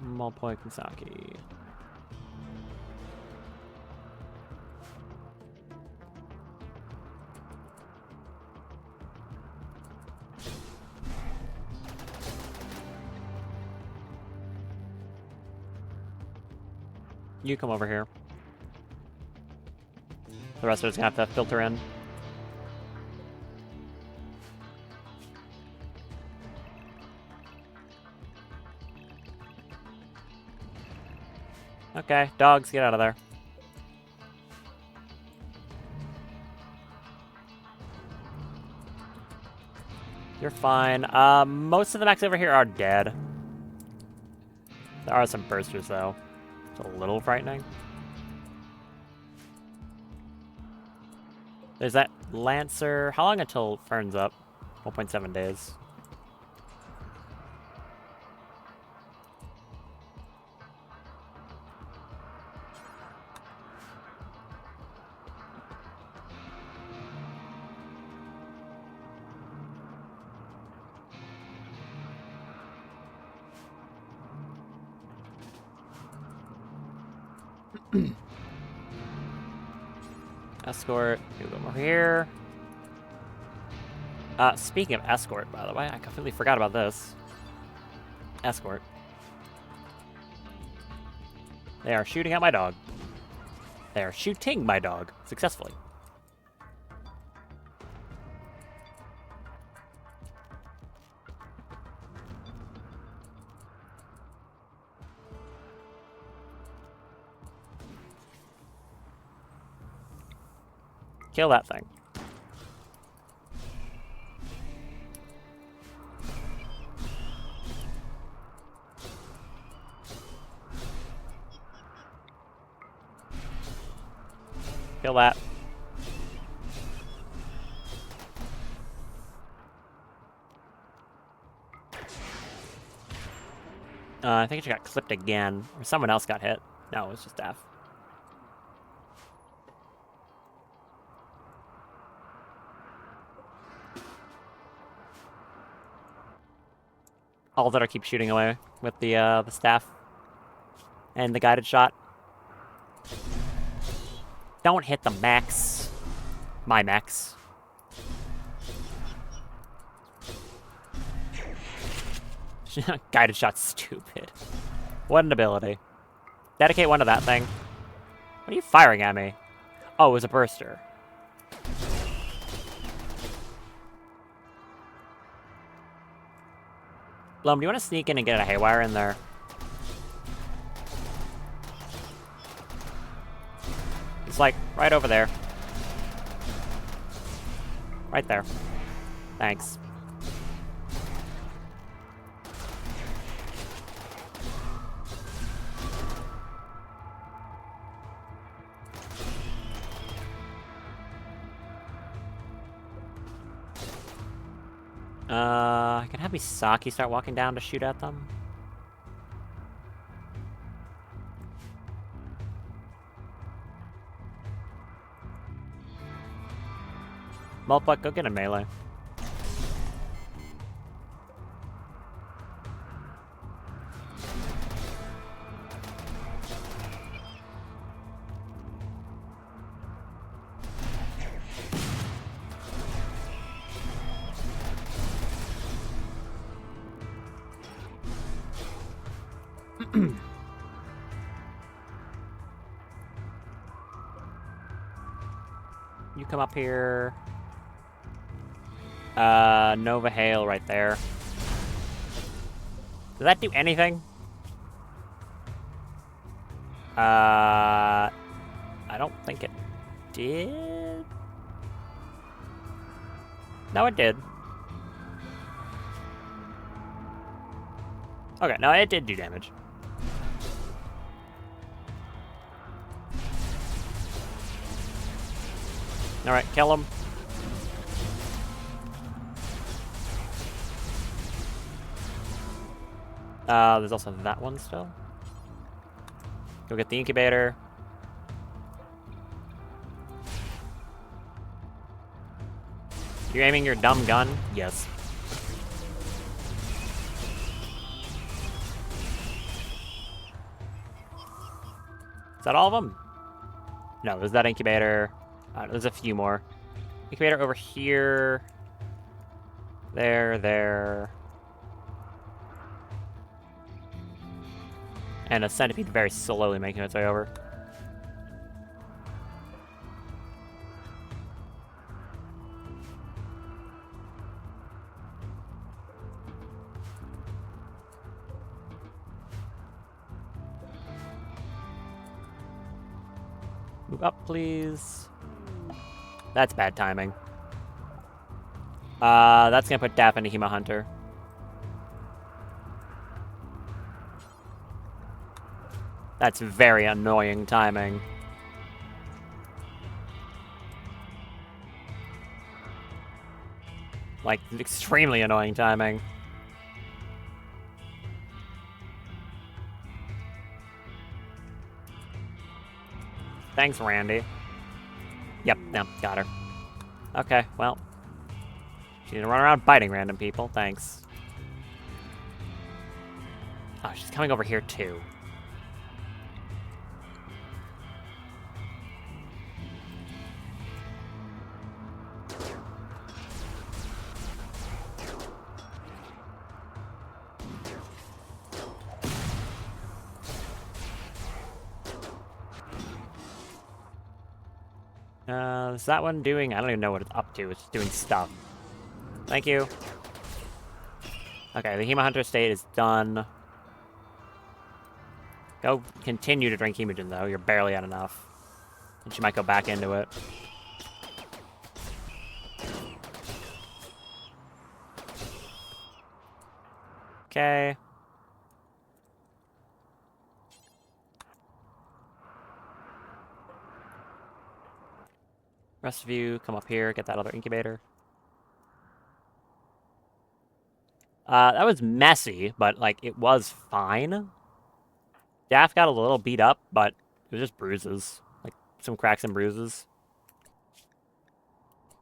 Mulpoik, Misaki. You come over here. The rest of us gonna have to filter in. Okay, dogs, get out of there. You're fine. Most of the mechs over here are dead. There are some bursters, though. It's a little frightening. There's that Lancer. How long until Fern's up? 1.7 days. Escort. You go over here. Speaking of escort, by the way, I completely forgot about this. Escort. They are shooting at my dog. They are shooting my dog successfully. Kill that thing. Kill that. I think it got clipped again. Or someone else got hit. No, it was just F. All that are keep shooting away with the staff. And the guided shot. Don't hit the max. My max. Guided shot's stupid. What an ability. Dedicate one to that thing. What are you firing at me? Oh, it was a burster. Lum, do you want to sneak in and get a haywire in there? It's like right over there. Right there. Thanks. I can have Misaki start walking down to shoot at them. Mulpluck, go get a melee. You come up here. Nova Hail right there. Does that do anything? I don't think it did. No, it did. Okay, no, it did do damage. Alright, kill him. There's also that one still. Go get the incubator. You're aiming your dumb gun? Yes. Is that all of them? No, there's that incubator. There's a few more. Incubator over here. There. And a centipede very slowly making its way over. Move up, please. That's bad timing. That's gonna put Dapp into Hema Hunter. That's very annoying timing. Like, extremely annoying timing. Thanks, Randy. Yep, got her. Okay, well. She's gonna run around biting random people, thanks. Oh, she's coming over here too. Is that one doing? I don't even know what it's up to. It's doing stuff. Thank you. Okay, the Hema Hunter state is done. Go continue to drink Hemogen, though. You're barely at enough. And she might go back into it. Okay. Rest of you, come up here, get that other incubator. That was messy, but, like, it was fine. Daff got a little beat up, but it was just bruises. Like, some cracks and bruises.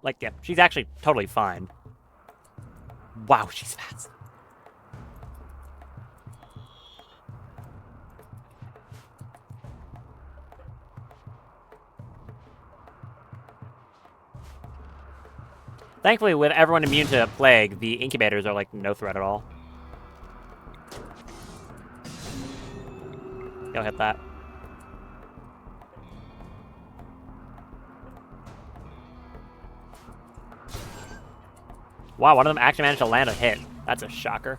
Like, yeah, she's actually totally fine. Wow, she's fast. Thankfully, with everyone immune to plague, the incubators are, like, no threat at all. Go hit that. Wow, one of them actually managed to land a hit. That's a shocker.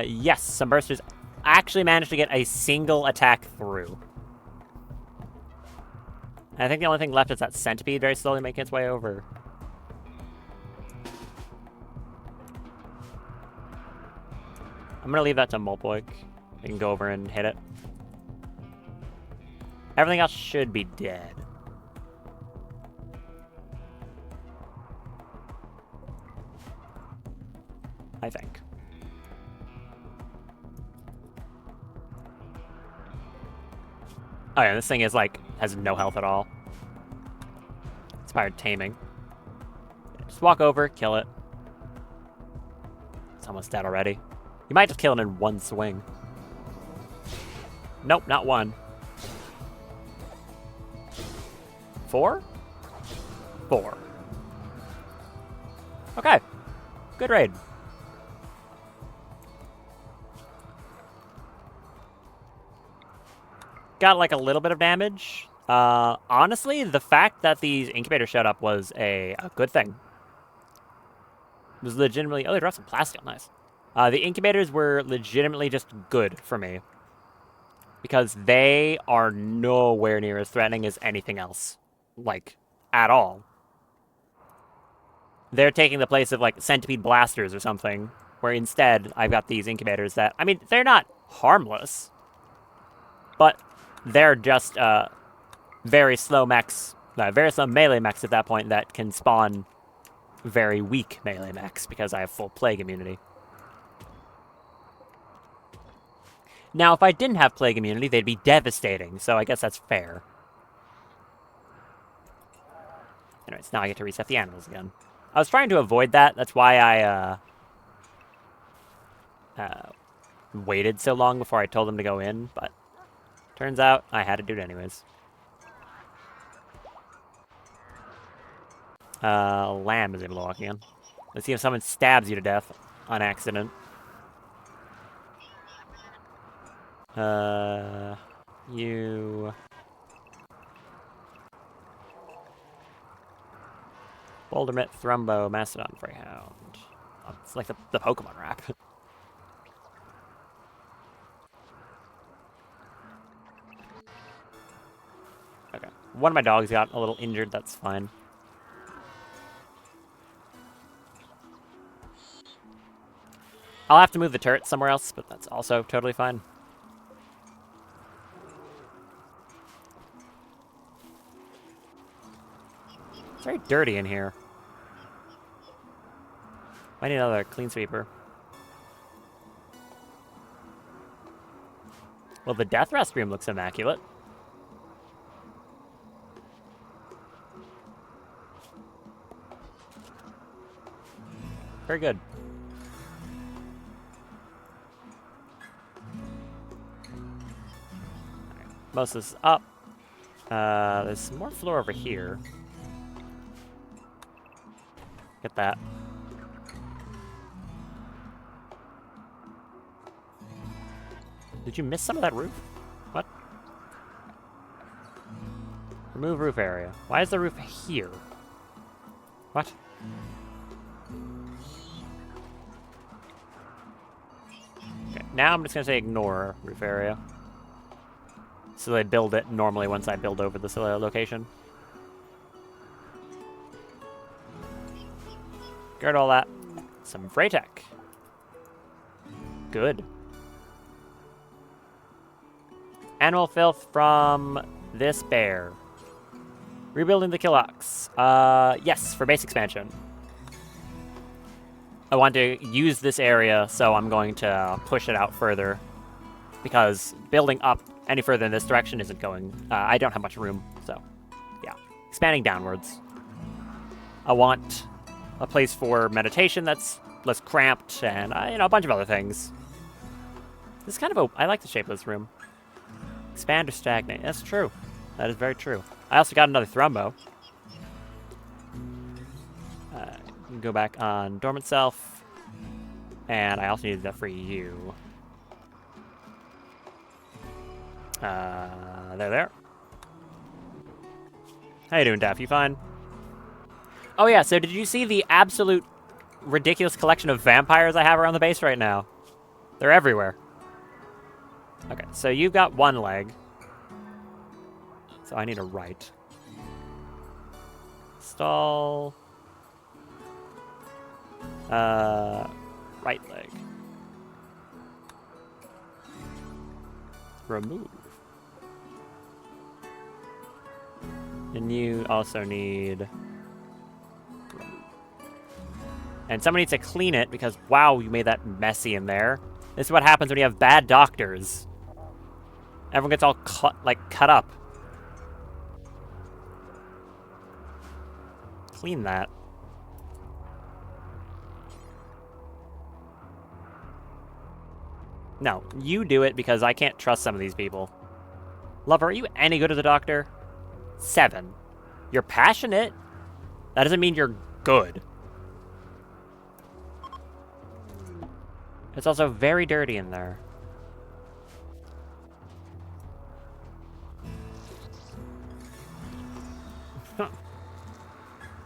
Yes, some bursters actually managed to get a single attack through. And I think the only thing left is that centipede very slowly making its way over. I'm gonna leave that to Molpoik. We can go over and hit it. Everything else should be dead. I think. Oh yeah, this thing is like, has no health at all. Inspired taming. Just walk over, kill it. It's almost dead already. You might just kill it in one swing. Nope, not one. 4? 4. Okay. Good raid. Got like a little bit of damage. Honestly, the fact that these incubators showed up was a good thing. It was legitimately... Oh, they dropped some plastic. Nice. The incubators were legitimately just good for me. Because they are nowhere near as threatening as anything else. Like, at all. They're taking the place of, like, centipede blasters or something. Where instead, I've got these incubators that... I mean, they're not harmless. But they're just, very slow mechs... very slow melee mechs at that point that can spawn very weak melee mechs. Because I have full plague immunity. Now, if I didn't have plague immunity, they'd be devastating, so I guess that's fair. Anyways, now I get to reset the animals again. I was trying to avoid that. That's why I waited so long before I told them to go in, but turns out I had to do it anyways. Lamb is able to walk again. Let's see if someone stabs you to death on accident. You... Bouldermit, Thrumbo, Mastodon, Freyhound. Oh, it's like the Pokemon rap. Okay. One of my dogs got a little injured, that's fine. I'll have to move the turret somewhere else, but that's also totally fine. It's very dirty in here. I need another clean sweeper. Well, the death rest room looks immaculate. Very good. Right. Most of this is up. There's some more floor over here. Get that. Did you miss some of that roof? What? Remove roof area. Why is the roof here? What? Okay, now I'm just gonna say ignore roof area. So they build it normally once I build over this location. Guard all that. Some Freytech. Good. Animal filth from this bear. Rebuilding the Killox. Yes, for base expansion. I want to use this area, so I'm going to push it out further. Because building up any further in this direction isn't going... I don't have much room, so... yeah. Expanding downwards. I want a place for meditation that's less cramped, and, you know, a bunch of other things. This is kind of a... I like the shape of this room. Expand or stagnate. That's true. That is very true. I also got another Thrumbo. You can go back on Dormant Self. And I also needed that for you. There. How you doing, Daff? You fine? Oh yeah, so did you see the absolute ridiculous collection of vampires I have around the base right now? They're everywhere. Okay, so you've got one leg. So I need a right. Stall. Right leg. Remove. And you also need... and someone needs to clean it because, wow, you made that messy in there. This is what happens when you have bad doctors. Everyone gets all cut up. Clean that. No, you do it because I can't trust some of these people. Lover, are you any good as a doctor? 7. You're passionate. That doesn't mean you're good. It's also very dirty in there.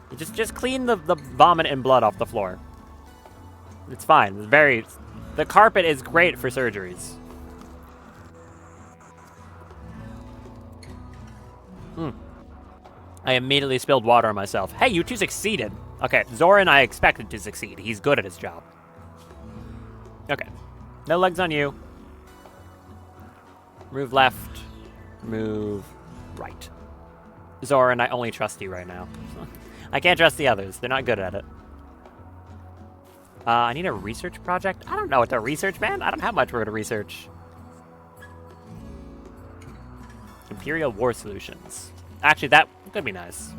You just clean the vomit and blood off the floor. It's fine. It's very... the carpet is great for surgeries. I immediately spilled water on myself. Hey, you two succeeded. Okay, Zoran I expected to succeed. He's good at his job. Okay. No legs on you. Move left. Move right. Zoran, I only trust you right now. I can't trust the others. They're not good at it. I need a research project? I don't know what to research, man. I don't have much for to research. Imperial War Solutions. Actually, that could be nice.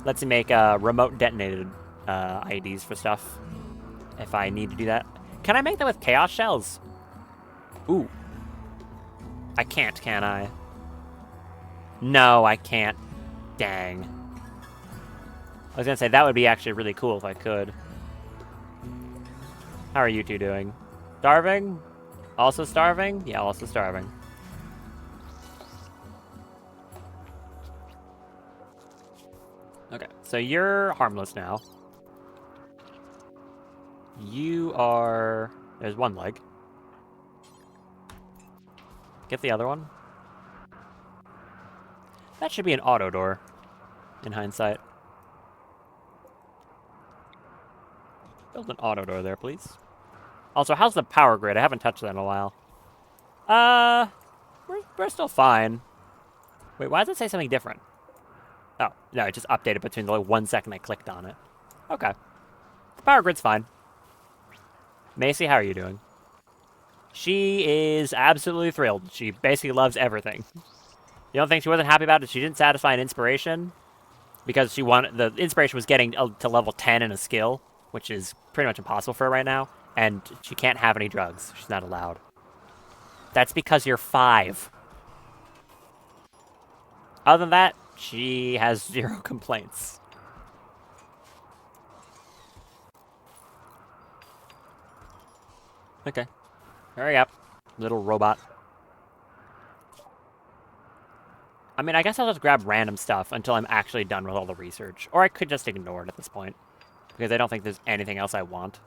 Lets me make remote detonated IEDs for stuff. If I need to do that. Can I make that with Chaos Shells? Ooh. I can't, can I? No, I can't. Dang. I was gonna say, that would be actually really cool if I could. How are you two doing? Starving? Also starving? Yeah, also starving. Okay, so you're harmless now. You are... there's one leg. Get the other one. That should be an auto door, in hindsight. Build an auto door there, please. Also, how's the power grid? I haven't touched that in a while. We're still fine. Wait, why does it say something different? Oh, no, it just updated between the 1 second I clicked on it. Okay. The power grid's fine. Macy, how are you doing? She is absolutely thrilled. She basically loves everything. The only thing she wasn't happy about is she didn't satisfy an inspiration because she wanted the inspiration was getting to level 10 in a skill, which is pretty much impossible for her right now, and she can't have any drugs. She's not allowed. That's because you're 5. Other than that, she has 0 complaints. Okay. Hurry up. Little robot. I mean, I guess I'll just grab random stuff until I'm actually done with all the research. Or I could just ignore it at this point. Because I don't think there's anything else I want.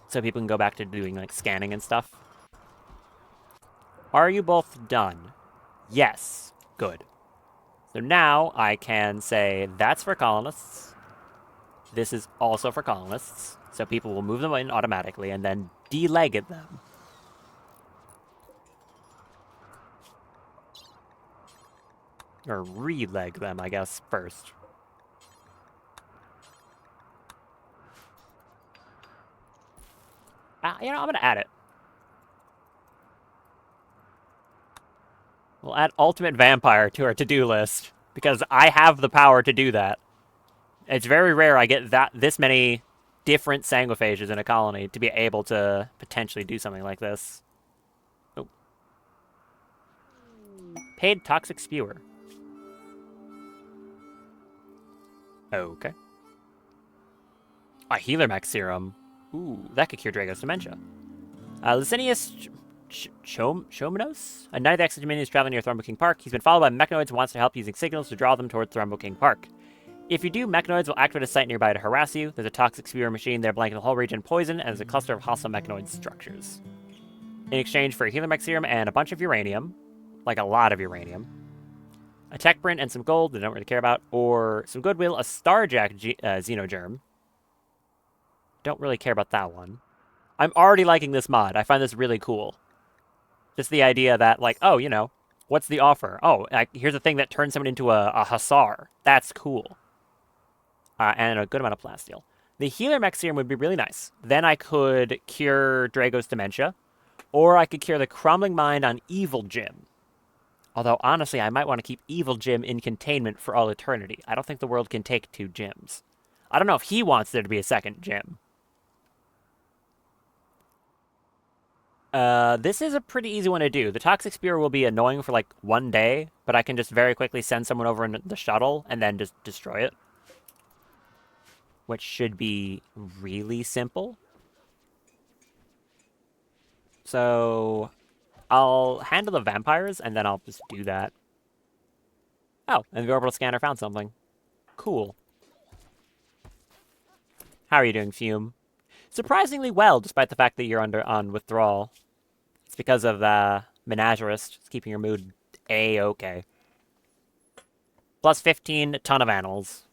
So people can go back to doing, like, scanning and stuff. Are you both done? Yes. Good. So now I can say, that's for colonists. This is also for colonists. So people will move them in automatically and then delegate them. Or releg them, I guess, first. You know, I'm going to add it. We'll add Ultimate Vampire to our to-do list, because I have the power to do that. It's very rare I get this many different sanguiphages in a colony to be able to potentially do something like this. Oh. Paid Toxic Spewer. Okay. A Healer Mech Serum. Ooh, that could cure Drago's dementia. Licinius Chominos? A knight of the Exeter is traveling near Thornbow King Park. He's been followed by mechanoids and wants to help using signals to draw them towards Thornbow King Park. If you do, mechanoids will activate a site nearby to harass you. There's a toxic spewer machine there blanketing the whole region poison, and there's a cluster of hostile mechanoid structures. In exchange for a healer mech serum and a bunch of uranium, like a lot of uranium, a tech print and some gold they don't really care about, or some goodwill, a Starjack Xenogerm. Don't really care about that one. I'm already liking this mod. I find this really cool. Just the idea that, like, oh, you know, what's the offer? Oh, here's a thing that turns someone into a hussar. That's cool. And a good amount of plasteel. The healer mech serum would be really nice. Then I could cure Drago's dementia, or I could cure the crumbling mind on Evil Jim. Although, honestly, I might want to keep Evil Jim in containment for all eternity. I don't think the world can take two Jims. I don't know if he wants there to be a second Jim. This is a pretty easy one to do. The Toxic Spear will be annoying for like one day, but I can just very quickly send someone over in the shuttle and then just destroy it. Which should be really simple. So I'll handle the vampires and then I'll just do that. Oh, and the orbital scanner found something. Cool. How are you doing, Fume? Surprisingly well, despite the fact that you're on withdrawal. It's because of the Menagerist. It's keeping your mood A-okay. Plus 15, a ton of animals.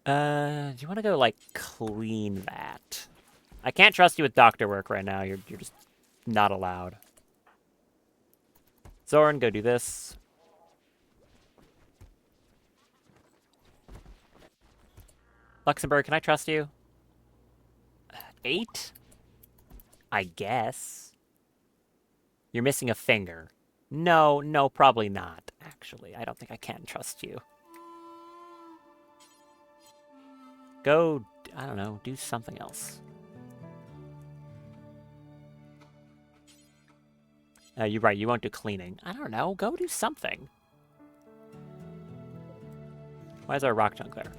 Do you want to go, like, clean that? I can't trust you with doctor work right now. You're just not allowed. Zoran, go do this. Luxembourg, can I trust you? 8? I guess. You're missing a finger. No, probably not, actually. I don't think I can trust you. Go, I don't know, do something else. You're right, you won't do cleaning. I don't know, go do something. Why is our rock chunk there?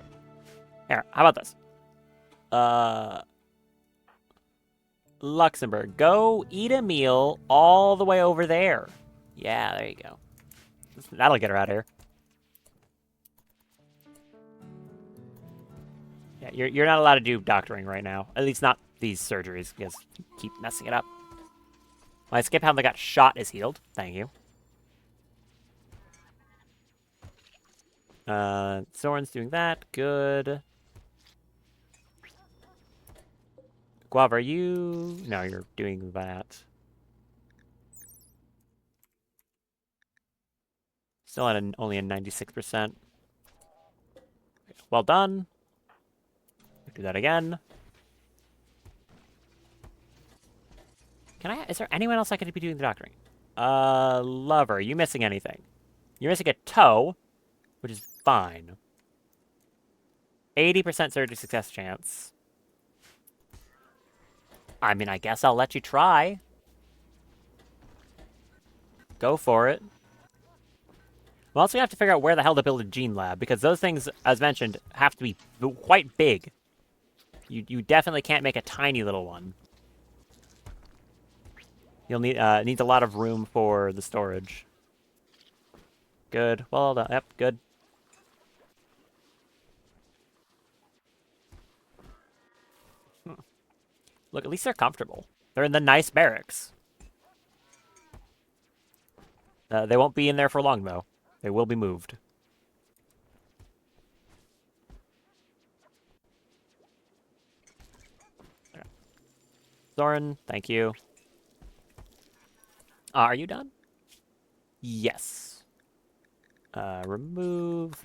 Here, how about this? Luxembourg, go eat a meal all the way over there. Yeah, there you go. That'll get her out of here. Yeah, you're not allowed to do doctoring right now. At least not these surgeries, because you keep messing it up. My skip hound that got shot is healed. Thank you. Soren's doing that. Good. Guava, are you... No, you're doing that. Still at only a 96%. Well done. Do that again. Is there anyone else I could be doing the doctoring? Lover, are you missing anything? You're missing a toe, which is fine. 80% surgery success chance. I mean, I guess I'll let you try. Go for it. We'll also have to figure out where the hell to build a gene lab, because those things, as mentioned, have to be quite big. You definitely can't make a tiny little one. You'll need it needs a lot of room for the storage. Good. Well done. Yep, good. Look, at least they're comfortable. They're in the nice barracks. They won't be in there for long, though. They will be moved. Zoran, thank you. Are you done? Yes. Remove.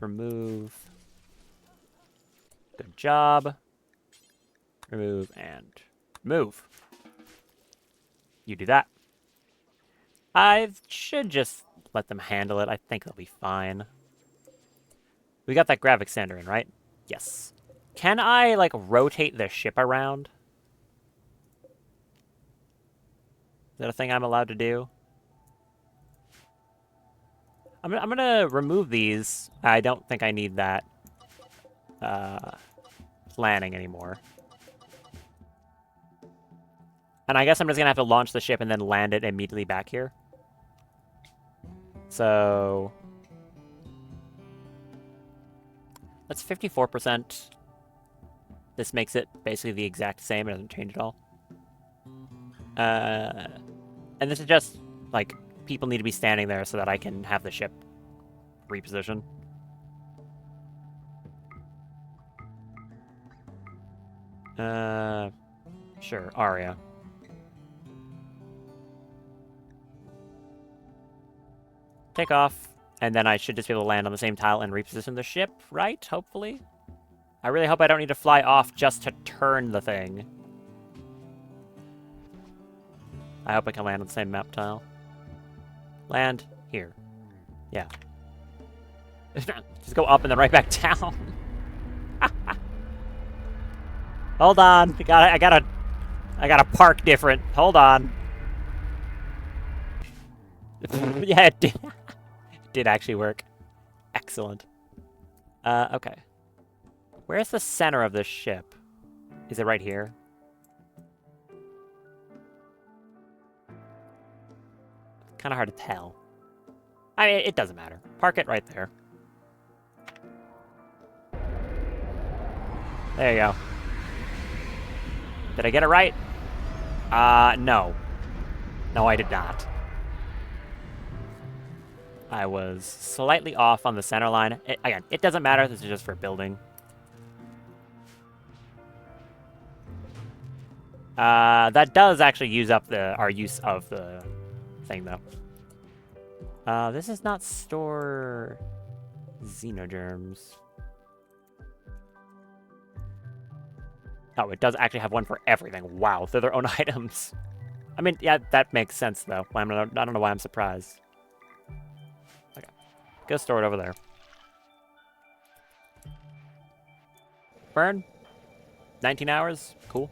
Good job. Remove and move. You do that. I should just let them handle it. I think they'll be fine. We got that graphics center in, right? Yes. Can I, like, rotate the ship around? Is that a thing I'm allowed to do? I'm gonna remove these. I don't think I need that planning anymore. And I guess I'm just gonna have to launch the ship and then land it immediately back here. So that's 54%. This makes it basically the exact same. It doesn't change at all. And this is just, like, people need to be standing there so that I can have the ship reposition. Sure, Aria. Take off, and then I should just be able to land on the same tile and reposition the ship, right? Hopefully? I really hope I don't need to fly off just to turn the thing. I hope I can land on the same map tile. Land here. Yeah. Just go up and then right back down. Hold on. I gotta park different. Hold on. Yeah, it did. It did actually work. Excellent. Okay. Where's the center of this ship? Is it right here? Kind of hard to tell. I mean, it doesn't matter. Park it right there. There you go. Did I get it right? No. No, I did not. I was slightly off on the center line. Again, it doesn't matter. This is just for building. That does actually use up our use of the thing, though. This is not store xenogerms. Oh, it does actually have one for everything. Wow, they're their own items. I mean, yeah, that makes sense, though. I don't know why I'm surprised. Okay. Go store it over there. Burn. 19 hours. Cool.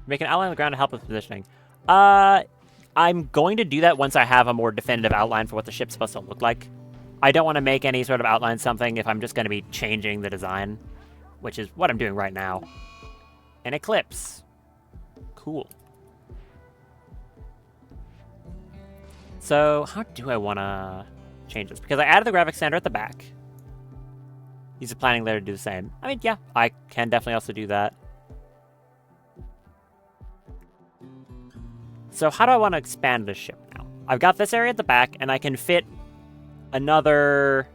Make an outline on the ground to help with positioning. I'm going to do that once I have a more definitive outline for what the ship's supposed to look like. I don't want to make any sort of outline something if I'm just going to be changing the design, which is what I'm doing right now. An eclipse. Cool. So, how do I want to change this? Because I added the graphics center at the back. He's planning there to do the same. I mean, yeah, I can definitely also do that. So how do I want to expand this ship now? I've got this area at the back, and I can fit another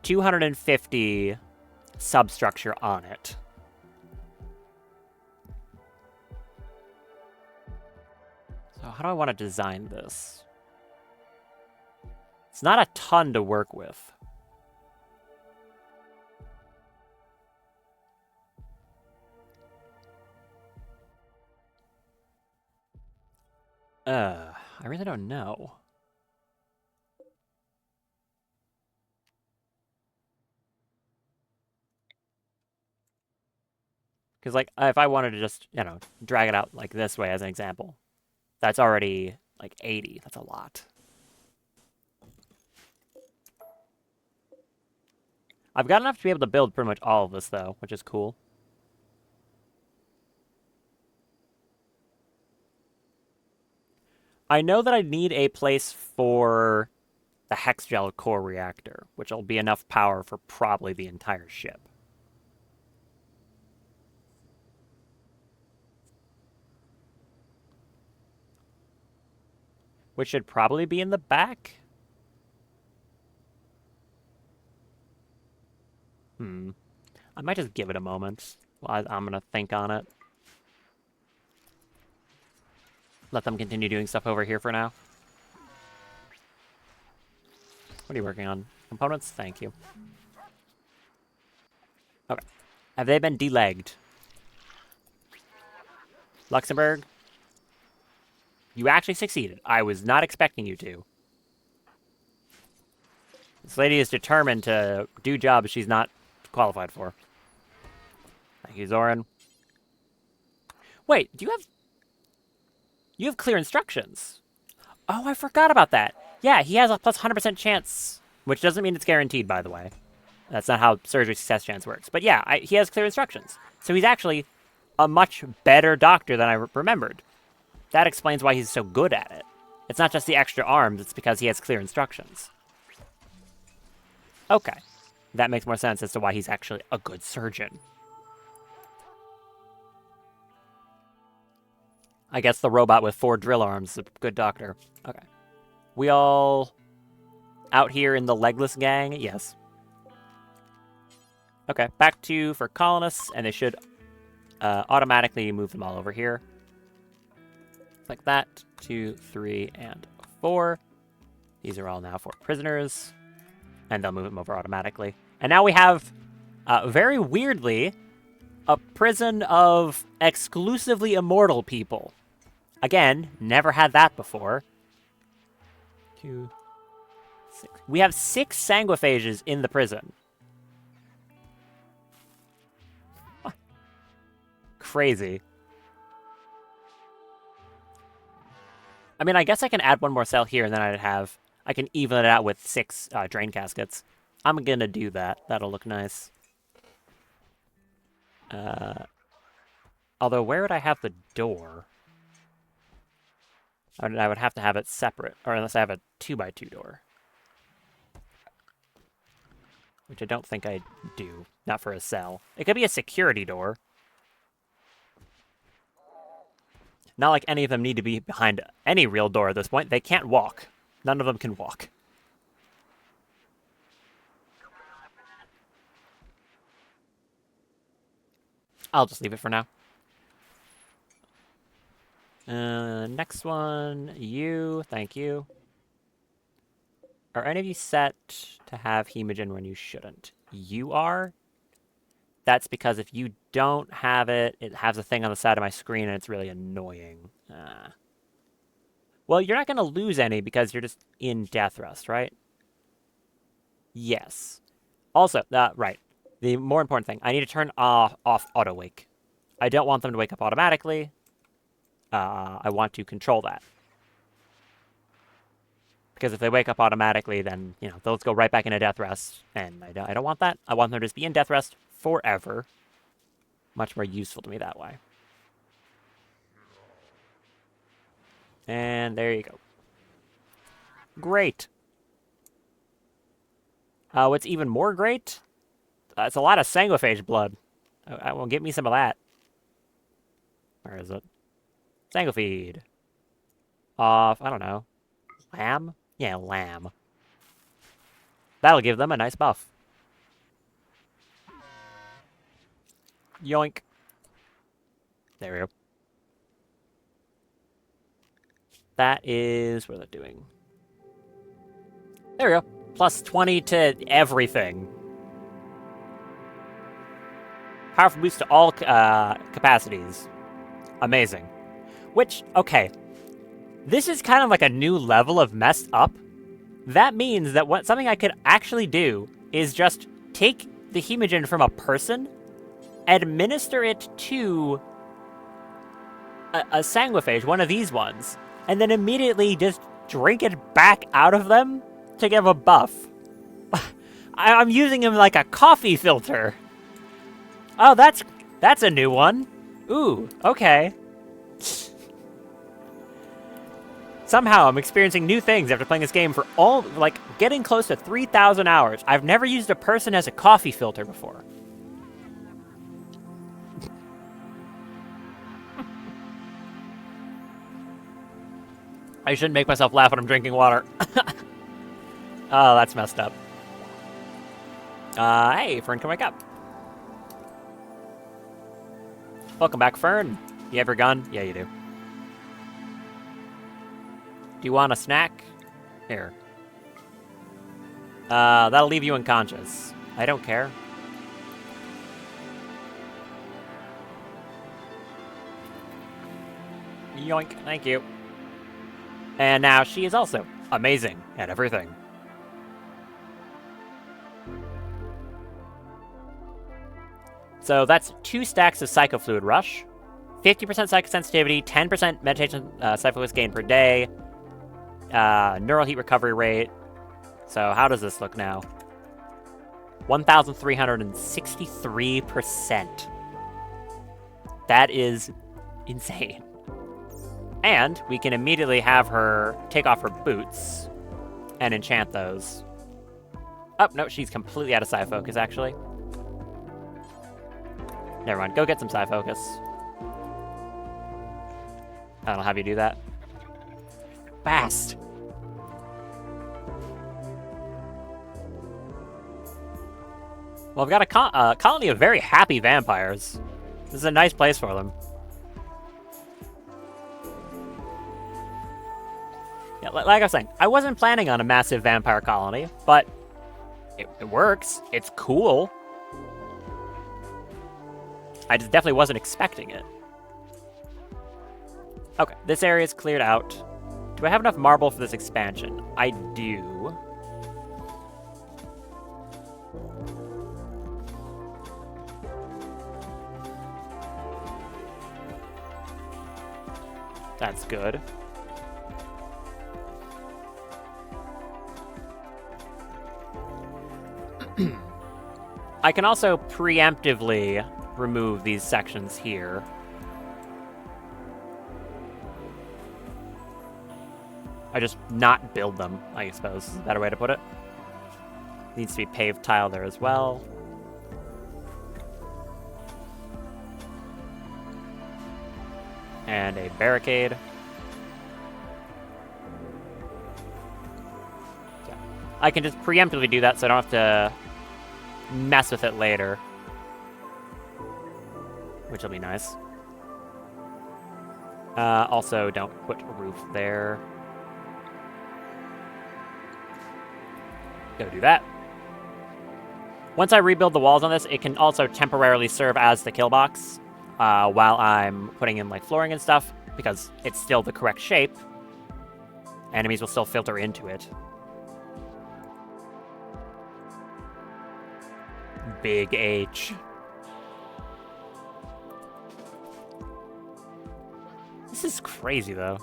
250 substructure on it. So how do I want to design this? It's not a ton to work with. I really don't know. Because, like, if I wanted to just, you know, drag it out like this way as an example, that's already, like, 80. That's a lot. I've got enough to be able to build pretty much all of this, though, which is cool. I know that I need a place for the hex gel core reactor, which will be enough power for probably the entire ship. Which should probably be in the back. I might just give it a moment while I'm going to think on it. Let them continue doing stuff over here for now. What are you working on? Components? Thank you. Okay. Have they been delegged? Luxembourg? You actually succeeded. I was not expecting you to. This lady is determined to do jobs she's not qualified for. Thank you, Zoran. Wait, do you have... You have clear instructions. Oh, I forgot about that. Yeah, he has a plus 100% chance, which doesn't mean it's guaranteed, by the way. That's not how surgery success chance works. But yeah, he has clear instructions. So he's actually a much better doctor than I remembered. That explains why he's so good at it. It's not just the extra arms, it's because he has clear instructions. Okay. That makes more sense as to why he's actually a good surgeon. I guess the robot with 4 drill arms is a good doctor. Okay. We all out here in the legless gang? Yes. Okay, back to for colonists, and they should automatically move them all over here. Like that. 2, 3, and 4. These are all now 4 prisoners. And they'll move them over automatically. And now we have, very weirdly, a prison of exclusively immortal people. Again, never had that before. 2, 6. We have 6 sanguiphages in the prison. Crazy. I mean, I guess I can add one more cell here, and then I can even it out with 6 drain caskets. I'm gonna do that. That'll look nice. Although, where would I have the door? I would have to have it separate, or unless I have a 2x2 door. Which I don't think I do. Not for a cell. It could be a security door. Not like any of them need to be behind any real door at this point. They can't walk. None of them can walk. I'll just leave it for now. Next one, you. Thank you. Are any of you set to have hemogen when you shouldn't? You are? That's because if you don't have it, it has a thing on the side of my screen and it's really annoying. Well, you're not going to lose any because you're just in death rest, right? Yes. Also, right. The more important thing, I need to turn off auto wake. I don't want them to wake up automatically. I want to control that. Because if they wake up automatically, then, you know, they'll just go right back into death rest. And I don't want that. I want them to just be in death rest forever. Much more useful to me that way. And there you go. Great. What's even more great? It's a lot of sanguiphage blood. I will get me some of that. Where is it? Sanguifeed. Off, I don't know. Lamb? Yeah, lamb. That'll give them a nice buff. Yoink. There we go. That is... What are they doing? There we go. Plus 20 to everything. Powerful boost to all capacities. Amazing. Which, okay. This is kind of like a new level of messed up. That means that something I could actually do is just take the hemogen from a person, administer it to a sanguiphage, one of these ones, and then immediately just drink it back out of them to give a buff. I'm using him like a coffee filter. Oh, that's a new one. Ooh, okay. Somehow I'm experiencing new things after playing this game for getting close to 3,000 hours. I've never used a person as a coffee filter before. I shouldn't make myself laugh when I'm drinking water. Oh, that's messed up. Hey, Fern, come wake up. Welcome back, Fern. You have your gun? Yeah, you do. Do you want a snack? Here. That'll leave you unconscious. I don't care. Yoink, thank you. And now she is also amazing at everything. So that's 2 stacks of Psycho Fluid Rush, 50% Psychosensitivity, 10% Meditation Psycho gain per day, Neural Heat Recovery Rate. So how does this look now? 1,363%. That is insane. And we can immediately have her take off her boots and enchant those. Oh, no, she's completely out of Psi Focus, actually. Never mind, go get some Psi Focus. I'll have you do that. Fast! Well, I've got a colony of very happy vampires. This is a nice place for them. Yeah, like I was saying, I wasn't planning on a massive vampire colony, but it works. It's cool. I just definitely wasn't expecting it. Okay, this area is cleared out. Do I have enough marble for this expansion? I do. That's good. I can also preemptively remove these sections here. I just not build them, I suppose, is a better way to put it. Needs to be paved tile there as well. And a barricade. Yeah. I can just preemptively do that so I don't have to mess with it later. Which will be nice. Also, don't put a roof there. Go do that. Once I rebuild the walls on this, it can also temporarily serve as the kill box while I'm putting in like flooring and stuff, because it's still the correct shape. Enemies will still filter into it. Big H. This is crazy, though.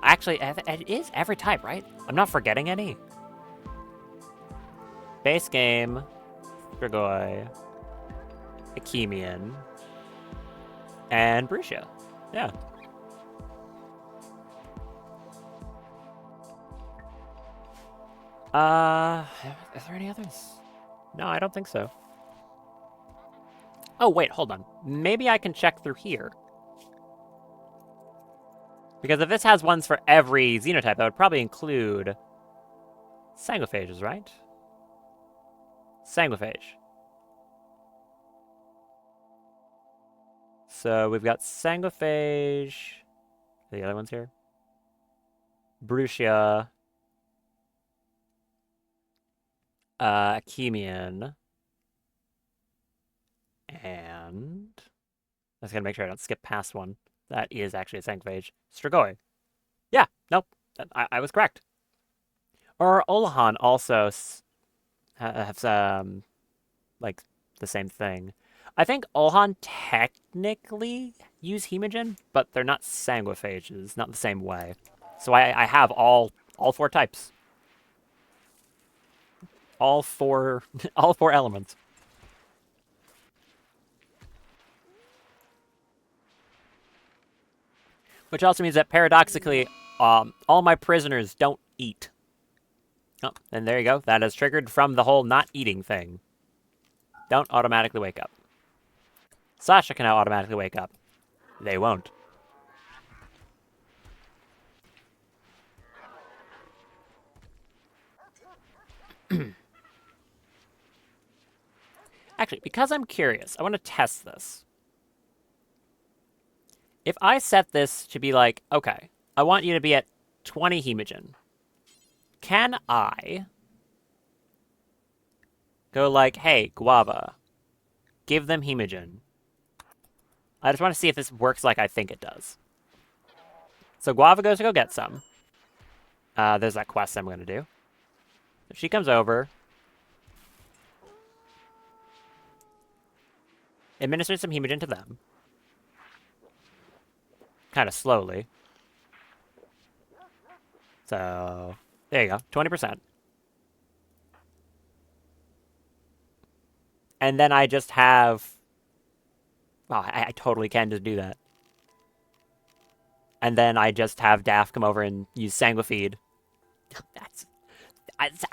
Actually, it is every type, right? I'm not forgetting any. Base game, Strigoi, Akemian, and Brucia. Yeah. Are there any others? No, I don't think so. Oh, wait, hold on. Maybe I can check through here. Because if this has ones for every xenotype, that would probably include Sanguiphages, right? Sanguiphage. So we've got Sanguiphage. Are the other ones here? Brucia. Akemian. And I was gonna make sure I don't skip past one. That is actually a Sanguiphage. Strigoi. Yeah, nope. I was correct. Or Olahan also has like the same thing. I think Olahan technically use Hemogen, but they're not Sanguiphages, not the same way. So I have all 4 types. all four, all four elements. Which also means that paradoxically, all my prisoners don't eat. Oh, and there you go. That is triggered from the whole not eating thing. Don't automatically wake up. Sasha can now automatically wake up. They won't. Actually, because I'm curious, I want to test this. If I set this to be like, okay, I want you to be at 20 hemogen, can I go like, hey, Guava, give them hemogen? I just want to see if this works like I think it does. So Guava goes to go get some. There's that quest I'm going to do. So she comes over, administers some hemogen to them. Kind of slowly. So, there you go, 20%. And then I just have... Oh, I totally can just do that. And then I just have Daff come over and use Sanguifeed. That's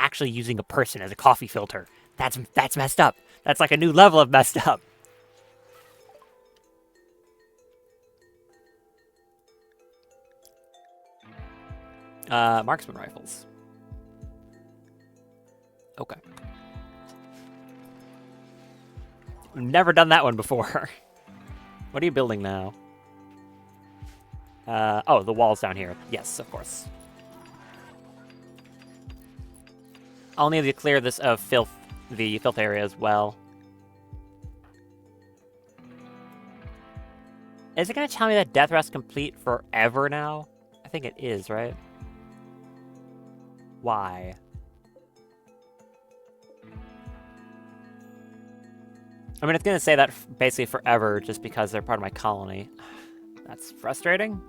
actually using a person as a coffee filter. That's messed up. That's like a new level of messed up. Marksman rifles. Okay. We've never done that one before. What are you building now? Oh, the wall's down here. Yes, of course. I'll need to clear this of the filth area as well. Is it going to tell me that Death Rest complete forever now? I think it is, right? Why? I mean, it's going to say that basically forever just because they're part of my colony. That's frustrating.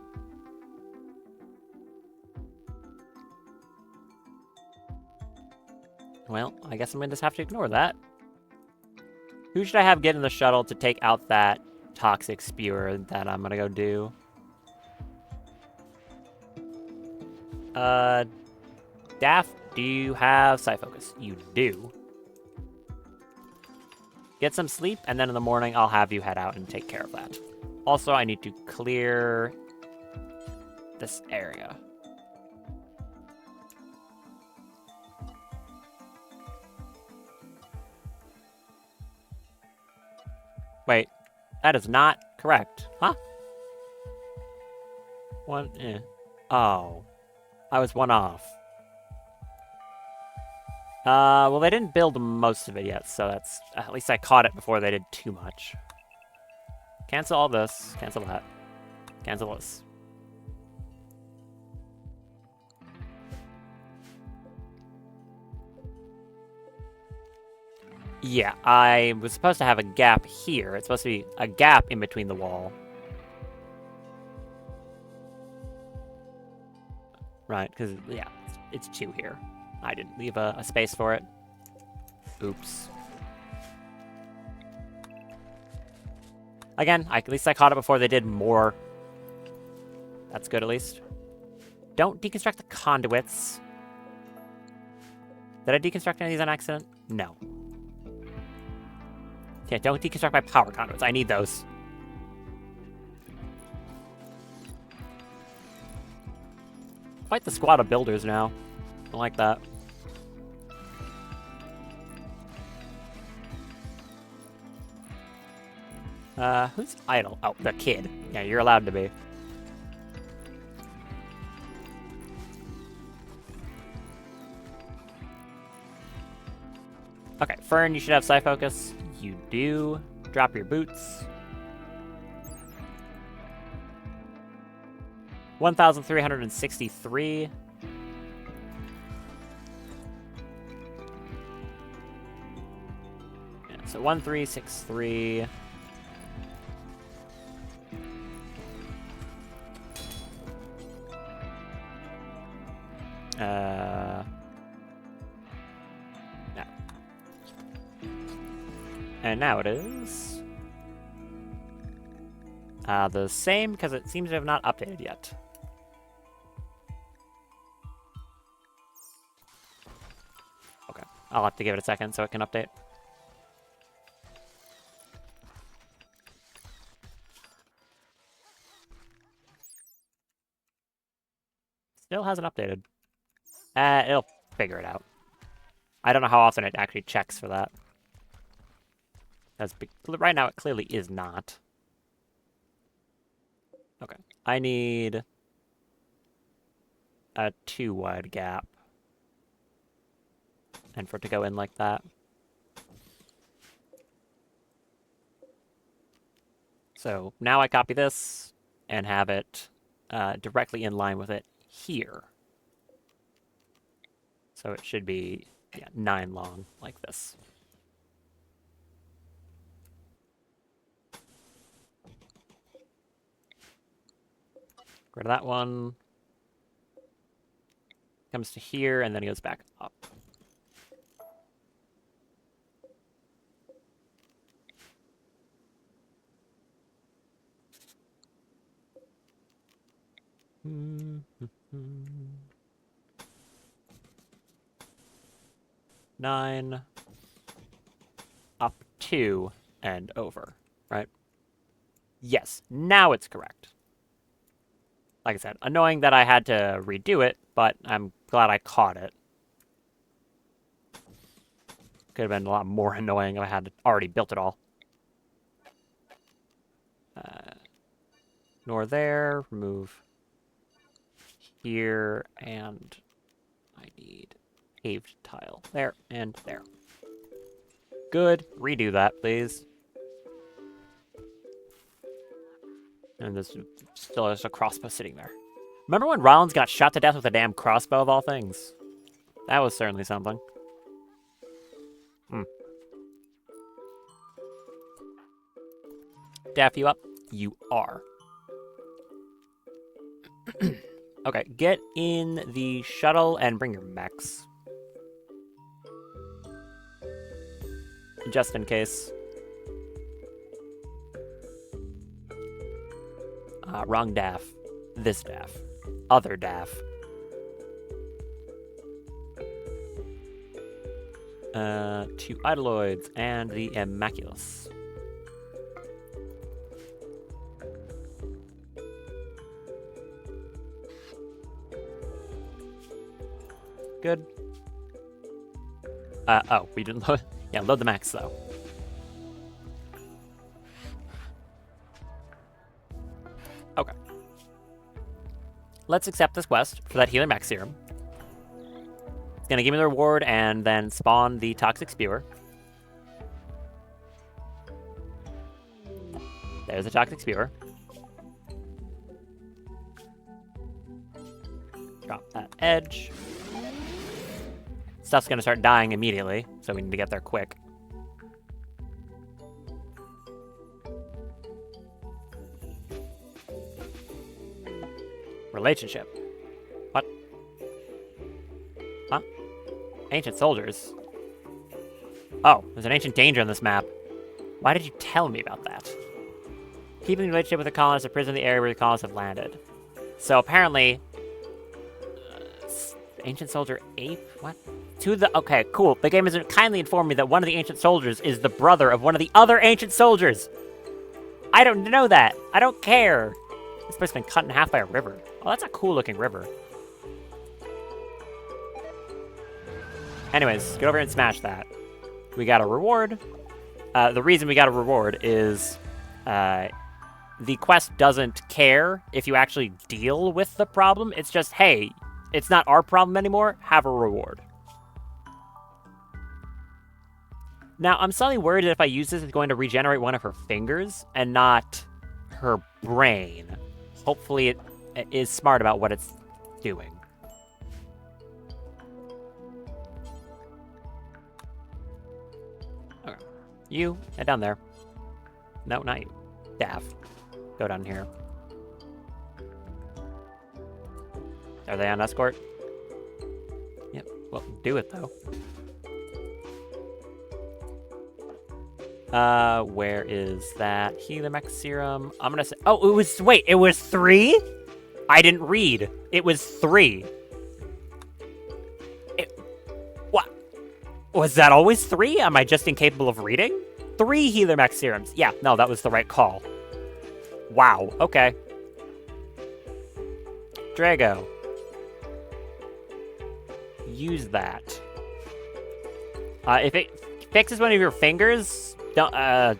Well, I guess I'm going to just have to ignore that. Who should I have get in the shuttle to take out that toxic spewer that I'm going to go do? Daff, do you have Psi Focus? You do. Get some sleep, and then in the morning I'll have you head out and take care of that. Also, I need to clear this area. Wait, that is not correct. Huh? Oh. I was one off. Well, they didn't build most of it yet, so that's... At least I caught it before they did too much. Cancel all this. Cancel that. Cancel this. Yeah, I was supposed to have a gap here. It's supposed to be a gap in between the wall. Right, because, yeah, it's 2 here. I didn't leave a space for it. Oops. Again, at least I caught it before they did more. That's good, at least. Don't deconstruct the conduits. Did I deconstruct any of these on accident? No. Yeah, don't deconstruct my power conduits. I need those. Fight the squad of builders now. Don't like that. Who's idle? Oh, the kid. Yeah, you're allowed to be. Okay, Fern, you should have Psi Focus. You do. Drop your boots. 1,363. Yeah, so 1,363. Yeah, And now it is the same, because it seems to have not updated yet. Okay, I'll have to give it a second so it can update. Still hasn't updated. It'll figure it out. I don't know how often it actually checks for that. Right now it clearly is not. Okay, I need a 2 wide gap. And for it to go in like that. So now I copy this and have it directly in line with it here. So it should be 9 long like this. Get rid of that one. Comes to here, and then he goes back up. Nine. Up 2 and over, right? Yes, now it's correct. Like I said, annoying that I had to redo it, but I'm glad I caught it. Could have been a lot more annoying if I had already built it all. Ignore there, remove here, and I need paved tile. There and there. Good. Redo that, please. And there's still just a crossbow sitting there. Remember when Rollins got shot to death with a damn crossbow of all things? That was certainly something. Daff you up? You are. Okay, get in the shuttle and bring your mechs. Just in case. Wrong Daff. This Daff. Other Daff. 2 Idoloids and the Immaculus. Good. Oh, we didn't load. Yeah, load the max though. Okay. Let's accept this quest for that healer max serum. It's gonna give me the reward and then spawn the toxic spewer. There's the toxic spewer. Drop that edge. Stuff's gonna start dying immediately, so we need to get there quick. Relationship. What? Huh? Ancient soldiers. Oh, there's an ancient danger on this map. Why did you tell me about that? Keeping the relationship with the colonists, a prison in the area where the colonists have landed. So apparently, ancient soldier ape? What? Okay, cool. The game has kindly informed me that one of the ancient soldiers is the brother of one of the other ancient soldiers. I don't know that. I don't care. This place has been cut in half by a river. Oh, that's a cool looking river. Anyways, get over here and smash that. We got a reward. The reason we got a reward is the quest doesn't care if you actually deal with the problem. It's just, hey, it's not our problem anymore. Have a reward. Now, I'm slightly worried that if I use this, it's going to regenerate one of her fingers and not her brain. Hopefully it is smart about what it's doing. Okay. You, head down there. No, not you. Daff. Go down here. Are they on escort? Yep. Well, do it, though. Where is that Helimax serum? I'm gonna say, oh, wait, it was 3? I didn't read. It was 3. What? Was that always 3? Am I just incapable of reading? 3 Helimax serums. Yeah, no, that was the right call. Wow, okay. Drago. Use that. If it fixes one of your fingers, don't, I'm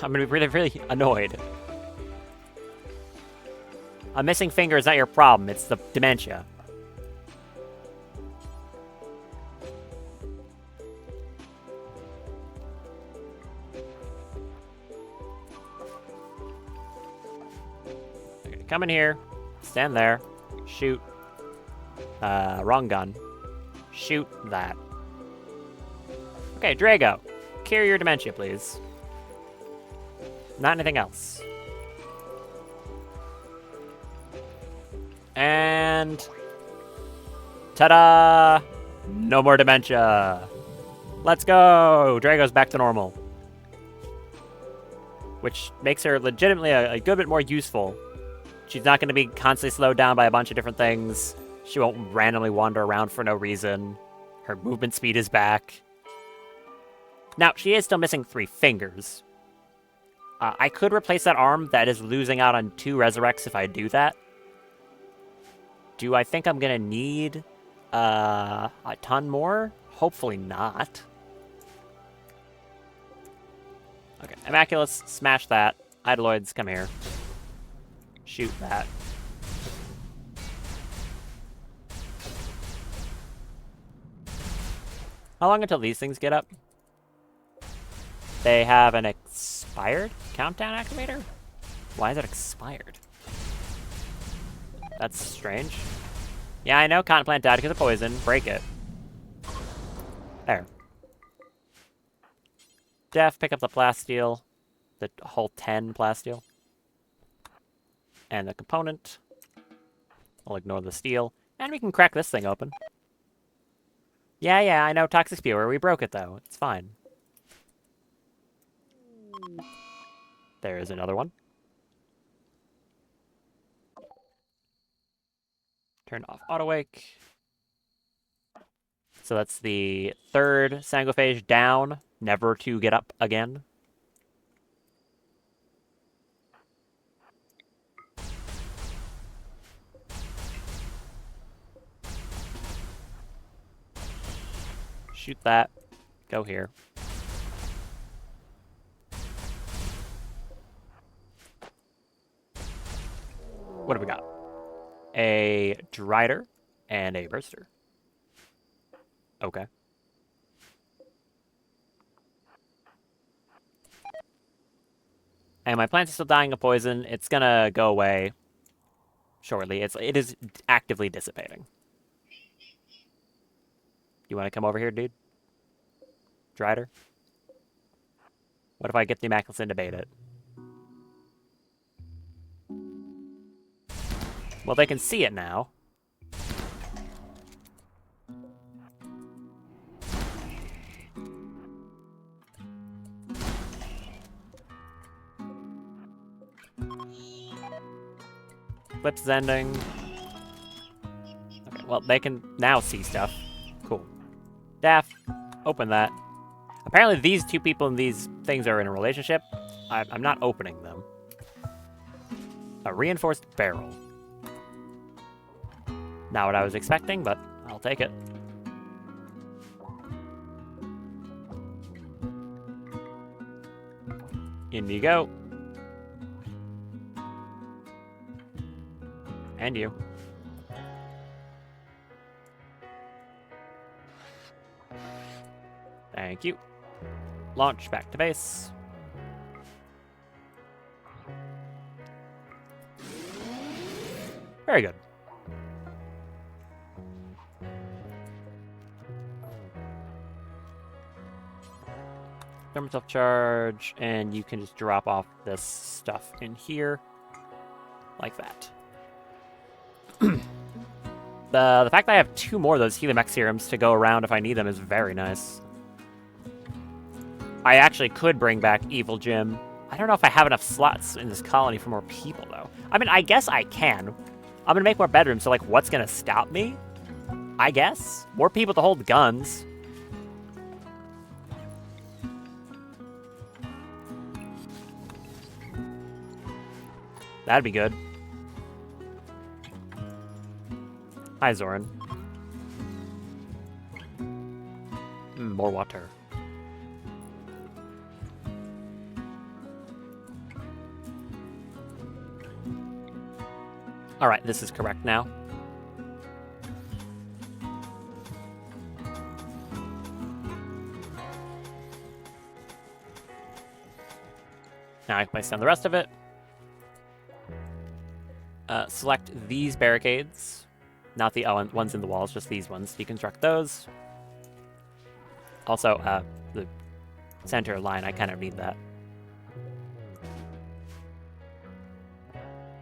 gonna be really, really annoyed. A missing finger is not your problem, it's the dementia. Okay, come in here. Stand there. Shoot. Wrong gun. Shoot that. Okay, Drago. Cure your dementia, please. Not anything else. And... ta-da! No more dementia. Let's go! Drago's back to normal. Which makes her legitimately a good bit more useful. She's not going to be constantly slowed down by a bunch of different things. She won't randomly wander around for no reason. Her movement speed is back. Now, she is still missing 3 fingers. I could replace that arm that is losing out on 2 resurrects if I do that. Do I think I'm going to need a ton more? Hopefully not. Okay, Immaculus, smash that. Idoloids, come here. Shoot that. How long until these things get up? They have an expired countdown activator? Why is it expired? That's strange. Yeah, I know Cotton Plant died because of poison. Break it. There. Def, pick up the plasteel. The whole 10 plasteel. And the component. I'll ignore the steel. And we can crack this thing open. Yeah, I know Toxic Spewer. We broke it, though. It's fine. There is another one. Turn off auto-wake. So that's the 3rd Sangophage down, never to get up again. Shoot that. Go here. What have we got? A Drider and a Burster. Okay. And my plant is still dying of poison. It's gonna go away shortly. It is actively dissipating. You want to come over here, dude? Drider? What if I get the Immaculus in to bait it? Well, they can see it now. Flip's ending. Okay, well, they can now see stuff. Cool. Daff, open that. Apparently these 2 people and these things are in a relationship. I'm not opening them. A reinforced barrel. Not what I was expecting, but I'll take it. In you go. And you. Thank you. Launch back to base. Very good. Thermal self-charge, and you can just drop off this stuff in here. Like that. The fact that I have 2 more of those Helimax serums to go around if I need them is very nice. I actually could bring back Evil Jim. I don't know if I have enough slots in this colony for more people, though. I mean, I guess I can. I'm gonna make more bedrooms, so, like, what's gonna stop me? I guess. More people to hold guns. That'd be good. Hi, Zoran. More water. Alright, this is correct now. Now I can place down the rest of it. Select these barricades. Not the ones in the walls, just these ones. Deconstruct those. Also, the center line, I kind of need that.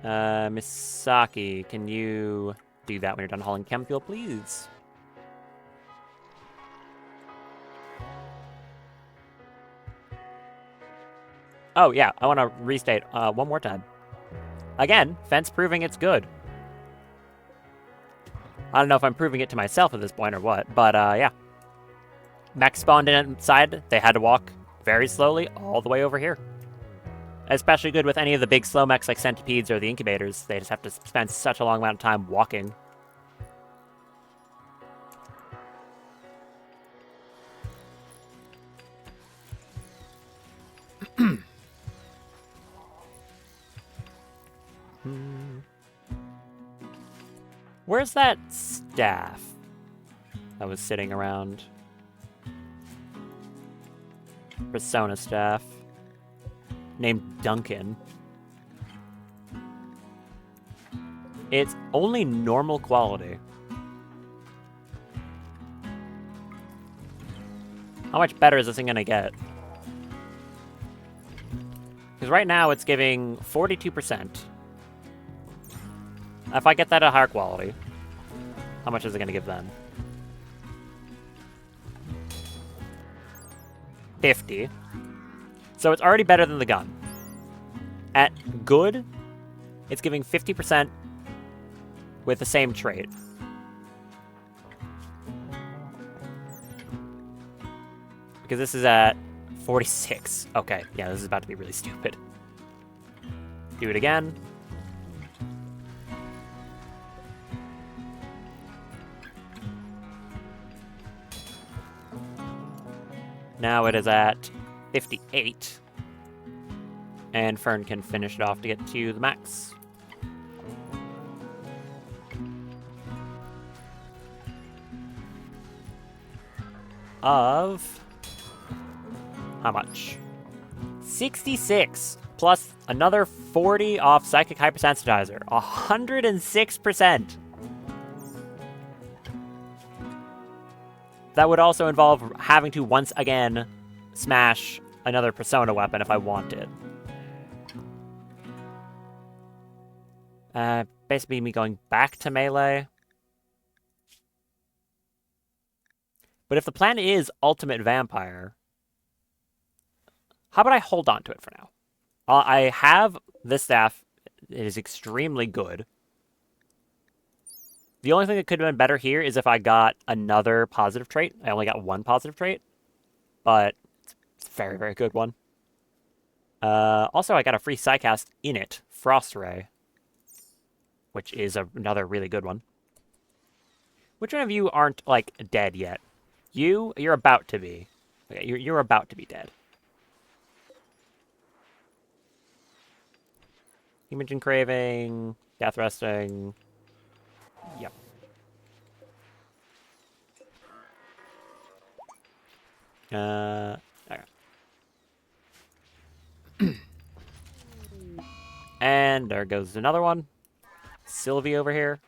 Misaki, can you do that when you're done hauling chem fuel, please? Oh, yeah, I want to restate one more time. Again, fence proving it's good. I don't know if I'm proving it to myself at this point or what, but yeah. Mechs spawned in inside. They had to walk very slowly all the way over here. Especially good with any of the big slow mechs like centipedes or the incubators. They just have to spend such a long amount of time walking. Where's that staff that was sitting around? Persona staff. Named Duncan. It's only normal quality. How much better is this thing gonna get? Because right now it's giving 42%. If I get that at higher quality, how much is it gonna give then? 50. So it's already better than the gun. At good, it's giving 50% with the same trait. Because this is at 46. Okay, yeah, this is about to be really stupid. Do it again. Now it is at 58. And Fern can finish it off to get to the max. Of how much? 66 plus another 40 off psychic hypersensitizer. 106%. That would also involve having to once again smash another persona weapon if I wanted. Basically me going back to melee. But if the plan is ultimate vampire, how about I hold on to it for now? I have this staff. It is extremely good. The only thing that could have been better here is if I got another positive trait. I only got one positive trait, but it's a very, very good one. Also, I got a free Psycast in it, Frost Ray, which is another really good one. Which one of you aren't, like, dead yet? You're about to be. Okay, you're about to be dead. Imogen Craving, Death Resting. Yep. Okay. And there goes another one. Sylvie over here.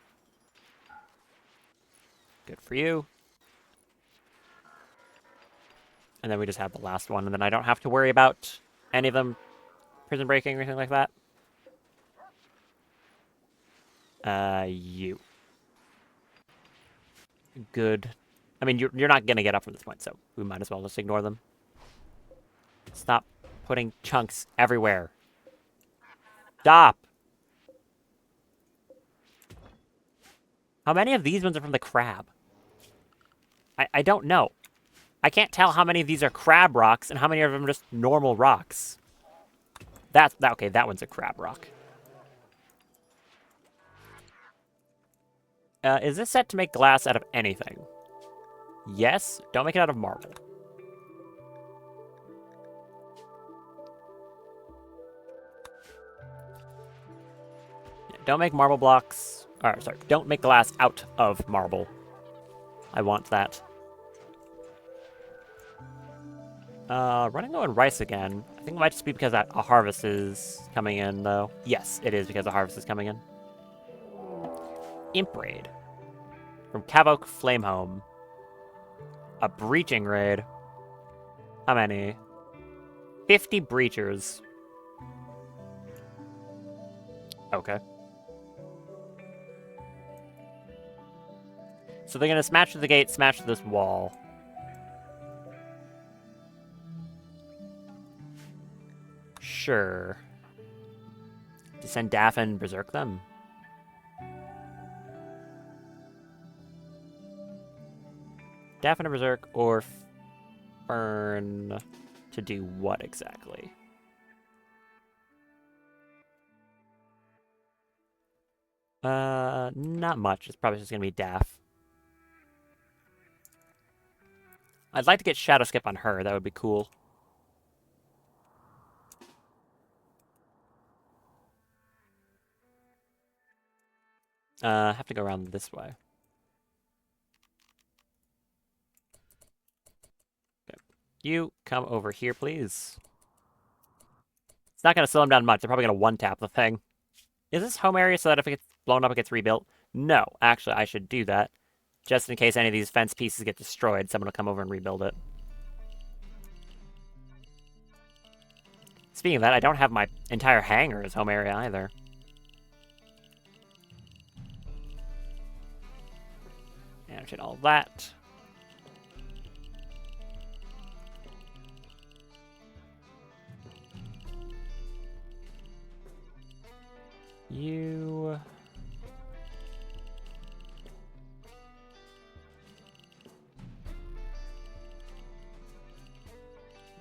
Good for you. And then we just have the last one, and then I don't have to worry about any of them prison breaking or anything like that. You. Good. I mean, you're not gonna get up from this point, so we might as well just ignore them. Stop putting chunks everywhere. Stop! How many of these ones are from the crab? I don't know. I can't tell how many of these are crab rocks and how many of them are just normal rocks. Okay, that one's a crab rock. Is this set to make glass out of anything? Yes. Don't make it out of marble. Yeah, don't make marble blocks. Sorry. Don't make glass out of marble. I want that. Running low on rice again. I think it might just be because a harvest is coming in, though. Yes, it is because a harvest is coming in. Imp Raid. From Cavoke Flamehome. A breaching raid. How many? 50 breachers. Okay. So they're gonna smash through the gate, smash through this wall. Sure. To send Daffin berserk them? Daffin to berserk or Fern to do what exactly? Not much. It's probably just gonna be Daff. I'd like to get Shadow Skip on her. That would be cool. Have to go around this way. Okay. You come over here, please. It's not going to slow them down much. They're probably going to one-tap the thing. Is this home area so that if it gets blown up, it gets rebuilt? No. Actually, I should do that. Just in case any of these fence pieces get destroyed, someone will come over and rebuild it. Speaking of that, I don't have my entire hangar as home area either. Annotate all that. You...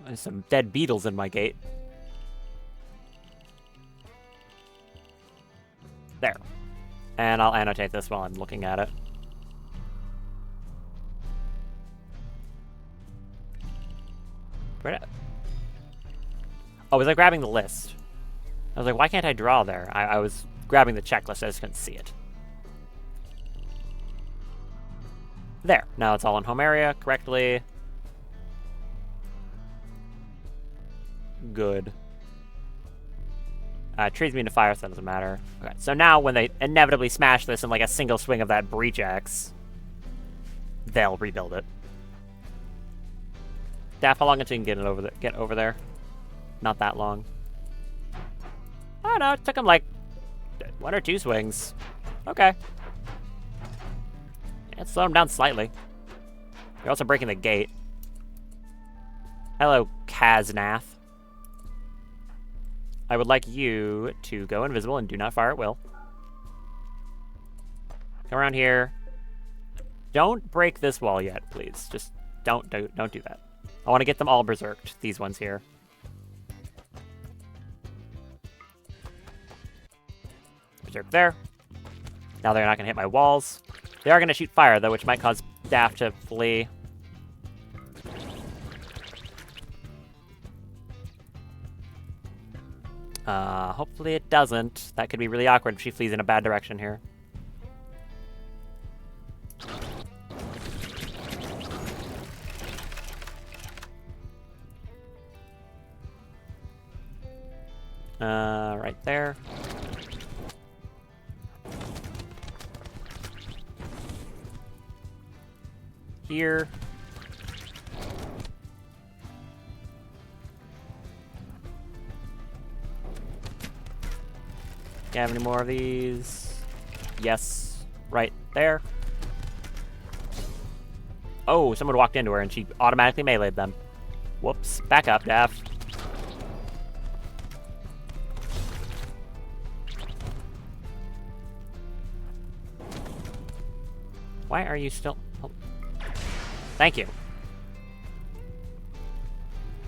There's some dead beetles in my gate. There. And I'll annotate this while I'm looking at it. Oh, was I grabbing the list? I was like, why can't I draw there? I was grabbing the checklist, I just couldn't see it. There. Now it's all in home area correctly. Good. Trees immune to fire, so that doesn't matter. Okay, so now when they inevitably smash this in like a single swing of that breach axe, they'll rebuild it. Daff, how long until you can get over there? Not that long. Oh no, it took him like 1 or 2 swings. Okay. Let's slow him down slightly. You're also breaking the gate. Hello, Kaznath. I would like you to go invisible and do not fire at will. Come around here. Don't break this wall yet, please. Just don't do that. I want to get them all berserked, these ones here. Berserk there. Now they're not going to hit my walls. They are going to shoot fire, though, which might cause Daff to flee. Hopefully it doesn't. That could be really awkward if she flees in a bad direction here. Right there. Here. Do you have any more of these? Yes. Right there. Oh, someone walked into her and she automatically meleeed them. Whoops. Back up, Daff. Why are you still... Oh. Thank you.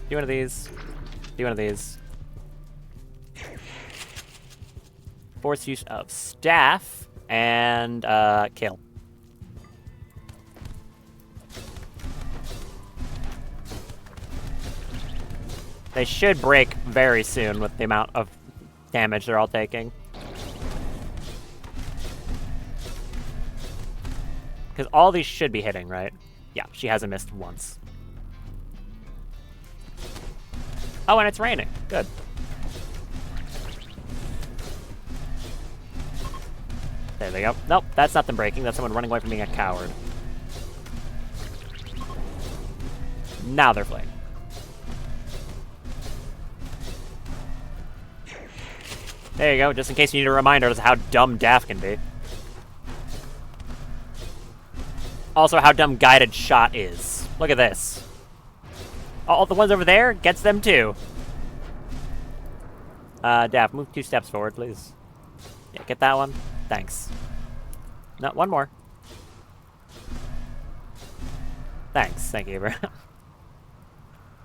Do one of these. Do one of these. Force use of staff and kill. They should break very soon with the amount of damage they're all taking. Because all these should be hitting, right? Yeah, she hasn't missed once. Oh, and it's raining. Good. There they go. Nope, that's not them breaking. That's someone running away from being a coward. Now they're fleeing. There you go, just in case you need a reminder as to how dumb Daff can be. Also, how dumb Guided Shot is. Look at this. All the ones over there gets them too. Daff, move 2 steps forward, please. Yeah, get that one. Thanks. No, one more. Thanks, thank you, bro.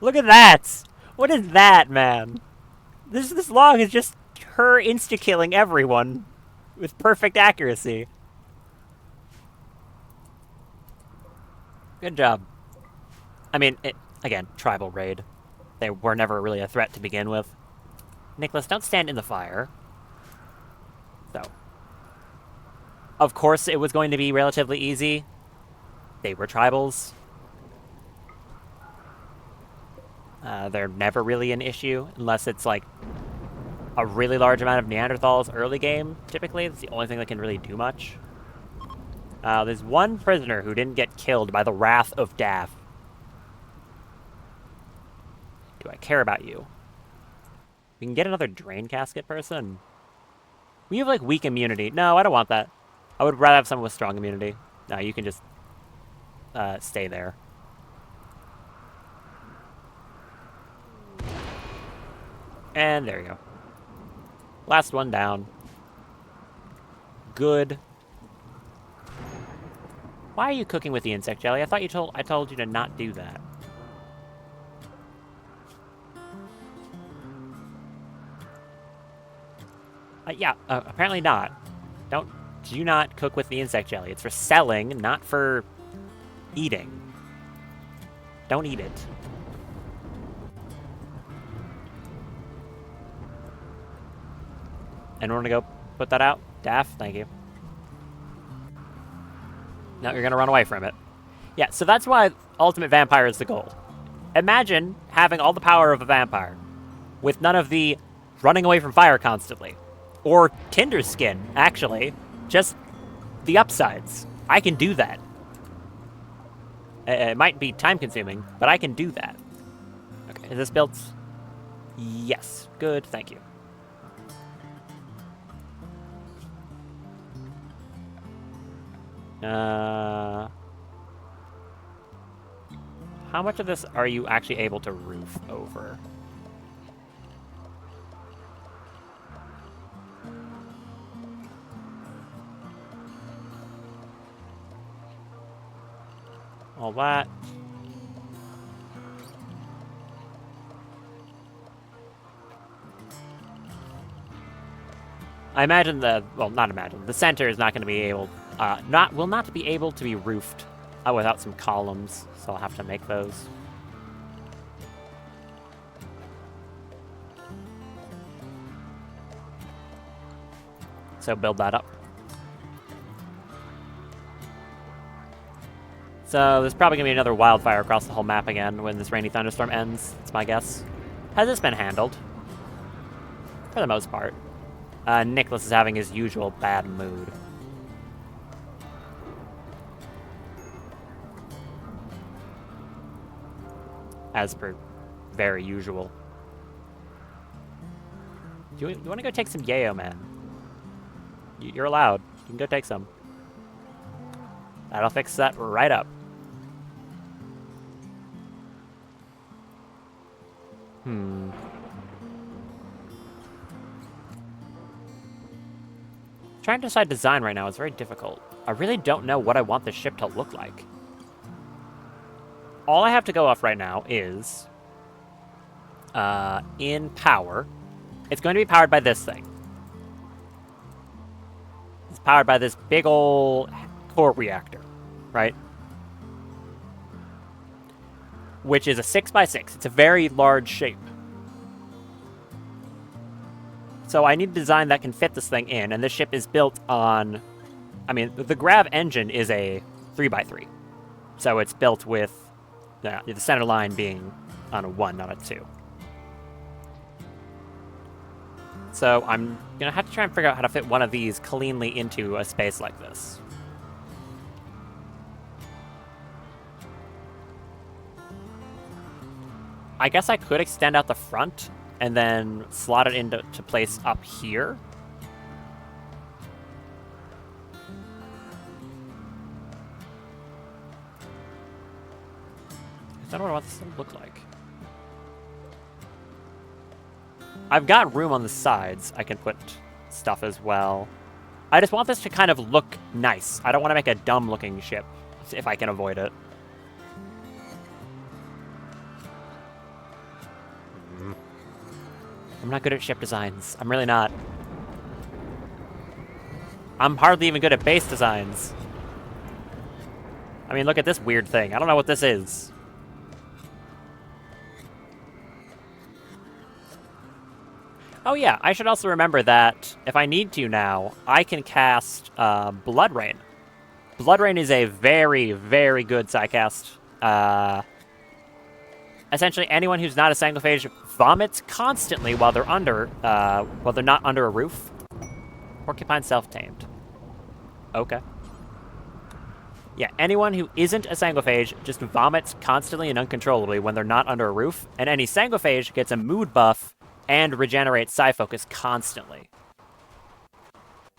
Look at that! What is that, man? This log is just her insta-killing everyone with perfect accuracy. Good job. I mean, again, tribal raid. They were never really a threat to begin with. Nicholas, don't stand in the fire. So. Of course it was going to be relatively easy. They were tribals. They're never really an issue, unless it's like a really large amount of Neanderthals early game, typically. It's the only thing that can really do much. There's one prisoner who didn't get killed by the wrath of Daff. Do I care about you? We can get another drain casket person. We have, like, weak immunity. No, I don't want that. I would rather have someone with strong immunity. No, you can just stay there. And there you go. Last one down. Good. Why are you cooking with the insect jelly? I thought I told you to not do that. Yeah, apparently not. Do not cook with the insect jelly. It's for selling, not for eating. Don't eat it. Anyone want to go put that out? Daff, thank you. No, you're gonna run away from it. Yeah, so that's why Ultimate Vampire is the goal. Imagine having all the power of a vampire with none of the running away from fire constantly. Or Tinder skin, actually. Just the upsides. I can do that. It might be time-consuming, but I can do that. Okay, is this built? Yes. Good, thank you. How much of this are you actually able to roof over? All that. I imagine not imagine. The center is not going to be able, will not be able to be roofed without some columns, so I'll have to make those. So build that up. So there's probably going to be another wildfire across the whole map again when this rainy thunderstorm ends. That's my guess. Has this been handled? For the most part. Nicholas is having his usual bad mood. As per very usual. Do you want to go take some yayo, man? You're allowed. You can go take some. That'll fix that right up. Trying to decide design right now is very difficult. I really don't know what I want this ship to look like. All I have to go off right now is... in power. It's going to be powered by this thing. It's powered by this big ol' core reactor, right? Which is a 6x6. It's a very large shape. So I need a design that can fit this thing in, and this ship is built on... I mean, the grav engine is a 3x3. So it's built with the center line being on a 1, not a 2. So I'm going to have to try and figure out how to fit one of these cleanly into a space like this. I guess I could extend out the front and then slot it into place up here. I don't know what this will look like. I've got room on the sides. I can put stuff as well. I just want this to kind of look nice. I don't want to make a dumb-looking ship, if I can avoid it. I'm not good at ship designs. I'm really not. I'm hardly even good at base designs. I mean, look at this weird thing. I don't know what this is. Oh yeah, I should also remember that if I need to now, I can cast Blood Rain. Blood Rain is a very, very good sidecast. Essentially, anyone who's not a Sanglephage vomits constantly while they're not under a roof. Porcupine self-tamed. Okay. Yeah, anyone who isn't a Sanglephage just vomits constantly and uncontrollably when they're not under a roof, and any Sanglephage gets a mood buff and regenerates Psi Focus constantly.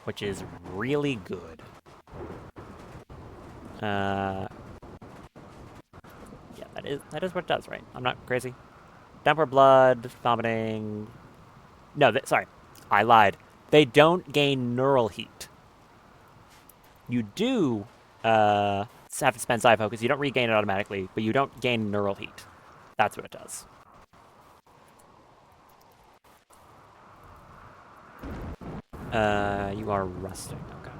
Which is really good. Yeah, that is what it does, right? I'm not crazy. Dumper blood, vomiting... No, sorry. I lied. They don't gain neural heat. You do have to spend Psi Focus. You don't regain it automatically, but you don't gain neural heat. That's what it does. You are rusting. Okay.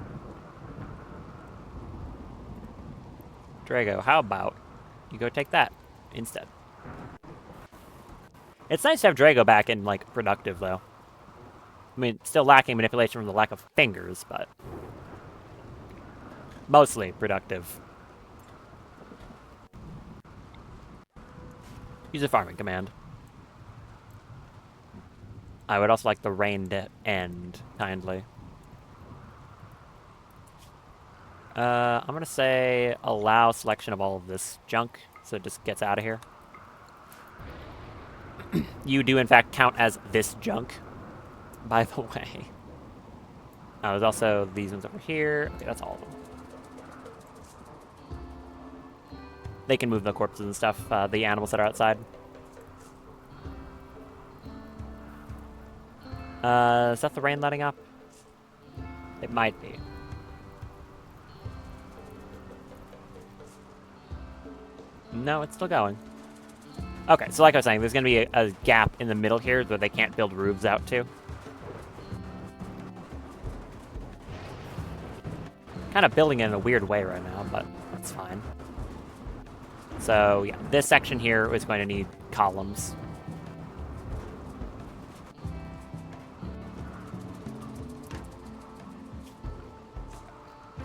Drago, how about you go take that instead? It's nice to have Drago back in, like, productive, though. I mean, still lacking manipulation from the lack of fingers, but... mostly productive. Use a farming command. I would also like the rain to end, kindly. I'm gonna say allow selection of all of this junk, so it just gets out of here. You do, in fact, count as this junk, by the way. There's also these ones over here. Okay, that's all of them. They can move the corpses and stuff, the animals that are outside. Is that the rain letting up? It might be. No, it's still going. Okay, so like I was saying, there's going to be a gap in the middle here where they can't build roofs out to. Kind of building it in a weird way right now, but that's fine. So, yeah, this section here is going to need columns.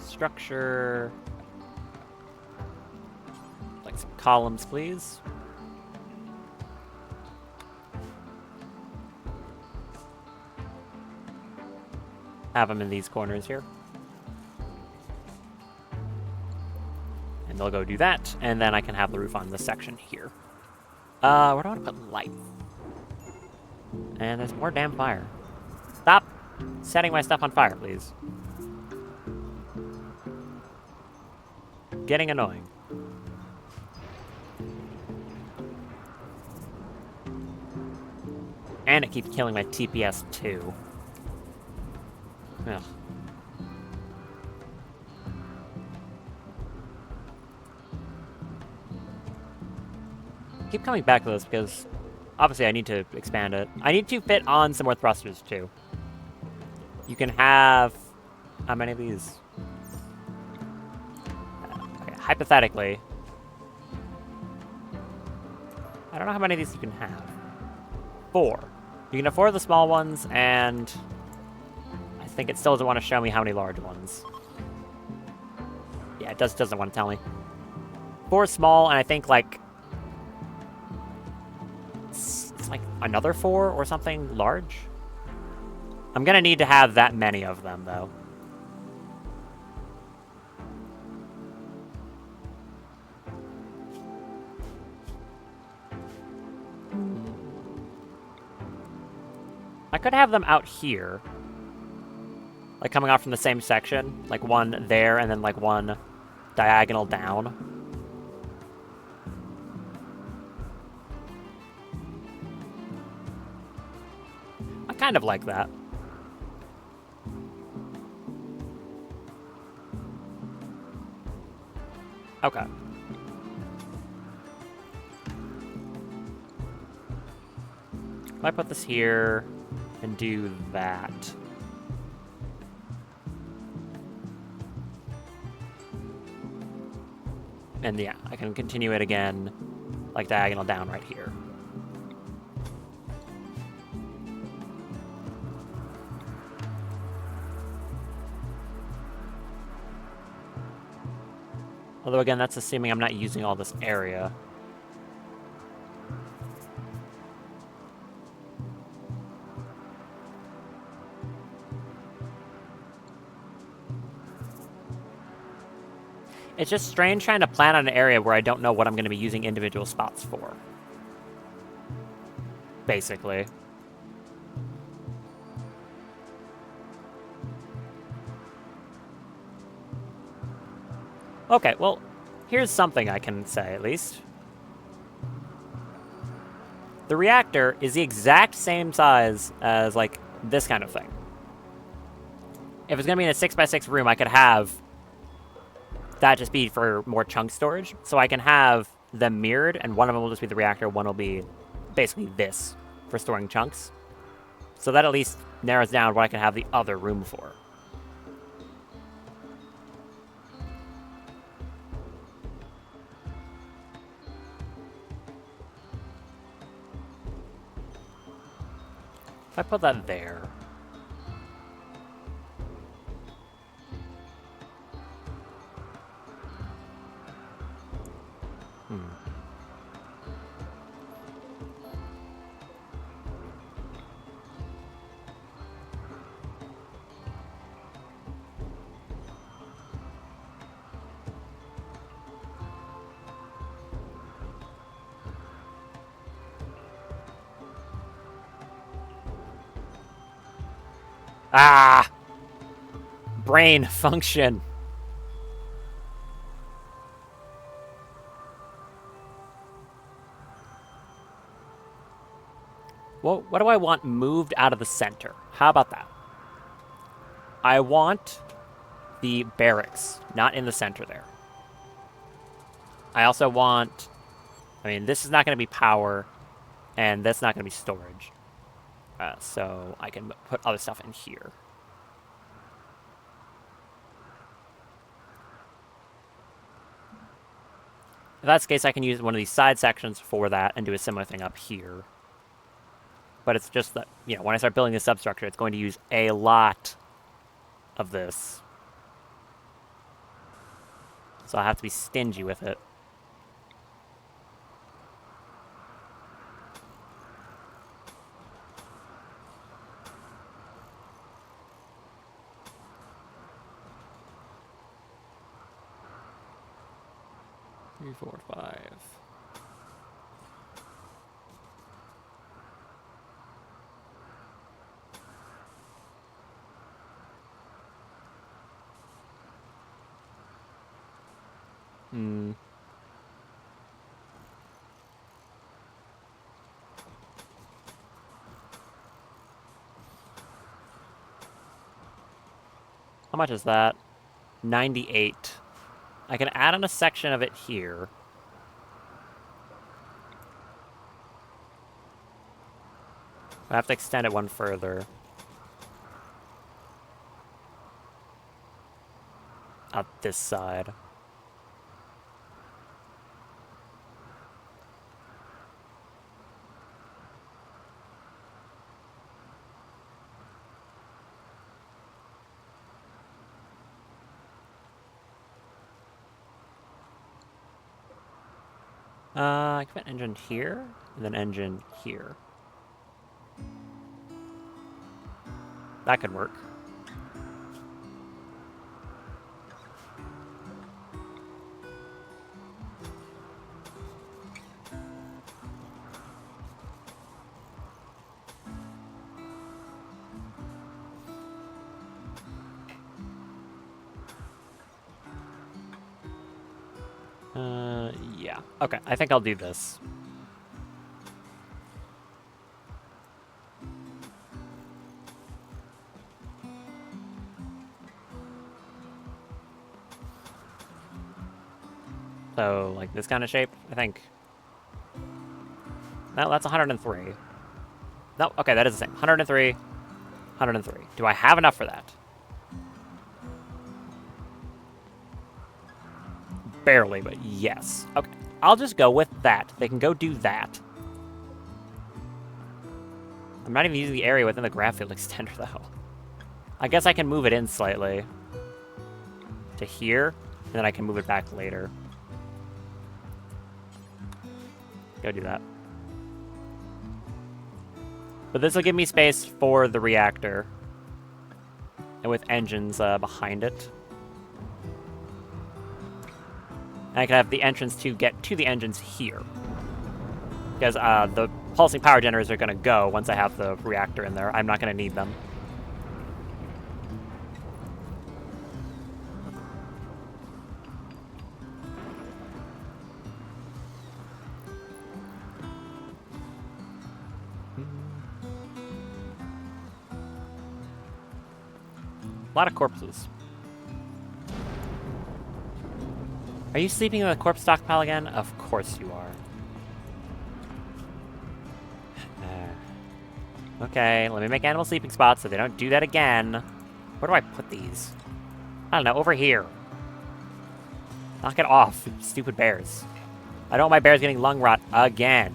Structure... like some columns, please. Have them in these corners here. And they'll go do that, and then I can have the roof on this section here. Where do I want to put light? And there's more damn fire. Stop setting my stuff on fire, please. Getting annoying. And it keeps killing my TPS too. Ugh. keep coming back to this because obviously I need to expand it. I need to fit on some more thrusters too. You can have how many of these? Okay, hypothetically, I don't know how many of these you can have. 4. You can have 4 of the small ones, and I think it still doesn't want to show me how many large ones. Yeah, it doesn't want to tell me. 4 small, and I think like it's like another 4 or something large. I'm gonna need to have that many of them, though. I could have them out here. Like coming off from the same section. Like one there and then like one diagonal down. I kind of like that. Okay. If I put this here and do that. And yeah, I can continue it again, like diagonal down right here. Although again, that's assuming I'm not using all this area. It's just strange trying to plan on an area where I don't know what I'm going to be using individual spots for. Basically. Okay, well, here's something I can say, at least. The reactor is the exact same size as, like, this kind of thing. If it's going to be in a 6x6 room, I could have that just be for more chunk storage. So I can have them mirrored, and one of them will just be the reactor, one will be basically this for storing chunks. So that at least narrows down what I can have the other room for. If I put that there... Ah! Brain function. Well, what do I want moved out of the center? How about that? I want the barracks, not in the center there. I also want... I mean, this is not going to be power, and that's not going to be storage. So I can put other stuff in here. If that's the case, I can use one of these side sections for that and do a similar thing up here. But it's just that, you know, when I start building this substructure, it's going to use a lot of this. So I'll have to be stingy with it. Three, 4, 5. How much is that? 98. I can add on a section of it here. I have to extend it one further. Out this side. I can put engine here, and then engine here. That could work. Yeah. Okay, I think I'll do this. So, like this kind of shape, I think. No, that's 103. No, okay, that is the same. 103, 103. Do I have enough for that? Barely, but yes. Okay, I'll just go with that. They can go do that. I'm not even using the area within the graph field extender, though. I guess I can move it in slightly to here, and then I can move it back later. Go do that. But this will give me space for the reactor, and with engines behind it. And I can have the entrance to get to the engines here. Because the pulsing power generators are going to go once I have the reactor in there. I'm not going to need them. A lot of corpses. Are you sleeping in a corpse stockpile again? Of course you are. Okay, let me make animal sleeping spots so they don't do that again. Where do I put these? I don't know, over here. Knock it off, stupid bears. I don't want my bears getting lung rot again.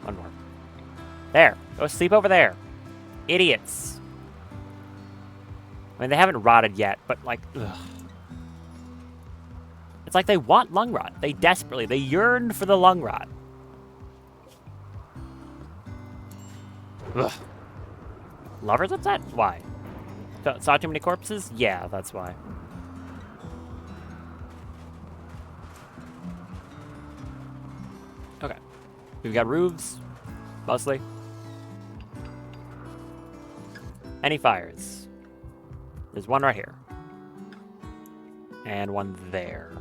One more. There, go sleep over there. Idiots. I mean, they haven't rotted yet, but like, ugh. It's like they want lung rot. They desperately, they yearn for the lung rot. Ugh. Lover's upset? Why? Saw too many corpses? Yeah, that's why. Okay. We've got roofs, mostly. Any fires? There's one right here. And one there.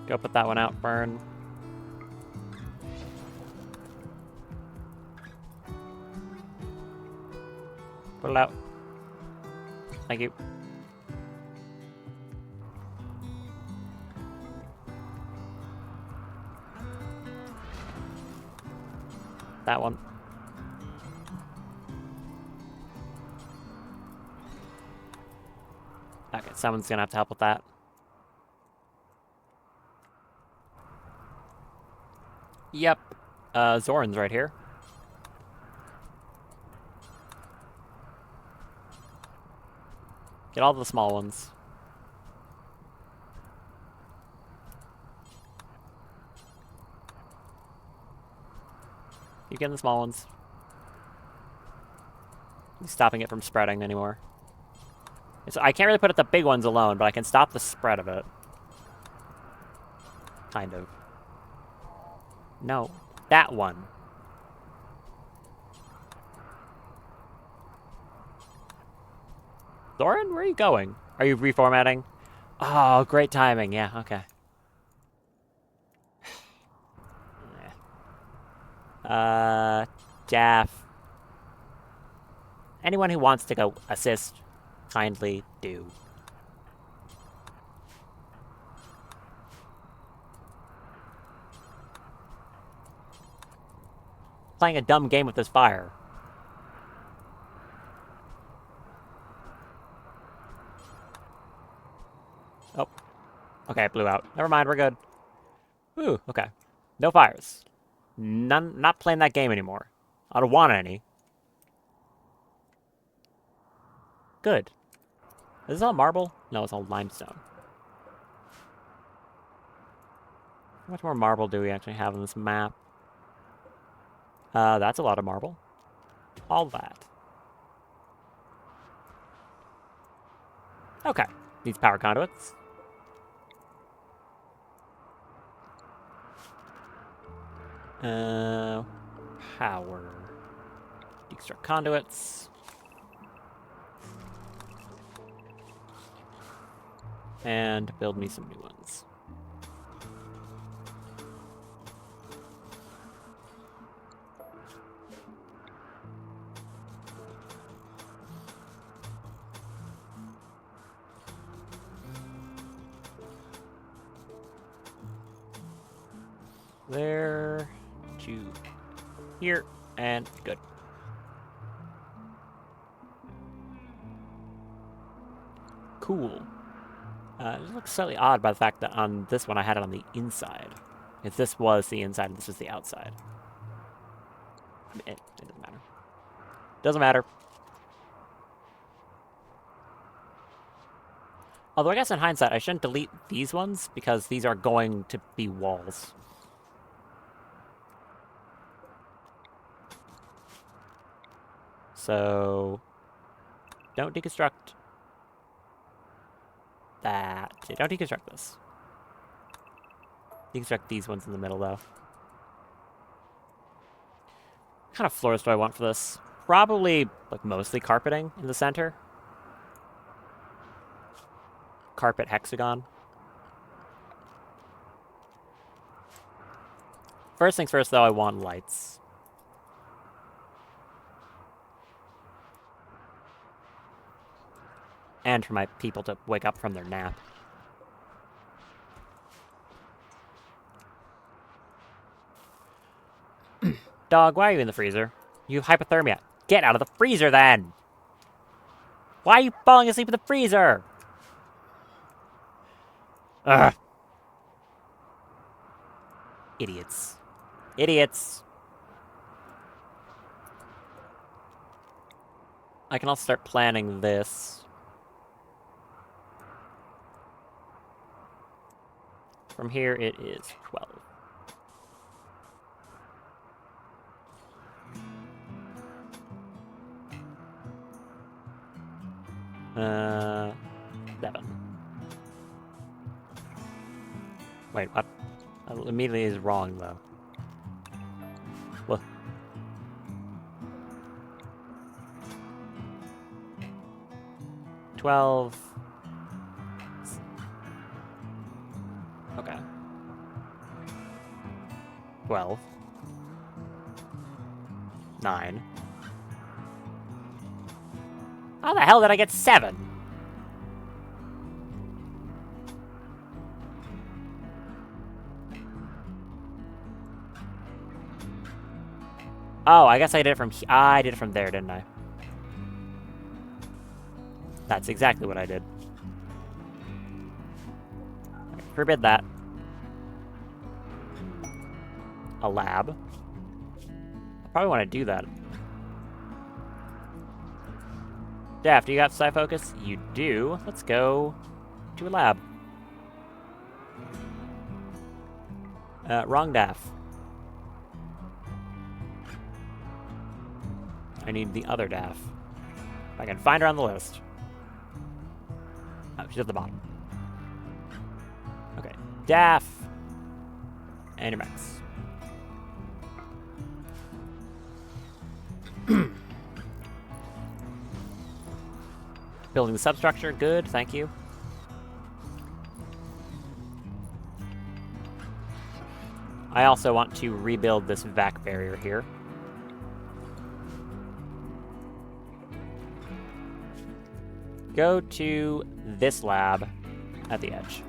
Go put that one out, Fern. Put it out. Thank you. That one. Okay, someone's gonna have to help with that. Yep. Zoran's right here. Get all the small ones. Keep getting the small ones. Stopping it from spreading anymore. I can't really put up the big ones alone, but I can stop the spread of it. Kind of. No, that one. Zoran, where are you going? Are you reformatting? Oh, great timing. Yeah, okay. Daff. anyone who wants to go assist, kindly do. Playing a dumb game with this fire. Oh. Okay, it blew out. Never mind, we're good. Ooh, okay. No fires. None. Not playing that game anymore. I don't want any. Good. Is this all marble? No, it's all limestone. How much more marble do we actually have on this map? That's a lot of marble. All that. Okay. These power conduits. Power. Deconstruct conduits. And build me some new ones. There, to here, and good. Cool. It looks slightly odd by the fact that on this one I had it on the inside. If this was the inside and this was the outside. I mean, it doesn't matter. Doesn't matter. Although I guess in hindsight, I shouldn't delete these ones because these are going to be walls. So, don't deconstruct that. Don't deconstruct this. Deconstruct these ones in the middle, though. What kind of floors do I want for this? Probably, like, mostly carpeting in the center. Carpet hexagon. First things first, though, I want lights. And for my people to wake up from their nap. Dog, why are you in the freezer? You have hypothermia. Get out of the freezer, then! Why are you falling asleep in the freezer? Ugh. Idiots. Idiots. I can also start planning this. From here, it is 12. Uh, 7. Wait, what? Immediately is wrong, though. What? $12. Okay. 12. 9. How the hell did I get 7? Oh, I guess I did it from I did it from there, didn't I? That's exactly what I did. Forbid that. A lab. I probably want to do that. Daft, you got Psi Focus? You do. Let's go to a lab. Wrong Daft. I need the other Daff. If I can find her on the list. Oh, she's at the bottom. Okay. Daff. And your max. Building the substructure. Good, thank you. I also want to rebuild this vac barrier here. go to this lab at the edge.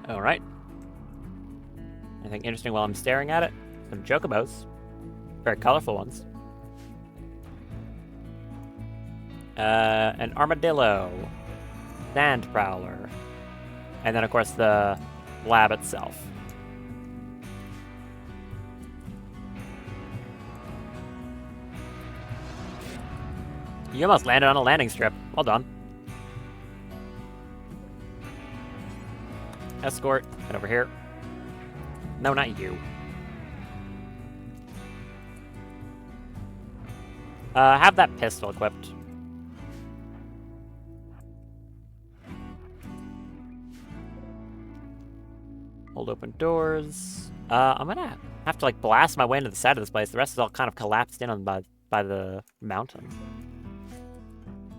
All right. Anything interesting while I'm staring at it? Some chocobos. Very colorful ones. An armadillo. Sand prowler. And then, of course, the lab itself. You almost landed on a landing strip. Well done. Escort. Head over here. No, not you. Have that pistol equipped. Hold open doors. I'm gonna have to, like, blast my way into the side of this place. The rest is all kind of collapsed in on by the mountain.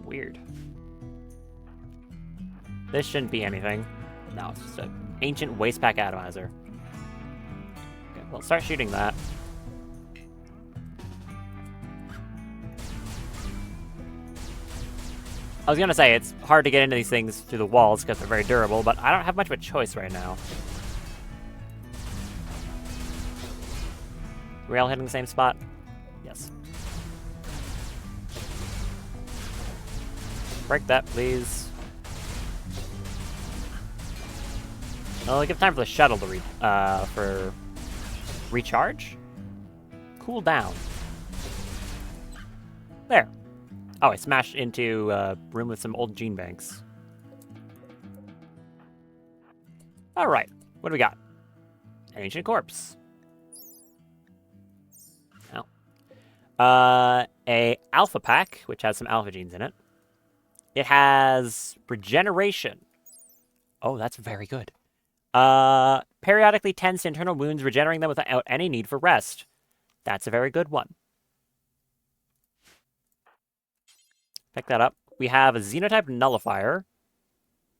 Weird. This shouldn't be anything. No, it's just an ancient waste pack atomizer. Okay, well, start shooting that. I was gonna say, it's hard to get into these things through the walls because they're very durable, but I don't have much of a choice right now. We're all hitting the same spot? Yes. Break that, please. I'll give time for the shuttle to for recharge? Cool down. There. Oh, I smashed into a room with some old gene banks. Alright, what do we got? An ancient corpse. Oh. A alpha pack, which has some alpha genes in it. It has regeneration. Oh, that's very good. Periodically tends to internal wounds, regenerating them without any need for rest. That's a very good one. Pick that up. We have a Xenotype Nullifier.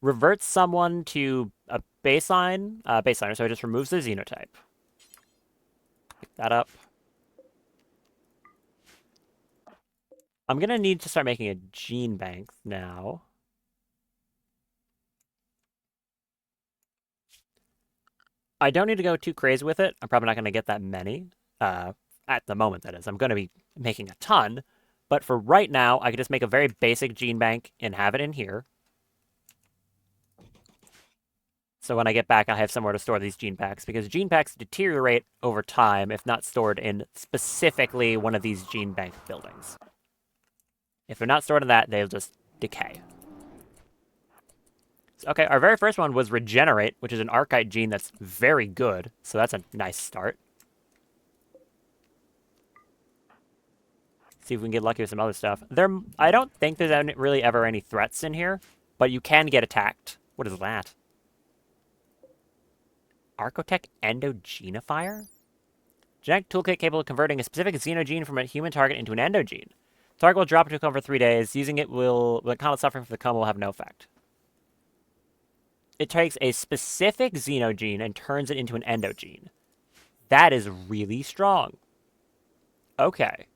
Reverts someone to a baseliner, so it just removes their Xenotype. Pick that up. I'm gonna need to start making a gene bank now. I don't need to go too crazy with it. I'm probably not gonna get that many. At the moment, that is. I'm gonna be making a ton. But for right now, I could just make a very basic gene bank and have it in here. So when I get back, I have somewhere to store these gene packs, because gene packs deteriorate over time if not stored in specifically one of these gene bank buildings. If they're not stored in that, they'll just decay. So, okay, our very first one was Regenerate, which is an Archetype gene that's very good. So that's a nice start. See if we can get lucky with some other stuff. I don't think there's really ever any threats in here, but you can get attacked. What is that? Archotech Endogenifier? Genetic toolkit capable of converting a specific xenogene from a human target into an endogene. Target will drop into a coma for 3 days. Using it when combat suffering from the coma will have no effect. It takes a specific xenogene and turns it into an endogene. That is really strong. Okay.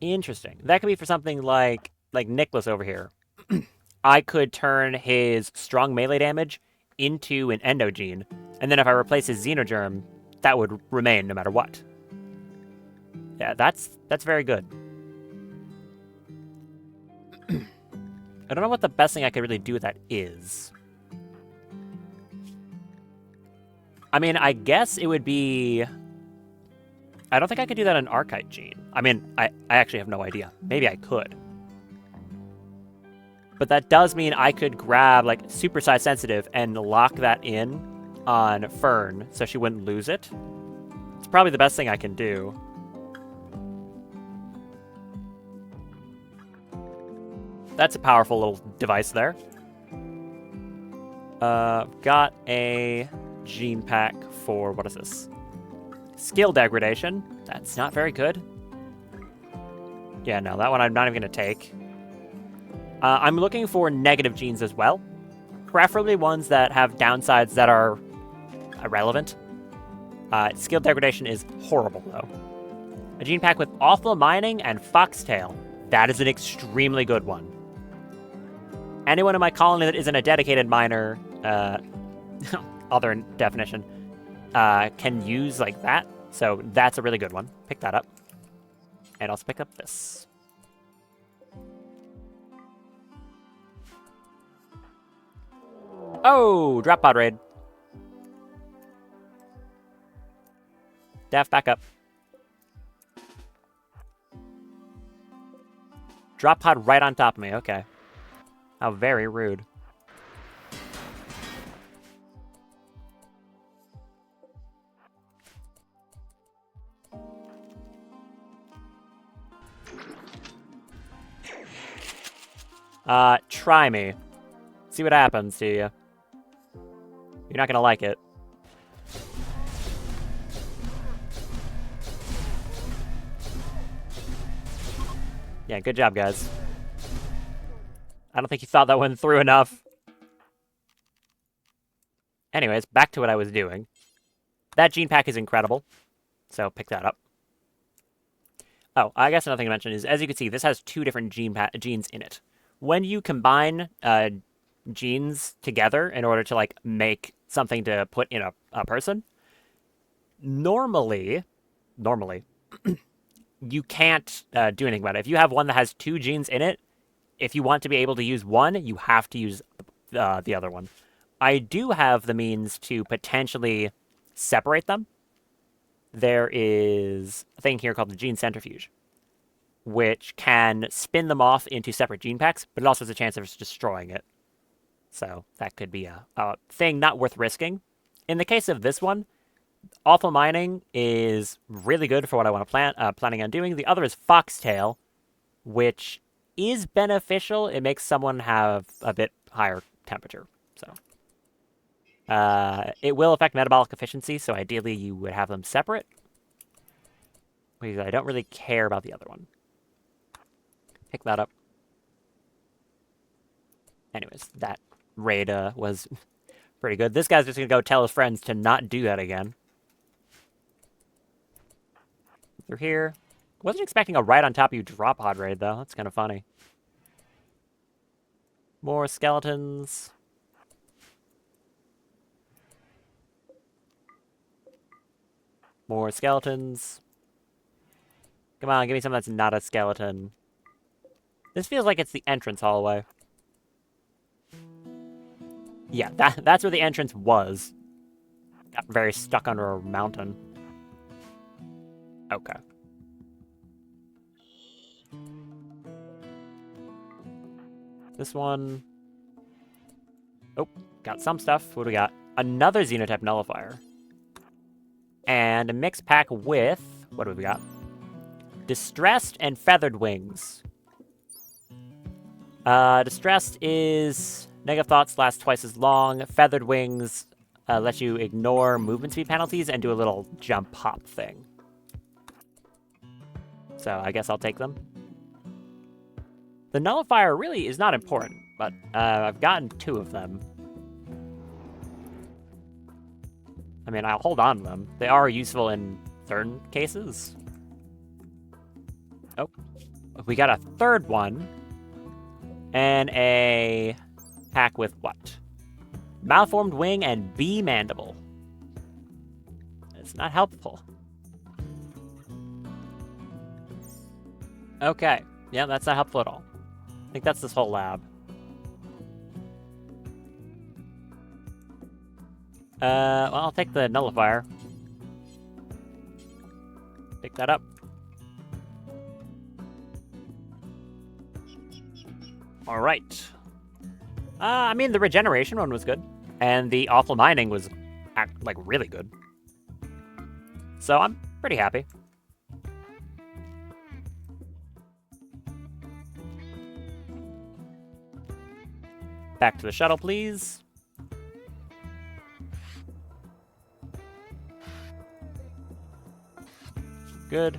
Interesting. That could be for something like Nicholas over here. I could turn his strong melee damage into an endogene, and then if I replace his xenogerm, that would remain no matter what. Yeah, that's very good. I don't know what the best thing I could really do with that is. I mean, I guess it would be... I don't think I could do that on Archetype gene. I mean, I actually have no idea. Maybe I could. But that does mean I could grab, like, Super Size Sensitive and lock that in on Fern so she wouldn't lose it. It's probably the best thing I can do. That's a powerful little device there. Got a gene pack for, what is this? Skill degradation. That's not very good. Yeah, no, that one I'm not even going to take. I'm looking for negative genes as well. Preferably ones that have downsides that are irrelevant. Skill degradation is horrible, though. A gene pack with awful mining and foxtail. That is an extremely good one. Anyone in my colony that isn't a dedicated miner, other definition, can use like that. So that's a really good one. Pick that up. And also pick up this. Oh, drop pod raid. Def, back up. Drop pod right on top of me, okay. How very rude. Try me. See what happens to you. You're not gonna like it. Yeah, good job, guys. I don't think you thought that went through enough. Anyways, back to what I was doing. That gene pack is incredible, so pick that up. Oh, I guess another thing to mention is, as you can see, this has two different genes in it. When you combine genes together in order to like make something to put in a person, normally, you can't do anything about it. If you have one that has two genes in it, if you want to be able to use one, you have to use the other one. I do have the means to potentially separate them. There is a thing here called the gene centrifuge, which can spin them off into separate gene packs, but it also has a chance of just destroying it. So that could be a thing not worth risking. In the case of this one, awful mining is really good for what I want to planning on doing. The other is foxtail, which is beneficial. It makes someone have a bit higher temperature. So it will affect metabolic efficiency, so ideally you would have them separate. Because I don't really care about the other one. Pick that up. Anyways, that raid was pretty good. This guy's just going to go tell his friends to not do that again. Through here. Wasn't expecting a right on top of you drop pod raid, though. That's kind of funny. More skeletons. More skeletons. Come on, give me something that's not a skeleton. This feels like it's the entrance hallway. Yeah, that's where the entrance was. Got very stuck under a mountain. Okay. This one... Oh, got some stuff. What do we got? Another Xenotype Nullifier. And a mixed pack with... What do we got? Distressed and Feathered Wings. Distressed is... Negative Thoughts last twice as long. Feathered Wings let you ignore movement speed penalties and do a little jump hop thing. So I guess I'll take them. The Nullifier really is not important, but I've gotten 2 of them. I mean, I'll hold on to them. They are useful in certain cases. Oh, we got a third one. And a pack with what? Malformed Wing and Bee Mandible. It's not helpful. Okay. Yeah, that's not helpful at all. I think that's this whole lab. Well, I'll take the Nullifier. Pick that up. Alright. I mean, the regeneration one was good. And the awful mining was, like, really good. So I'm pretty happy. Back to the shuttle, please. Good.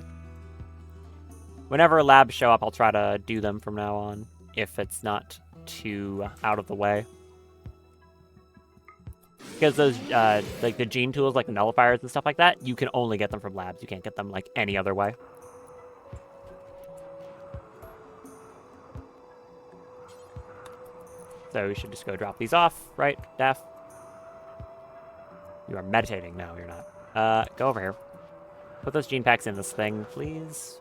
Whenever labs show up, I'll try to do them from now on. if it's not too out of the way. Because those, like the gene tools, like the nullifiers and stuff like that, you can only get them from labs. You can't get them, like, any other way. So we should just go drop these off, right, Daff? You are meditating. No, you're not. Go over here. Put those gene packs in this thing, please.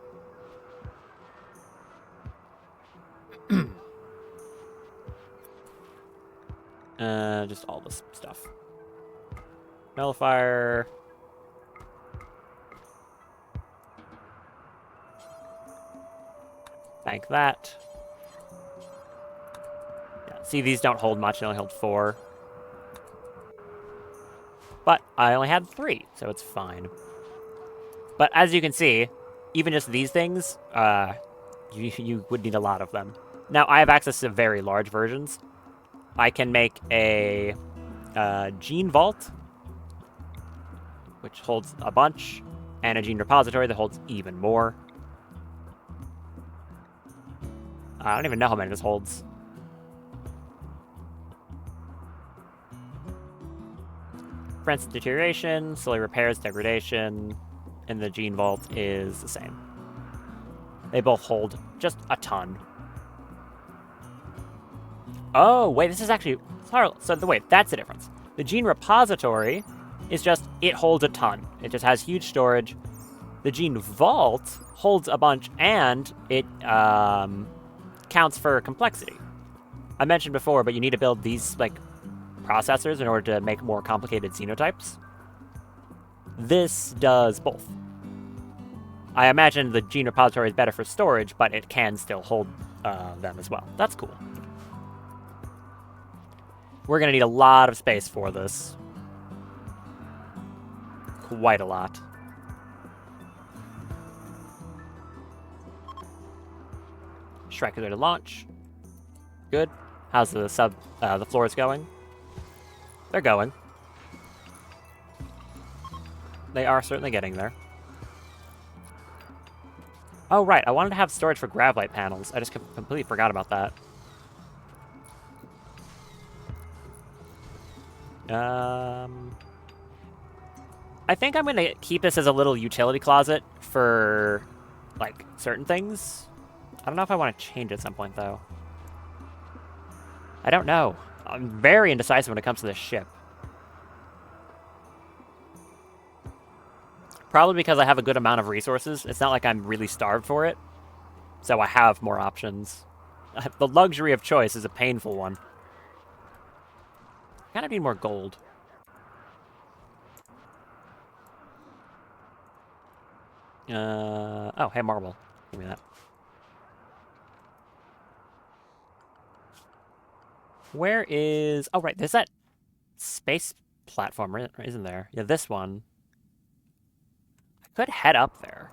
Just all this stuff. Nullifier. Bank that. Yeah, see, these don't hold much. They only hold 4. But I only had 3, so it's fine. But as you can see, even just these things, you would need a lot of them. Now, I have access to very large versions. I can make a gene vault, which holds a bunch, and a gene repository that holds even more. I don't even know how many this holds. Prevents deterioration, slowly repairs degradation, and the gene vault is the same. They both hold just a ton. Oh, wait, this is actually... So, wait, that's the difference. The gene repository is just, it holds a ton. It just has huge storage. The gene vault holds a bunch, and it counts for complexity. I mentioned before, but you need to build these, like, processors in order to make more complicated xenotypes. This does both. I imagine the gene repository is better for storage, but it can still hold them as well. That's cool. We're going to need a lot of space for this. Quite a lot. Shrek is ready to launch. Good. How's the the floors going? They're going. They are certainly getting there. Oh, right. I wanted to have storage for gravlight panels. I just completely forgot about that. I think I'm going to keep this as a little utility closet for, like, certain things. I don't know if I want to change at some point, though. I don't know. I'm very indecisive when it comes to this ship. Probably because I have a good amount of resources. It's not like I'm really starved for it. So I have more options. The luxury of choice is a painful one. I kind of need more gold. Oh, hey, marble. Give me that. Where is... Oh, right, there's that space platform, isn't there? Yeah, this one. I could head up there.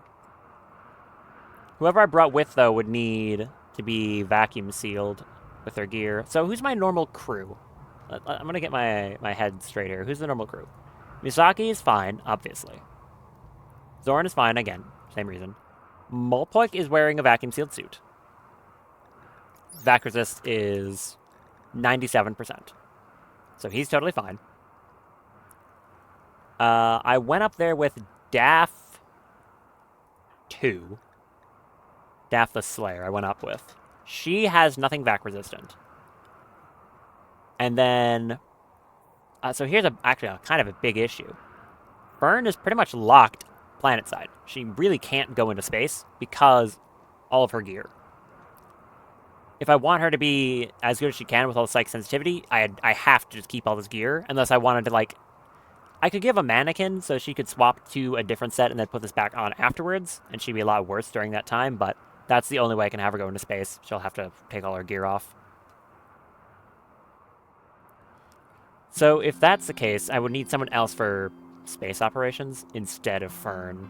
Whoever I brought with, though, would need to be vacuum sealed with their gear. So who's my normal crew? I'm going to get my head straight here. Who's the normal crew? Misaki is fine, obviously. Zoran is fine, again. Same reason. Molpoik is wearing a vacuum-sealed suit. Vac resist is 97%. So he's totally fine. I went up there with Daff 2. Daff the Slayer I went up with. She has nothing vac resistant. And then... so here's actually a kind of a big issue. Fern is pretty much locked planet side. She really can't go into space because all of her gear. If I want her to be as good as she can with all the psych sensitivity, I have to just keep all this gear, unless I wanted to, like... I could give a mannequin so she could swap to a different set and then put this back on afterwards, and she'd be a lot worse during that time, but that's the only way I can have her go into space. She'll have to take all her gear off. So if that's the case, I would need someone else for space operations instead of Fern.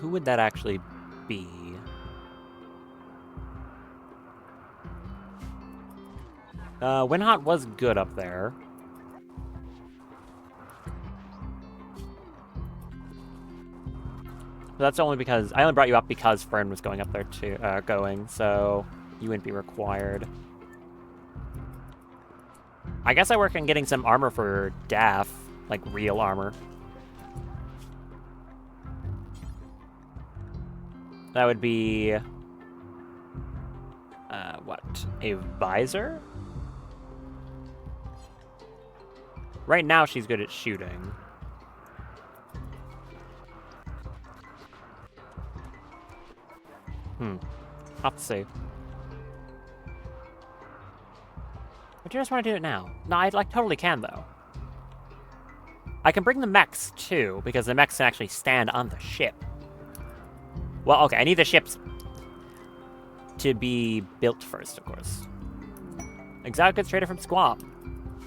Who would that actually be? Winhot was good up there. that's only because I only brought you up because Fern was going up there too, so you wouldn't be required. I guess I work on getting some armor for Daff, like real armor. That would be what? A visor? Right now she's good at shooting. I'll have to see. But you just want to do it now? No, I like totally can though. I can bring the mechs too, because the mechs can actually stand on the ship. Well, okay, I need the ships to be built first, of course. Exotic goods trader from Squam.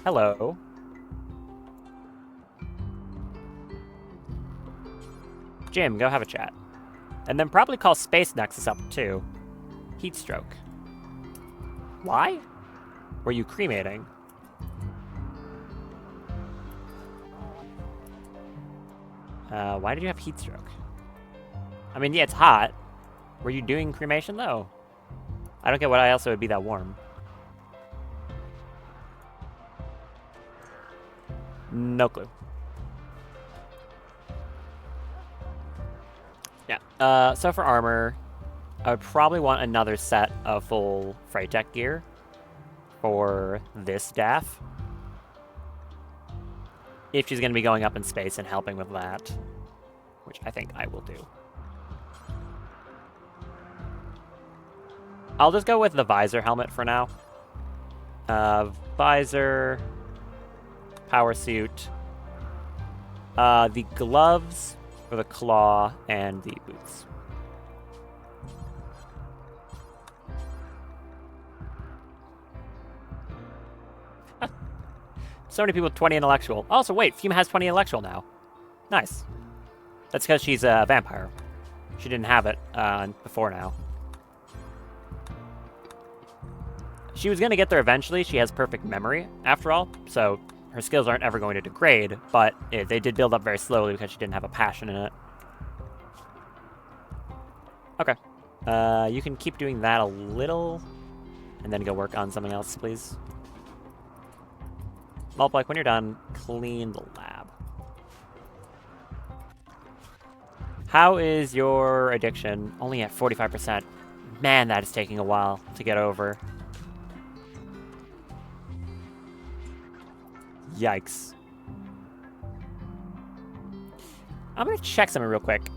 Hello. Jim, go have a chat. And then probably call Space Nexus up too. Heatstroke. Why? Were you cremating? Why did you have heatstroke? I mean, yeah, it's hot. Were you doing cremation though? I don't get why else it would be that warm. No clue. Yeah. So for armor, I would probably want another set of full freight tech gear for this Daff. If she's going to be going up in space and helping with that, which I think I will do. I'll just go with the visor helmet for now. Visor, power suit, the gloves for the claw, and the boots. So many people with 20 intellectual. Also, wait, Fuma has 20 intellectual now. Nice. That's because she's a vampire. She didn't have it before now. She was going to get there eventually. She has perfect memory, after all, so her skills aren't ever going to degrade, but they did build up very slowly because she didn't have a passion in it. Okay. You can keep doing that a little, and then go work on something else, please. Multiply, when you're done, clean the lab. How is your addiction? Only at 45%. Man, that is taking a while to get over. Yikes. I'm gonna check something real quick.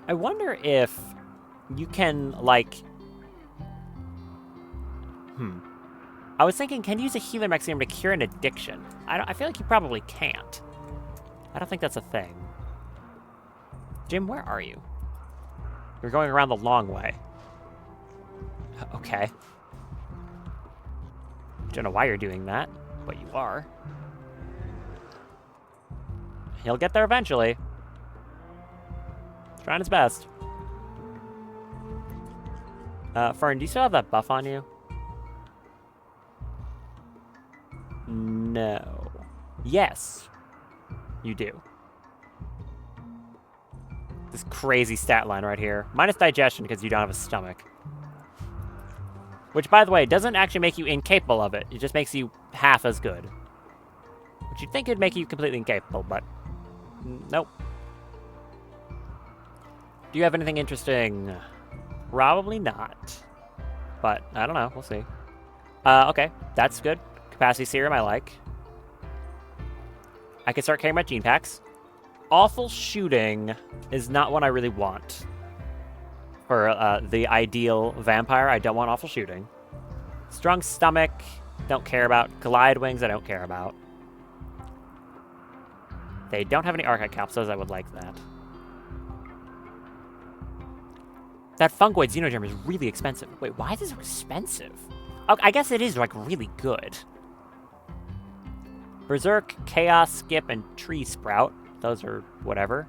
I wonder if you can, like... I was thinking, can you use a healer mech serum to cure an addiction? I feel like you probably can't. I don't think that's a thing. Jim, where are you? You're going around the long way. Okay. Don't know why you're doing that, but you are. He'll get there eventually. He's trying his best. Fern, do you still have that buff on you? No. Yes. You do. This crazy stat line right here. Minus digestion because you don't have a stomach. Which, by the way, doesn't actually make you incapable of it. It just makes you half as good. Which you'd think it'd make you completely incapable, but... nope. Do you have anything interesting? Probably not. But, I don't know. We'll see. Okay. That's good. Capacity serum, I like. I can start carrying my gene packs. Awful shooting is not what I really want. For the ideal vampire, I don't want awful shooting. Strong stomach, don't care about. Glide wings, I don't care about. They don't have any archive capsules, I would like that. That fungoid xenogerm is really expensive. Wait, why is it so expensive? Oh, I guess it is, like, really good. Berserk, Chaos, Skip, and Tree Sprout. Those are whatever.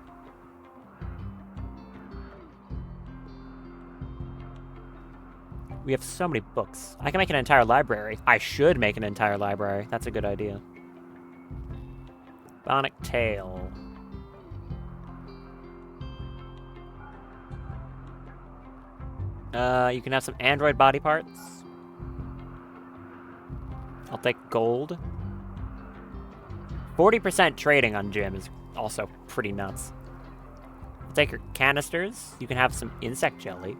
We have so many books. I can make an entire library. I should make an entire library. That's a good idea. Bionic Tail. You can have some android body parts. I'll take gold. 40% trading on Jim is also pretty nuts. I'll take your canisters. You can have some insect jelly.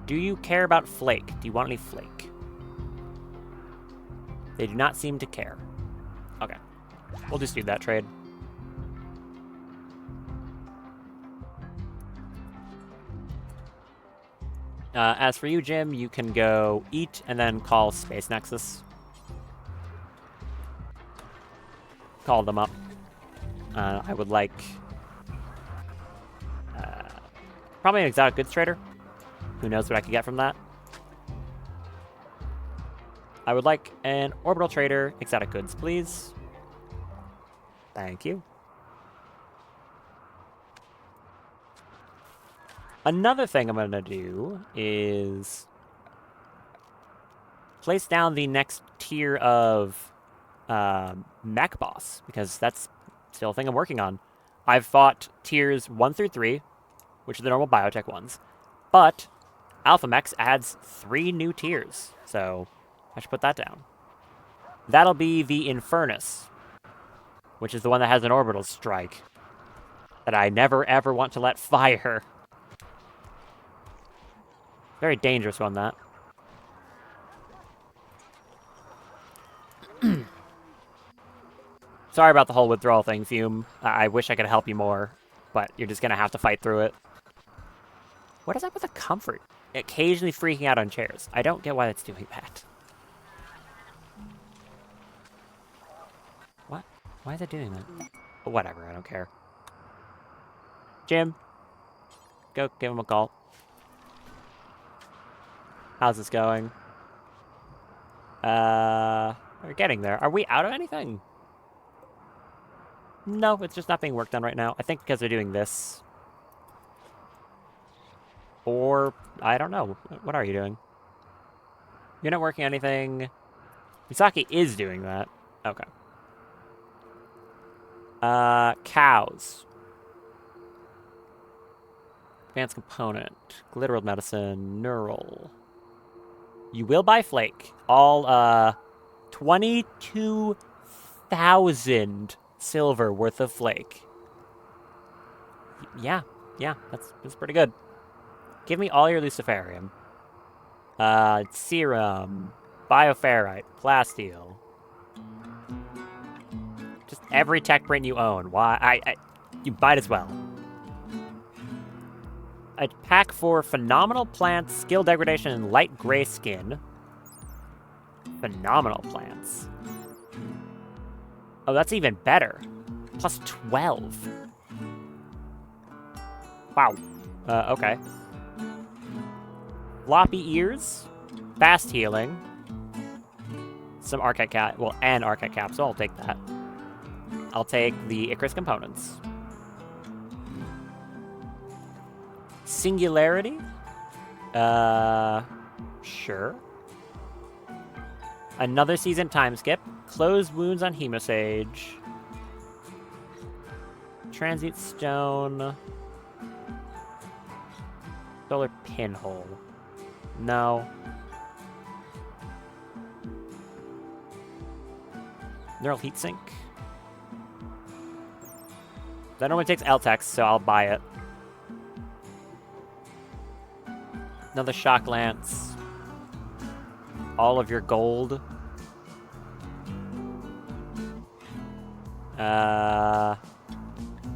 Do you care about flake? Do you want any flake? They do not seem to care. Okay. We'll just do that trade. As for you, Jim, you can go eat and then call Space Nexus. Call them up. I would like... probably an exotic goods trader. Who knows what I could get from that? I would like an orbital trader, exotic goods, please. Thank you. Another thing I'm going to do is place down the next tier of mech boss, because that's still a thing I'm working on. I've fought tiers 1 through 3, which are the normal biotech ones, but Alpha Mechs adds 3 new tiers, so I should put that down. That'll be the Infernus, which is the one that has an orbital strike that I never ever want to let fire. Very dangerous one, that. Sorry about the whole withdrawal thing, Fume. I wish I could help you more, but you're just gonna have to fight through it. What is up with the comfort? Occasionally freaking out on chairs. I don't get why it's doing that. What? Why is it doing that? But whatever, I don't care. Jim, go give him a call. How's this going? We're getting there. Are we out of anything? No, it's just not being worked on right now. I think because they're doing this. Or, I don't know. What are you doing? You're not working on anything. Misaki is doing that. Okay. Cows. Advanced component. Glitteral medicine. Neural. You will buy flake. All, 22,000 silver worth of flake. Yeah, that's pretty good. Give me all your luciferium. Serum, bioferrite, plasteel. Just every tech print you own. Why? You might as well. A pack for phenomenal plants, skill degradation, and light gray skin. Phenomenal plants. Oh, that's even better. Plus 12. Wow. Okay. Floppy ears. Fast healing. Some Archite cap. Well, an Archite capsule. I'll take that. I'll take the Icarus components. Singularity? Sure. Another season time skip. Closed wounds on Hemosage. Transmute stone. Solar pinhole. No. Neural heatsink. That only takes LTEX, so I'll buy it. Another shock lance. All of your gold.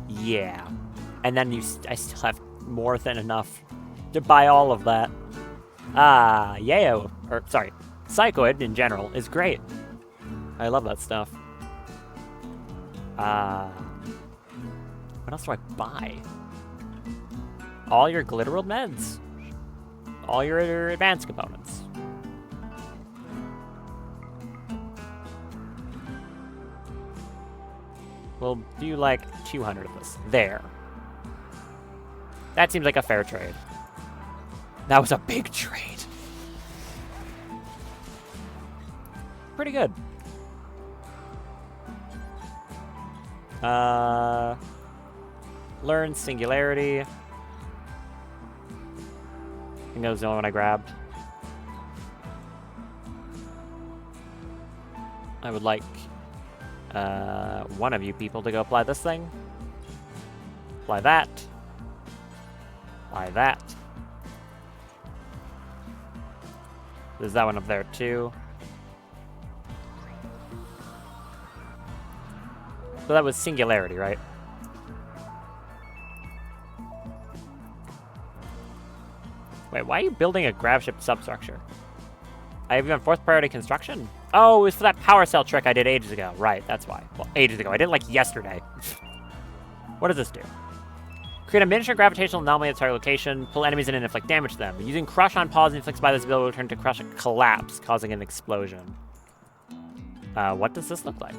Yeah. And then I still have more than enough to buy all of that. Yayo, or sorry, Psychoid in general is great. I love that stuff. What else do I buy? All your Glitterworld meds. All your advanced components. We'll do like 200 of this. There. That seems like a fair trade. That was a big trade. Pretty good. Learn Singularity. I think that was the only one I grabbed. I would like one of you people to go apply this thing. Apply that. Apply that. There's that one up there too. So that was Singularity, right? Wait, why are you building a grav ship substructure? I have you on 4th priority construction? Oh, it was for that power cell trick I did ages ago. Right, that's why. Well, ages ago. I did it like yesterday. What does this do? Create a miniature gravitational anomaly at target location. Pull enemies in and inflict damage to them. Using Crush on pause inflicts by this ability will return to Crush a collapse, causing an explosion. What does this look like?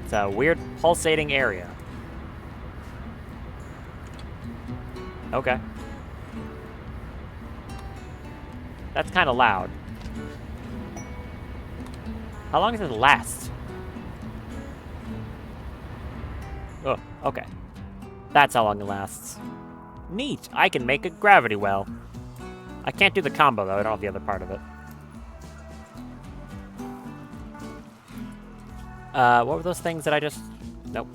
It's a weird pulsating area. Okay. That's kind of loud. How long does it last? Oh, okay. That's how long it lasts. Neat! I can make a gravity well. I can't do the combo, though. I don't have the other part of it. What were those things that I just... Nope.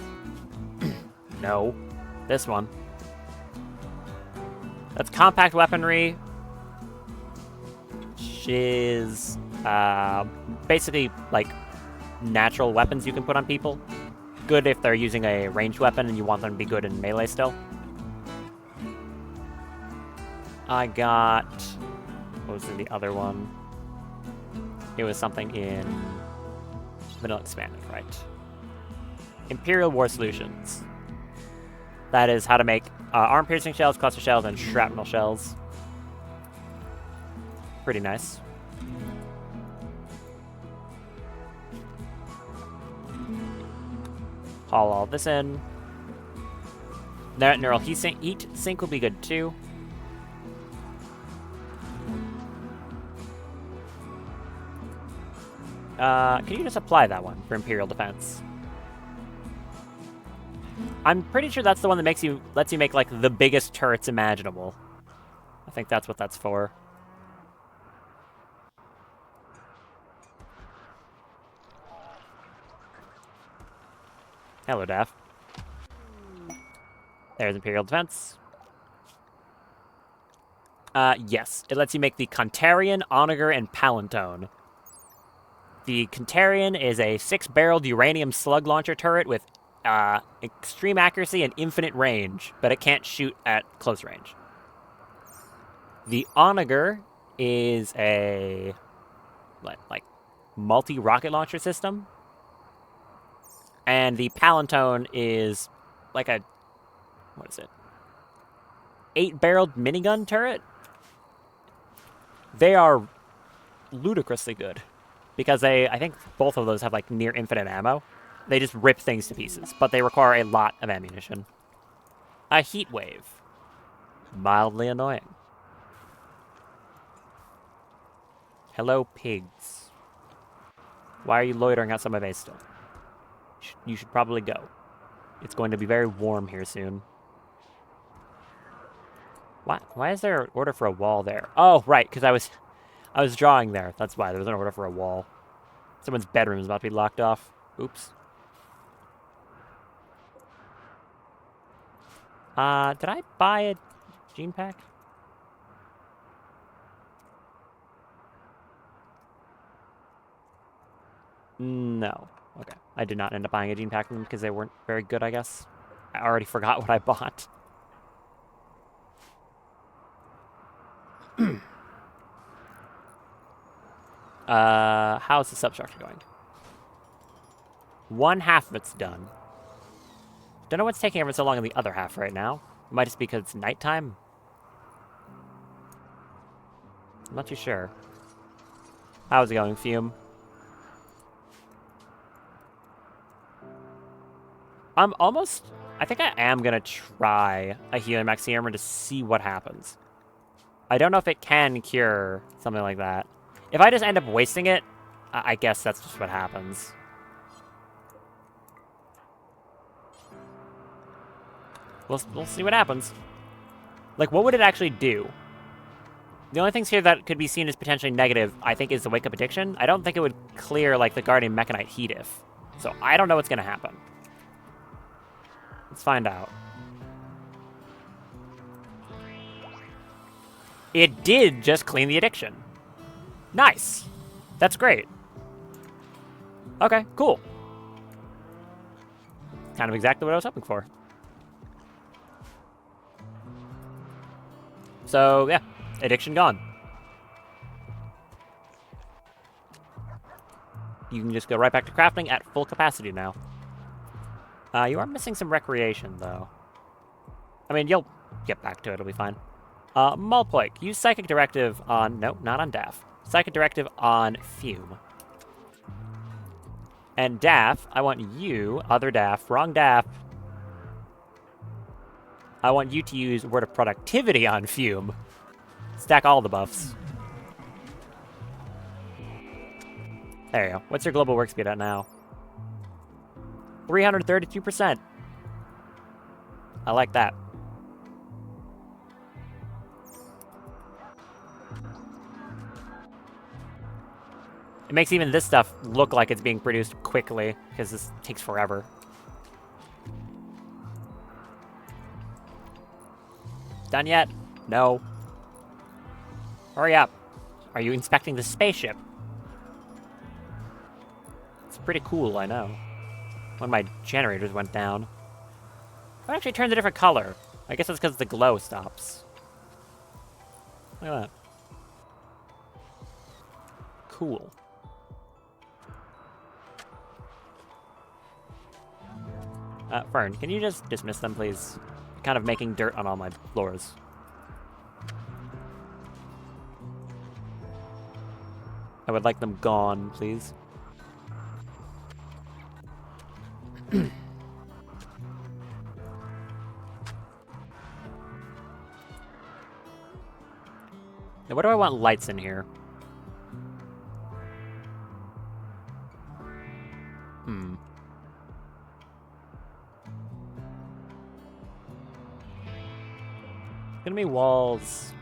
No. This one. That's compact weaponry. Which is... basically, like, natural weapons you can put on people. Good if they're using a ranged weapon and you want them to be good in melee still. I got... What was in the other one? It was something in... Vanilla Expanded, right. Imperial War Solutions. That is how to make arm-piercing shells, cluster shells, and shrapnel shells. Pretty nice. Haul all this in. Neural heat sink will be good too. Can you just apply that one for Imperial Defense? I'm pretty sure that's the one that lets you make like the biggest turrets imaginable. I think that's what that's for. Hello, Daff. There's Imperial Defense. Yes. It lets you make the Kantarian, Onager, and Palantone. The Kantarian is a 6-barreled uranium slug launcher turret with extreme accuracy and infinite range, but it can't shoot at close range. The Onager is a like multi-rocket launcher system. And the Palantone is like a, what is it? 8-barreled minigun turret? They are ludicrously good. Because I think both of those have like near infinite ammo. They just rip things to pieces, but they require a lot of ammunition. A heat wave. Mildly annoying. Hello, pigs. Why are you loitering outside my base still? You should probably go. It's going to be very warm here soon. Why is there an order for a wall there? Oh, right, because I was drawing there. That's why there was an order for a wall. Someone's bedroom is about to be locked off. Oops. Did I buy a gene pack? No. Okay. I did not end up buying a gene pack from them because they weren't very good, I guess. I already forgot what I bought. How's the substructure going? 1/2 of it's done. Don't know what's taking ever so long in the other half right now. It might just be because it's nighttime. I'm not too sure. How's it going, Fume? I think I am going to try a Healer Maxi Armor to see what happens. I don't know if it can cure something like that. If I just end up wasting it, I guess that's just what happens. We'll see what happens. Like, what would it actually do? The only things here that could be seen as potentially negative, I think, is the wake-up addiction. I don't think it would clear, like, the Guardian Mechanite heat if. So I don't know what's going to happen. Let's find out. It did just clean the addiction. Nice. That's great. Okay, cool. Kind of exactly what I was hoping for. So, yeah. Addiction gone. You can just go right back to crafting at full capacity now. You are missing some recreation, though. I mean, you'll get back to it. It'll be fine. Mulpoik, use Psychic Directive on... No, not on Daff. Psychic Directive on Fume. And Daff, I want you... Other Daff. Wrong Daff. I want you to use Word of Productivity on Fume. Stack all the buffs. There you go. What's your global work speed at now? 332%. I like that. It makes even this stuff look like it's being produced quickly, because this takes forever. Done yet? No. Hurry up. Are you inspecting the spaceship? It's pretty cool, I know. One of my generators went down. It actually turns a different color. I guess that's because the glow stops. Look at that. Cool. Fern, can you just dismiss them, please? Kind of making dirt on all my floors. I would like them gone, please. Now, what do I want lights in here? Gonna be walls.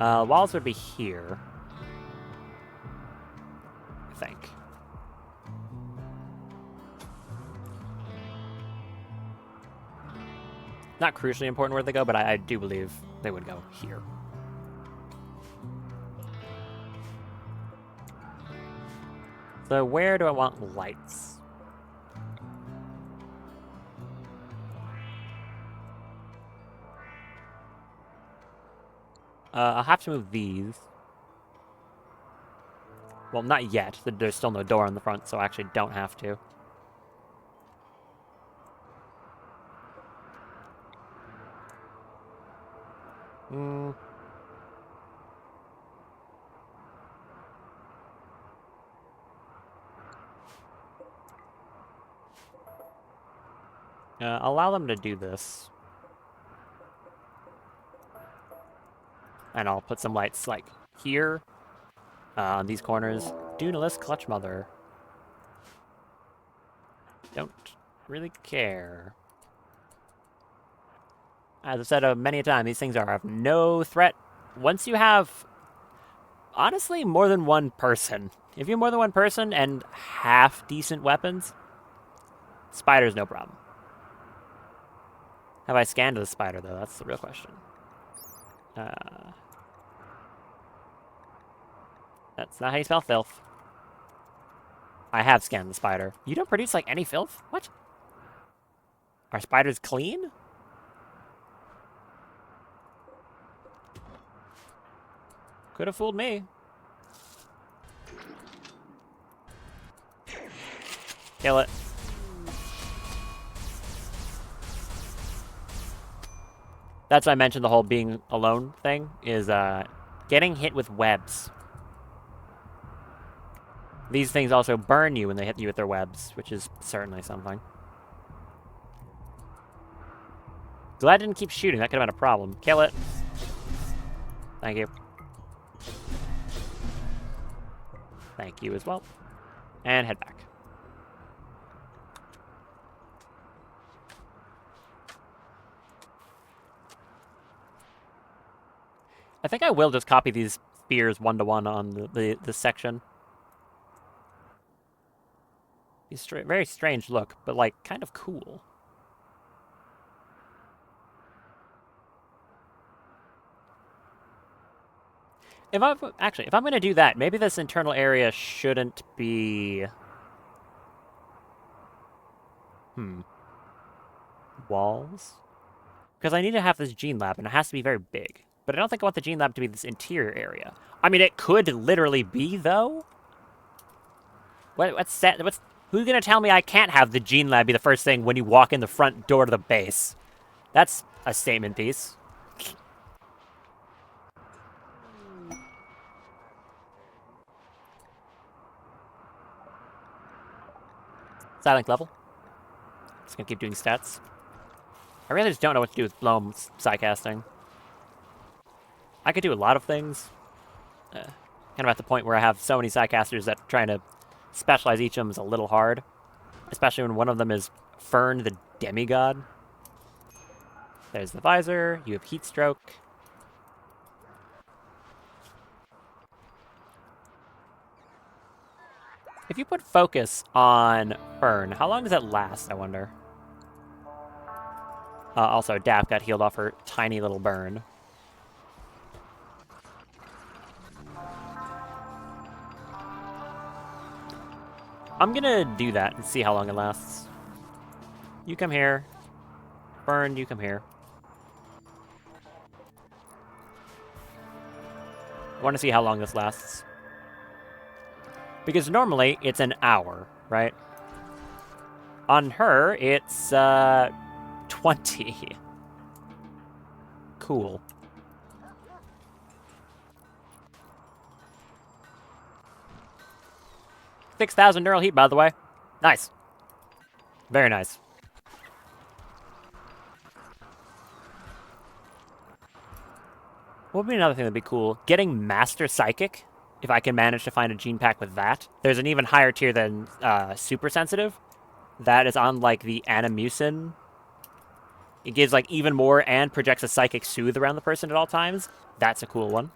Walls would be here. I think. Not crucially important where they go, but I do believe they would go here. So where do I want lights? I'll have to move these. Well, not yet. There's still no door on the front, so I actually don't have to. Allow them to do this. And I'll put some lights, like, here, on these corners. Dunalis Clutch Mother. Don't really care. As I've said many a time, these things are of no threat. Once you have, honestly, more than one person. If you have more than one person and half-decent weapons, spider's no problem. Have I scanned the spider, though? That's the real question. That's not how you spell filth. I have scanned the spider. You don't produce, like, any filth? What? Are spiders clean? Could have fooled me. Kill it. That's why I mentioned the whole being alone thing, is getting hit with webs. These things also burn you when they hit you with their webs, which is certainly something. Glad I didn't keep shooting. That could have been a problem. Kill it. Thank you. Thank you as well. And head back. think I will just copy these spears 1-to-1 on the section. These very strange look, but like kind of cool. If I'm gonna do that, maybe this internal area shouldn't be. Walls? Because I need to have this gene lab, and it has to be very big. But I don't think I want the gene lab to be this interior area. I mean, it could literally be, though. Who's gonna tell me I can't have the gene lab be the first thing when you walk in the front door to the base? That's a statement piece. Silent level. Just gonna keep doing stats. I really just don't know what to do with Bloom Psycasting. I could do a lot of things. Kind of at the point where I have so many Psycasters that trying to specialize each of them is a little hard. Especially when one of them is Fern the Demigod. There's the visor. You have Heat Stroke. If you put focus on Fern, how long does that last, I wonder? Also, Daff got healed off her tiny little burn. I'm gonna do that and see how long it lasts. You come here. Fern, you come here. I want to see how long this lasts. Because normally, it's an hour, right? On her, it's, 20. Cool. $6,000 neural heat, by the way. Nice. Very nice. What would be another thing that'd be cool? Getting Master Psychic, if I can manage to find a gene pack with that. There's an even higher tier than Super Sensitive. That is on, like, the Animusin. It gives, like, even more and projects a Psychic Soothe around the person at all times. That's a cool one.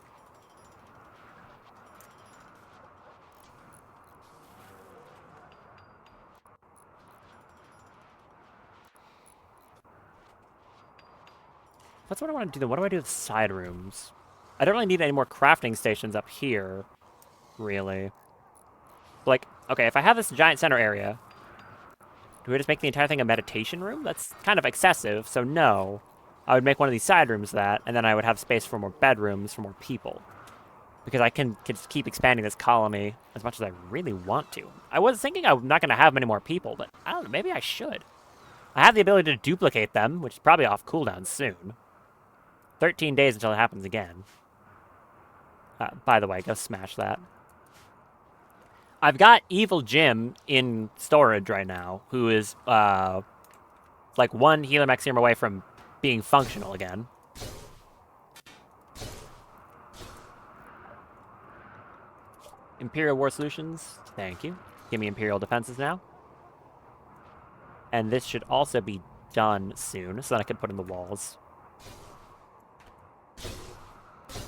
That's what I want to do, though. What do I do with side rooms? I don't really need any more crafting stations up here, really. Like, okay, if I have this giant center area, do we just make the entire thing a meditation room? That's kind of excessive, so no. I would make one of these side rooms that, and then I would have space for more bedrooms for more people. Because I can just keep expanding this colony as much as I really want to. I was thinking I'm not going to have many more people, but I don't know, maybe I should. I have the ability to duplicate them, which is probably off cooldown soon. 13 days until it happens again. By the way, go smash that. I've got Evil Jim in storage right now, who is, like one Healer Mech Serum away from being functional again. Imperial War Solutions, thank you. Give me Imperial Defenses now. And this should also be done soon, so that I can put in the walls.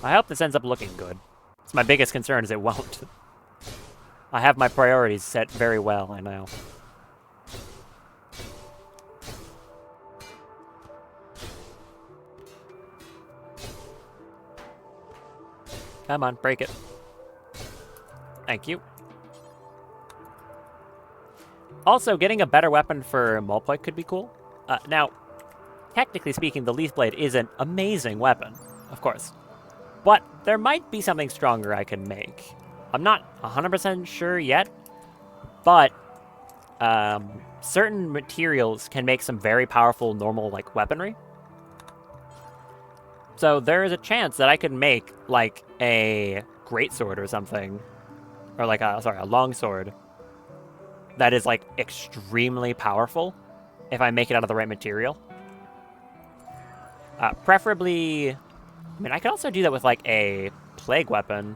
I hope this ends up looking good. It's my biggest concern is it won't. I have my priorities set very well, I know. Come on, break it. Thank you. Also, getting a better weapon for Molpoik could be cool. Now, technically speaking, the Leaf Blade is an amazing weapon, of course. But there might be something stronger I can make. I'm not 100% sure yet, but certain materials can make some very powerful normal, like, weaponry. So there is a chance that I could make, like, a greatsword or something. Or, like, a longsword. That is, like, extremely powerful if I make it out of the right material. Preferably... I mean, I could also do that with, like, a plague weapon.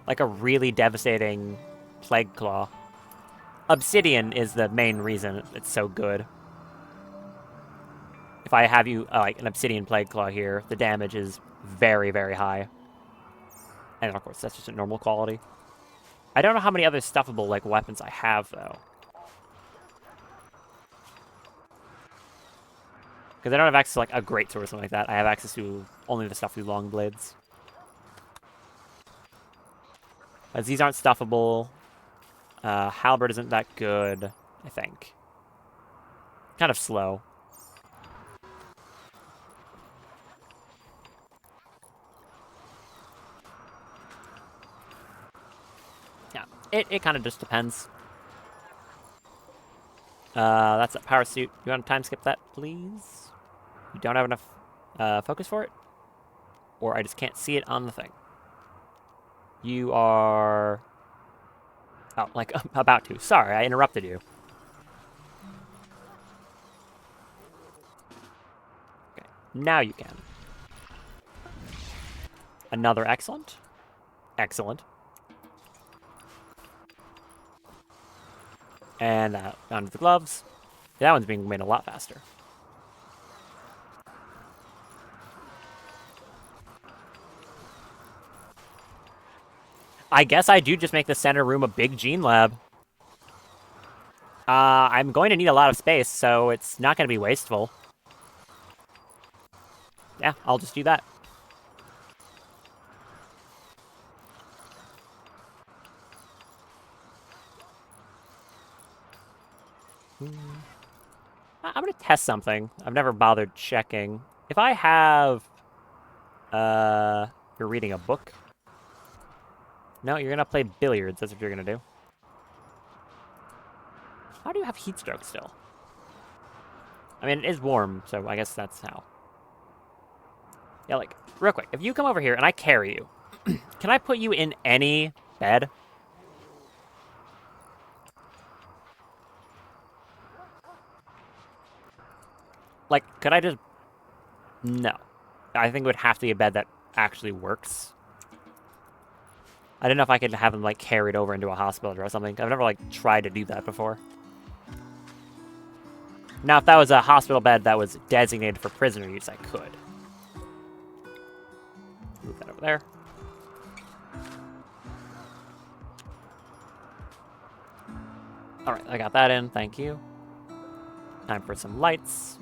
Like a really devastating plague claw. Obsidian is the main reason it's so good. If I have you, like, an obsidian plague claw here, the damage is very, very high. And of course, that's just a normal quality. I don't know how many other stuffable, like, weapons I have, though. Because I don't have access to, like, a greatsword or something like that. I have access to only the stuff through long blades. As these aren't stuffable. Halberd isn't that good, I think. Kind of slow. Yeah, it kind of just depends. That's a power suit. You want to time skip that, please? You don't have enough focus for it? Or I just can't see it on the thing. You are... Oh, like, about to. Sorry, I interrupted you. Okay, now you can. Another excellent. Excellent. And onto the gloves. That one's being made a lot faster. I guess I do just make the center room a big gene lab. I'm going to need a lot of space, so it's not going to be wasteful. Yeah, I'll just do that. I'm going to test something. I've never bothered checking. If I have... You're reading a book? No, you're going to play billiards. That's what you're going to do. How do you have heat stroke still? I mean, it is warm, so I guess that's how. Yeah, like, real quick. If you come over here and I carry you, can I put you in any bed? Like, could I just... No. I think it would have to be a bed that actually works. I don't know if I could have him, like, carried over into a hospital or something. I've never, like, tried to do that before. Now, if that was a hospital bed that was designated for prisoner use, I could. Move that over there. Alright, I got that in. Thank you. Time for some lights.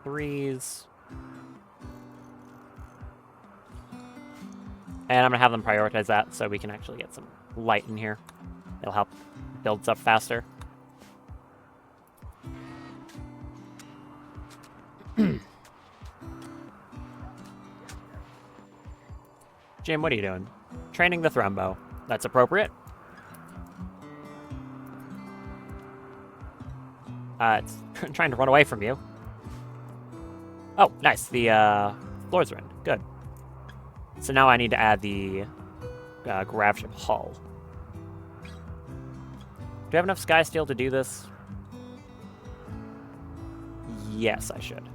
Threes. And I'm going to have them prioritize that so we can actually get some light in here. It'll help build stuff faster. Jim, what are you doing? Training the Thrumbo. That's appropriate. It's trying to run away from you. Oh, nice. The floors are in. Good. So now I need to add the grav ship hull. Do I have enough sky steel to do this? Yes, I should.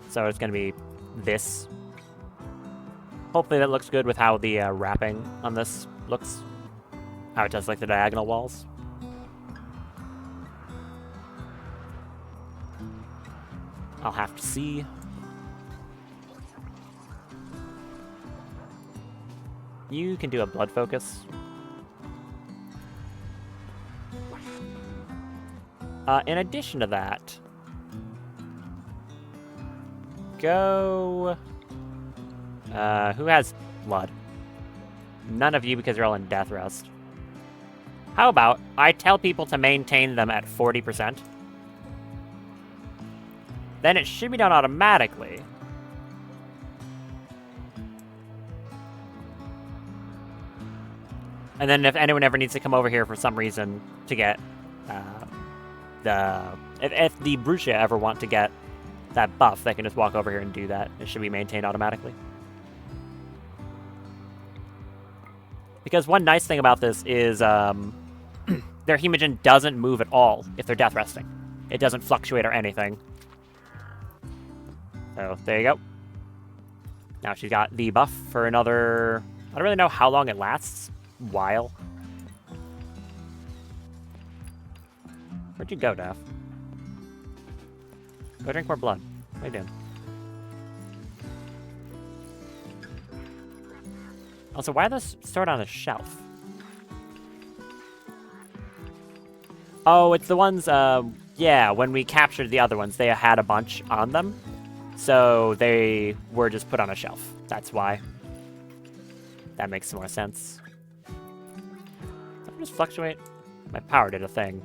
So it's going to be this. Hopefully that looks good with how the wrapping on this looks. How it does like the diagonal walls. I'll have to see. You can do a blood focus. In addition to that, go... who has blood? None of you because you're all in death rest. How about I tell people to maintain them at 40%? Then it should be done automatically. And then if anyone ever needs to come over here for some reason to get if the Brucia ever want to get that buff, they can just walk over here and do that. It should be maintained automatically. Because one nice thing about this is their hemogen doesn't move at all if they're death resting. It doesn't fluctuate or anything. So there you go. Now she's got the buff for another I don't really know how long it lasts. While. Where'd you go, Daff? Go drink more blood. What are you doing? Also, why are those stored on a shelf? Oh, it's the ones, yeah, when we captured the other ones, they had a bunch on them. So they were just put on a shelf. That's why. That makes more sense. Did I just fluctuate? My power did a thing.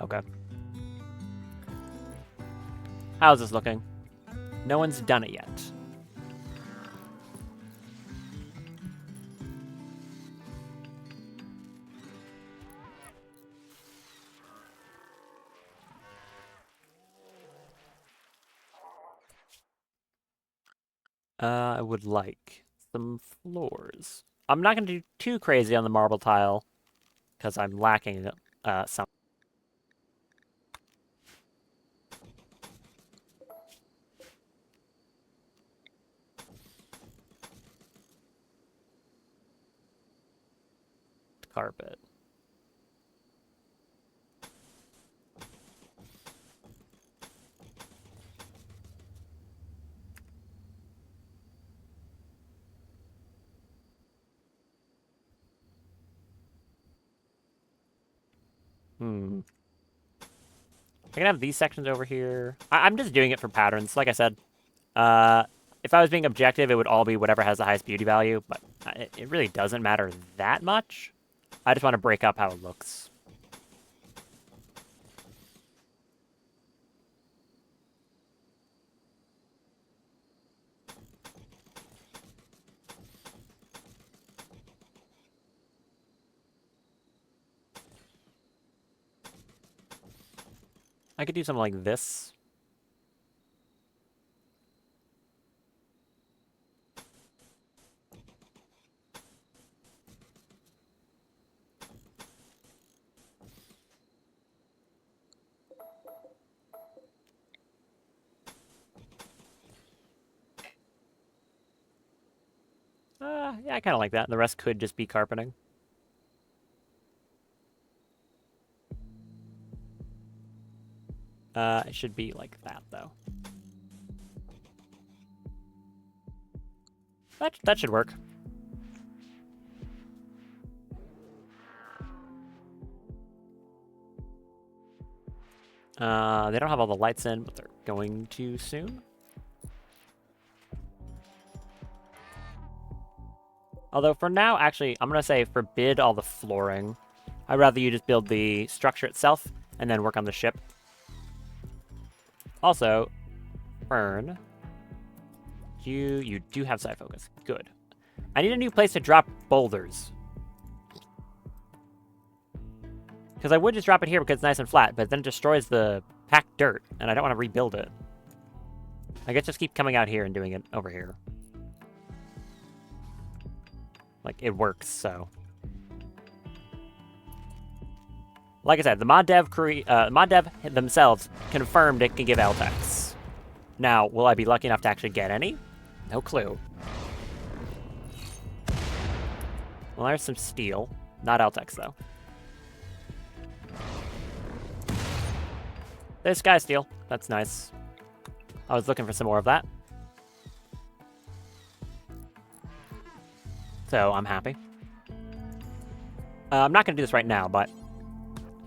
Okay. How's this looking? No one's done it yet. I would like some floors. I'm not going to do too crazy on the marble tile, because I'm lacking some. Carpet. I can have these sections over here. I'm just doing it for patterns. Like I said, if I was being objective, it would all be whatever has the highest beauty value, but it really doesn't matter that much. I just want to break up how it looks. I could do something like this. Yeah, I kind of like that. The rest could just be carpeting. It should be like that, though. That should work. They don't have all the lights in, but they're going to soon. Although for now, actually, I'm going to say forbid all the flooring. I'd rather you just build the structure itself and then work on the ship. Also, Fern, you do have side focus. Good. I need a new place to drop boulders. Because I would just drop it here because it's nice and flat, but then it destroys the packed dirt, and I don't want to rebuild it. I guess just keep coming out here and doing it over here. Like, it works, so. Like I said, the mod dev themselves confirmed it can give LTEX. Now, will I be lucky enough to actually get any? No clue. Well, there's some steel. Not LTEX, though. There's sky steel. That's nice. I was looking for some more of that. So, I'm happy. I'm not going to do this right now, but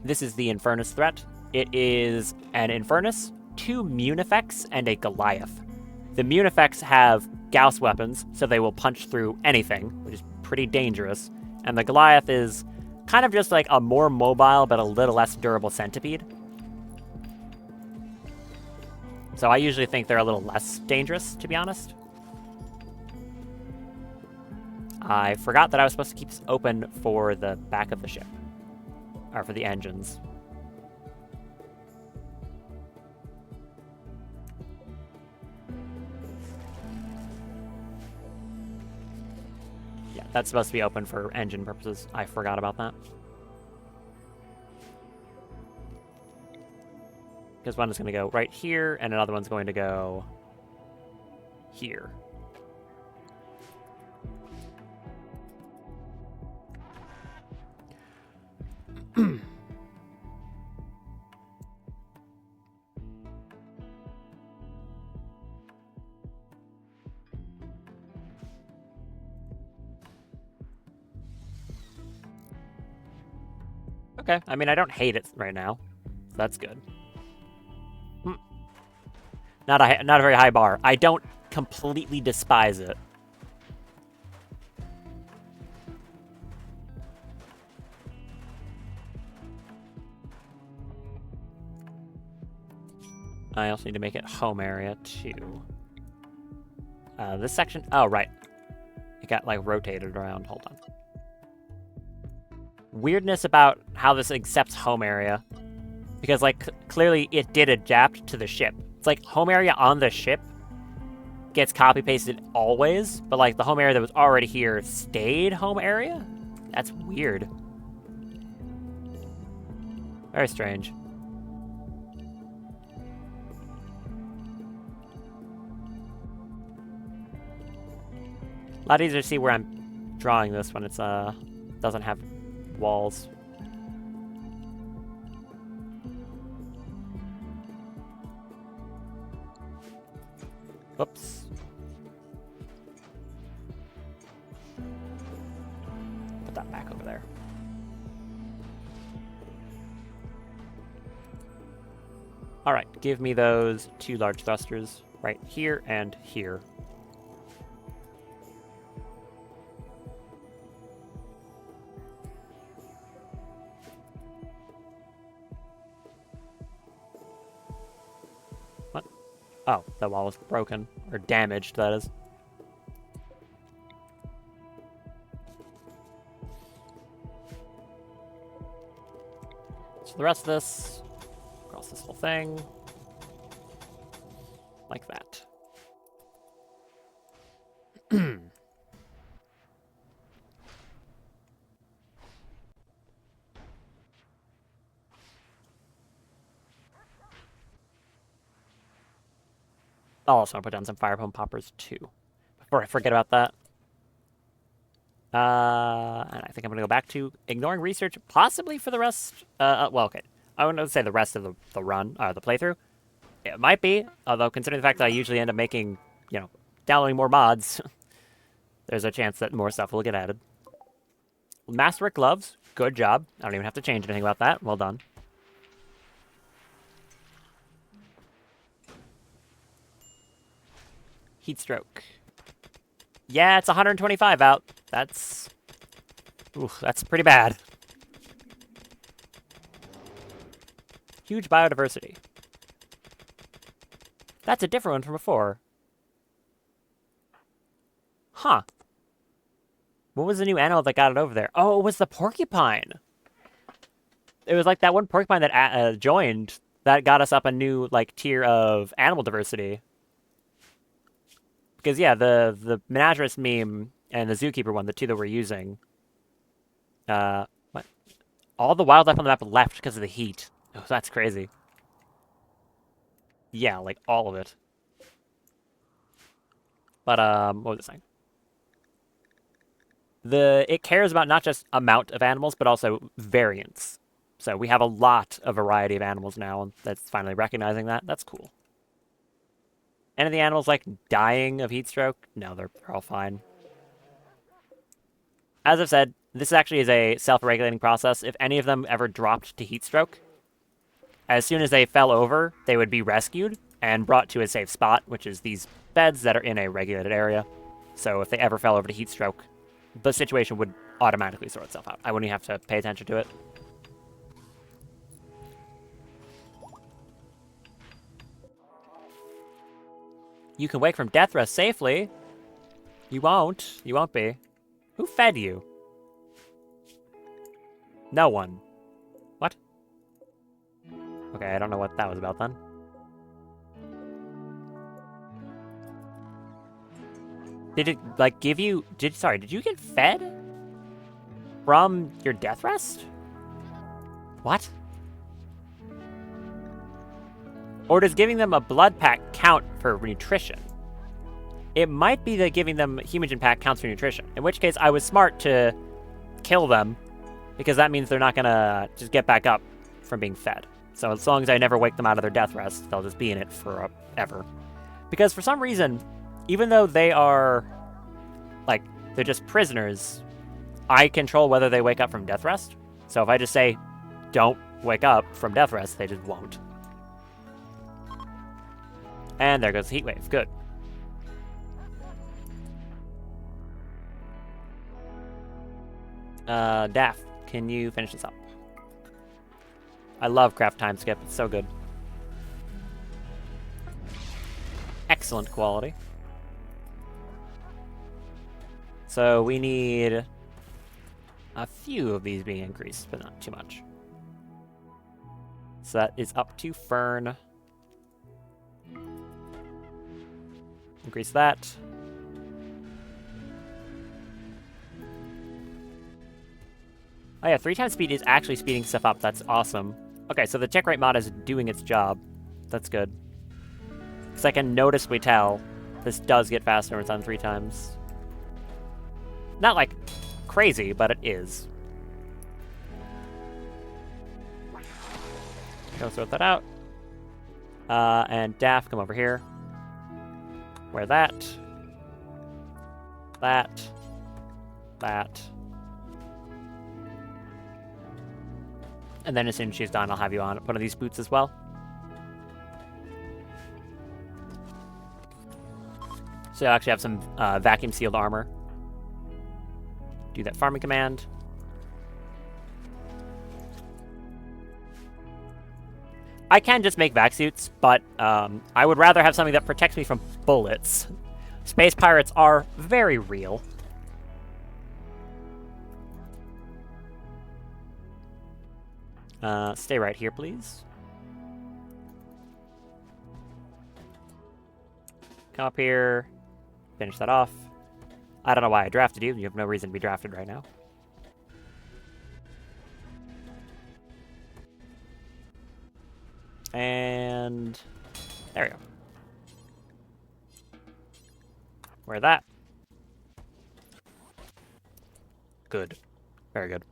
this is the Infernus threat. It is an Infernus, 2 Munifex, and a Goliath. The Munifex have Gauss weapons, so they will punch through anything, which is pretty dangerous. And the Goliath is kind of just like a more mobile but a little less durable centipede. So I usually think they're a little less dangerous, to be honest. I forgot that I was supposed to keep this open for the back of the ship. Or for the engines. Yeah, that's supposed to be open for engine purposes. I forgot about that. Because one is going to go right here, and another one's going to go here. Okay, I mean, I don't hate it right now. So that's good. Not a very high bar. I don't completely despise it. I also need to make it home area too. This section. Oh, right. It got like rotated around. Hold on. Weirdness about how this accepts home area, because like clearly it did adapt to the ship. It's like home area on the ship gets copy pasted always, but like the home area that was already here stayed home area. That's weird. Very strange. A lot easier to see where I'm drawing this when it's doesn't have walls. Oops. Put that back over there. All right, give me those 2 large thrusters right here and here. What? Oh, that wall was broken, or damaged, that is. So the rest of this, across this whole thing, like that. I'll also put down some fire pump poppers too, before I forget about that. And I think I'm gonna go back to ignoring research, possibly for the rest. Well, okay, I wouldn't say the rest of the run, the playthrough. It might be, although considering the fact that I usually end up making, downloading more mods, there's a chance that more stuff will get added. Masterwork gloves, good job. I don't even have to change anything about that. Well done. Heat stroke. Yeah, it's 125 out. That's pretty bad. Huge biodiversity. That's a different one from before. Huh. What was the new animal that got it over there? Oh, it was the porcupine. It was like that one porcupine that joined that got us up a new like tier of animal diversity. Because yeah, the menagerist meme and the zookeeper one, the two that we're using. What? All the wildlife on the map left because of the heat. Oh, that's crazy. Yeah, like all of it. But what was it saying? It cares about not just amount of animals, but also variance. So we have a lot of variety of animals now, and that's finally recognizing that. That's cool. Any of the animals like dying of heat stroke? No, they're all fine. As I've said, this actually is a self-regulating process. If any of them ever dropped to heat stroke, as soon as they fell over, they would be rescued and brought to a safe spot, which is these beds that are in a regulated area. So if they ever fell over to heat stroke, the situation would automatically sort itself out. I wouldn't even have to pay attention to it. You can wake from death rest safely. You won't. You won't be. Who fed you? No one. What? Okay, I don't know what that was about then. Did it, like, give you... Sorry, did you get fed? From your death rest? What? Or does giving them a blood pack count for nutrition? It might be that giving them Humogen pack counts for nutrition. In which case, I was smart to kill them because that means they're not gonna just get back up from being fed. So as long as I never wake them out of their death rest, they'll just be in it forever. Because for some reason, even though they are, like, they're just prisoners, I control whether they wake up from death rest. So if I just say, don't wake up from death rest, they just won't. And there goes the heat wave. Good. Daff, can you finish this up? I love craft time skip. It's so good. Excellent quality. So we need a few of these being increased, but not too much. So that is up to Fern. Increase that. Oh yeah, 3 times speed is actually speeding stuff up. That's awesome. Okay, so the tick rate mod is doing its job. That's good. Because I can noticeably tell this does get faster when it's on 3 times. Not like crazy, but it is. Go sort that out. And Daff, come over here. Wear that. That. That. And then as soon as she's done, I'll have you on one of these boots as well. So I actually have some vacuum sealed armor. Do that farming command. I can just make vac suits, but I would rather have something that protects me from bullets. Space pirates are very real. Stay right here, please. Come up here. Finish that off. I don't know why I drafted you. You have no reason to be drafted right now. And there we go. Wear that. Good. Very good.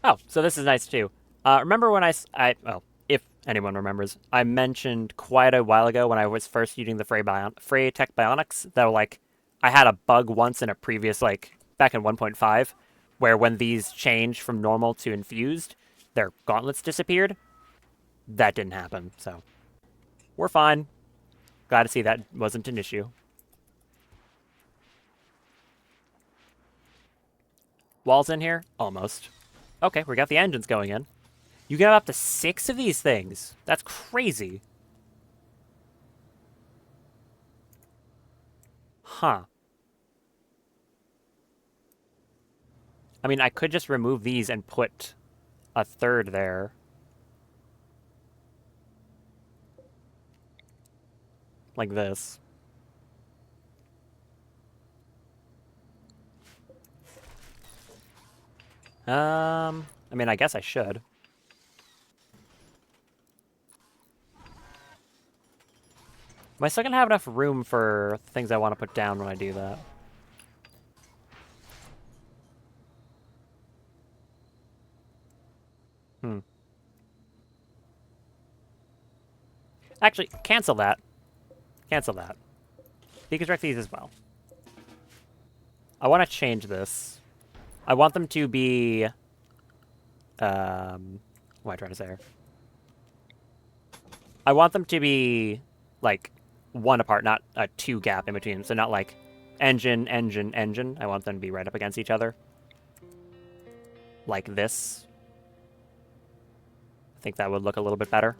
Oh, so this is nice too. Remember when well, if anyone remembers, I mentioned quite a while ago when I was first using the Frey Tech Bionics that were like, I had a bug once in a previous, like, back in 1.5, where when these changed from normal to infused, their gauntlets disappeared. That didn't happen, so we're fine. Glad to see that wasn't an issue. Walls in here? Almost. Okay, we got the engines going in. You can have up to 6 of these things. That's crazy. Huh. I mean, I could just remove these and put a 3rd there. Like this. I mean, I guess I should. Am I still gonna have enough room for things I want to put down when I do that? Actually, cancel that. Cancel that. Deconstruct these as well. I want to change this. I want them to be... what am I trying to say here? I want them to be, like, 1 apart, not a 2 gap in between. So not like engine, engine, engine. I want them to be right up against each other. Like this. I think that would look a little bit better.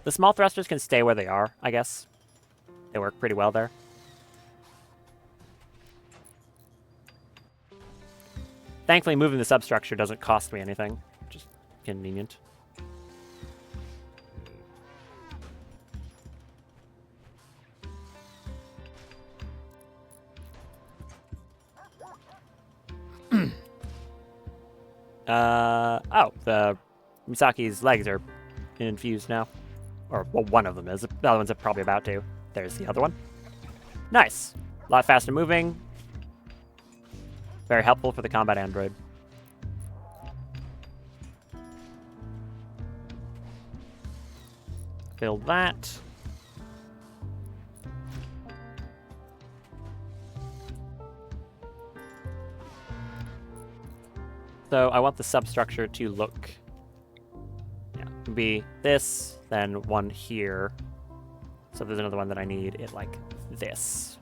The small thrusters can stay where they are, I guess. They work pretty well there. Thankfully, moving the substructure doesn't cost me anything. Just convenient. Oh, the Misaki's legs are infused now. Or, well, one of them is. The other one's probably about to. There's the other one. Nice. A lot faster moving. Very helpful for the combat android. Build that. So I want the substructure to look, be this, then one here. So there's another one that I need it like this.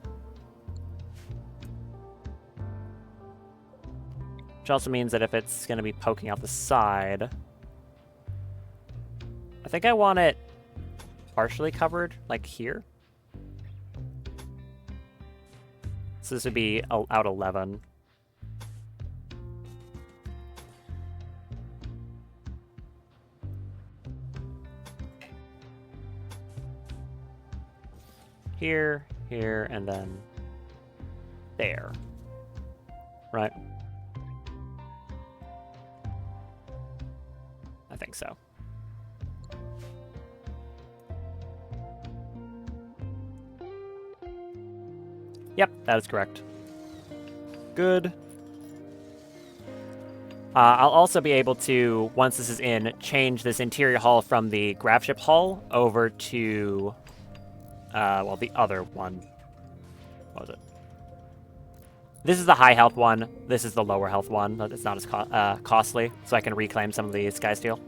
Which also means that if it's going to be poking out the side, I think I want it partially covered, like here. So this would be out 11. Here, here, and then there. Right? I think so. Yep, that is correct. Good. I'll also be able to, once this is in, change this interior hull from the gravship hull over to, well, the other one. What was it? This is the high health one. This is the lower health one. It's not as costly, so I can reclaim some of the Skysteel.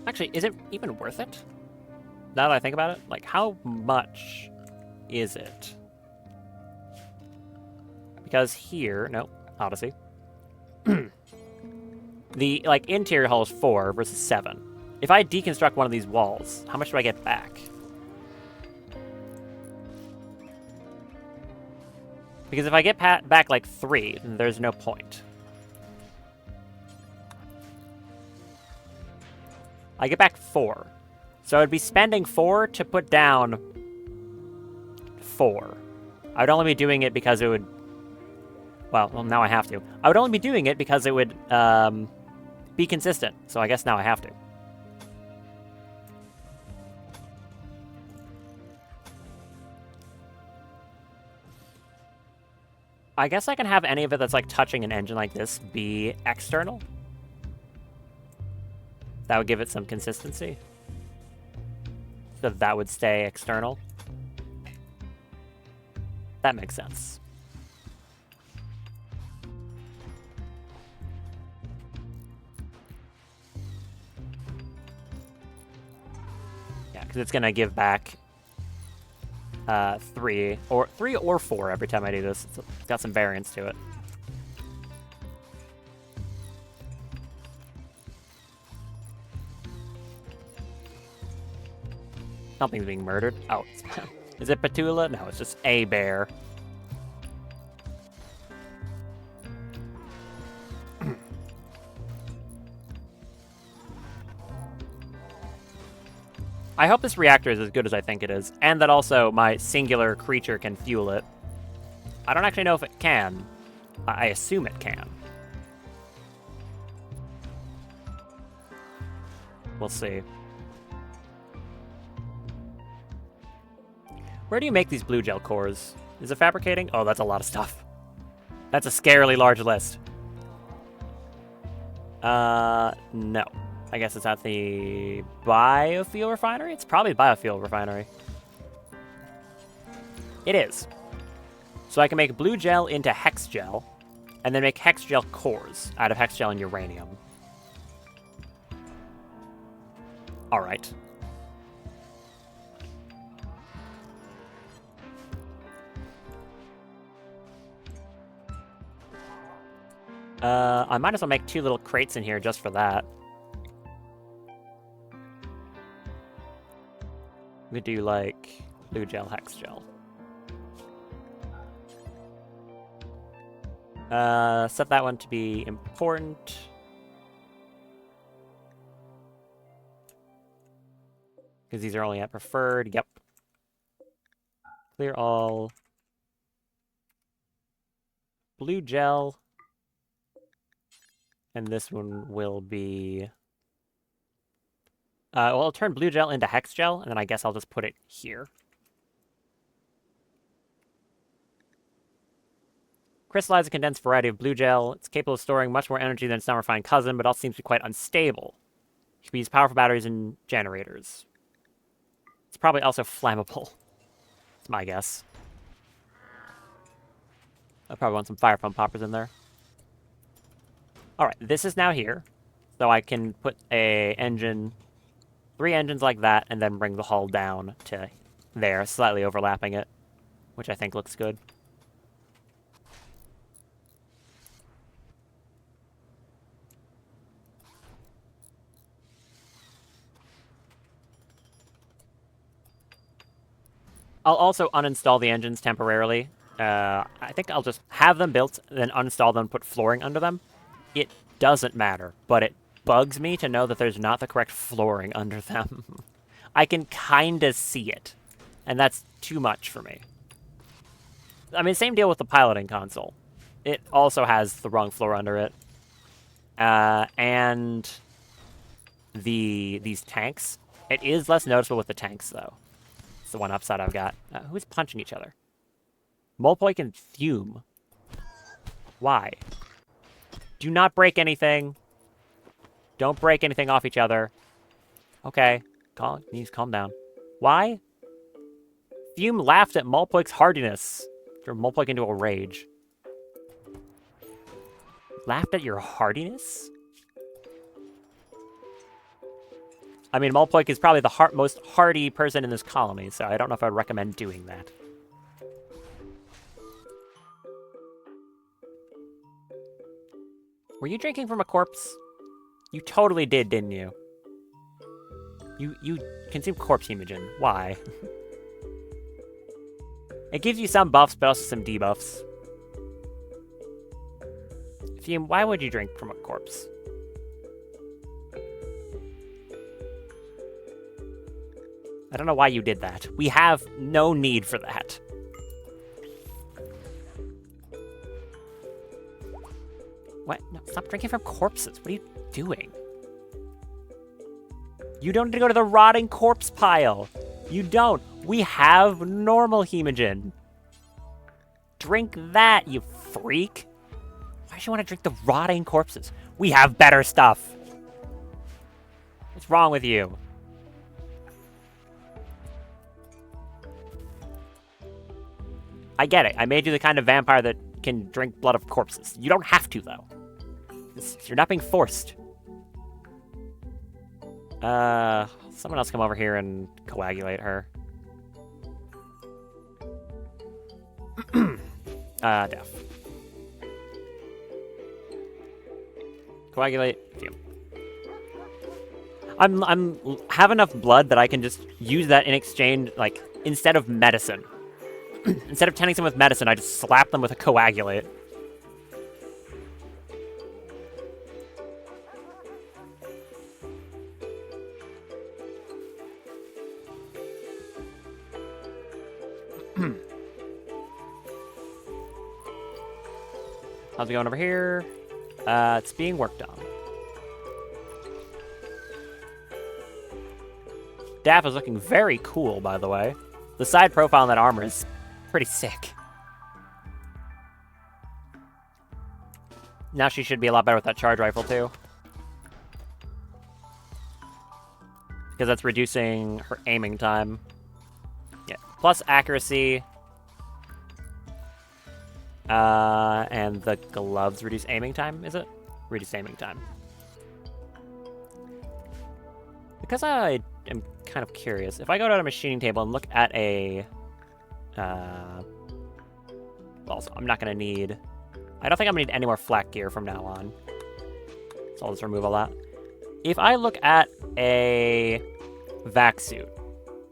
Actually, is it even worth it? Now that I think about it, like, how much is it? Because here, no, Odyssey. The, like, interior hull is 4 versus 7. If I deconstruct one of these walls, how much do I get back? Because if I get back, like, 3, then there's no point. I get back 4. So I'd be spending 4 to put down 4. I would only be doing it because it would... Well, now I have to. I would only be doing it because it would be consistent. So I guess now I have to. I guess I can have any of it that's like touching an engine like this be external. That would give it some consistency. So that would stay external. That makes sense. Yeah, because it's going to give back 3 or 4 every time I do this. It's got some variance to it. Something's being murdered. Oh, is it Petula? No, it's just a bear. I hope this reactor is as good as I think it is, and that also my singular creature can fuel it. I don't actually know if it can. I assume it can. We'll see. Where do you make these blue gel cores? Is it fabricating? Oh, that's a lot of stuff. That's a scarily large list. No. I guess it's at the biofuel refinery? It's probably biofuel refinery. It is. So I can make blue gel into hex gel, and then make hex gel cores out of hex gel and uranium. Alright. I might as well make 2 little crates in here just for that. We could do, like, blue gel, hex gel. Set that one to be important. Because these are only at preferred. Yep. Clear all. Blue gel. And this one will be Well, I'll turn blue gel into hex gel, and then I guess I'll just put it here. Crystallize a condensed variety of blue gel. It's capable of storing much more energy than its non-refined cousin, but also seems to be quite unstable. It can be used powerful batteries and generators. It's probably also flammable. That's my guess. I probably want some fire pump poppers in there. Alright, this is now here. So I can put a engine, 3 engines like that, and then bring the hull down to there, slightly overlapping it, which I think looks good. I'll also uninstall the engines temporarily. I think I'll just have them built, then uninstall them, put flooring under them. It doesn't matter, but it bugs me to know that there's not the correct flooring under them. I can kinda see it, and that's too much for me. I mean, same deal with the piloting console. It also has the wrong floor under it. And these tanks. It is less noticeable with the tanks, though. It's the one upside I've got. Who's punching each other? Molpoik and Fume. Why? Do not break anything. Don't break anything off each other. Okay. Please calm down. Why? Fume laughed at Molpoik's hardiness. Threw Molpoik into a rage. Laughed at your hardiness? I mean, Molpoik is probably the most hardy person in this colony, so I don't know if I'd recommend doing that. Were you drinking from a corpse? You totally did, didn't you? You consume corpse hemogen. Why? It gives you some buffs, but also some debuffs. Fume, why would you drink from a corpse? I don't know why you did that. We have no need for that. What? No, stop drinking from corpses. What are you doing? You don't need to go to the rotting corpse pile. You don't. We have normal hemogen. Drink that, you freak. Why do you want to drink the rotting corpses? We have better stuff. What's wrong with you? I get it. I made you the kind of vampire that can drink blood of corpses. You don't have to, though. You're not being forced. Someone else come over here and coagulate her. Def. Coagulate. Fume. I'm have enough blood that I can just use that in exchange, like, instead of medicine. Instead of tending someone with medicine, I just slap them with a coagulate. How's it going over here? It's being worked on. Daff is looking very cool, by the way. The side profile on that armor is pretty sick. Now she should be a lot better with that charge rifle, too. Because that's reducing her aiming time. Yeah, plus accuracy. And the gloves reduce aiming time, is it? Reduce aiming time. Because I am kind of curious, if I go to a machining table and look at a... well, I'm not going to need... I don't think I'm going to need any more flak gear from now on. So I'll just remove all that. If I look at a vac suit,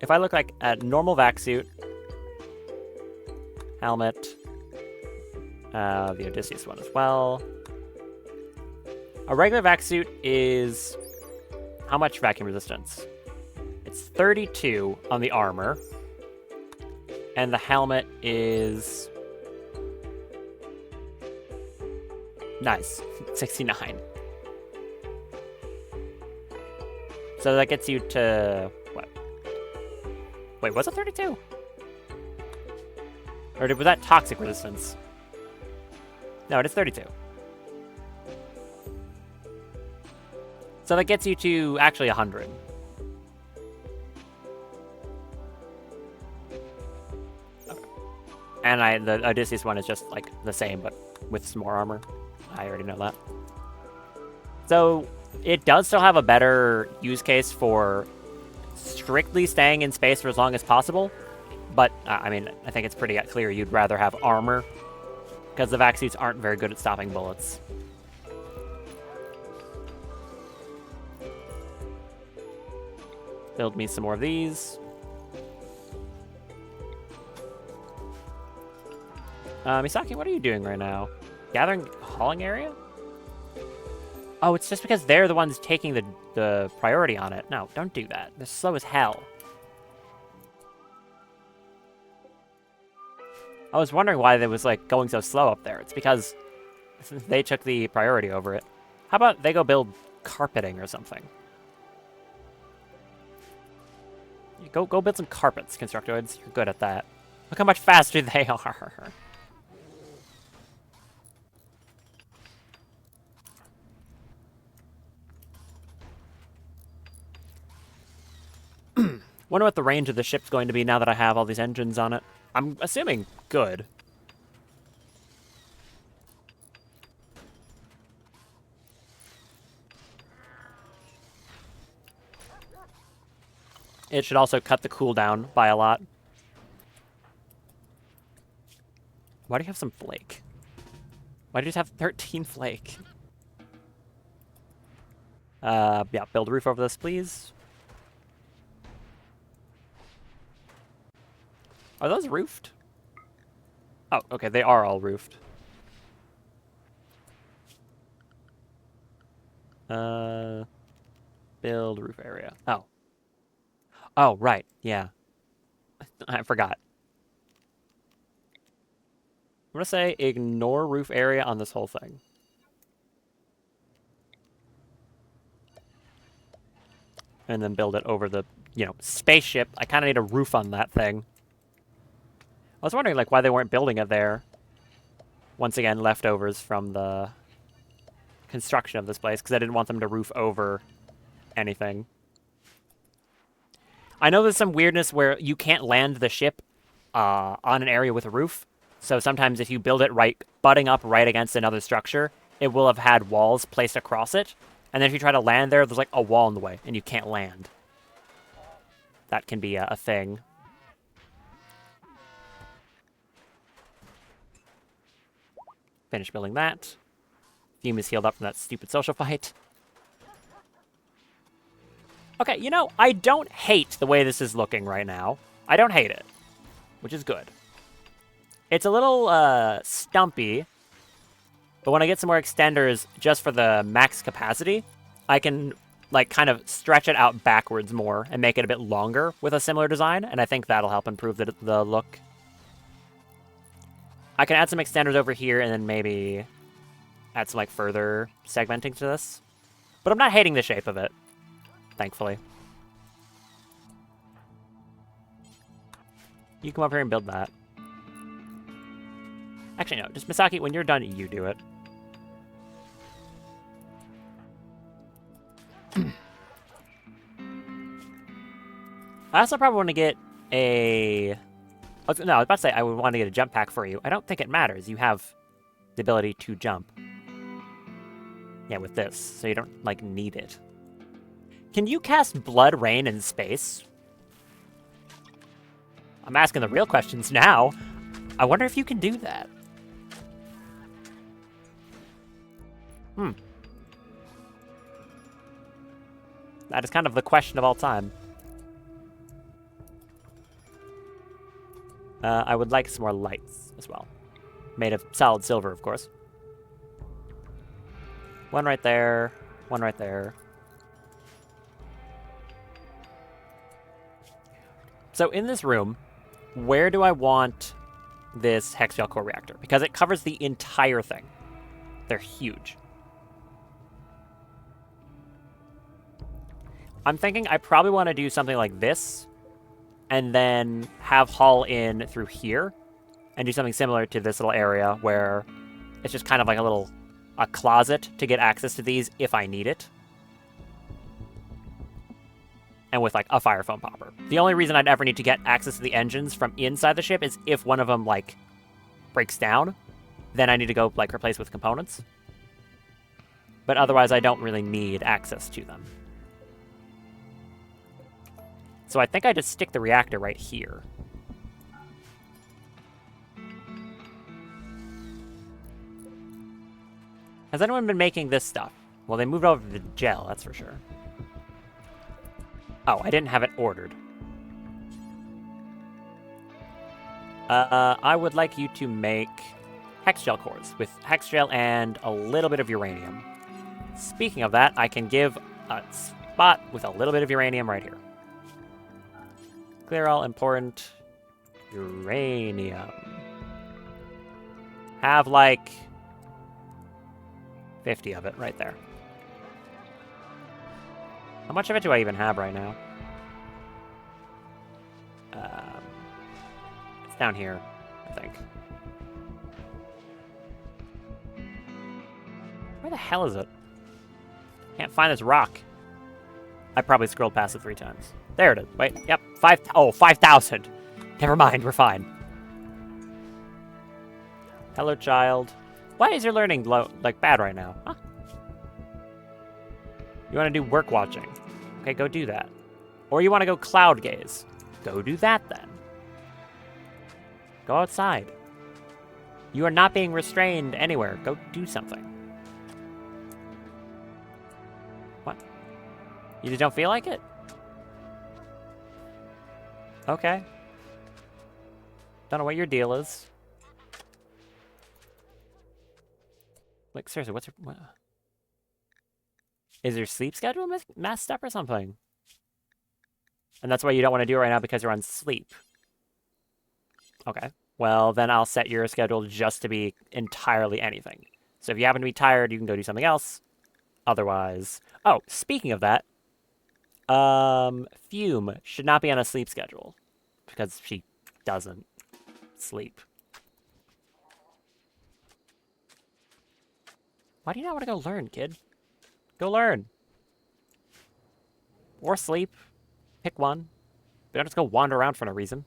if I look like a normal vac suit, helmet, the Odysseus one as well. A regular vac suit is how much vacuum resistance? It's 32 on the armor. And the helmet is... nice. 69. So that gets you to what? Wait, was it 32? Or was that toxic resistance? No, it is 32. So that gets you to actually 100. Okay. And the Odysseus one is just like the same, but with some more armor. I already know that. So it does still have a better use case for strictly staying in space for as long as possible. But, I mean, I think it's pretty clear you'd rather have armor, because the vac suits aren't very good at stopping bullets. Build me some more of these. Misaki, what are you doing right now? Gathering hauling area? Oh, it's just because they're the ones taking the priority on it. No, don't do that. They're slow as hell. I was wondering why they was, like, going so slow up there. It's because they took the priority over it. How about they go build carpeting or something? Go build some carpets, Constructoids. You're good at that. Look how much faster they are. Wonder what the range of the ship's going to be now that I have all these engines on it. I'm assuming good. It should also cut the cooldown by a lot. Why do you have some flake? Why do you just have 13 flake? Yeah, build a roof over this, please. Are those roofed? Oh, okay, they are all roofed. Build roof area. Oh. Oh, right, yeah. I forgot. I'm gonna say ignore roof area on this whole thing. And then build it over the, spaceship. I kind of need a roof on that thing. I was wondering, like, why they weren't building it there. Once again, leftovers from the construction of this place, because I didn't want them to roof over anything. I know there's some weirdness where you can't land the ship on an area with a roof. So sometimes if you build it butting up right against another structure, it will have had walls placed across it. And then if you try to land there, there's like a wall in the way, and you can't land. That can be a thing. Finish building that. Fume is healed up from that stupid social fight. Okay, I don't hate the way this is looking right now. I don't hate it, which is good. It's a little stumpy, but when I get some more extenders just for the max capacity, I can like kind of stretch it out backwards more and make it a bit longer with a similar design, and I think that'll help improve the look. I can add some extenders over here and then maybe add some like further segmenting to this. But I'm not hating the shape of it, thankfully. You come up here and build that. Actually, no, just Misaki, when you're done, you do it. I also probably want to get a... No, I was about to say I would want to get a jump pack for you. I don't think it matters. You have the ability to jump. Yeah, with this, so you don't, like, need it. Can you cast Blood Rain in space? I'm asking the real questions now. I wonder if you can do that. That is kind of the question of all time. I would like some more lights as well. Made of solid silver, of course. One right there. One right there. So in this room, where do I want this Hexfiel core reactor? Because it covers the entire thing. They're huge. I'm thinking I probably want to do something like this, and then have haul in through here, and do something similar to this little area where it's just kind of like a closet to get access to these if I need it. And with like a fire foam popper. The only reason I'd ever need to get access to the engines from inside the ship is if one of them like breaks down, then I need to go like replace with components. But otherwise I don't really need access to them. So I think I just stick the reactor right here. Has anyone been making this stuff? Well, they moved over to the gel, that's for sure. Oh, I didn't have it ordered. I would like you to make hex gel cores with hex gel and a little bit of uranium. Speaking of that, I can give a spot with a little bit of uranium right here. Clear all important uranium. Have like 50 of it right there. How much of it do I even have right now? It's down here, I think. Where the hell is it? Can't find this rock. I probably scrolled past it 3 times. There it is. Wait, yep. 5,000. Never mind, we're fine. Hello, child. Why is your learning like bad right now? Huh? You want to do work watching? Okay, go do that. Or you want to go cloud gaze? Go do that then. Go outside. You are not being restrained anywhere. Go do something. What? You just don't feel like it? Okay. Don't know what your deal is. Like, seriously, what's your... What? Is your sleep schedule messed up or something? And that's why you don't want to do it right now because you're on sleep. Okay. Well, then I'll set your schedule just to be entirely anything. So if you happen to be tired, you can go do something else. Otherwise... Oh, speaking of that, Fume should not be on a sleep schedule because she doesn't sleep. Why do you not want to go learn, kid? Go learn. Or sleep. Pick one. But don't just go wander around for no reason.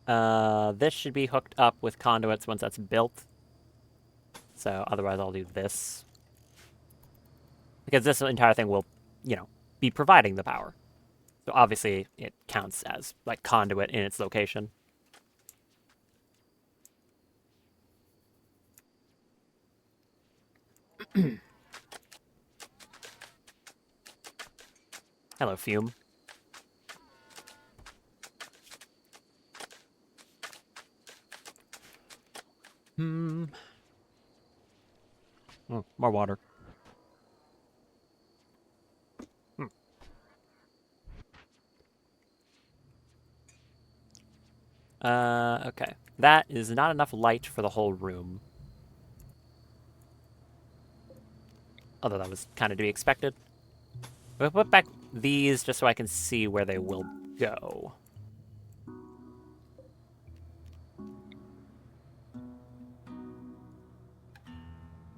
This should be hooked up with conduits once that's built. So otherwise I'll do this. Because this entire thing will, you know, be providing the power. So obviously it counts as like conduit in its location. Hello, Fume. Oh, more water. Okay. That is not enough light for the whole room. Although that was kind of to be expected. We'll put back these just so I can see where they will go.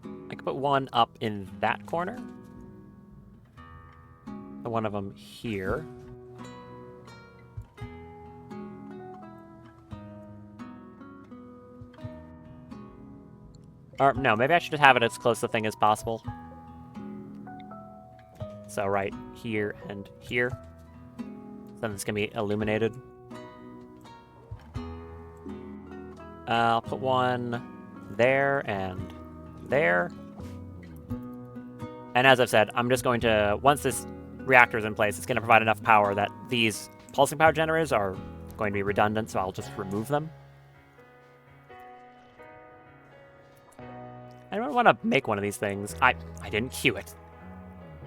I could put one up in that corner. And one of them here. Or, no, maybe I should just have it as close to the thing as possible. So right here and here. Then it's going to be illuminated. I'll put one there and there. And as I've said, I'm just going to, once this reactor is in place, it's going to provide enough power that these pulsing power generators are going to be redundant, so I'll just remove them. I don't want to make one of these things. I didn't queue it.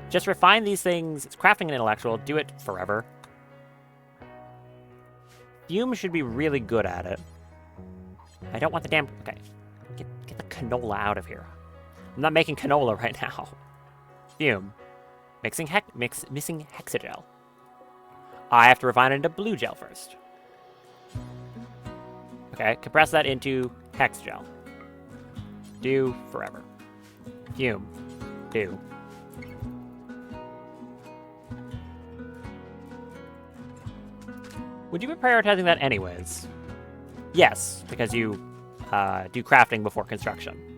Just refine these things. It's crafting an intellectual. Do it forever. Fume should be really good at it. I don't want the damn... Okay. canola out of here? I'm not making canola right now. Fume. Missing hexagel. I have to refine it into blue gel first. Okay, compress that into hexagel. Do forever. Fume. Do. Would you be prioritizing that anyways? Yes, because you do crafting before construction.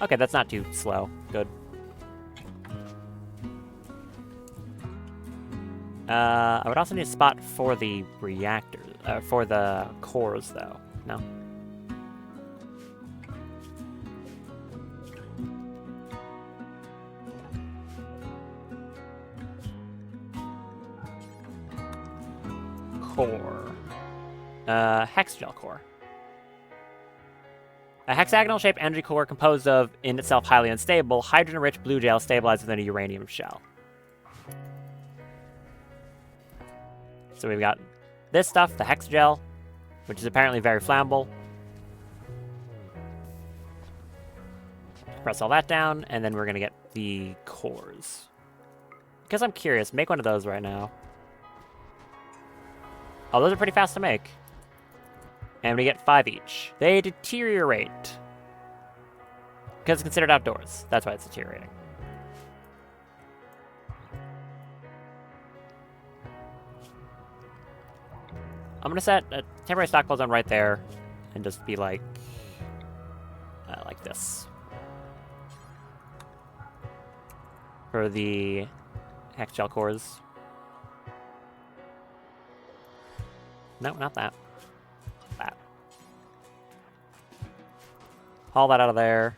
Okay, that's not too slow. Good. I would also need a spot for the reactor, for the cores, though. No? Core. Hexagel core. A hexagonal-shaped energy core composed of, in itself highly unstable, hydrogen-rich blue gel stabilized within a uranium shell. So we've got this stuff, the hexagel, which is apparently very flammable. Press all that down, and then we're going to get the cores. Because I'm curious, make one of those right now. Oh, those are pretty fast to make. And we get 5 each. They deteriorate. Because it's considered outdoors. That's why it's deteriorating. I'm going to set a temporary stockpile zone right there. And just be like this. For the hexagel cores. No, not that. That. Haul that out of there.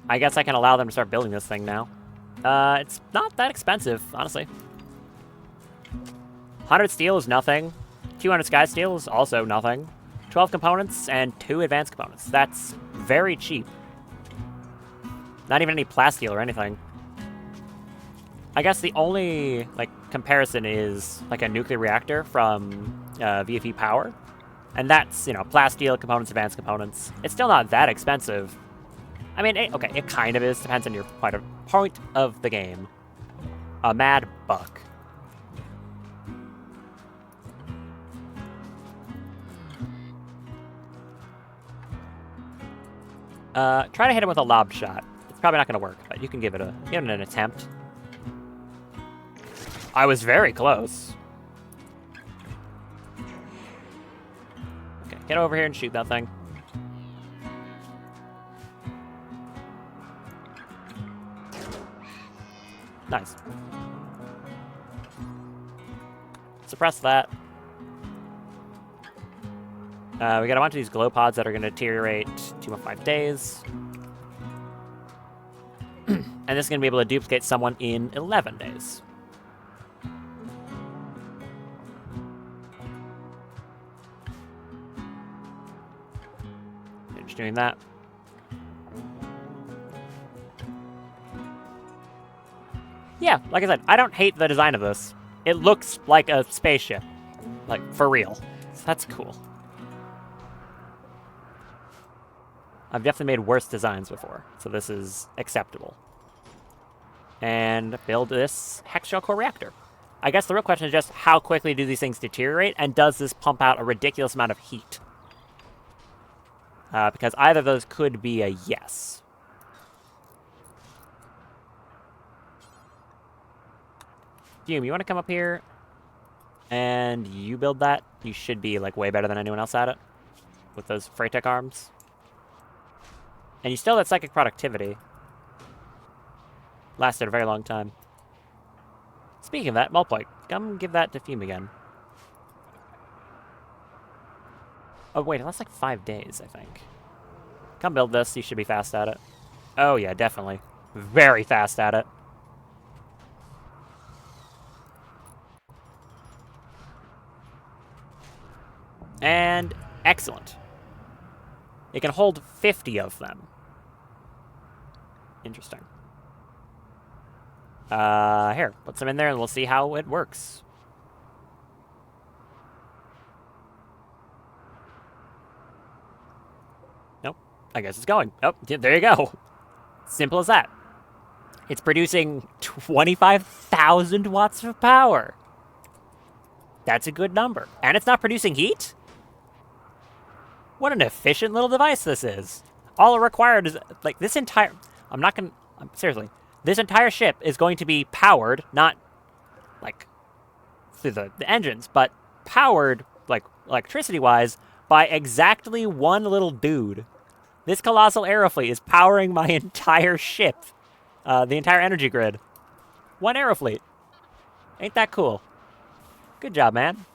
I guess I can allow them to start building this thing now. It's not that expensive, honestly. 100 steel is nothing. 200 sky steel is also nothing. 12 components and 2 advanced components. That's very cheap. Not even any plasteel or anything. I guess the only, comparison is, a nuclear reactor from VFE Power. And that's, plasteel components, advanced components. It's still not that expensive. I mean, okay, it kind of is. Depends on your point of the game. A mad buck. Try to hit him with a lob shot. It's probably not going to work, but you can give it an attempt. I was very close. Okay, get over here and shoot that thing. Nice. Suppress that. We got a bunch of these glow pods that are going to deteriorate 2.5 days. And this is going to be able to duplicate someone in 11 days. Finish doing that. Yeah, like I said, I don't hate the design of this. It looks like a spaceship. For real. So that's cool. I've definitely made worse designs before, so this is acceptable. And build this hexagel core reactor. I guess the real question is just how quickly do these things deteriorate, and does this pump out a ridiculous amount of heat? Because either of those could be a yes. Fume, you want to come up here? And you build that? You should be, way better than anyone else at it. With those Freytech arms. And you still have psychic productivity. Lasted a very long time. Speaking of that, Mulpoint, come give that to Fume again. Oh, wait, that's 5 days, I think. Come build this, you should be fast at it. Oh, yeah, definitely. Very fast at it. And excellent. It can hold 50 of them. Interesting. Here, put some in there and we'll see how it works. Nope. I guess it's going. Oh, there you go. Simple as that. It's producing 25,000 watts of power. That's a good number. And it's not producing heat? What an efficient little device this is. All it required is, like, this entire... I'm not gonna... seriously. This entire ship is going to be powered, not, like, through the engines, but powered, like, electricity-wise, by exactly one little dude. This colossal aerofleet is powering my entire ship. The entire energy grid. One aerofleet. Ain't that cool? Good job, man.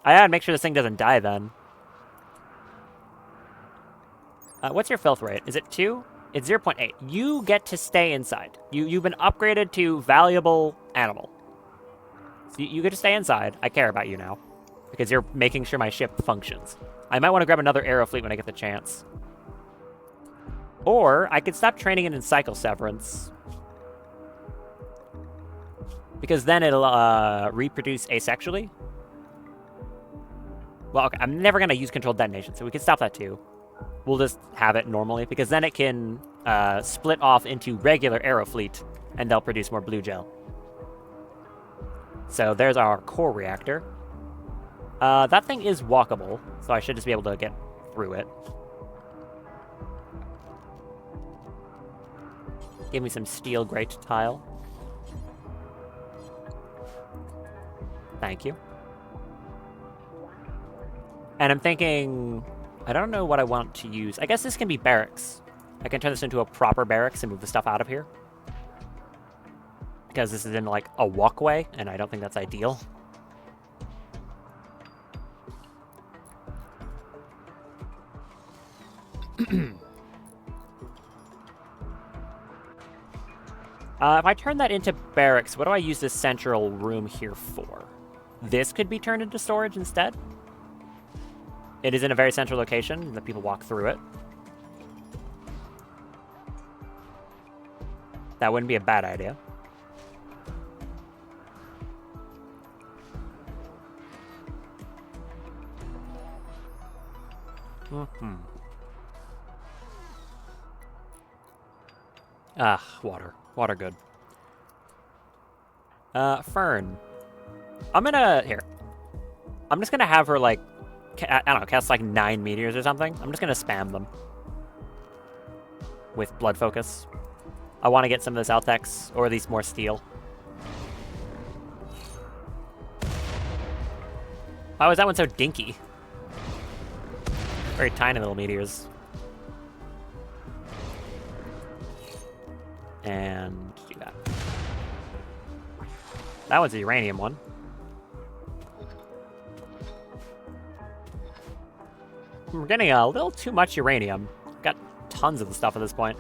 I gotta make sure this thing doesn't die then. What's your filth rate? Is it 2? It's 0.8. You get to stay inside. You've been upgraded to valuable animal. So you get to stay inside. I care about you now. Because you're making sure my ship functions. I might want to grab another aerofleet when I get the chance. Or I could stop training it in cycle severance. Because then it'll reproduce asexually. Well, okay, I'm never going to use controlled detonation, so we can stop that too. We'll just have it normally, because then it can split off into regular aerofleet, and they'll produce more blue gel. So there's our core reactor. That thing is walkable, so I should just be able to get through it. Give me some steel grate tile. Thank you. And I'm thinking... I don't know what I want to use. I guess this can be barracks. I can turn this into a proper barracks and move the stuff out of here. Because this is in, like, a walkway, and I don't think that's ideal. If I turn that into barracks, what do I use this central room here for? This could be turned into storage instead. It is in a very central location that people walk through it. That wouldn't be a bad idea. Ah, water. Water good. Fern. Here. I'm just gonna have her, like, I don't know, cast like 9 meteors or something. I'm just gonna spam them. With blood focus. I want to get some of this Altex, or at least more steel. Why was that one so dinky? Very tiny little meteors. And do that. That one's a uranium one. We're getting a little too much uranium. Got tons of the stuff at this point.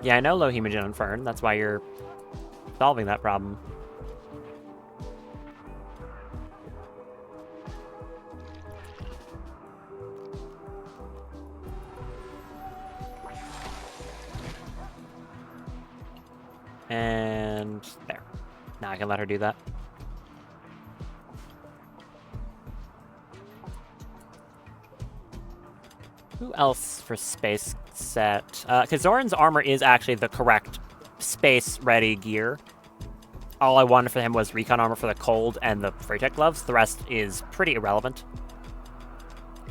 Yeah, I know low hemogen on Fern. That's why you're solving that problem. And there. Now I can let her do that. Who else for space set? Because Zoran's armor is actually the correct space-ready gear. All I wanted for him was recon armor for the cold and the Freitech gloves. The rest is pretty irrelevant.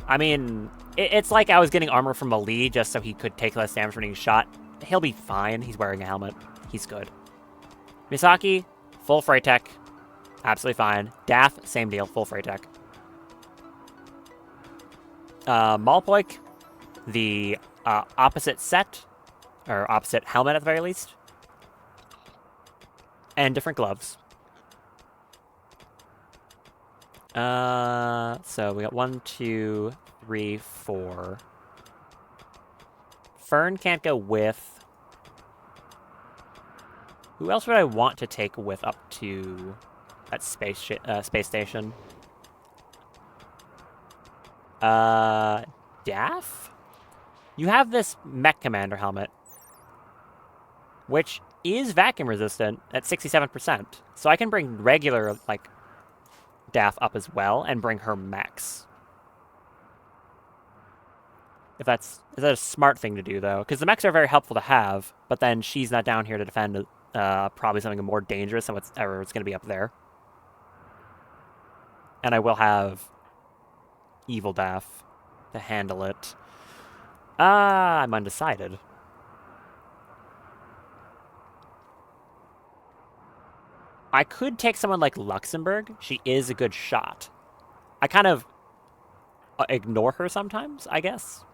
I mean, it's like I was getting armor from Ali just so he could take less damage when he's shot. He'll be fine. He's wearing a helmet. He's good. Misaki, full Freitech. Absolutely fine. Daff, same deal. Full Freitech. Malpoik, the opposite set, or opposite helmet at the very least, and different gloves. So we got 1, 2, 3, 4. Fern can't go with. Who else would I want to take with up to that space station? Daff? You have this Mech Commander helmet, which is vacuum resistant at 67%. So I can bring regular, like, Daff up as well and bring her mechs. If that's... Is that a smart thing to do, though? Because the mechs are very helpful to have, but then she's not down here to defend probably something more dangerous than what's going to be up there. And I will have Evil Daff to handle it. I'm undecided. I could take someone like Luxembourg. She is a good shot. I kind of ignore her sometimes, I guess.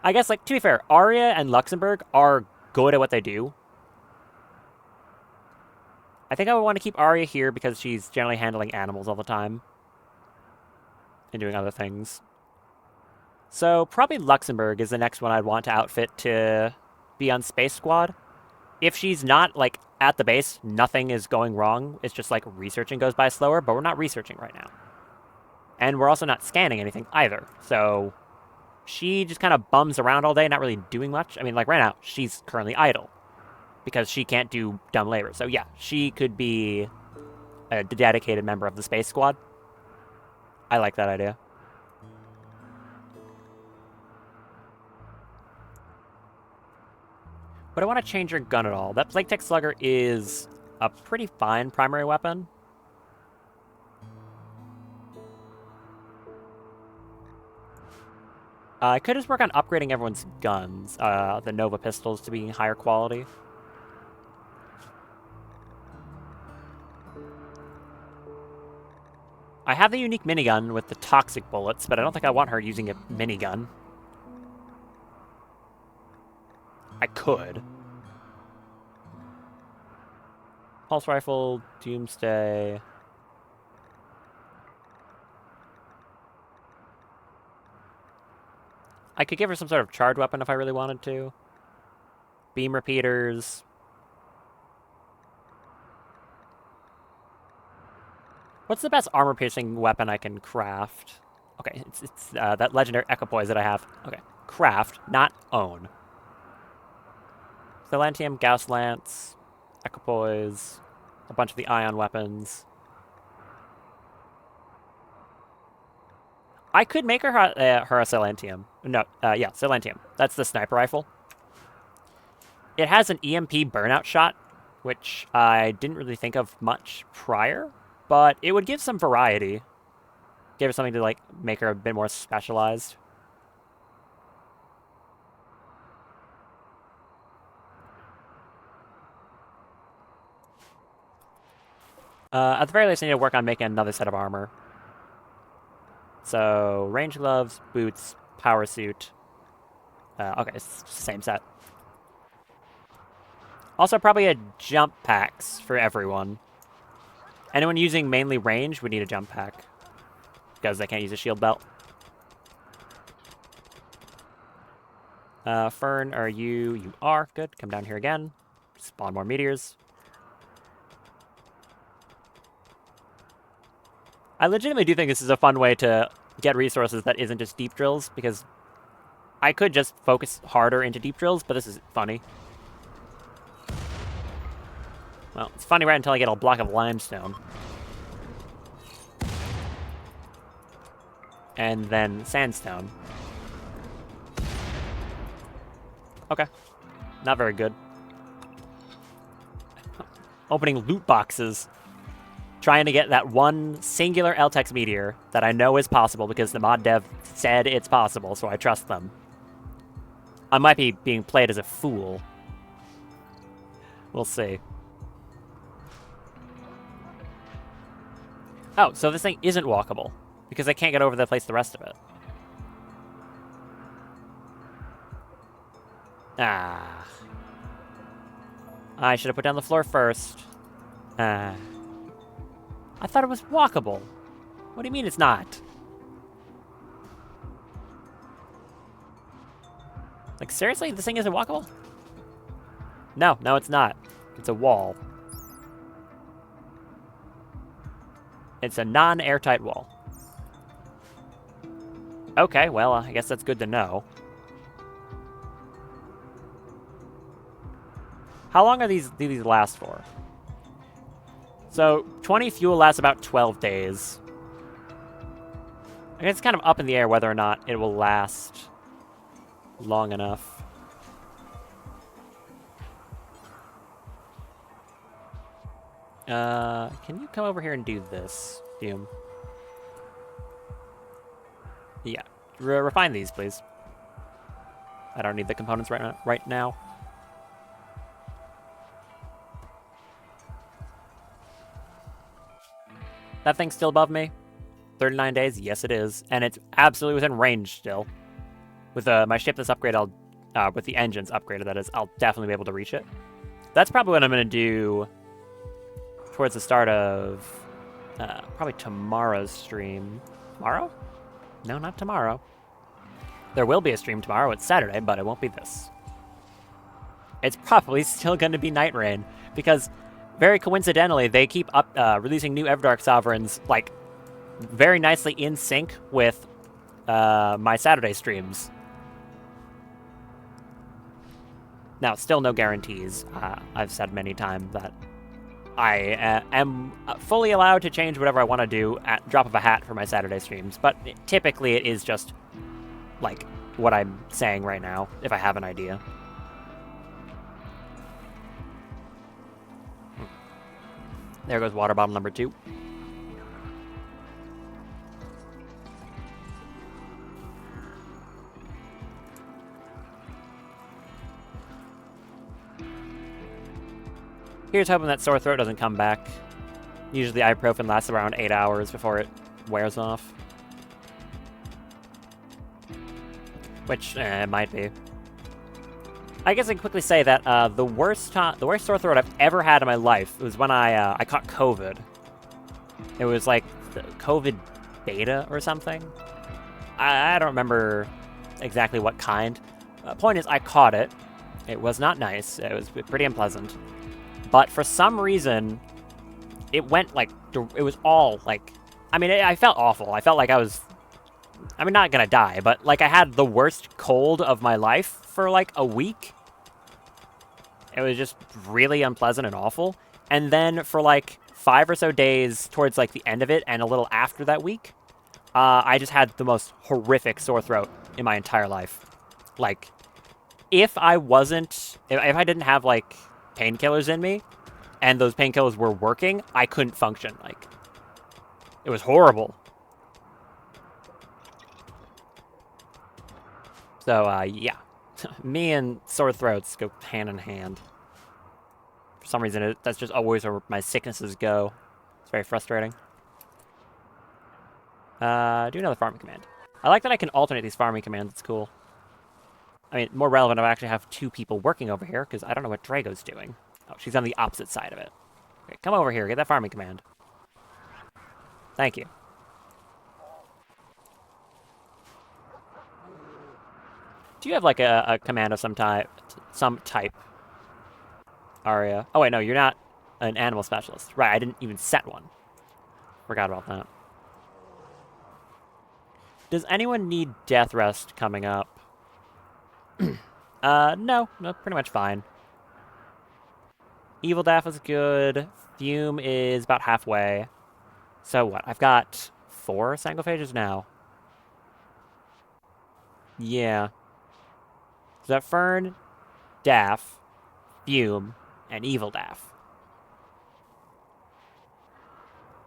Like, to be fair, Arya and Luxembourg are good at what they do. I think I would want to keep Arya here because she's generally handling animals all the time. And doing other things. So, probably Luxembourg is the next one I'd want to outfit to be on Space Squad. If she's not, like, at the base, nothing is going wrong. It's just, like, researching goes by slower, but we're not researching right now. And we're also not scanning anything either, so she just kind of bums around all day, not really doing much. I mean, like, right now, she's currently idle because she can't do dumb labor. So, yeah, she could be a dedicated member of the Space Squad. I like that idea. But I want to change her gun at all. That Plague Tech Slugger is a pretty fine primary weapon. I could just work on upgrading everyone's guns, the Nova pistols to be higher quality. I have the unique minigun with the toxic bullets, but I don't think I want her using a minigun. I could. Pulse rifle, Doomsday. I could give her some sort of charge weapon if I really wanted to. Beam repeaters. What's the best armor-piercing weapon I can craft? Okay, it's that legendary equipoise that I have. Okay, craft, not own. Silentium, Gauss Lance, equipoise, a bunch of the ion weapons. I could make her a Silentium. No, yeah, Silentium. That's the sniper rifle. It has an EMP burnout shot, which I didn't really think of much prior, but it would give some variety. Give her something to, like, make her a bit more specialized. At the very least, I need to work on making another set of armor. So, range gloves, boots, power suit. Okay, it's the same set. Also, probably a jump packs for everyone. Anyone using mainly range would need a jump pack, because they can't use a shield belt. Fern, are you? You are. Good. Come down here again. Spawn more meteors. I legitimately do think this is a fun way to get resources that isn't just deep drills, because I could just focus harder into deep drills, but this is funny. Well, it's funny right until I get a block of limestone. And then sandstone. Okay. Not very good. Opening loot boxes. Trying to get that one singular LTEX meteor that I know is possible because the mod dev said it's possible, so I trust them. I might be being played as a fool. We'll see. Oh, so this thing isn't walkable, because I can't get over the place the rest of it. Ah. I should have put down the floor first. I thought it was walkable. What do you mean it's not? Like, seriously? This thing isn't walkable? No, it's not. It's a wall. It's a non-airtight wall. Okay, well, I guess that's good to know. How long do these last for? So, 20 fuel lasts about 12 days. I guess it's kind of up in the air whether or not it will last long enough. Can you come over here and do this, Fume? Yeah. Refine these, please. I don't need the components right now. That thing's still above me? 39 days? Yes, it is. And it's absolutely within range still. With my ship that's upgraded, with the engines upgraded, that is, I'll definitely be able to reach it. That's probably what I'm going to do towards the start of probably tomorrow's stream. Tomorrow? No, not tomorrow. There will be a stream tomorrow. It's Saturday, but it won't be this. It's probably still going to be Night Rain, because very coincidentally, they keep releasing new Everdark Sovereigns, like, very nicely in sync with my Saturday streams. Now, still no guarantees. I've said many times that I am fully allowed to change whatever I want to do at drop of a hat for my Saturday streams, but typically it is just, like, what I'm saying right now, if I have an idea. There goes water bottle number 2. Here's hoping that sore throat doesn't come back. Usually ibuprofen lasts around 8 hours before it wears off. Which, it might be. I guess I can quickly say that the worst sore throat I've ever had in my life was when I caught COVID. It was like the COVID beta or something. I don't remember exactly what kind. Point is, I caught it. It was not nice. It was pretty unpleasant. But for some reason, it went like, it was all like, I mean, I felt awful. I felt like I was, I mean, not gonna die, but like I had the worst cold of my life for like a week. It was just really unpleasant and awful. And then for like 5 or so days towards like the end of it and a little after that week, I just had the most horrific sore throat in my entire life. Like, if I didn't have like painkillers in me and those painkillers were working, I couldn't function. Like, it was horrible. So, yeah. Me and sore throats go hand in hand. For some reason, that's just always where my sicknesses go. It's very frustrating. Do another farming command. I like that I can alternate these farming commands. It's cool. I mean, more relevant, I actually have 2 people working over here, because I don't know what Drago's doing. Oh, she's on the opposite side of it. Okay, come over here, get that farming command. Thank you. Do you have, like, a command of some type? Aria. Oh, wait, no, you're not an animal specialist. Right, I didn't even set one. Forgot about that. Does anyone need death rest coming up? No, pretty much fine. Evil Daff is good. Fume is about halfway. So what? I've got 4 Sangophages now. Yeah. So that Fern, Daff, Fume, and Evil Daff.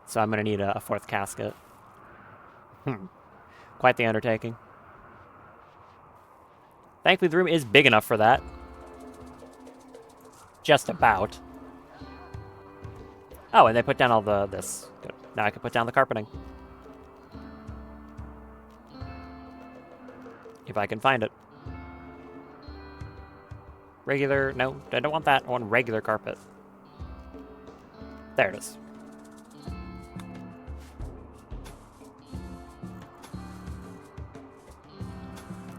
So I'm gonna need a 4th casket. Quite the undertaking. Thankfully, the room is big enough for that. Just about. Oh, and they put down all this. Good. Now I can put down the carpeting. If I can find it. Regular, no, I don't want that. I want regular carpet. There it is.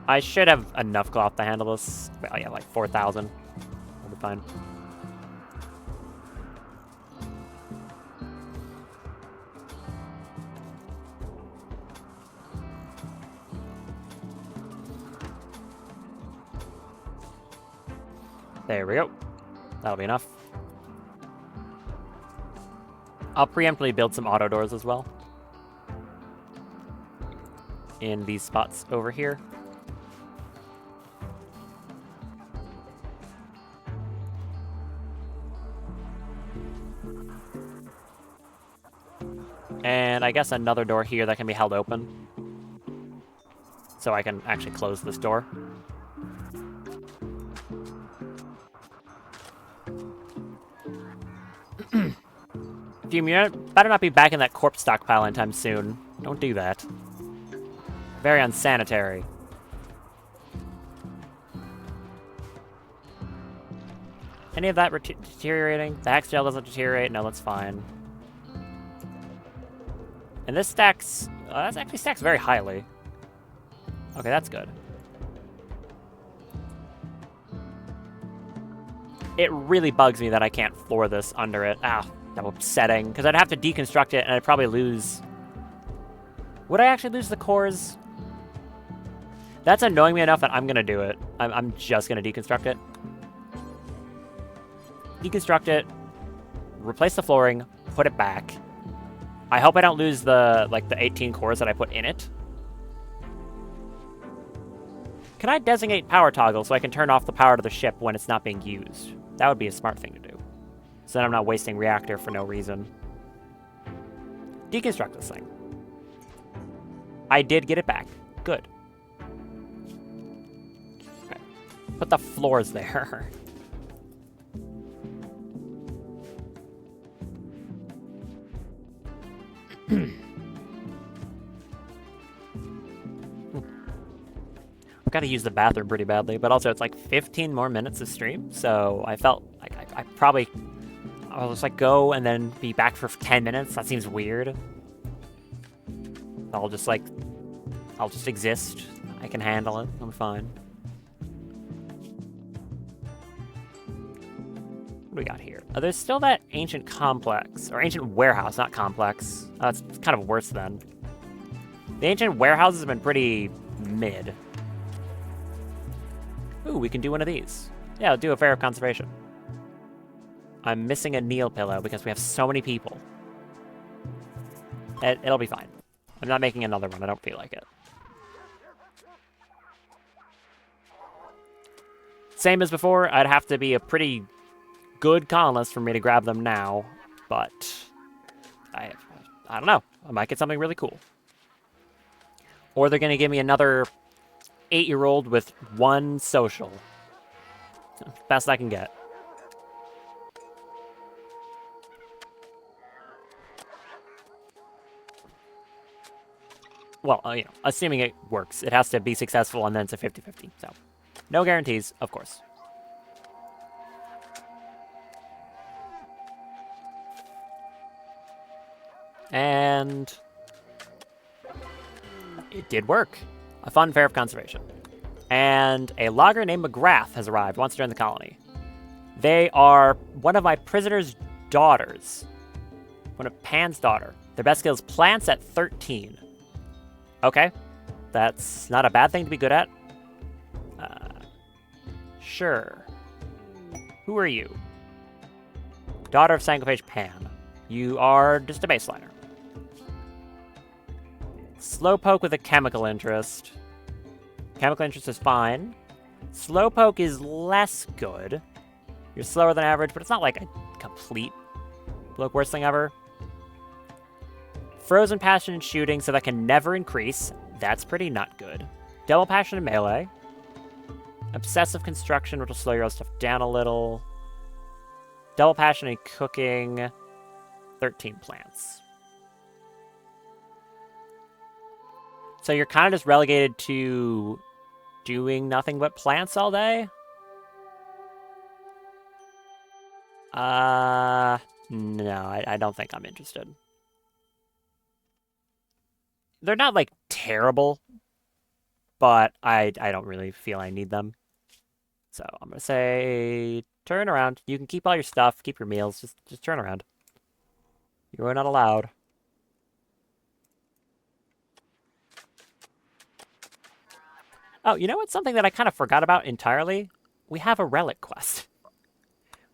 I should have enough cloth to handle this. Oh yeah, like 4,000. I'll be fine. There we go. That'll be enough. I'll preemptively build some auto doors as well. In these spots over here. And I guess another door here that can be held open. So I can actually close this door. You better not be back in that corpse stockpile anytime soon. Don't do that. Very unsanitary. Any of that deteriorating? The hex gel doesn't deteriorate? No, that's fine. And this stacks... that actually stacks very highly. Okay, that's good. It really bugs me that I can't floor this under it. Ah, that's upsetting. Because I'd have to deconstruct it, and I'd probably lose... Would I actually lose the cores? That's annoying me enough that I'm going to do it. I'm just going to deconstruct it. Deconstruct it. Replace the flooring. Put it back. I hope I don't lose the 18 cores that I put in it. Can I designate power toggle so I can turn off the power to the ship when it's not being used? That would be a smart thing to do. So then I'm not wasting reactor for no reason. Deconstruct this thing. I did get it back. Good. Okay. Put the floors there. I've got to use the bathroom pretty badly, but also it's like 15 more minutes of stream, so I felt like I'll just like go and then be back for 10 minutes. That seems weird. I'll just exist. I can handle it. I'm fine. What do we got here? There's still that ancient complex, or ancient warehouse, not complex. It's kind of worse then. The ancient warehouses have been pretty mid. Ooh, we can do one of these. Yeah, I'll do a fair of conservation. I'm missing a kneel pillow because we have so many people. It'll be fine. I'm not making another one. I don't feel like it. Same as before, I'd have to be a pretty good colonist for me to grab them now, but I don't know. I might get something really cool. Or they're going to give me another 8-year-old with 1 social. Best I can get. Well, assuming it works. It has to be successful, and then it's a 50-50. So, no guarantees, of course. And it did work. A fun fair of conservation. And a logger named McGrath has arrived, wants to join the colony. They are one of my prisoner's daughters. One of Pan's daughter. Their best skill is plants at 13. Okay. That's not a bad thing to be good at. Sure. Who are you? Daughter of Sanguiphage Pan. You are just a baseliner. Slowpoke with a chemical interest. Chemical interest is fine. Slowpoke is less good. You're slower than average, but it's not like a complete worst thing ever. Frozen passion in shooting, so that can never increase. That's pretty not good. Double passion in melee. Obsessive construction, which will slow your other stuff down a little. Double passion in cooking. 13 plants. So you're kind of just relegated to doing nothing but plants all day? No, I don't think I'm interested. They're not, like, terrible, but I don't really feel I need them. So I'm going to say, turn around. You can keep all your stuff, keep your meals, just turn around. You are not allowed. Oh, you know what's something that I kind of forgot about entirely? We have a relic quest.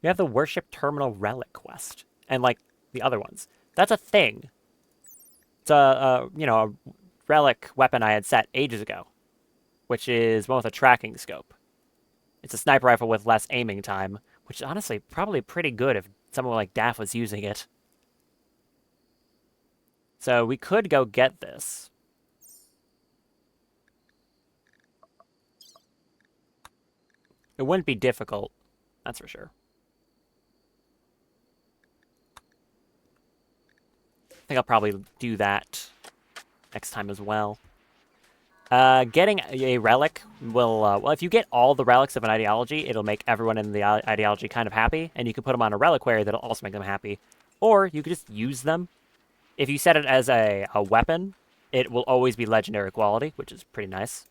We have the Worship Terminal Relic quest. And, like, the other ones. That's a thing. It's a relic weapon I had set ages ago. Which is one with a tracking scope. It's a sniper rifle with less aiming time. Which is honestly probably pretty good if someone like Daff was using it. So we could go get this. It wouldn't be difficult. That's for sure. I think I'll probably do that next time as well. Getting a relic will, well, if you get all the relics of an ideology, it'll make everyone in the ideology kind of happy, and you can put them on a reliquary that'll also make them happy. Or you could just use them. If you set it as a weapon, it will always be legendary quality, which is pretty nice.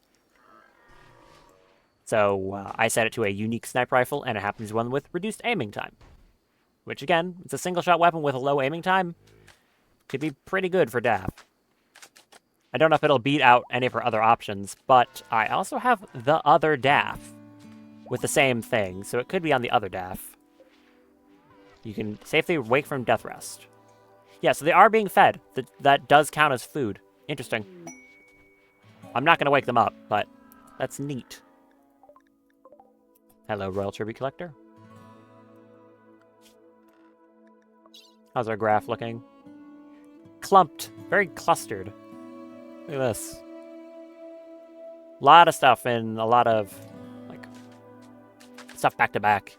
So I set it to a unique sniper rifle, and it happens to be one with reduced aiming time. Which, again, it's a single-shot weapon with a low aiming time. Could be pretty good for Daff. I don't know if it'll beat out any of her other options, but I also have the other Daff with the same thing, so it could be on the other Daff. You can safely wake from death rest. Yeah, so they are being fed. That does count as food. Interesting. I'm not going to wake them up, but that's neat. Hello, Royal Tribute Collector. How's our graph looking? Clumped. Very clustered. Look at this. A lot of stuff and a lot of, like, stuff back to back.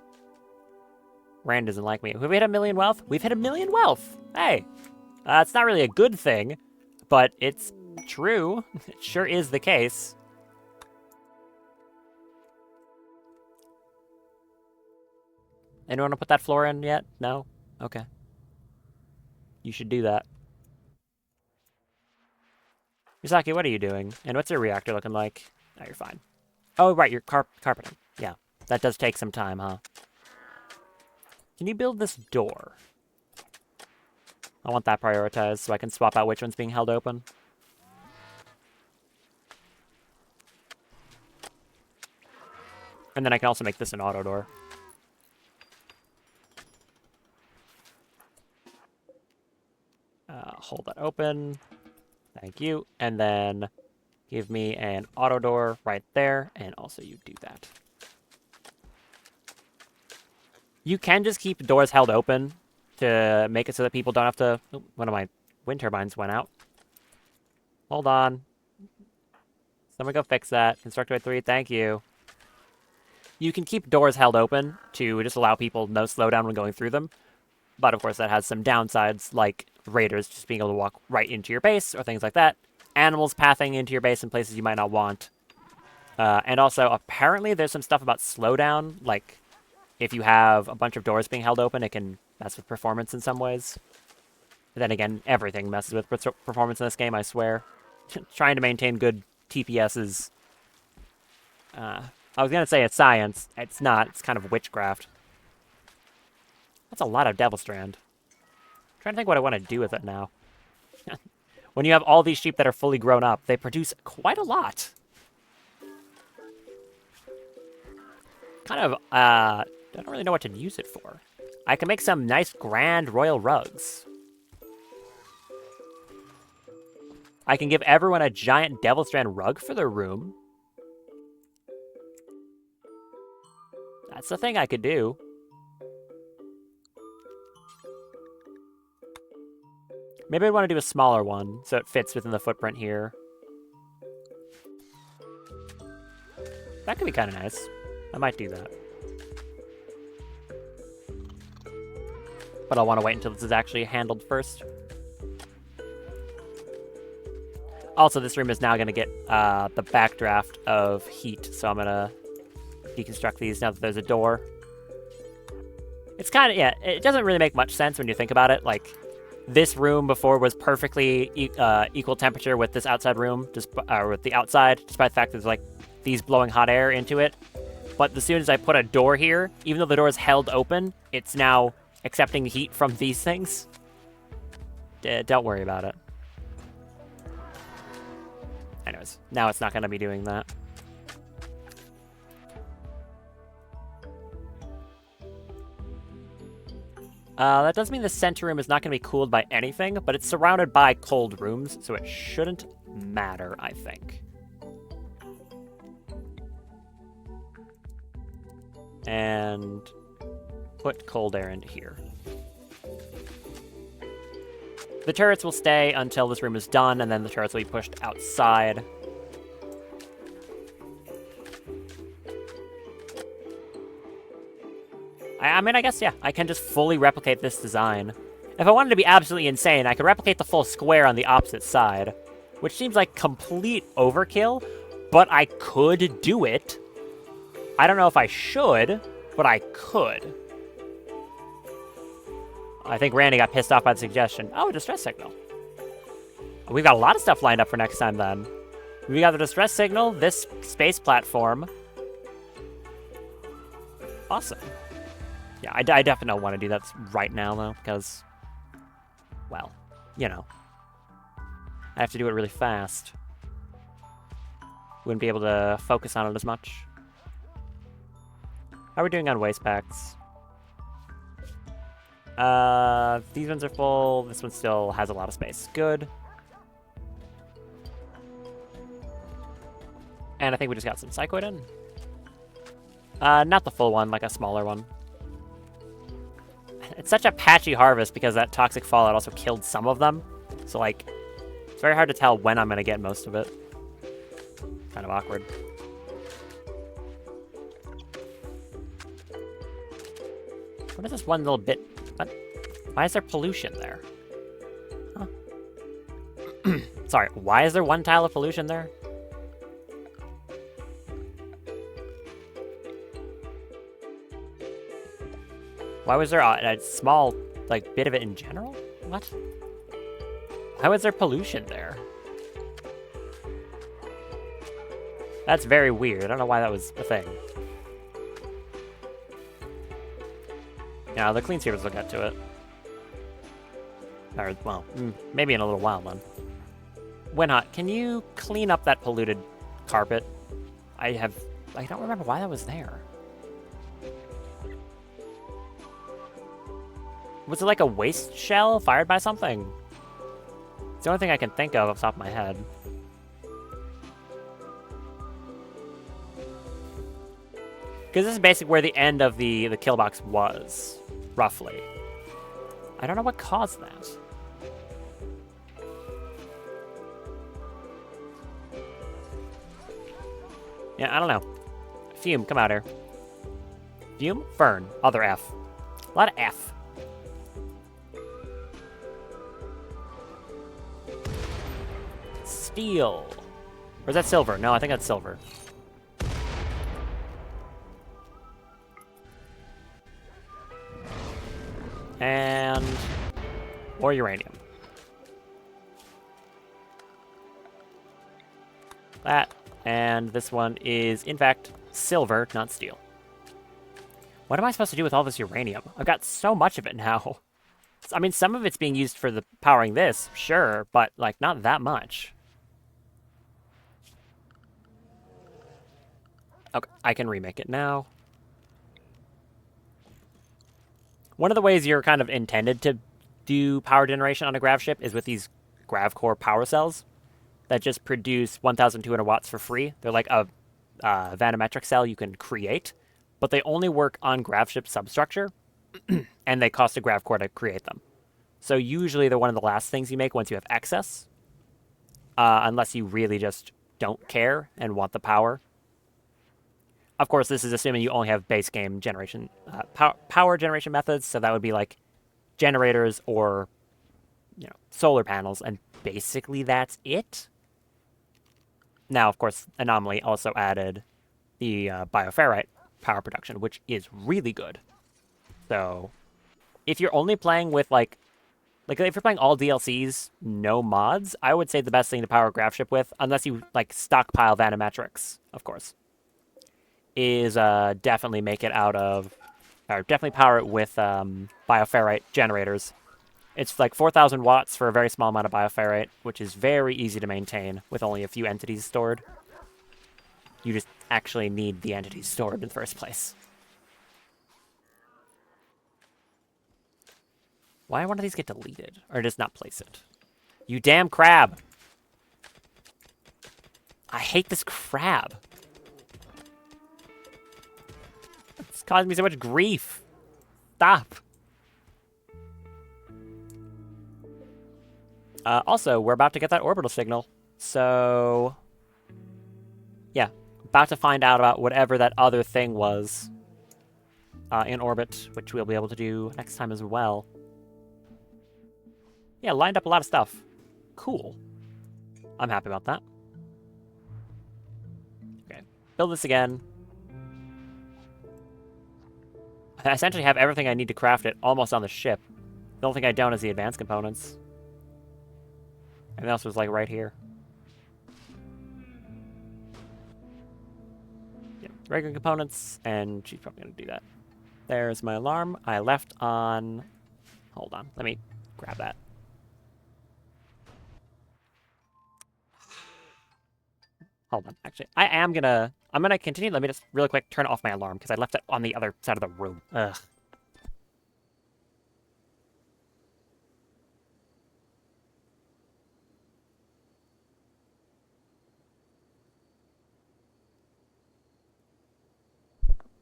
Rand doesn't like me. Have we hit 1 million wealth? We've hit 1 million wealth. Hey. It's not really a good thing, but it's true. It sure is the case. Anyone want to put that floor in yet? No? Okay. You should do that. Misaki, what are you doing? And what's your reactor looking like? Oh, you're fine. Oh, right, you're carpeting. Yeah, that does take some time, huh? Can you build this door? I want that prioritized so I can swap out which one's being held open. And then I can also make this an auto door. Hold that open. Thank you. And then give me an auto door right there. And also you do that. You can just keep doors held open to make it so that people don't have to... Oh, one of my wind turbines went out. Hold on. Someone go fix that. Constructor 3, thank you. You can keep doors held open to just allow people no slowdown when going through them. But of course that has some downsides, like raiders just being able to walk right into your base or things like that. Animals pathing into your base in places you might not want. And also, apparently there's some stuff about slowdown, like if you have a bunch of doors being held open, it can mess with performance in some ways. But then again, everything messes with performance in this game, I swear. Trying to maintain good TPS is... I was going to say it's science. It's not. It's kind of witchcraft. That's a lot of Devil Strand. I'm trying to think what I want to do with it now. When you have all these sheep that are fully grown up, they produce quite a lot. Kind of, I don't really know what to use it for. I can make some nice grand royal rugs. I can give everyone a giant Devil Strand rug for their room. That's the thing I could do. Maybe I want to do a smaller one, so it fits within the footprint here. That could be kind of nice. I might do that. But I'll want to wait until this is actually handled first. Also, this room is now going to get the backdraft of heat, so I'm going to deconstruct these now that there's a door. It's kind of, yeah, it doesn't really make much sense when you think about it. Like, this room before was perfectly equal temperature with this outside room, just with the outside, despite the fact that there's like these blowing hot air into it. But as soon as I put a door here, even though the door is held open, it's now accepting heat from these things. Don't worry about it. Anyways, now it's not going to be doing that. That does mean the center room is not going to be cooled by anything, but it's surrounded by cold rooms, so it shouldn't matter, I think. And put cold air into here. The turrets will stay until this room is done, and then the turrets will be pushed outside. I mean, I guess, yeah, I can just fully replicate this design. If I wanted to be absolutely insane, I could replicate the full square on the opposite side, which seems like complete overkill, but I could do it. I don't know if I should, but I could. I think Randy got pissed off by the suggestion. Oh, distress signal. We've got a lot of stuff lined up for next time, then. We got the distress signal, this space platform. Awesome. Yeah, I definitely don't want to do that right now, though, because, well, you know. I have to do it really fast. Wouldn't be able to focus on it as much. How are we doing on waste packs? These ones are full. This one still has a lot of space. Good. And I think we just got some Psychoid in. Not the full one, like a smaller one. It's such a patchy harvest because that toxic fallout also killed some of them. So, like, it's very hard to tell when I'm going to get most of it. Kind of awkward. What is this one little bit? What? Why is there pollution there? Huh. Sorry, why is there one tile of pollution there? Why was there a small, like, bit of it in general? What? Why was there pollution there? That's very weird. I don't know why that was a thing. Yeah, the clean seers will get to it. Or, well, maybe in a little while, then. Winhot, can you clean up that polluted carpet? I don't remember why that was there. Was it like a waste shell fired by something? It's the only thing I can think of off the top of my head. Because this is basically where the end of the kill box was, roughly. I don't know what caused that. Yeah, I don't know. Fume, come out here. Fume? Fern. Other F. A lot of F. Steel. Or is that silver? No, I think that's silver. And more uranium. That. And this one is, in fact, silver, not steel. What am I supposed to do with all this uranium? I've got so much of it now. I mean, some of it's being used for the powering this, sure, but, like, not that much. Okay, I can remake it now. One of the ways you're kind of intended to do power generation on a grav ship is with these grav core power cells that just produce 1,200 watts for free. They're like a vanometric cell you can create, but they only work on grav ship substructure, and they cost a grav core to create them. So usually they're one of the last things you make once you have excess, unless you really just don't care and want the power. Of course, this is assuming you only have base game generation, power generation methods, so that would be like generators or, you know, solar panels, and basically that's it. Now, of course, Anomaly also added the bioferrite power production, which is really good. So, if you're only playing with like if you're playing all DLCs, no mods, I would say the best thing to power a grav ship with, unless you like stockpile vanometrics, of course, is definitely make it out of, or definitely power it with bioferrite generators. It's like 4,000 watts for a very small amount of bioferrite, which is very easy to maintain with only a few entities stored. You just actually need the entities stored in the first place. Why one of these get deleted? Or just not place it? You damn crab! I hate this crab. It's causing me so much grief. Stop. Also, we're about to get that orbital signal. So, yeah. About to find out about whatever that other thing was in orbit, which we'll be able to do next time as well. Yeah, lined up a lot of stuff. Cool. I'm happy about that. Okay, build this again. I essentially have everything I need to craft it almost on the ship. The only thing I don't is the advanced components. Everything else was like right here. Yeah, regular components, and she's probably going to do that. There's my alarm. I left on... Hold on, let me grab that. Hold on, actually. I'm gonna continue. Let me just really quick turn off my alarm, because I left it on the other side of the room. Ugh.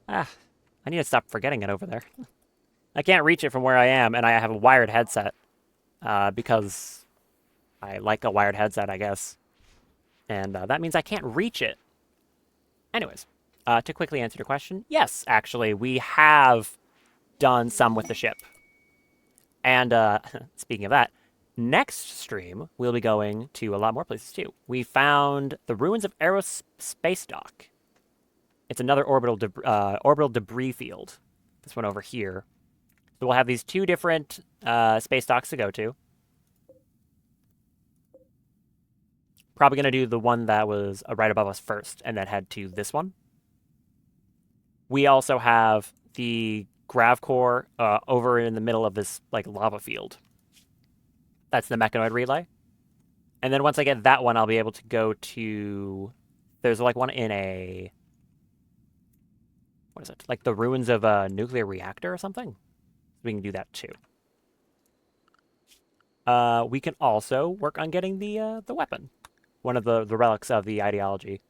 I need to stop forgetting it over there. I can't reach it from where I am, and I have a wired headset. Because I like a wired headset, I guess. And that means I can't reach it. Anyways, to quickly answer your question, yes, actually, we have done some with the ship. And speaking of that, next stream, we'll be going to a lot more places too. We found the ruins of Eros Space Dock. It's another orbital debris field. This one over here. So we'll have these two different space docks to go to. Probably going to do the one that was right above us first, and then head to this one. We also have the grav core over in the middle of this like lava field. That's the mechanoid relay. And then once I get that one, I'll be able to go to... There's like one in a... What is it? Like the ruins of a nuclear reactor or something? We can do that too. We can also work on getting the weapon. One of the relics of the ideology.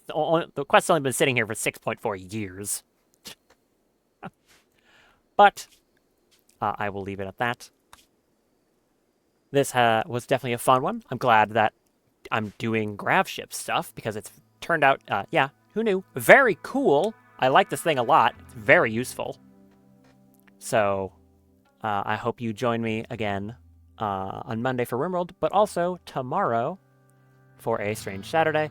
The quest's only been sitting here for 6.4 years. But I will leave it at that. This was definitely a fun one. I'm glad that I'm doing grav ship stuff because it's turned out, yeah, who knew? Very cool. I like this thing a lot. It's very useful. So I hope you join me again on Monday for Rimworld, but also tomorrow for a Strange Saturday,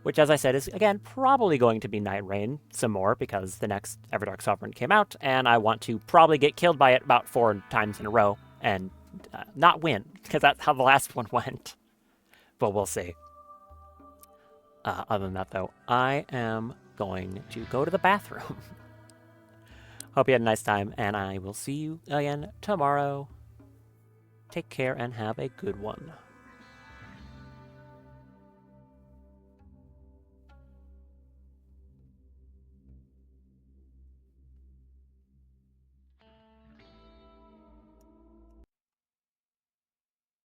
which, as I said, is, again, probably going to be Night Rain some more because the next Everdark Sovereign came out, and I want to probably get killed by it about 4 times in a row and not win, because that's how the last one went. But we'll see. Other than that, though, I am going to go to the bathroom. Hope you had a nice time, and I will see you again tomorrow. Take care and have a good one.